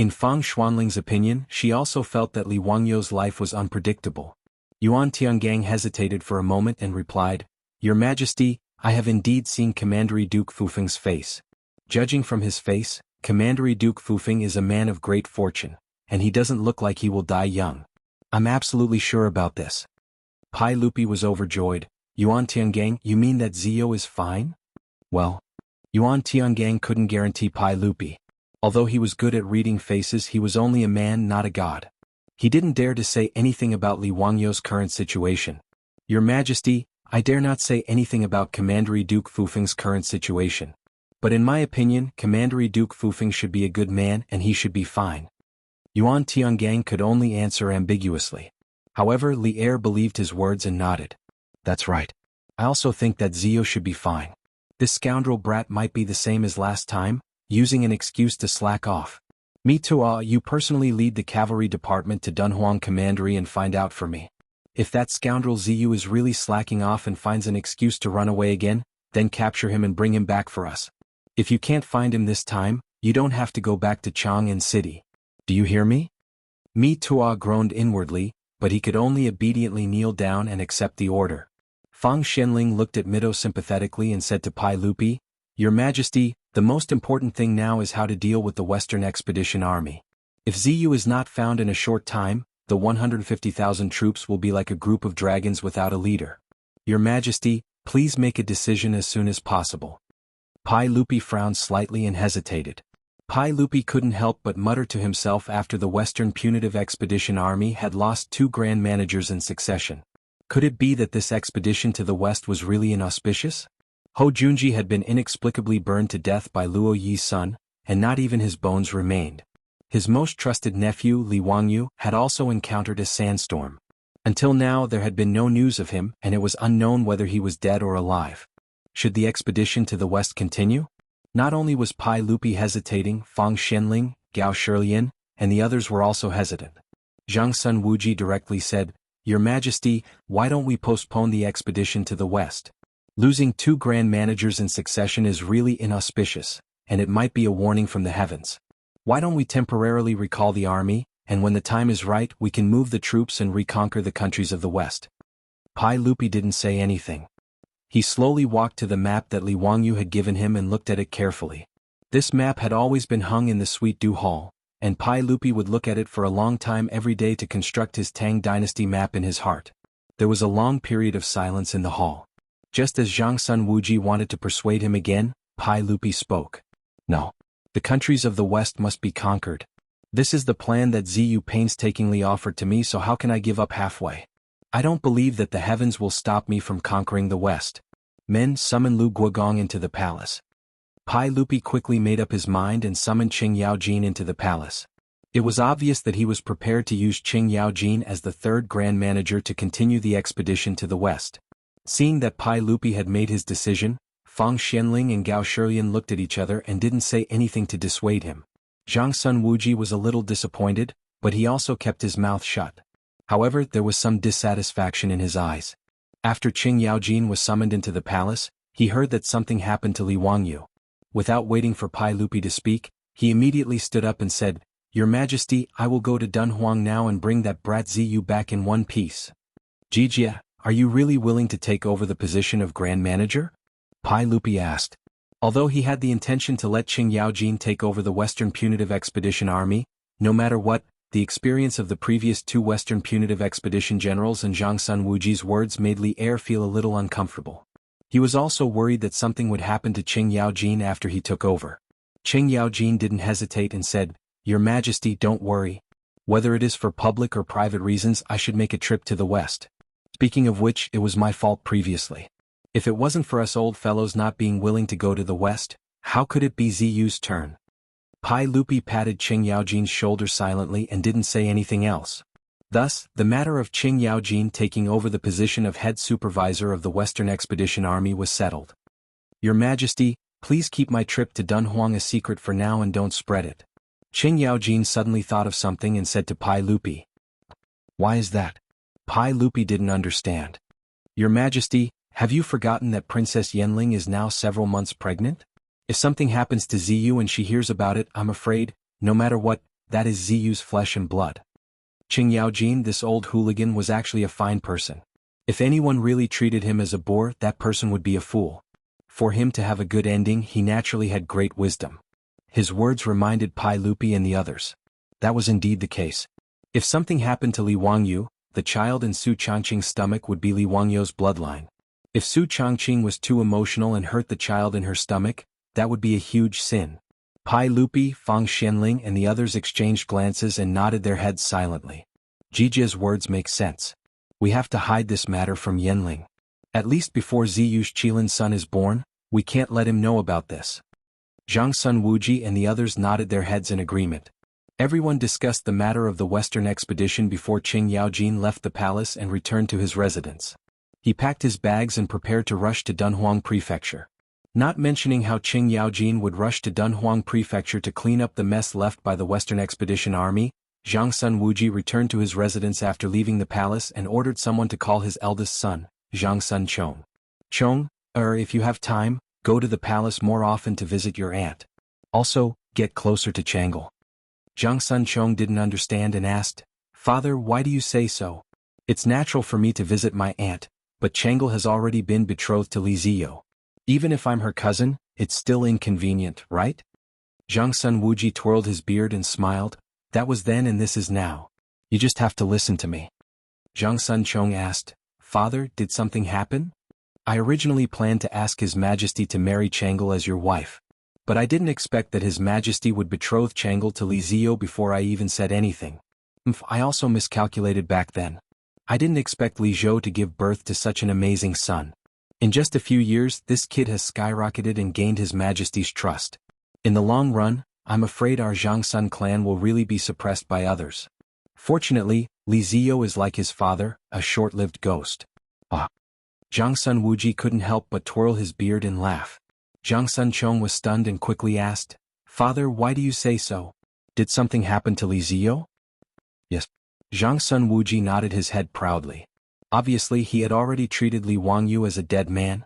In Fang Xuanling's opinion, she also felt that Li Wangyu's life was unpredictable. Yuan Tiangang hesitated for a moment and replied, Your Majesty, I have indeed seen Commander Duke Fufeng's face. Judging from his face, Commander Duke Fufeng is a man of great fortune, and he doesn't look like he will die young. I'm absolutely sure about this. Pai Lupi was overjoyed. Yuan Tiangang, you mean that Zio is fine? Well, Yuan Tiangang couldn't guarantee Pai Lupi. Although he was good at reading faces, he was only a man, not a god. He didn't dare to say anything about Li Wangyu's current situation. Your Majesty, I dare not say anything about Commander Duke Fufeng's current situation. But in my opinion, Commander Duke Fufeng should be a good man and he should be fine. Yuan Tiangang could only answer ambiguously. However, Li Er believed his words and nodded. That's right. I also think that Zio should be fine. This scoundrel brat might be the same as last time, using an excuse to slack off. Mi Tua, you personally lead the cavalry department to Dunhuang Commandery and find out for me. If that scoundrel Ziyu is really slacking off and finds an excuse to run away again, then capture him and bring him back for us. If you can't find him this time, you don't have to go back to Chang'an City. Do you hear me? Mi Tua groaned inwardly, but he could only obediently kneel down and accept the order. Fang Xianling looked at Mido sympathetically and said to Pai Lupi, Your Majesty, the most important thing now is how to deal with the Western Expedition Army. If Ziyu is not found in a short time, the 150,000 troops will be like a group of dragons without a leader. Your Majesty, please make a decision as soon as possible. Pai Lupi frowned slightly and hesitated. Pai Lupi couldn't help but mutter to himself after the Western Punitive Expedition Army had lost 2 Grand Managers in succession. Could it be that this expedition to the west was really inauspicious? Ho Junji had been inexplicably burned to death by Luo Yi's son, and not even his bones remained. His most trusted nephew Li Wangyu had also encountered a sandstorm. Until now there had been no news of him and it was unknown whether he was dead or alive. Should the expedition to the west continue? Not only was Pai Lupi hesitating, Fang Xianling, Gao Shilian, and the others were also hesitant. Zhang Sun Wuji directly said, "Your Majesty, why don't we postpone the expedition to the west? Losing 2 Grand Managers in succession is really inauspicious, and it might be a warning from the heavens. Why don't we temporarily recall the army, and when the time is right we can move the troops and reconquer the countries of the west?" Pai Lupi didn't say anything. He slowly walked to the map that Li Wangyu had given him and looked at it carefully. This map had always been hung in the Sweet Dew Hall, and Pai Lupi would look at it for a long time every day to construct his Tang dynasty map in his heart. There was a long period of silence in the hall. Just as Zhang Sun Wuji wanted to persuade him again, Pai Lupi spoke. "No. The countries of the west must be conquered. This is the plan that Ziyu painstakingly offered to me, so how can I give up halfway? I don't believe that the heavens will stop me from conquering the west. Men, summon Lu Guogong into the palace." Pai Lupi quickly made up his mind and summoned Qing Yaojin into the palace. It was obvious that he was prepared to use Qing Yaojin as the 3rd Grand Manager to continue the expedition to the west. Seeing that Pai Lupi had made his decision, Fang Xianling and Gao Shilian looked at each other and didn't say anything to dissuade him. Zhang Sun Wuji was a little disappointed, but he also kept his mouth shut. However, there was some dissatisfaction in his eyes. After Qing Yaojin was summoned into the palace, he heard that something happened to Li Wangyu. Without waiting for Pai Lupi to speak, he immediately stood up and said, "Your Majesty, I will go to Dunhuang now and bring that brat Ziyu back in one piece." "Jijia, are you really willing to take over the position of Grand Manager?" Pai Lupi asked. Although he had the intention to let Qing Yaojin take over the Western Punitive Expedition Army, no matter what, the experience of the previous 2 Western Punitive Expedition generals and Zhang Sun Wuji's words made Li Er feel a little uncomfortable. He was also worried that something would happen to Qing Yaojin after he took over. Qing Yaojin didn't hesitate and said, "Your Majesty, don't worry. Whether it is for public or private reasons, I should make a trip to the west. Speaking of which, it was my fault previously. If it wasn't for us old fellows not being willing to go to the west, how could it be Ziyu's turn?" Pai Lupi patted Qing Yaojin's shoulder silently and didn't say anything else. Thus, the matter of Qing Yaojin taking over the position of head supervisor of the Western Expedition Army was settled. "Your Majesty, please keep my trip to Dunhuang a secret for now and don't spread it." Qing Yaojin suddenly thought of something and said to Pai Lupi. "Why is that?" Pai Lupi didn't understand. "Your Majesty, have you forgotten that Princess Yanling is now several months pregnant? If something happens to Ziyu and she hears about it, I'm afraid, no matter what, that is Ziyu's flesh and blood." Qing Yaojin, this old hooligan, was actually a fine person. If anyone really treated him as a boor, that person would be a fool. For him to have a good ending, he naturally had great wisdom. His words reminded Pai Lupi and the others. That was indeed the case. If something happened to Li Wangyu, the child in Su Changqing's stomach would be Li Wangyu's bloodline. If Su Changqing was too emotional and hurt the child in her stomach, that would be a huge sin. Pai Lupi, Fang Xianling and the others exchanged glances and nodded their heads silently. Jijia's words make sense. We have to hide this matter from Yanling. At least before Ziyu's Qilin's son is born, we can't let him know about this. Zhang Sun Wuji and the others nodded their heads in agreement. Everyone discussed the matter of the Western expedition before Qing Yaojin left the palace and returned to his residence. He packed his bags and prepared to rush to Dunhuang Prefecture. Not mentioning how Qing Yaojin would rush to Dunhuang Prefecture to clean up the mess left by the Western Expedition Army, Zhang Sun Wuji returned to his residence after leaving the palace and ordered someone to call his eldest son, Zhang Sun Chong. "Chong, if you have time, go to the palace more often to visit your aunt. Also, get closer to Changle." Zhang Sun Chong didn't understand and asked, "Father, why do you say so? It's natural for me to visit my aunt, but Changle has already been betrothed to Li Ziyu. Even if I'm her cousin, it's still inconvenient, right?" Zhang Sun Wuji twirled his beard and smiled. "That was then and this is now. You just have to listen to me." Zhang Sun Chong asked, "Father, did something happen?" I originally planned to ask His Majesty to marry Changle as your wife. But I didn't expect that His Majesty would betroth Changle to Li Ziyo before I even said anything. I also miscalculated back then. I didn't expect Li Zhou to give birth to such an amazing son. In just a few years, this kid has skyrocketed and gained His Majesty's trust. In the long run, I'm afraid our Jiangsun clan will really be suppressed by others. Fortunately, Li Ziyo is like his father, a short-lived ghost. Jiangsun Wuji couldn't help but twirl his beard and laugh. Jiangsun Chong was stunned and quickly asked, "Father, why do you say so? Did something happen to Li Ziyo?" "Yes." Jiangsun Wuji nodded his head proudly. Obviously he had already treated Li Wangyu as a dead man.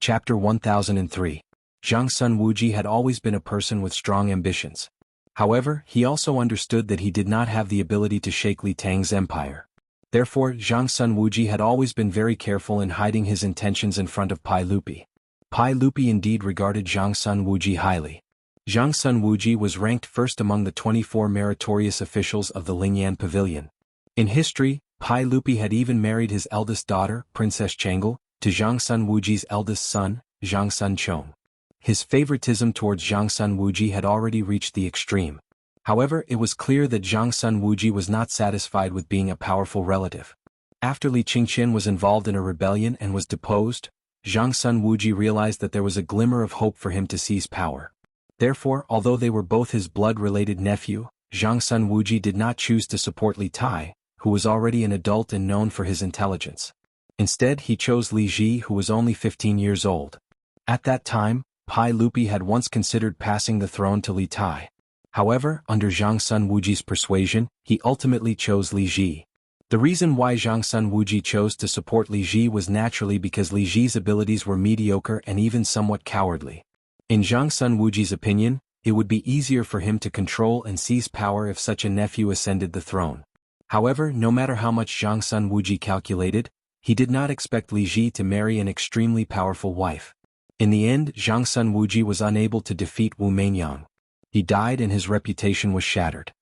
Chapter 1003. Jiangsun Wuji had always been a person with strong ambitions. However, he also understood that he did not have the ability to shake Li Tang's empire. Therefore, Jiangsun Wuji had always been very careful in hiding his intentions in front of Pai Lupi. Pai Lupi indeed regarded Jiangsun Wuji highly. Jiangsun Wuji was ranked first among the 24 meritorious officials of the Lingyan Pavilion. In history, Pai Lupi had even married his eldest daughter, Princess Changle, to Jiangsun Wuji's eldest son, Jiangsun Chong. His favoritism towards Jiangsun Wuji had already reached the extreme. However, it was clear that Jiangsun Wuji was not satisfied with being a powerful relative. After Li Qingqian was involved in a rebellion and was deposed, Jiangsun Wuji realized that there was a glimmer of hope for him to seize power. Therefore, although they were both his blood-related nephew, Jiangsun Wuji did not choose to support Li Tai, who was already an adult and known for his intelligence. Instead, he chose Li Ji, who was only 15 years old. At that time, Pai Lupi had once considered passing the throne to Li Tai. However, under Jiangsun Wuji's persuasion, he ultimately chose Li Ji. The reason why Jiangsun Wuji chose to support Li Ji was naturally because Li Ji's abilities were mediocre and even somewhat cowardly. In Jiangsun Wuji's opinion, it would be easier for him to control and seize power if such a nephew ascended the throne. However, no matter how much Jiangsun Wuji calculated, he did not expect Li Ji to marry an extremely powerful wife. In the end, Jiangsun Wuji was unable to defeat Wu Mainyang. He died and his reputation was shattered.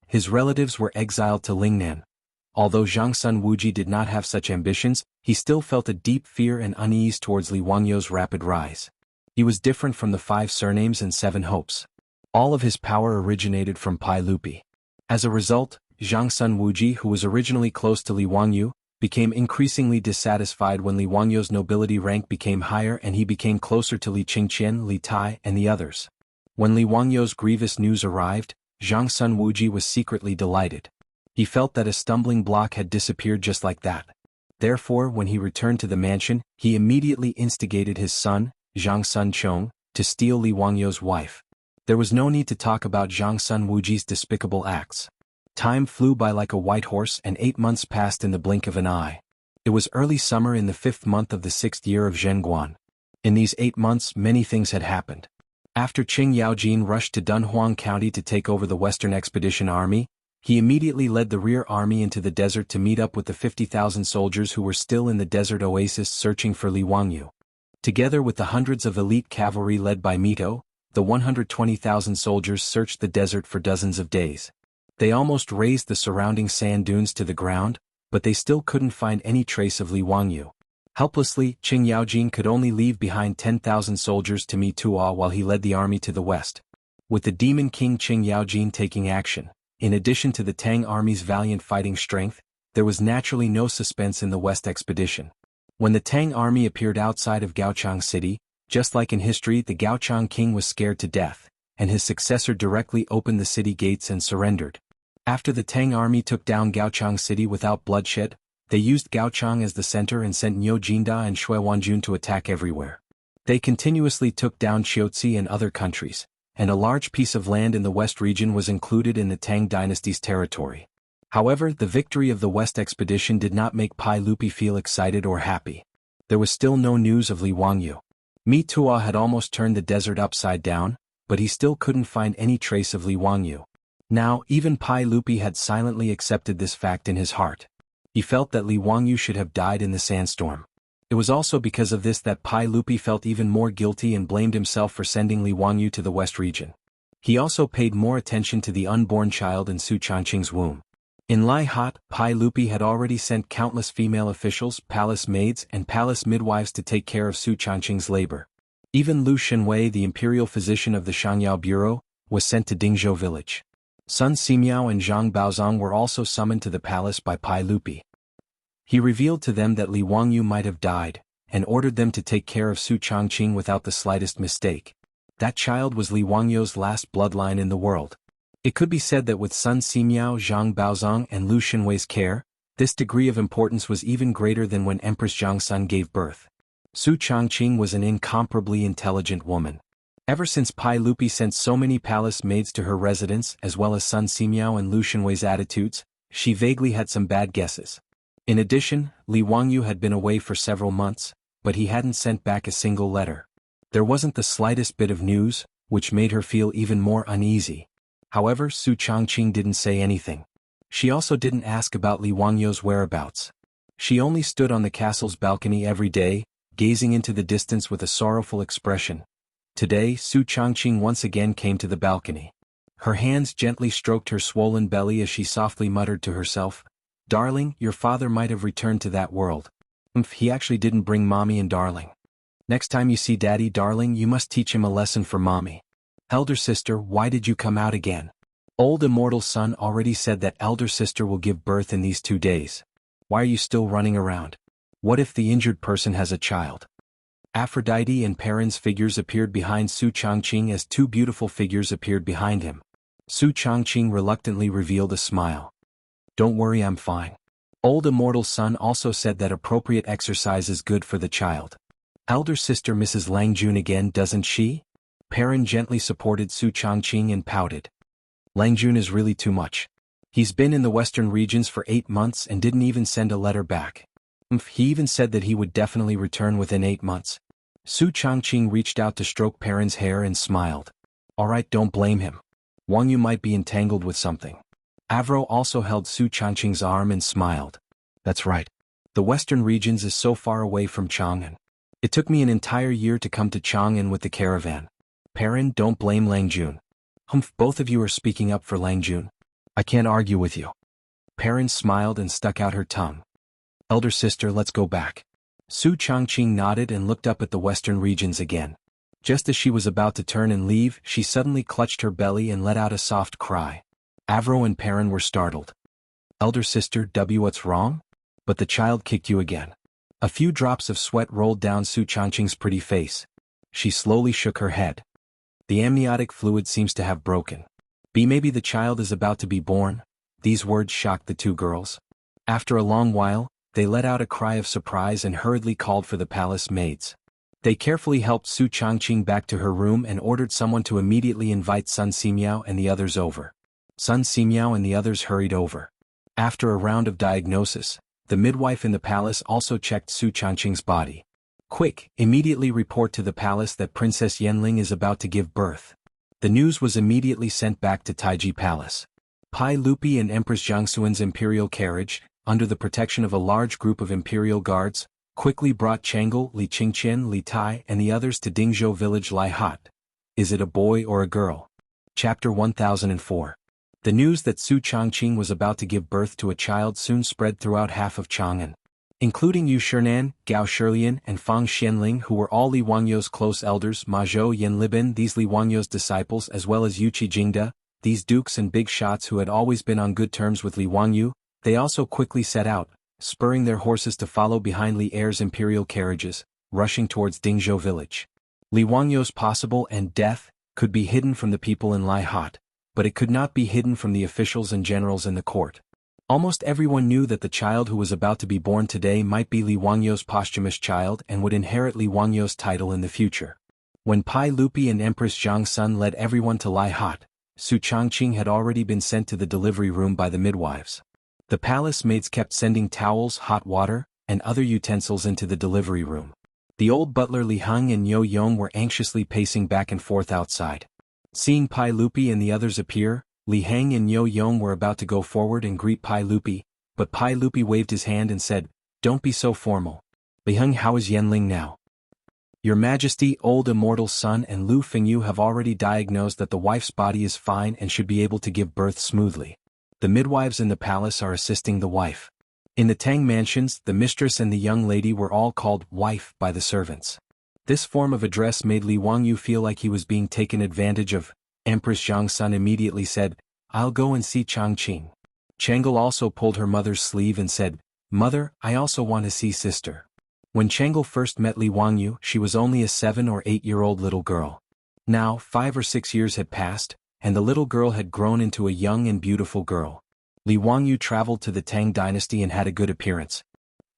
His relatives were exiled to Lingnan. Although Jiangsun Wuji did not have such ambitions, he still felt a deep fear and unease towards Li Wangyu's rapid rise. He was different from the 5 surnames and 7 hopes. All of his power originated from Pai Lupi. As a result, Jiangsun Wuji, who was originally close to Li Wangyu, became increasingly dissatisfied when Li Wangyu's nobility rank became higher and he became closer to Li Qingqian, Li Tai, and the others. When Li Wangyu's grievous news arrived, Jiangsun Wuji was secretly delighted. He felt that a stumbling block had disappeared just like that. Therefore, when he returned to the mansion, he immediately instigated his son, Jiangsun Chong, to steal Li Wangyu's wife. There was no need to talk about Jiangsun Wuji's despicable acts. Time flew by like a white horse and 8 months passed in the blink of an eye. It was early summer in the 5th month of the 6th year of Zhenguan. In these 8 months, many things had happened. After Qing Yaojin rushed to Dunhuang County to take over the Western Expedition Army, he immediately led the rear army into the desert to meet up with the 50,000 soldiers who were still in the desert oasis searching for Li Wangyu. Together with the hundreds of elite cavalry led by Mito, the 120,000 soldiers searched the desert for dozens of days. They almost razed the surrounding sand dunes to the ground, but they still couldn't find any trace of Li Wangyu. Helplessly, Qing Yaojin could only leave behind 10,000 soldiers to meet Tuo while he led the army to the west. With the Demon King Qing Yaojin taking action, in addition to the Tang army's valiant fighting strength, there was naturally no suspense in the West expedition. When the Tang army appeared outside of Gaochang City, just like in history, the Gaochang king was scared to death, and his successor directly opened the city gates and surrendered. After the Tang army took down Gaochang City without bloodshed, they used Gaochang as the center and sent Niu Jinda and Shui Wanjun to attack everywhere. They continuously took down Qiuzi and other countries, and a large piece of land in the West region was included in the Tang dynasty's territory. However, the victory of the West expedition did not make Pai Lupi feel excited or happy. There was still no news of Li Wangyu. Mi Tuo had almost turned the desert upside down, but he still couldn't find any trace of Li Wangyu. Now, even Pai Lupi had silently accepted this fact in his heart. He felt that Li Wangyu should have died in the sandstorm. It was also because of this that Pai Lupi felt even more guilty and blamed himself for sending Li Wangyu to the West region. He also paid more attention to the unborn child in Su Changqing's womb. In Lai Hot, Pai Lupi had already sent countless female officials, palace maids, and palace midwives to take care of Su Changqing's labor. Even Lu Shenwei, the imperial physician of the Shangyao Bureau, was sent to Dingzhou village. Sun Simiao and Zhang Baozong were also summoned to the palace by Pai Lupi. He revealed to them that Li Wangyu might have died, and ordered them to take care of Su Changqing without the slightest mistake. That child was Li Wangyu's last bloodline in the world. It could be said that with Sun Simiao, Zhang Baozong, and Lu Shenwei's care, this degree of importance was even greater than when Empress Jiangsun gave birth. Su Changqing was an incomparably intelligent woman. Ever since Pai Lupi sent so many palace maids to her residence as well as Sun Simiao and Lu Shenwei's attitudes, she vaguely had some bad guesses. In addition, Li Wangyu had been away for several months, but he hadn't sent back a single letter. There wasn't the slightest bit of news, which made her feel even more uneasy. However, Su Changqing didn't say anything. She also didn't ask about Li Wangyu's whereabouts. She only stood on the castle's balcony every day, gazing into the distance with a sorrowful expression. Today, Su Changqing once again came to the balcony. Her hands gently stroked her swollen belly as she softly muttered to herself, "Darling, your father might have returned to that world. He actually didn't bring Mommy and Darling. Next time you see Daddy, Darling, you must teach him a lesson for Mommy. Elder sister, why did you come out again? Old immortal son already said that elder sister will give birth in these 2 days. Why are you still running around? What if the injured person has a child?" Aphrodite and Perrin's figures appeared behind Su Changqing as 2 beautiful figures appeared behind him. Su Changqing reluctantly revealed a smile. "Don't worry, I'm fine. Old immortal son also said that appropriate exercise is good for the child. Elder sister Mrs. Langjun again, doesn't she?" Perrin gently supported Su Changqing and pouted. "Langjun is really too much. He's been in the western regions for 8 months and didn't even send a letter back. He even said that he would definitely return within 8 months. Su Changqing reached out to stroke Perrin's hair and smiled. "Alright, don't blame him. Wangyu might be entangled with something." Avro also held Su Changqing's arm and smiled. "That's right. The western regions is so far away from Chang'an. It took me an entire year to come to Chang'an with the caravan. Perrin, don't blame Langjun." Both of you are speaking up for Langjun. I can't argue with you." Perrin smiled and stuck out her tongue. "Elder sister, let's go back." Su Changqing nodded and looked up at the western regions again. Just as she was about to turn and leave, she suddenly clutched her belly and let out a soft cry. Avro and Perrin were startled. "Elder sister, what's wrong? But the child kicked you again." A few drops of sweat rolled down Su Changqing's pretty face. She slowly shook her head. "The amniotic fluid seems to have broken. Maybe the child is about to be born." These words shocked the 2 girls. After a long while, they let out a cry of surprise and hurriedly called for the palace maids. They carefully helped Su Changqing back to her room and ordered someone to immediately invite Sun Simiao and the others over. Sun Simiao and the others hurried over. After a round of diagnosis, the midwife in the palace also checked Su Changqing's body. "Quick, immediately report to the palace that Princess Yanling is about to give birth." The news was immediately sent back to Taiji Palace. Pai Lupi and Empress Jiangxuan's imperial carriage, under the protection of a large group of imperial guards, quickly brought Chang'e, Li Qingqian, Li Tai, and the others to Dingzhou village Lai Hot. Is it a boy or a girl? Chapter 1004. The news that Su Changqing was about to give birth to a child soon spread throughout half of Chang'an. Including Yu Shernan, Gao Shilian, and Fang Xianling, who were all Li Wangyu's close elders, Ma Zhou Yanlibin, these Li Wangyu's disciples, as well as Yu Qijingda, these dukes and big shots who had always been on good terms with Li Wangyu. They also quickly set out, spurring their horses to follow behind Li Heir's imperial carriages, rushing towards Dingzhou village. Li Wangyu's possible end death could be hidden from the people in Lai Hot, but it could not be hidden from the officials and generals in the court. Almost everyone knew that the child who was about to be born today might be Li Wangyu's posthumous child and would inherit Li Wangyu's title in the future. When Pai Lupi and Empress Jiangsun led everyone to Lai Hot, Su Changqing had already been sent to the delivery room by the midwives. The palace maids kept sending towels, hot water, and other utensils into the delivery room. The old butler Li Heng and Yo Yong were anxiously pacing back and forth outside. Seeing Pai Lupi and the others appear, Li Heng and Yo Yong were about to go forward and greet Pai Lupi, but Pai Lupi waved his hand and said, "Don't be so formal. Li Heng, how is Yanling now?" "Your Majesty, old immortal son and Lu Fengyu have already diagnosed that the wife's body is fine and should be able to give birth smoothly." The midwives in the palace are assisting the wife. In the Tang mansions, the mistress and the young lady were all called wife by the servants. This form of address made Li Wangyu feel like he was being taken advantage of. Empress Jiangsun immediately said, "I'll go and see Changqing." Changle also pulled her mother's sleeve and said, "Mother, I also want to see sister." When Changle first met Li Wangyu, she was only a 7 or 8-year-old little girl. Now, 5 or 6 years had passed, and the little girl had grown into a young and beautiful girl. Li Wangyu traveled to the Tang dynasty and had a good appearance.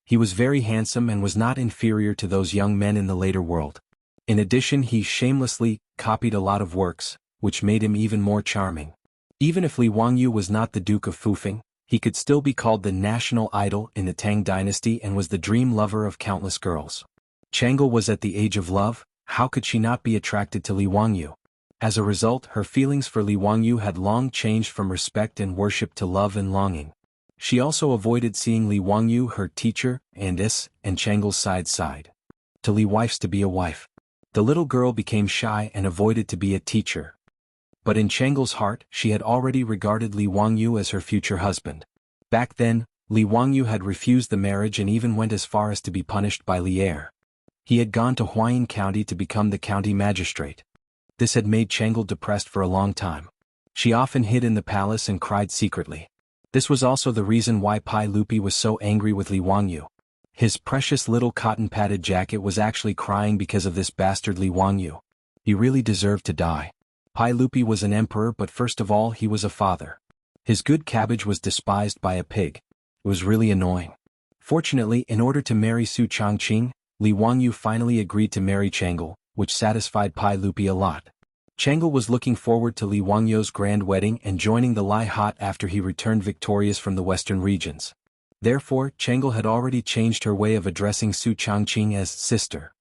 He was very handsome and was not inferior to those young men in the later world. In addition, he shamelessly copied a lot of works, which made him even more charming. Even if Li Wangyu was not the Duke of Fufeng, he could still be called the national idol in the Tang dynasty and was the dream lover of countless girls. Changle was at the age of love. How could she not be attracted to Li Wangyu? As a result, her feelings for Li Wangyu had long changed from respect and worship to love and longing. She also avoided seeing Li Wangyu, her teacher, and Changle's side. To Li wife's to be a wife. The little girl became shy and avoided to be a teacher. But in Changle's heart, she had already regarded Li Wangyu as her future husband. Back then, Li Wangyu had refused the marriage and even went as far as to be punished by Li Er. He had gone to Huayin County to become the county magistrate. This had made Changle depressed for a long time. She often hid in the palace and cried secretly. This was also the reason why Pai Lupi was so angry with Li Wangyu. His precious little cotton-padded jacket was actually crying because of this bastard Li Wangyu. He really deserved to die. Pai Lupi was an emperor, but first of all he was a father. His good cabbage was despised by a pig. It was really annoying. Fortunately, in order to marry Su Changqing, Li Wangyu finally agreed to marry Changle, which satisfied Pai Lupi a lot. Changle was looking forward to Li Wangyu's grand wedding and joining the Lai Hot after he returned victorious from the western regions. Therefore, Changle had already changed her way of addressing Su Changqing as sister.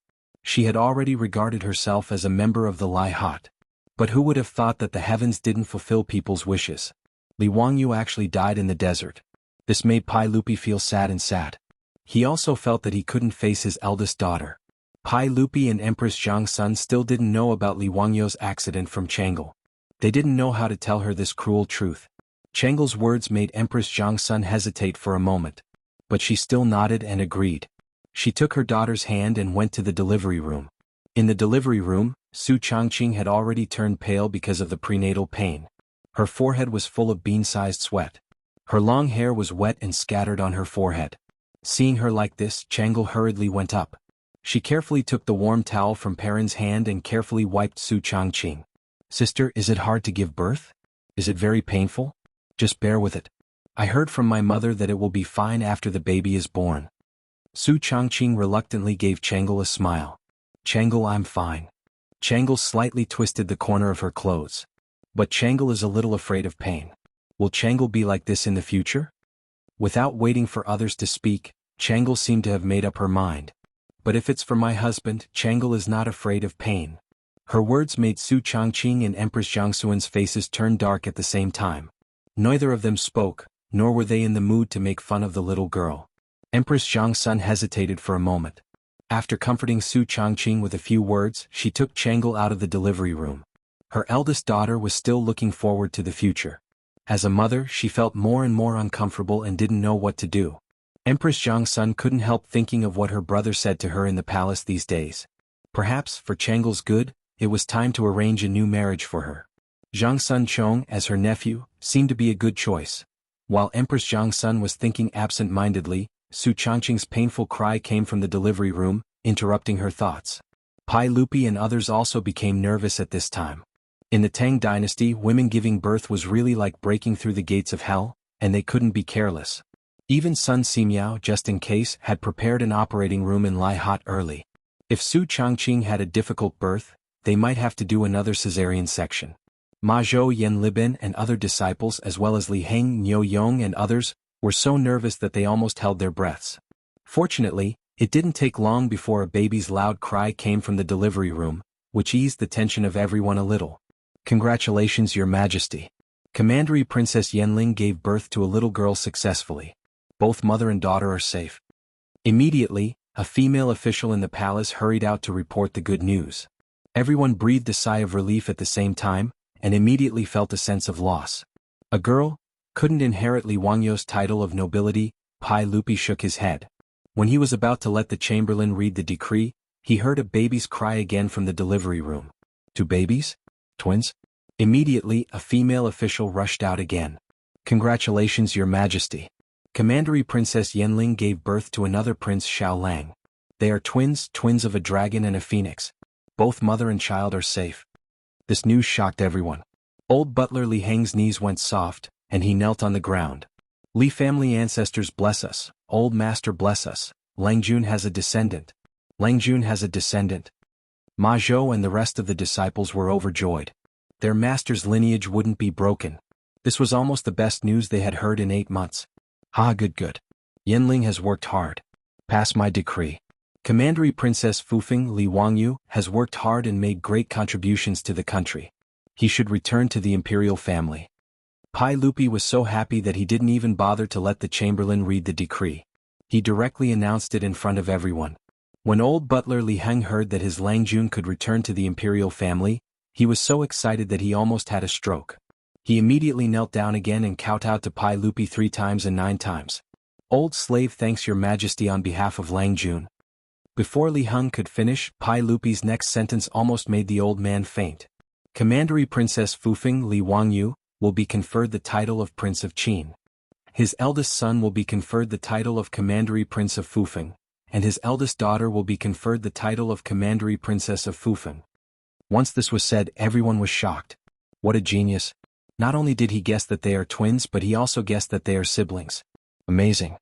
She had already regarded herself as a member of the Lai Hot. But who would have thought that the heavens didn't fulfill people's wishes? Li Wangyu actually died in the desert. This made Pai Lupi feel sad. He also felt that he couldn't face his eldest daughter. Pai Lupi and Empress Jiangsun still didn't know about Li Wangyu's accident from Changle. They didn't know how to tell her this cruel truth. Changle's words made Empress Jiangsun hesitate for a moment. But she still nodded and agreed. She took her daughter's hand and went to the delivery room. In the delivery room, Su Changqing had already turned pale because of the prenatal pain. Her forehead was full of bean-sized sweat. Her long hair was wet and scattered on her forehead. Seeing her like this, Changle hurriedly went up. She carefully took the warm towel from Perrin's hand and carefully wiped Su Changqing. "Sister, is it hard to give birth? Is it very painful? Just bear with it. I heard from my mother that it will be fine after the baby is born." Su Changqing reluctantly gave Changle a smile. "Changle, I'm fine." Changle slightly twisted the corner of her clothes. "But Changle is a little afraid of pain. Will Changle be like this in the future?" Without waiting for others to speak, Changle seemed to have made up her mind. "But if it's for my husband, Changle is not afraid of pain." Her words made Su Changqing and Empress Jiangsun's faces turn dark at the same time. Neither of them spoke, nor were they in the mood to make fun of the little girl. Empress Jiangsun hesitated for a moment. After comforting Su Changqing with a few words, she took Changle out of the delivery room. Her eldest daughter was still looking forward to the future. As a mother, she felt more and more uncomfortable and didn't know what to do. Empress Jiangsun couldn't help thinking of what her brother said to her in the palace these days. Perhaps, for Changle's good, it was time to arrange a new marriage for her. Zhang Sun Chong, as her nephew, seemed to be a good choice. While Empress Jiangsun was thinking absent-mindedly, Su Changqing's painful cry came from the delivery room, interrupting her thoughts. Pai Lupi and others also became nervous at this time. In the Tang dynasty, women giving birth was really like breaking through the gates of hell, and they couldn't be careless. Even Sun Simiao, just in case, had prepared an operating room in Lai Hot early. If Su Changqing had a difficult birth, they might have to do another cesarean section. Ma Zhou Yenlibin and other disciples, as well as Li Heng, Niu Yong and others, were so nervous that they almost held their breaths. Fortunately, it didn't take long before a baby's loud cry came from the delivery room, which eased the tension of everyone a little. "Congratulations, Your Majesty. Commandery Princess Yenling gave birth to a little girl successfully. Both mother and daughter are safe." Immediately, a female official in the palace hurried out to report the good news. Everyone breathed a sigh of relief at the same time, and immediately felt a sense of loss. A girl, couldn't inherit Li Wangyu's title of nobility. Pai Lupi shook his head. When he was about to let the chamberlain read the decree, he heard a baby's cry again from the delivery room. Two babies? Twins? Immediately, a female official rushed out again. Congratulations, Your Majesty. Commandery Princess Yanling gave birth to another Prince Xiaolang. They are twins of a dragon and a phoenix. Both mother and child are safe. This news shocked everyone. Old butler Li Heng's knees went soft, and he knelt on the ground. Li family ancestors bless us, old master bless us, Lang Jun has a descendant. Lang Jun has a descendant. Ma Zhou and the rest of the disciples were overjoyed. Their master's lineage wouldn't be broken. This was almost the best news they had heard in 8 months. Ha, good. Yanling has worked hard. Pass my decree. Commandery Princess Fufeng Li Wangyu has worked hard and made great contributions to the country. He should return to the imperial family. Pai Lupi was so happy that he didn't even bother to let the chamberlain read the decree. He directly announced it in front of everyone. When old butler Li Heng heard that his Lang Jun could return to the imperial family, he was so excited that he almost had a stroke. He immediately knelt down again and kowtowed to Pai Lupi 3 times and 9 times. Old slave thanks Your Majesty on behalf of Lang Jun. Before Li Heng could finish, Pai Lupi's next sentence almost made the old man faint. Commandery Princess Fufeng Li Wangyu will be conferred the title of Prince of Qin. His eldest son will be conferred the title of Commandery Prince of Fufeng, and his eldest daughter will be conferred the title of Commandery Princess of Fufeng. Once this was said, everyone was shocked. What a genius. Not only did he guess that they are twins, but he also guessed that they are siblings. Amazing.